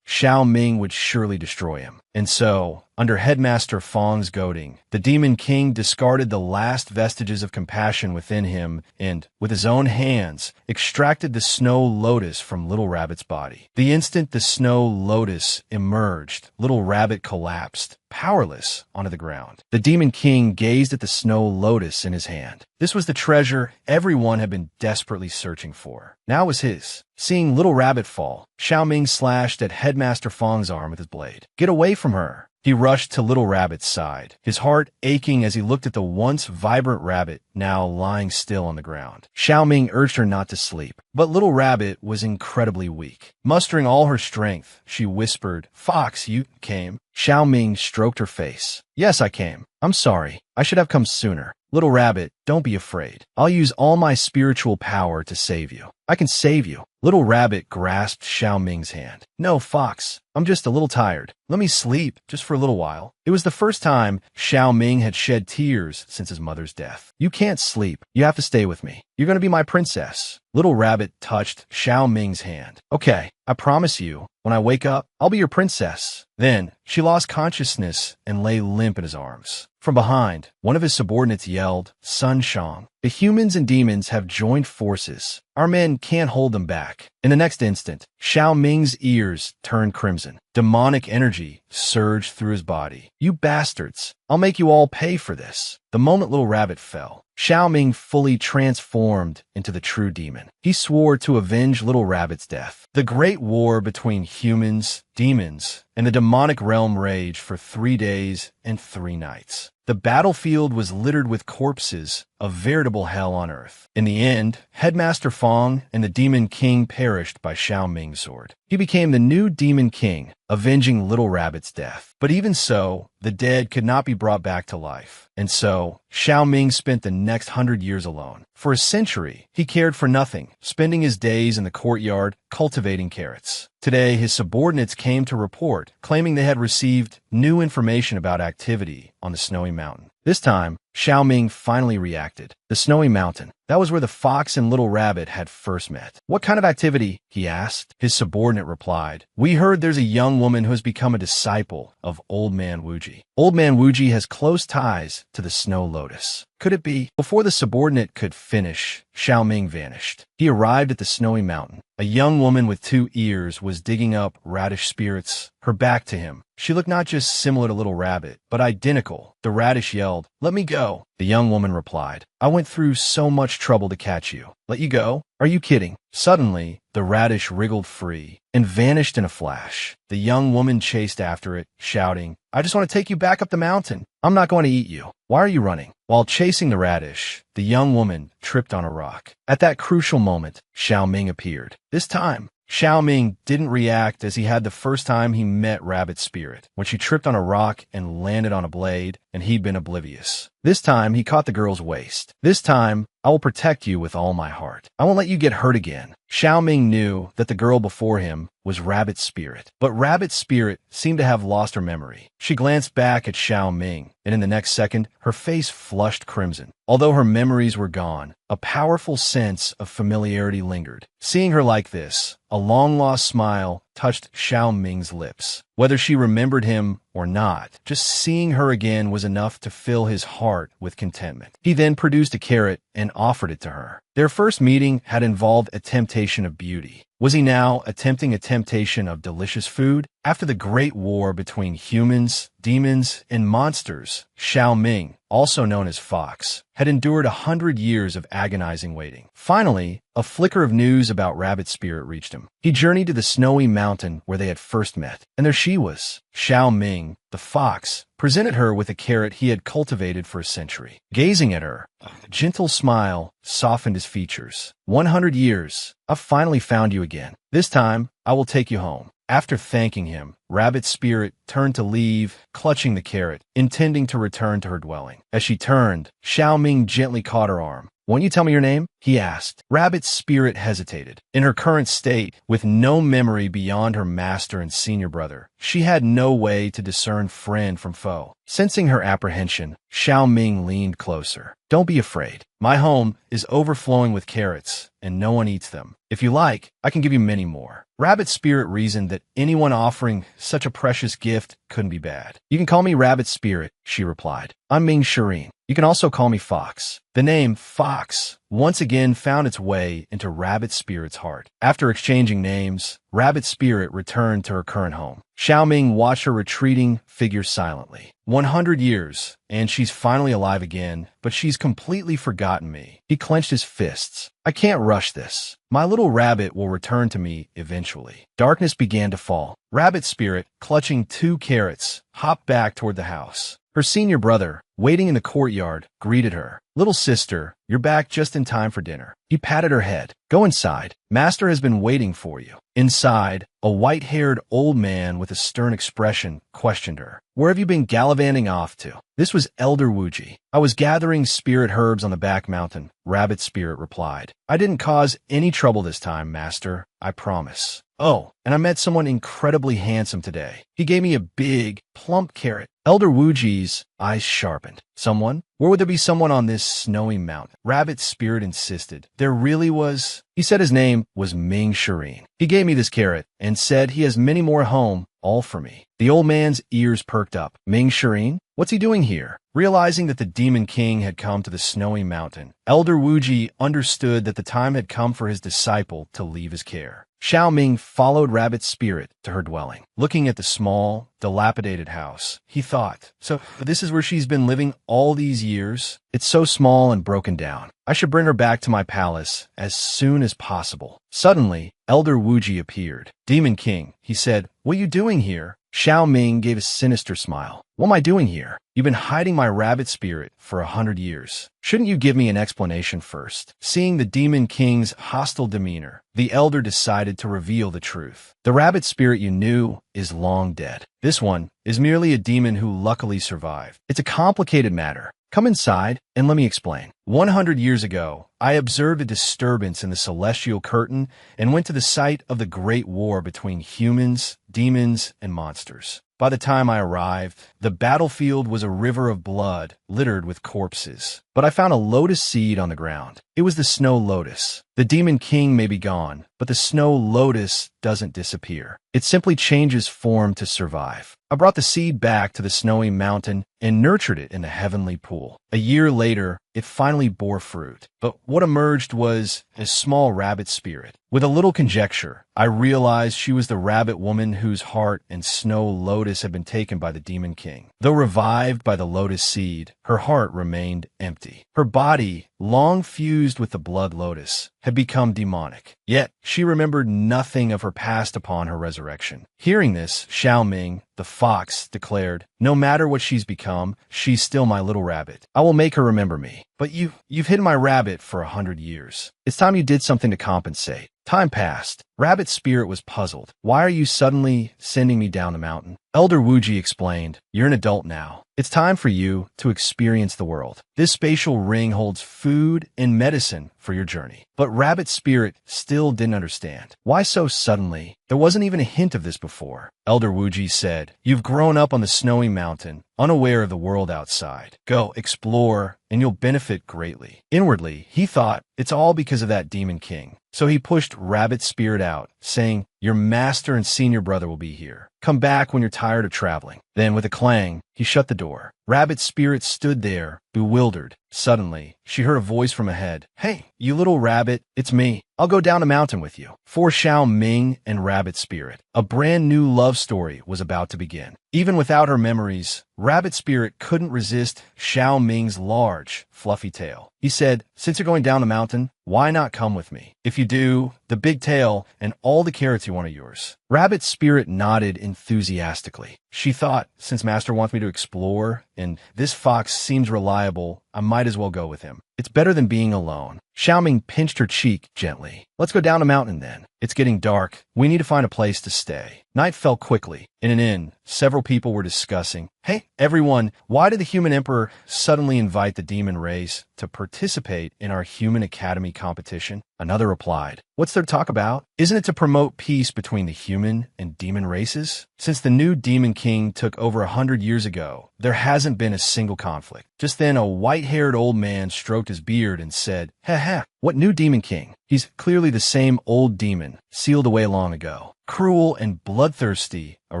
Ming would surely destroy him. And so, under Headmaster Fong's goading, the Demon King discarded the last vestiges of compassion within him and, with his own hands, extracted the snow lotus from Little Rabbit's body. The instant the snow lotus emerged, Little Rabbit collapsed, powerless, onto the ground. The Demon King gazed at the snow lotus in his hand. This was the treasure everyone had been desperately searching for. Now it was his. Seeing Little Rabbit fall, Xiaoming slashed at Headmaster Fong's arm with his blade. "Get away from her!" He rushed to Little Rabbit's side, his heart aching as he looked at the once vibrant rabbit now lying still on the ground. Xiaoming urged her not to sleep, but Little Rabbit was incredibly weak. Mustering all her strength, she whispered, "Fox, you came." Xiaoming stroked her face. "Yes, I came. I'm sorry. I should have come sooner. Little Rabbit, don't be afraid. I'll use all my spiritual power to save you. I can save you." Little Rabbit grasped Xiaoming's hand. "No, Fox. I'm just a little tired. Let me sleep, just for a little while." It was the first time Xiaoming had shed tears since his mother's death. "You can't sleep. You have to stay with me. You're going to be my princess." Little Rabbit touched Xiaoming's hand. "Okay, I promise you, when I wake up, I'll be your princess." Then, she lost consciousness and lay limp in his arms. From behind, one of his subordinates yelled, "Sun Shang, the humans and demons have joined forces. Our men can't hold them back." In the next instant, Xiaoming's ears turned crimson. Demonic energy surged through his body. "You bastards! I'll make you all pay for this." The moment Little Rabbit fell, Xiaoming fully transformed into the true demon. He swore to avenge Little Rabbit's death. The great war between humans, demons, and the demonic realm raged for 3 days and 3 nights. The battlefield was littered with corpses, a veritable hell on earth. In the end, Headmaster Fong and the Demon King perished by Xiaoming's sword. He became the new Demon King, avenging Little Rabbit's death. But even so, the dead could not be brought back to life. And so, Xiaoming spent the next 100 years alone. For a century, he cared for nothing, spending his days in the courtyard cultivating carrots. Today, his subordinates came to report, claiming they had received new information about activity on the snowy mountain. This time, Xiaoming finally reacted. The snowy mountain. That was where the fox and Little Rabbit had first met. "What kind of activity?" he asked. His subordinate replied, "We heard there's a young woman who has become a disciple of Old Man Wuji. Old Man Wuji has close ties to the snow lotus. Could it be?" Before the subordinate could finish, Xiaoming vanished. He arrived at the snowy mountain. A young woman with 2 ears was digging up radish spirits, her back to him. She looked not just similar to Little Rabbit, but identical. The radish yelled, "Let me go." The young woman replied, "I went through so much trouble to catch you. Let you go? Are you kidding?" Suddenly, the radish wriggled free and vanished in a flash. The young woman chased after it, shouting, "I just want to take you back up the mountain. I'm not going to eat you. Why are you running?" While chasing the radish, the young woman tripped on a rock. At that crucial moment, Xiaoming appeared. This time, Xiaoming didn't react as he had the first time he met Rabbit's spirit, when she tripped on a rock and landed on a blade, and he'd been oblivious. This time, he caught the girl's waist. "This time, I will protect you with all my heart. I won't let you get hurt again." Xiaoming knew that the girl before him was Rabbit's spirit, but Rabbit's spirit seemed to have lost her memory. She glanced back at Xiaoming, and in the next second, her face flushed crimson. Although her memories were gone, a powerful sense of familiarity lingered. Seeing her like this, a long-lost smile touched Xiaoming's lips. Whether she remembered him or not, just seeing her again was enough to fill his heart with contentment. He then produced a carrot and offered it to her. Their first meeting had involved a temptation of beauty. Was he now attempting a temptation of delicious food? After the great war between humans, demons, and monsters, Xiaoming, also known as Fox, had endured 100 years of agonizing waiting. Finally, a flicker of news about Rabbit's spirit reached him. He journeyed to the snowy mountain where they had first met, and there she was. Xiaoming, the fox, presented her with a carrot he had cultivated for a century. Gazing at her, a gentle smile softened his features. 100 years. I've finally found you again. This time, I will take you home. After thanking him, Rabbit's spirit turned to leave, clutching the carrot, intending to return to her dwelling. As she turned, Xiaoming gently caught her arm. "Won't you tell me your name?" he asked. Rabbit's spirit hesitated. In her current state, with no memory beyond her master and senior brother, she had no way to discern friend from foe. Sensing her apprehension, Xiaoming leaned closer. "Don't be afraid. My home is overflowing with carrots, and no one eats them. If you like, I can give you many more." Rabbit's spirit reasoned that anyone offering such a precious gift couldn't be bad. "You can call me Rabbit's spirit," she replied. "I'm Ming Shireen. You can also call me Fox." The name Fox once again found its way into Rabbit's spirit's heart. After exchanging names, Rabbit's spirit returned to her current home. Xiaoming watched her retreating figure silently. 100 years, and she's finally alive again, but she's completely forgotten me. He clenched his fists. I can't rush this. My little rabbit will return to me eventually. Darkness began to fall. Rabbit Spirit, clutching 2 carrots, hopped back toward the house. Her senior brother, waiting in the courtyard, greeted her. Little sister, you're back just in time for dinner. He patted her head. Go inside. Master has been waiting for you. Inside, a white-haired old man with a stern expression questioned her. Where have you been gallivanting off to? This was Elder Wuji. I was gathering spirit herbs on the back mountain, Rabbit Spirit replied. I didn't cause any trouble this time, Master. I promise. Oh, and I met someone incredibly handsome today. He gave me a big, plump carrot. Elder Wuji's eyes sharpened. Someone? Where would there be someone on this snowy mountain? Rabbit Spirit insisted. There really was. He said his name was Ming Shireen. He gave me this carrot and said he has many more home, all for me. The old man's ears perked up. Ming Shireen? What's he doing here? Realizing that the Demon King had come to the snowy mountain, Elder Wuji understood that the time had come for his disciple to leave his care. Xiaoming followed Rabbit Spirit to her dwelling. Looking at the small, dilapidated house, he thought, so this is where she's been living all these years? It's so small and broken down. I should bring her back to my palace as soon as possible. Suddenly, Elder Wuji appeared. Demon King, he said, what are you doing here? Xiaoming gave a sinister smile. What am I doing here? You've been hiding my rabbit spirit for 100 years. Shouldn't you give me an explanation first? Seeing the Demon King's hostile demeanor, the elder decided to reveal the truth. The rabbit spirit you knew is long dead. This one is merely a demon who luckily survived. It's a complicated matter. Come inside and let me explain. 100 years ago, I observed a disturbance in the celestial curtain and went to the site of the great war between humans, demons, and monsters. By the time I arrived, the battlefield was a river of blood littered with corpses. But I found a lotus seed on the ground. It was the snow lotus. The Demon King may be gone, but the snow lotus doesn't disappear. It simply changes form to survive. I brought the seed back to the snowy mountain and nurtured it in the heavenly pool. A year later, it finally bore fruit. But what emerged was a small rabbit spirit. With a little conjecture, I realized she was the rabbit woman whose heart and snow lotus had been taken by the Demon King. Though revived by the lotus seed, her heart remained empty. Her body, long fused with the blood lotus, had become demonic. Yet, she remembered nothing of her past upon her resurrection. Hearing this, Xiaoming, the fox, declared, no matter what she's become, she's still my little rabbit. I will make her remember me. But you've hidden my rabbit for 100 years. It's time you did something to compensate. Time passed. Rabbit Spirit was puzzled. Why are you suddenly sending me down the mountain? Elder Wuji explained, you're an adult now. It's time for you to experience the world. This spatial ring holds food and medicine for your journey. But Rabbit Spirit still didn't understand. Why so suddenly? There wasn't even a hint of this before. Elder Wuji said, you've grown up on the snowy mountain, unaware of the world outside. Go, explore, and you'll benefit greatly. Inwardly, he thought, it's all because of that Demon King. So he pushed Rabbit Spirit out, saying, your master and senior brother will be here. Come back when you're tired of traveling. Then, with a clang, he shut the door. Rabbit Spirit stood there, bewildered. Suddenly, she heard a voice from ahead. Hey, you little rabbit, it's me. I'll go down the mountain with you. For Xiaoming and Rabbit Spirit, a brand new love story was about to begin. Even without her memories, Rabbit Spirit couldn't resist Xiaoming's large, fluffy tail. He said, since you're going down the mountain, why not come with me? If you do, the big tail and all the carrots you want are yours. Rabbit Spirit nodded enthusiastically. She thought, since Master wants me to explore, and this fox seems reliable, I might as well go with him. It's better than being alone. Xiaoming pinched her cheek gently. Let's go down the mountain then. It's getting dark. We need to find a place to stay. Night fell quickly. In an inn, several people were discussing, hey, everyone, why did the human emperor suddenly invite the demon race to participate in our human academy competition? Another replied, what's there to talk about? Isn't it to promote peace between the human and demon races? Since the new Demon King took over 100 years ago, there hasn't been a single conflict. Just then, a white-haired old man stroked his beard and said, ha, what new Demon King? He's clearly the same old demon, sealed away long ago. Cruel and bloodthirsty, a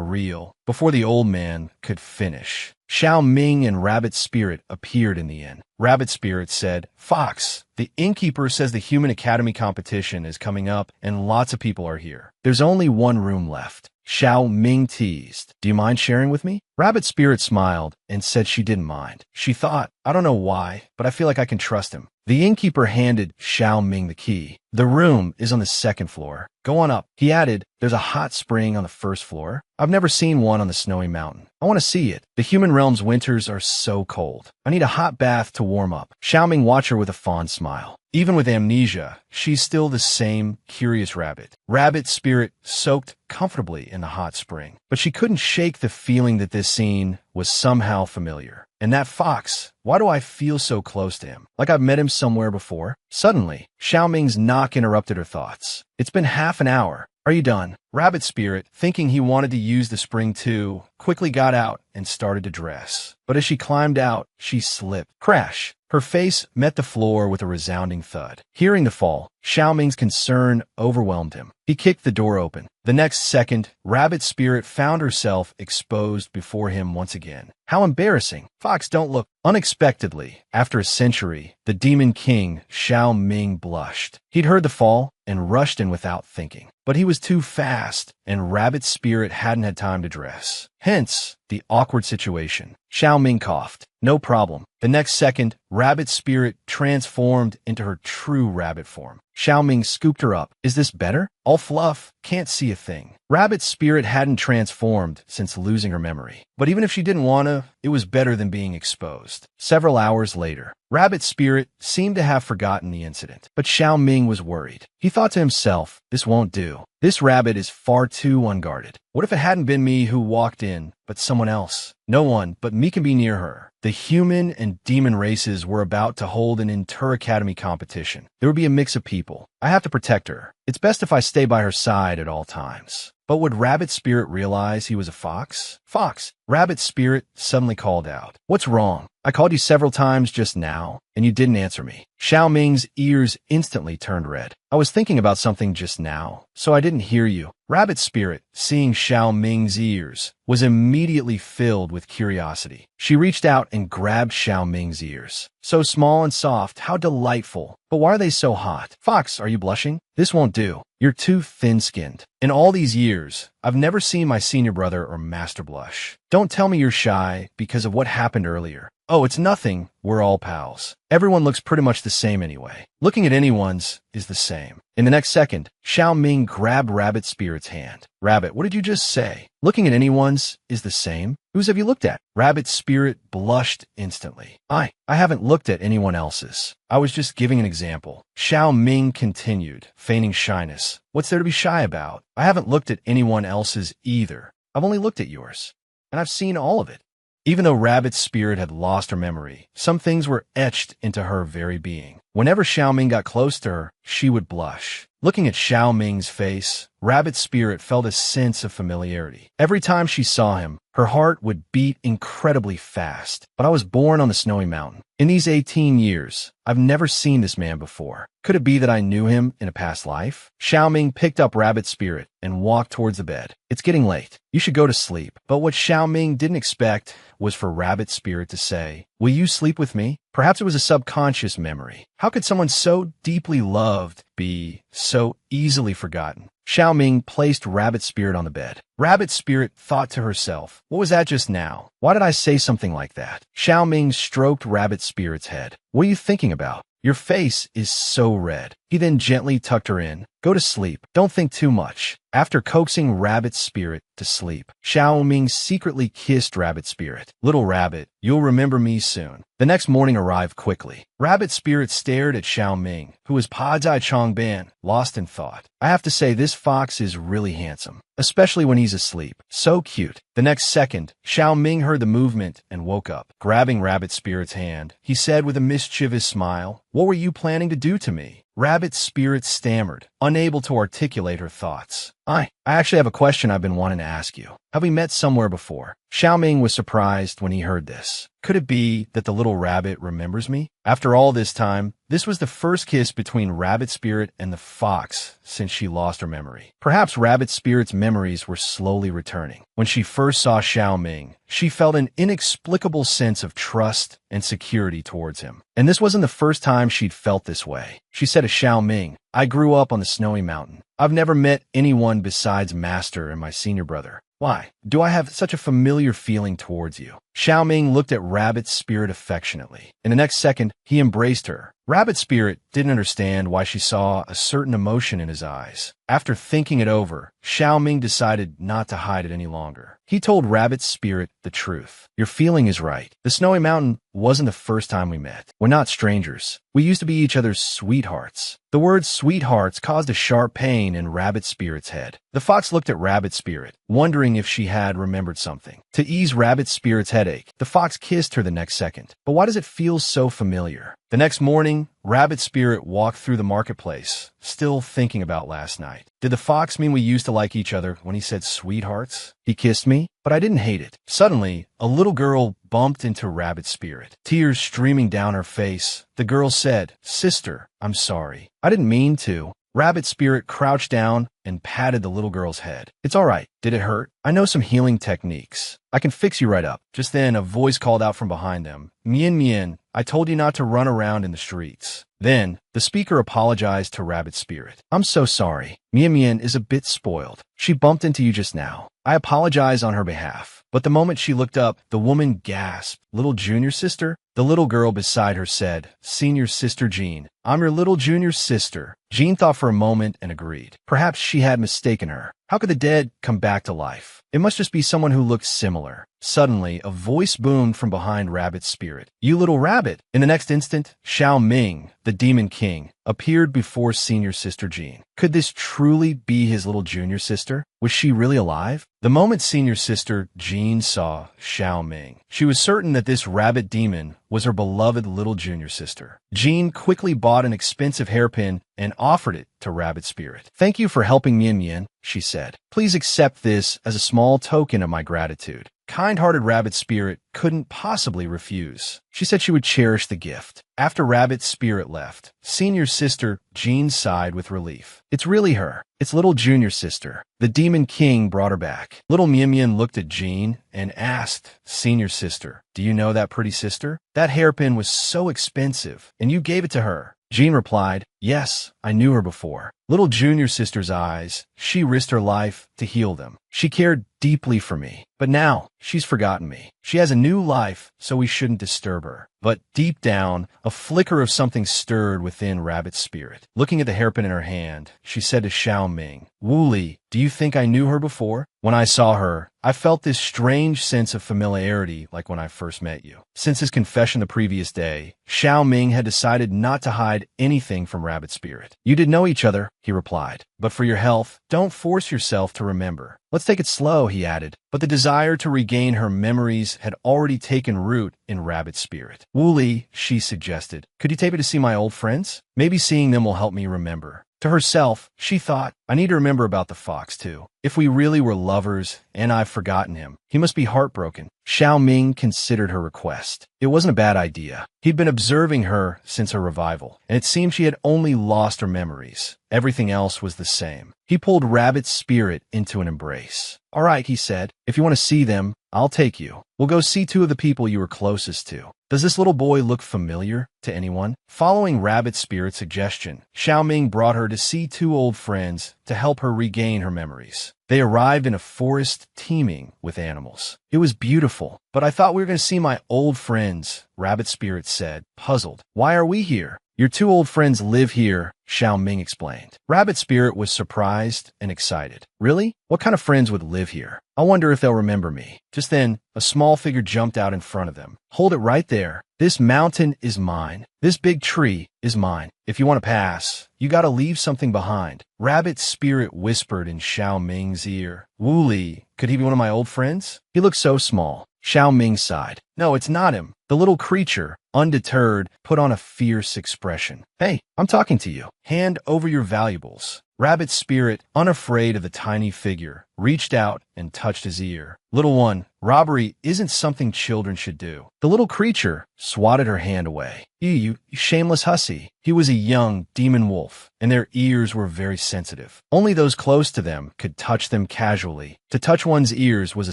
real. Before the old man could finish, Xiaoming and Rabbit Spirit appeared in the inn. Rabbit Spirit said, Fox, the innkeeper says the Human Academy competition is coming up and lots of people are here. There's only one room left. Xiao Ming teased. Do you mind sharing with me? Rabbit Spirit smiled and said she didn't mind. She thought, I don't know why, but I feel like I can trust him. The innkeeper handed Xiao Ming the key. The room is on the second floor. Go on up. He added, there's a hot spring on the first floor. I've never seen one on the snowy mountain. I want to see it. The human realm's winters are so cold. I need a hot bath to warm up. Xiao Ming watched her with a fond smile. Even with amnesia, she's still the same curious rabbit. Rabbit Spirit soaked comfortably in the hot spring. But she couldn't shake the feeling that this scene was somehow familiar. And that fox, why do I feel so close to him? Like I've met him somewhere before? Suddenly, Xiao Ming's knock interrupted her thoughts. It's been half an hour. Are you done? Rabbit Spirit, thinking he wanted to use the spring too, quickly got out and started to dress. But as she climbed out, she slipped. Crash! Her face met the floor with a resounding thud. Hearing the fall, Xiao Ming's concern overwhelmed him. He kicked the door open. The next second, Rabbit Spirit found herself exposed before him once again. How embarrassing. Fox, don't look. Unexpectedly, after a century, the Demon King, Xiao Ming, blushed. He'd heard the fall and rushed in without thinking. But he was too fast, and Rabbit Spirit hadn't had time to dress. Hence, the awkward situation. Xiao Ming coughed. No problem. The next second, Rabbit Spirit transformed into her true rabbit form. Xiao Ming scooped her up. Is this better? All fluff. Can't see a thing. Rabbit Spirit hadn't transformed since losing her memory. But even if she didn't want to, it was better than being exposed. Several hours later, Rabbit Spirit seemed to have forgotten the incident. But Xiao Ming was worried. He thought to himself, this won't do. This rabbit is far too unguarded. What if it hadn't been me who walked in, but someone else? No one but me can be near her. The human and demon races were about to hold an inter-academy competition. There would be a mix of people. I have to protect her. It's best if I stay by her side at all times. But would Rabbit Spirit realize he was a fox? Fox! Rabbit Spirit suddenly called out. What's wrong? I called you several times just now, and you didn't answer me. Xiao Ming's ears instantly turned red. I was thinking about something just now, so I didn't hear you. Rabbit Spirit, seeing Xiao Ming's ears, was immediately filled with curiosity. She reached out and grabbed Xiao Ming's ears. So small and soft, how delightful. But why are they so hot? Fox, are you blushing? This won't do. You're too thin-skinned. In all these years, I've never seen my senior brother or master blush. Don't tell me you're shy because of what happened earlier. Oh, it's nothing. We're all pals. Everyone looks pretty much the same anyway. Looking at anyone's is the same. In the next second, Xiao Ming grabbed Rabbit Spirit's hand. Rabbit, what did you just say? Looking at anyone's is the same? Whose have you looked at? Rabbit Spirit blushed instantly. I haven't looked at anyone else's. I was just giving an example. Xiao Ming continued, feigning shyness. What's there to be shy about? I haven't looked at anyone else's either. I've only looked at yours. And I've seen all of it. Even though Rabbit Spirit had lost her memory, some things were etched into her very being. Whenever Xiao Ming got close to her, she would blush. Looking at Xiao Ming's face, Rabbit Spirit felt a sense of familiarity. Every time she saw him, her heart would beat incredibly fast. But I was born on the snowy mountain. In these 18 years, I've never seen this man before. Could it be that I knew him in a past life? Xiao Ming picked up Rabbit Spirit and walked towards the bed. It's getting late. You should go to sleep. But what Xiao Ming didn't expect was for Rabbit Spirit to say, will you sleep with me? Perhaps it was a subconscious memory. How could someone so deeply loved be so easily forgotten? Xiao Ming placed Rabbit Spirit on the bed. Rabbit Spirit thought to herself, what was that just now? Why did I say something like that? Xiao Ming stroked Rabbit Spirit's head. What are you thinking about? Your face is so red. He then gently tucked her in. Go to sleep. Don't think too much. After coaxing Rabbit Spirit to sleep, Xiao Ming secretly kissed Rabbit Spirit. Little rabbit, you'll remember me soon. The next morning arrived quickly. Rabbit Spirit stared at Xiao Ming, who was Padai Chongban, lost in thought. I have to say, this fox is really handsome, especially when he's asleep. So cute. The next second, Xiao Ming heard the movement and woke up. Grabbing Rabbit Spirit's hand, he said with a mischievous smile, what were you planning to do to me? Rabbit Spirit stammered, unable to articulate her thoughts. I actually have a question I've been wanting to ask you. Have we met somewhere before? Xiao Ming was surprised when he heard this. Could it be that the little rabbit remembers me? After all this time, this was the first kiss between Rabbit Spirit and the fox since she lost her memory. Perhaps Rabbit Spirit's memories were slowly returning. When she first saw Xiao Ming, she felt an inexplicable sense of trust and security towards him. And this wasn't the first time she'd felt this way. She said to Xiao Ming, I grew up on the snowy mountain. I've never met anyone besides Master and my senior brother. Why do I have such a familiar feeling towards you? Xiaoming looked at Rabbit's spirit affectionately. In the next second, he embraced her. Rabbit's spirit didn't understand why she saw a certain emotion in his eyes. After thinking it over, Xiaoming decided not to hide it any longer. He told Rabbit's spirit the truth. Your feeling is right. The snowy mountain wasn't the first time we met. We're not strangers. We used to be each other's sweethearts. The word sweethearts caused a sharp pain in Rabbit Spirit's head. The fox looked at Rabbit Spirit, wondering if she had remembered something. To ease Rabbit Spirit's headache, the fox kissed her the next second. But why does it feel so familiar? The next morning, Rabbit Spirit walked through the marketplace, still thinking about last night. Did the fox mean we used to like each other when he said sweethearts? He kissed me, but I didn't hate it. Suddenly, a little girl bumped into Rabbit Spirit, tears streaming down her face. The girl said, "Sister, I'm sorry. I didn't mean to." Rabbit Spirit crouched down and patted the little girl's head. "It's all right. Did it hurt? I know some healing techniques. I can fix you right up." Just then, a voice called out from behind them, "Mian Mian, I told you not to run around in the streets." Then, the speaker apologized to Rabbit Spirit. "I'm so sorry. Mian Mian is a bit spoiled. She bumped into you just now. I apologize on her behalf." But the moment she looked up, the woman gasped. "Little junior sister?" The little girl beside her said, "Senior sister Jean. I'm your little junior sister." Jean thought for a moment and agreed. Perhaps she had mistaken her. How could the dead come back to life? It must just be someone who looked similar. Suddenly, a voice boomed from behind Rabbit's spirit. "You little rabbit!" In the next instant, Xiao Ming, the Demon King, appeared before senior sister Jean. Could this truly be his little junior sister? Was she really alive? The moment senior sister Jean saw Xiao Ming, she was certain that this rabbit demon was her beloved little junior sister. Jean quickly bought an expensive hairpin and offered it to Rabbit Spirit. "Thank you for helping Mian Mian," she said. "Please accept this as a small token of my gratitude." Kind-hearted Rabbit Spirit couldn't possibly refuse. She said she would cherish the gift. After Rabbit Spirit left, senior sister Jean sighed with relief. It's really her. It's little junior sister. The Demon King brought her back. Little Mian Mian looked at Jean and asked, "Senior sister, do you know that pretty sister? That hairpin was so expensive, and you gave it to her." Jean replied, "Yes, I knew her before." Little junior sister's eyes, she risked her life to heal them. She cared deeply for me, but now she's forgotten me. She has a new life, so we shouldn't disturb her. But deep down, a flicker of something stirred within Rabbit's spirit. Looking at the hairpin in her hand, she said to Xiao Ming, "Wu Li, do you think I knew her before? When I saw her, I felt this strange sense of familiarity like when I first met you." Since his confession the previous day, Xiao Ming had decided not to hide anything from Rabbit Spirit. "You did know each other," he replied. "But for your health, don't force yourself to remember. Let's take it slow," he added. But the desire to regain her memories had already taken root in Rabbit's spirit. "Wu Li," she suggested, "could you take me to see my old friends? Maybe seeing them will help me remember." To herself, she thought, "I need to remember about the fox, too. If we really were lovers, and I've forgotten him, he must be heartbroken." Xiao Ming considered her request. It wasn't a bad idea. He'd been observing her since her revival, and it seemed she had only lost her memories. Everything else was the same. He pulled Rabbit's spirit into an embrace. "All right," he said. "If you want to see them, I'll take you. We'll go see two of the people you were closest to." Does this little boy look familiar to anyone? Following Rabbit Spirit's suggestion, Xiao Ming brought her to see two old friends to help her regain her memories. They arrived in a forest teeming with animals. "It was beautiful, but I thought we were going to see my old friends," Rabbit Spirit said, puzzled. "Why are we here?" "Your two old friends live here," Xiao Ming explained. Rabbit Spirit was surprised and excited. "Really? What kind of friends would live here? I wonder if they'll remember me." Just then, a small figure jumped out in front of them. "Hold it right there. This mountain is mine. This big tree is mine. If you want to pass, you gotta leave something behind." Rabbit Spirit whispered in Xiao Ming's ear. "Wu Li, could he be one of my old friends? He looks so small." Xiao Ming sighed. "No, it's not him." The little creature, undeterred, put on a fierce expression. "Hey, I'm talking to you. Hand over your valuables." Rabbit Spirit, unafraid of the tiny figure, reached out and touched his ear. Little one, robbery isn't something children should do. The little creature swatted her hand away. You shameless hussy. He was a young demon wolf, and their ears were very sensitive. Only those close to them could touch them casually. To touch one's ears was a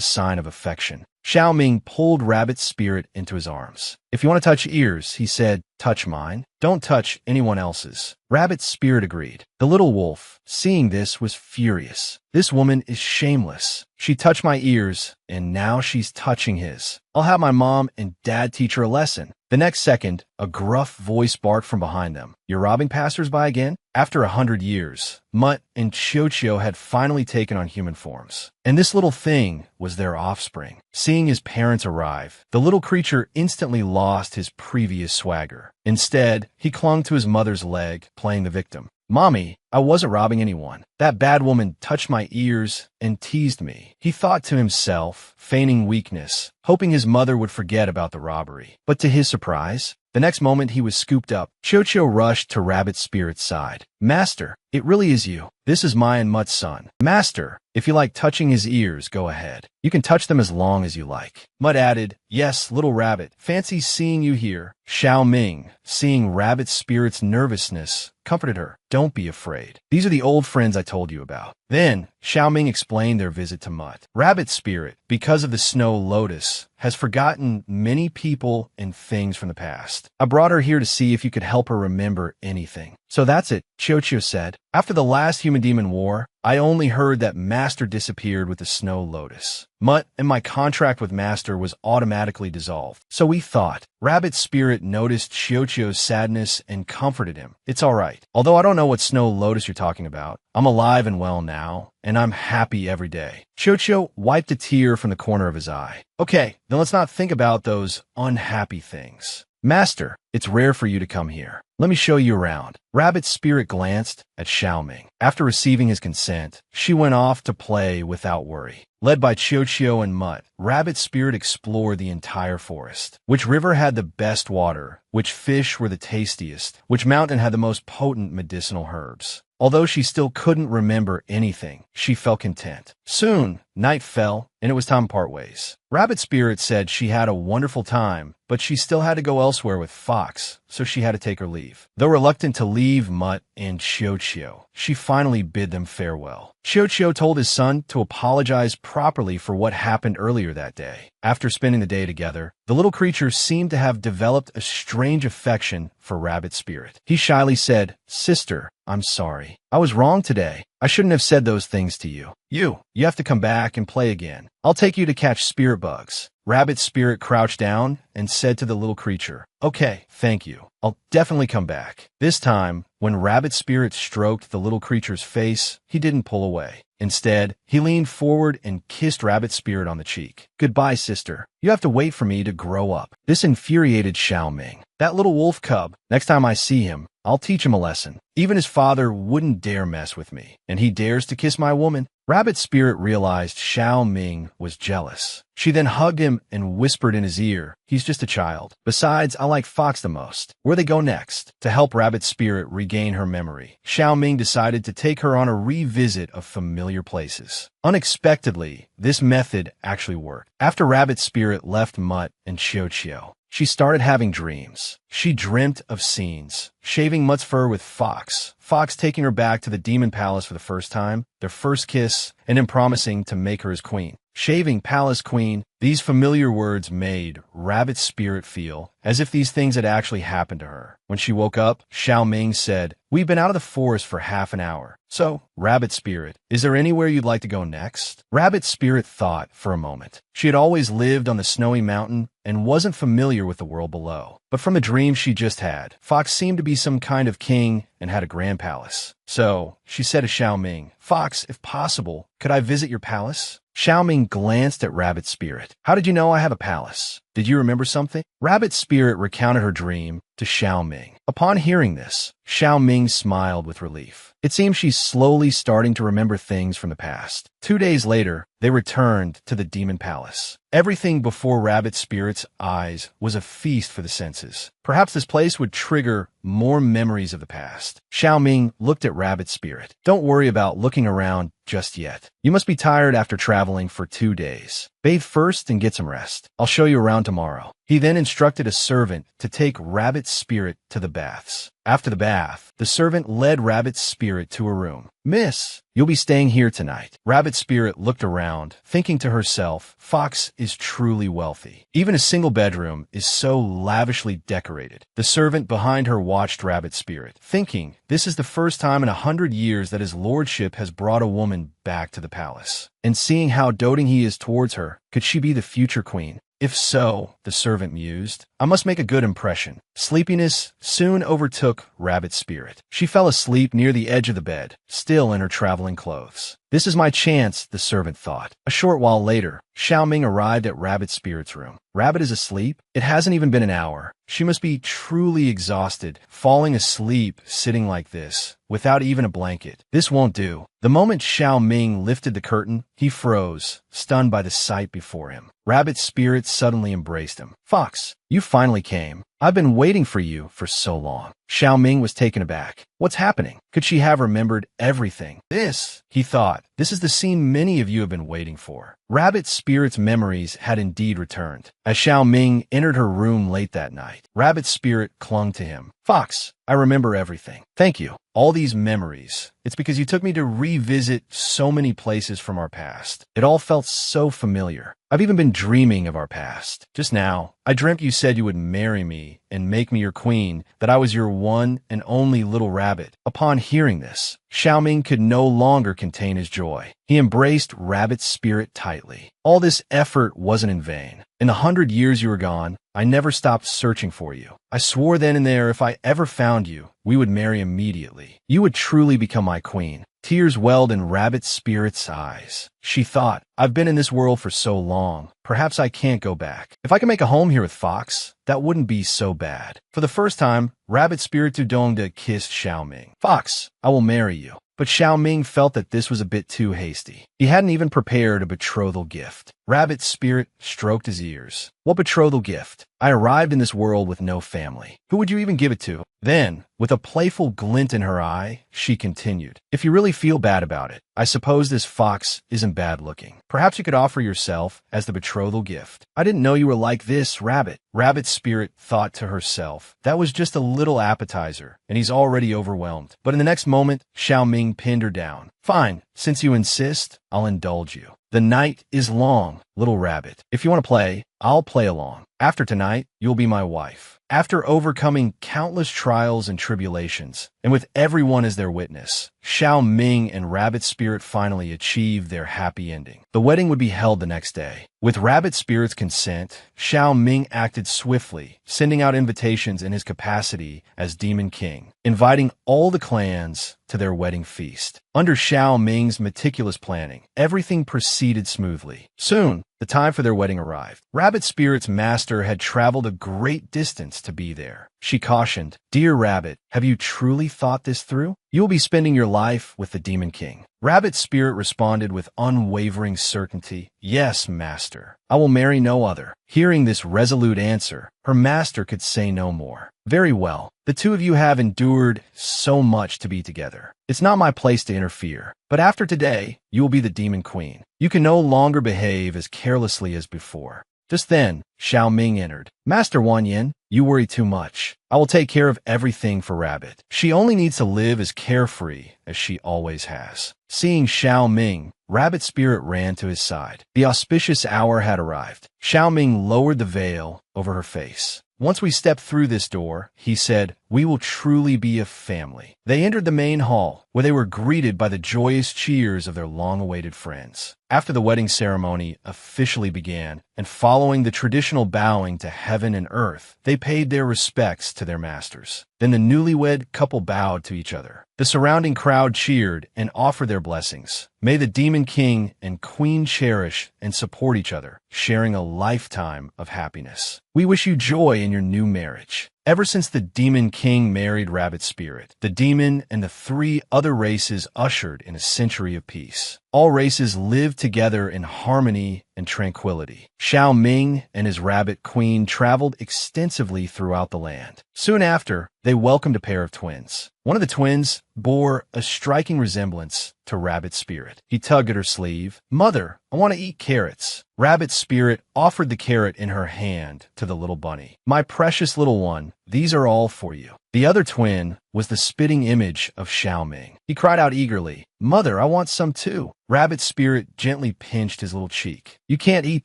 sign of affection. Xiao Ming pulled Rabbit's spirit into his arms. If you want to touch ears, he said, touch mine. Don't touch anyone else's. Rabbit's spirit agreed. The little wolf, seeing this, was furious. This woman is shameless. She touched my ears, and now she's touching his. I'll have my mom and dad teach her a lesson. The next second, a gruff voice barked from behind them. You're robbing passers-by again? After 100 years, Mutt and Qiu had finally taken on human forms. And this little thing was their offspring. Seeing his parents arrive, the little creature instantly lost his previous swagger. Instead, he clung to his mother's leg, playing the victim. Mommy, I wasn't robbing anyone. That bad woman touched my ears and teased me. He thought to himself, feigning weakness, hoping his mother would forget about the robbery. But to his surprise, the next moment he was scooped up. Qiu rushed to Rabbit's spirit's side. Master, it really is you. This is my and Mutt's son. Master, if you like touching his ears, go ahead. You can touch them as long as you like. Mutt added, yes, little Rabbit, fancy seeing you here. Xiao Ming, seeing Rabbit's spirit's nervousness, comforted her. Don't be afraid. These are the old friends I told you about. Then, Xiao Ming explained their visit to Mutt. Rabbit's spirit, because of the snow lotus, has forgotten many people and things from the past. I brought her here to see if you could help her remember anything. So that's it, Qiu said. After the last human-demon war, I only heard that Master disappeared with the snow lotus. Mutt and my contract with Master was automatically dissolved. So we thought. Rabbit's spirit noticed Qiu's sadness and comforted him. It's all right. Although I don't know what snow lotus you're talking about, I'm alive and well now, and I'm happy every day. Qiu wiped a tear from the corner of his eye. Okay, then let's not think about those unhappy things. Master, it's rare for you to come here. Let me show you around. Rabbit's spirit glanced at Xiao Ming. After receiving his consent, she went off to play without worry. Led by Qiu and Mutt, Rabbit's spirit explored the entire forest. Which river had the best water? Which fish were the tastiest? Which mountain had the most potent medicinal herbs? Although she still couldn't remember anything, she felt content. Soon, night fell, and it was time to part ways. Rabbit Spirit said she had a wonderful time, but she still had to go elsewhere with Fox, so she had to take her leave. Though reluctant to leave Mutt and Qiu, she finally bid them farewell. Qiu told his son to apologize properly for what happened earlier that day. After spending the day together, the little creature seemed to have developed a strange affection for Rabbit Spirit. He shyly said, Sister, I'm sorry. I was wrong today. I shouldn't have said those things to you. You have to come back and play again. I'll take you to catch spirit bugs. Rabbit Spirit crouched down and said to the little creature, Okay, thank you. I'll definitely come back. This time, when Rabbit Spirit stroked the little creature's face, he didn't pull away. Instead, he leaned forward and kissed Rabbit Spirit on the cheek. Goodbye, sister. You have to wait for me to grow up. This infuriated Xiao Ming. That little wolf cub, next time I see him, I'll teach him a lesson. Even his father wouldn't dare mess with me, and he dares to kiss my woman. Rabbit Spirit realized Xiao Ming was jealous. She then hugged him and whispered in his ear, He's just a child. Besides, I like Fox the most. Where they go next? To help Rabbit Spirit regain her memory, Xiao Ming decided to take her on a revisit of familiar places. Unexpectedly, this method actually worked. After Rabbit Spirit left Mutt and Qiu, she started having dreams. She dreamt of scenes, shaving Mutt's fur with Fox, Fox taking her back to the demon palace for the first time, their first kiss, and him promising to make her his queen. Shaving Palace Queen, these familiar words made Rabbit Spirit feel as if these things had actually happened to her. When she woke up, Xiao Ming said, We've been out of the forest for half an hour. So, Rabbit Spirit, is there anywhere you'd like to go next? Rabbit Spirit thought for a moment. She had always lived on the snowy mountain and wasn't familiar with the world below. But from the dream she just had, Fox seemed to be some kind of king and had a grand palace. So, she said to Xiao Ming, Fox, if possible, could I visit your palace? Xiao Ming glanced at Rabbit Spirit. How did you know I have a palace? Did you remember something? Rabbit Spirit recounted her dream to Xiao Ming. Upon hearing this, Xiao Ming smiled with relief. It seems she's slowly starting to remember things from the past. 2 days later, they returned to the demon palace. Everything before Rabbit Spirit's eyes was a feast for the senses. Perhaps this place would trigger more memories of the past. Xiao Ming looked at Rabbit Spirit. Don't worry about looking around just yet. You must be tired after traveling for 2 days. Bathe first and get some rest. I'll show you around tomorrow. He then instructed a servant to take Rabbit's spirit to the baths. After the bath, the servant led Rabbit's spirit to a room. Miss, you'll be staying here tonight. Rabbit's spirit looked around, thinking to herself, Fox is truly wealthy. Even a single bedroom is so lavishly decorated. The servant behind her watched Rabbit's spirit, thinking, this is the first time in 100 years that his lordship has brought a woman back to the palace. And seeing how doting he is towards her, could she be the future queen? If so, the servant mused, I must make a good impression. Sleepiness soon overtook Rabbit's spirit. She fell asleep near the edge of the bed, still in her traveling clothes. This is my chance, the servant thought. A short while later, Xiaoming arrived at Rabbit's spirit's room. Rabbit is asleep? It hasn't even been an hour. She must be truly exhausted, falling asleep sitting like this, without even a blanket. This won't do. The moment Xiaoming lifted the curtain, he froze, stunned by the sight before him. Rabbit's spirit suddenly embraced him. Fox, you finally came. I've been waiting for you for so long. Xiaoming was taken aback. What's happening? Could she have remembered everything? This, he thought, this is the scene many of you have been waiting for. Rabbit's spirit's memories had indeed returned. As Xiaoming entered her room late that night, Rabbit's spirit clung to him. Fox, I remember everything. Thank you. All these memories. It's because you took me to revisit so many places from our past. It all felt so familiar. I've even been dreaming of our past. Just now, I dreamt you said you would marry me and make me your queen, that I was your one and only little rabbit. Upon hearing this, Xiaoming could no longer contain his joy. He embraced Rabbit's spirit tightly. All this effort wasn't in vain. In the 100 years you were gone, I never stopped searching for you. I swore then and there if I ever found you, we would marry immediately. You would truly become my queen. Tears welled in Rabbit's spirit's eyes. She thought, I've been in this world for so long. Perhaps I can't go back. If I can make a home here with Fox, that wouldn't be so bad. For the first time, Rabbit's spirit Tudongda kissed Xiaoming. Fox, I will marry you. But Xiaoming felt that this was a bit too hasty. He hadn't even prepared a betrothal gift. Rabbit's spirit stroked his ears. What betrothal gift? I arrived in this world with no family. Who would you even give it to? Then, with a playful glint in her eye, she continued, if you really feel bad about it, I suppose this fox isn't bad looking. Perhaps you could offer yourself as the betrothal gift. I didn't know you were like this, Rabbit. Rabbit's spirit thought to herself, that was just a little appetizer, and he's already overwhelmed. But in the next moment, Xiaoming pinned her down. Fine, since you insist, I'll indulge you. The night is long, little rabbit. If you want to play, I'll play along. After tonight, you'll be my wife. After overcoming countless trials and tribulations, and with everyone as their witness, Xiaoming and Rabbit Spirit finally achieved their happy ending. The wedding would be held the next day. With Rabbit Spirit's consent, Xiaoming acted swiftly, sending out invitations in his capacity as Demon King, inviting all the clans to their wedding feast. Under Xiaoming's meticulous planning, everything proceeded smoothly. Soon, the time for their wedding arrived. Rabbit Spirit's master had traveled a great distance to be there. She cautioned, Dear Rabbit, have you truly thought this through? You will be spending your life with the Demon King. Rabbit Spirit responded with unwavering certainty, Yes, master. I will marry no other. Hearing this resolute answer, her master could say no more. Very well. The two of you have endured so much to be together. It's not my place to interfere. But after today, you will be the Demon Queen. You can no longer behave as carelessly as before. Just then, Xiaoming entered. Master Wanyan, you worry too much. I will take care of everything for Rabbit. She only needs to live as carefree as she always has. Seeing Xiaoming, Rabbit Spirit ran to his side. The auspicious hour had arrived. Xiaoming lowered the veil over her face. Once we step through this door, he said, we will truly be a family. They entered the main hall, where they were greeted by the joyous cheers of their long-awaited friends. After the wedding ceremony officially began, and following the traditional bowing to heaven and earth, they paid their respects to their masters. Then the newlywed couple bowed to each other. The surrounding crowd cheered and offered their blessings. May the Demon King and Queen cherish and support each other, sharing a lifetime of happiness. We wish you joy in your new marriage. Ever since the Demon King married Rabbit Spirit, the demon and the 3 other races ushered in a century of peace. All races lived together in harmony and tranquility. Xiao Ming and his rabbit queen traveled extensively throughout the land. Soon after, they welcomed a pair of twins. One of the twins bore a striking resemblance to Rabbit Spirit. He tugged at her sleeve. "Mother, I want to eat carrots." Rabbit Spirit offered the carrot in her hand to the little bunny. "My precious little one, these are all for you." The other twin was the spitting image of Xiao Ming. He cried out eagerly, "Mother, I want some too." Rabbit Spirit gently pinched his little cheek. "You can't eat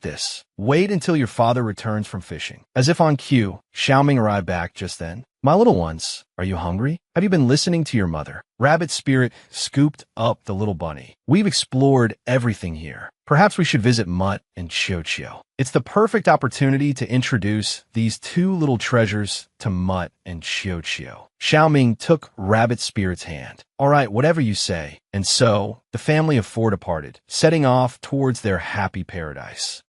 this. Wait until your father returns from fishing." As if on cue, Xiao Ming arrived back just then. "My little ones, are you hungry? Have you been listening to your mother?" Rabbit Spirit scooped up the little bunny. "We've explored everything here. Perhaps we should visit Mutt and Qiu. It's the perfect opportunity to introduce these two little treasures to Mutt and Qiu. Xiao Ming took Rabbit Spirit's hand. "All right, whatever you say." And so, the family of four departed, setting off towards their happy paradise.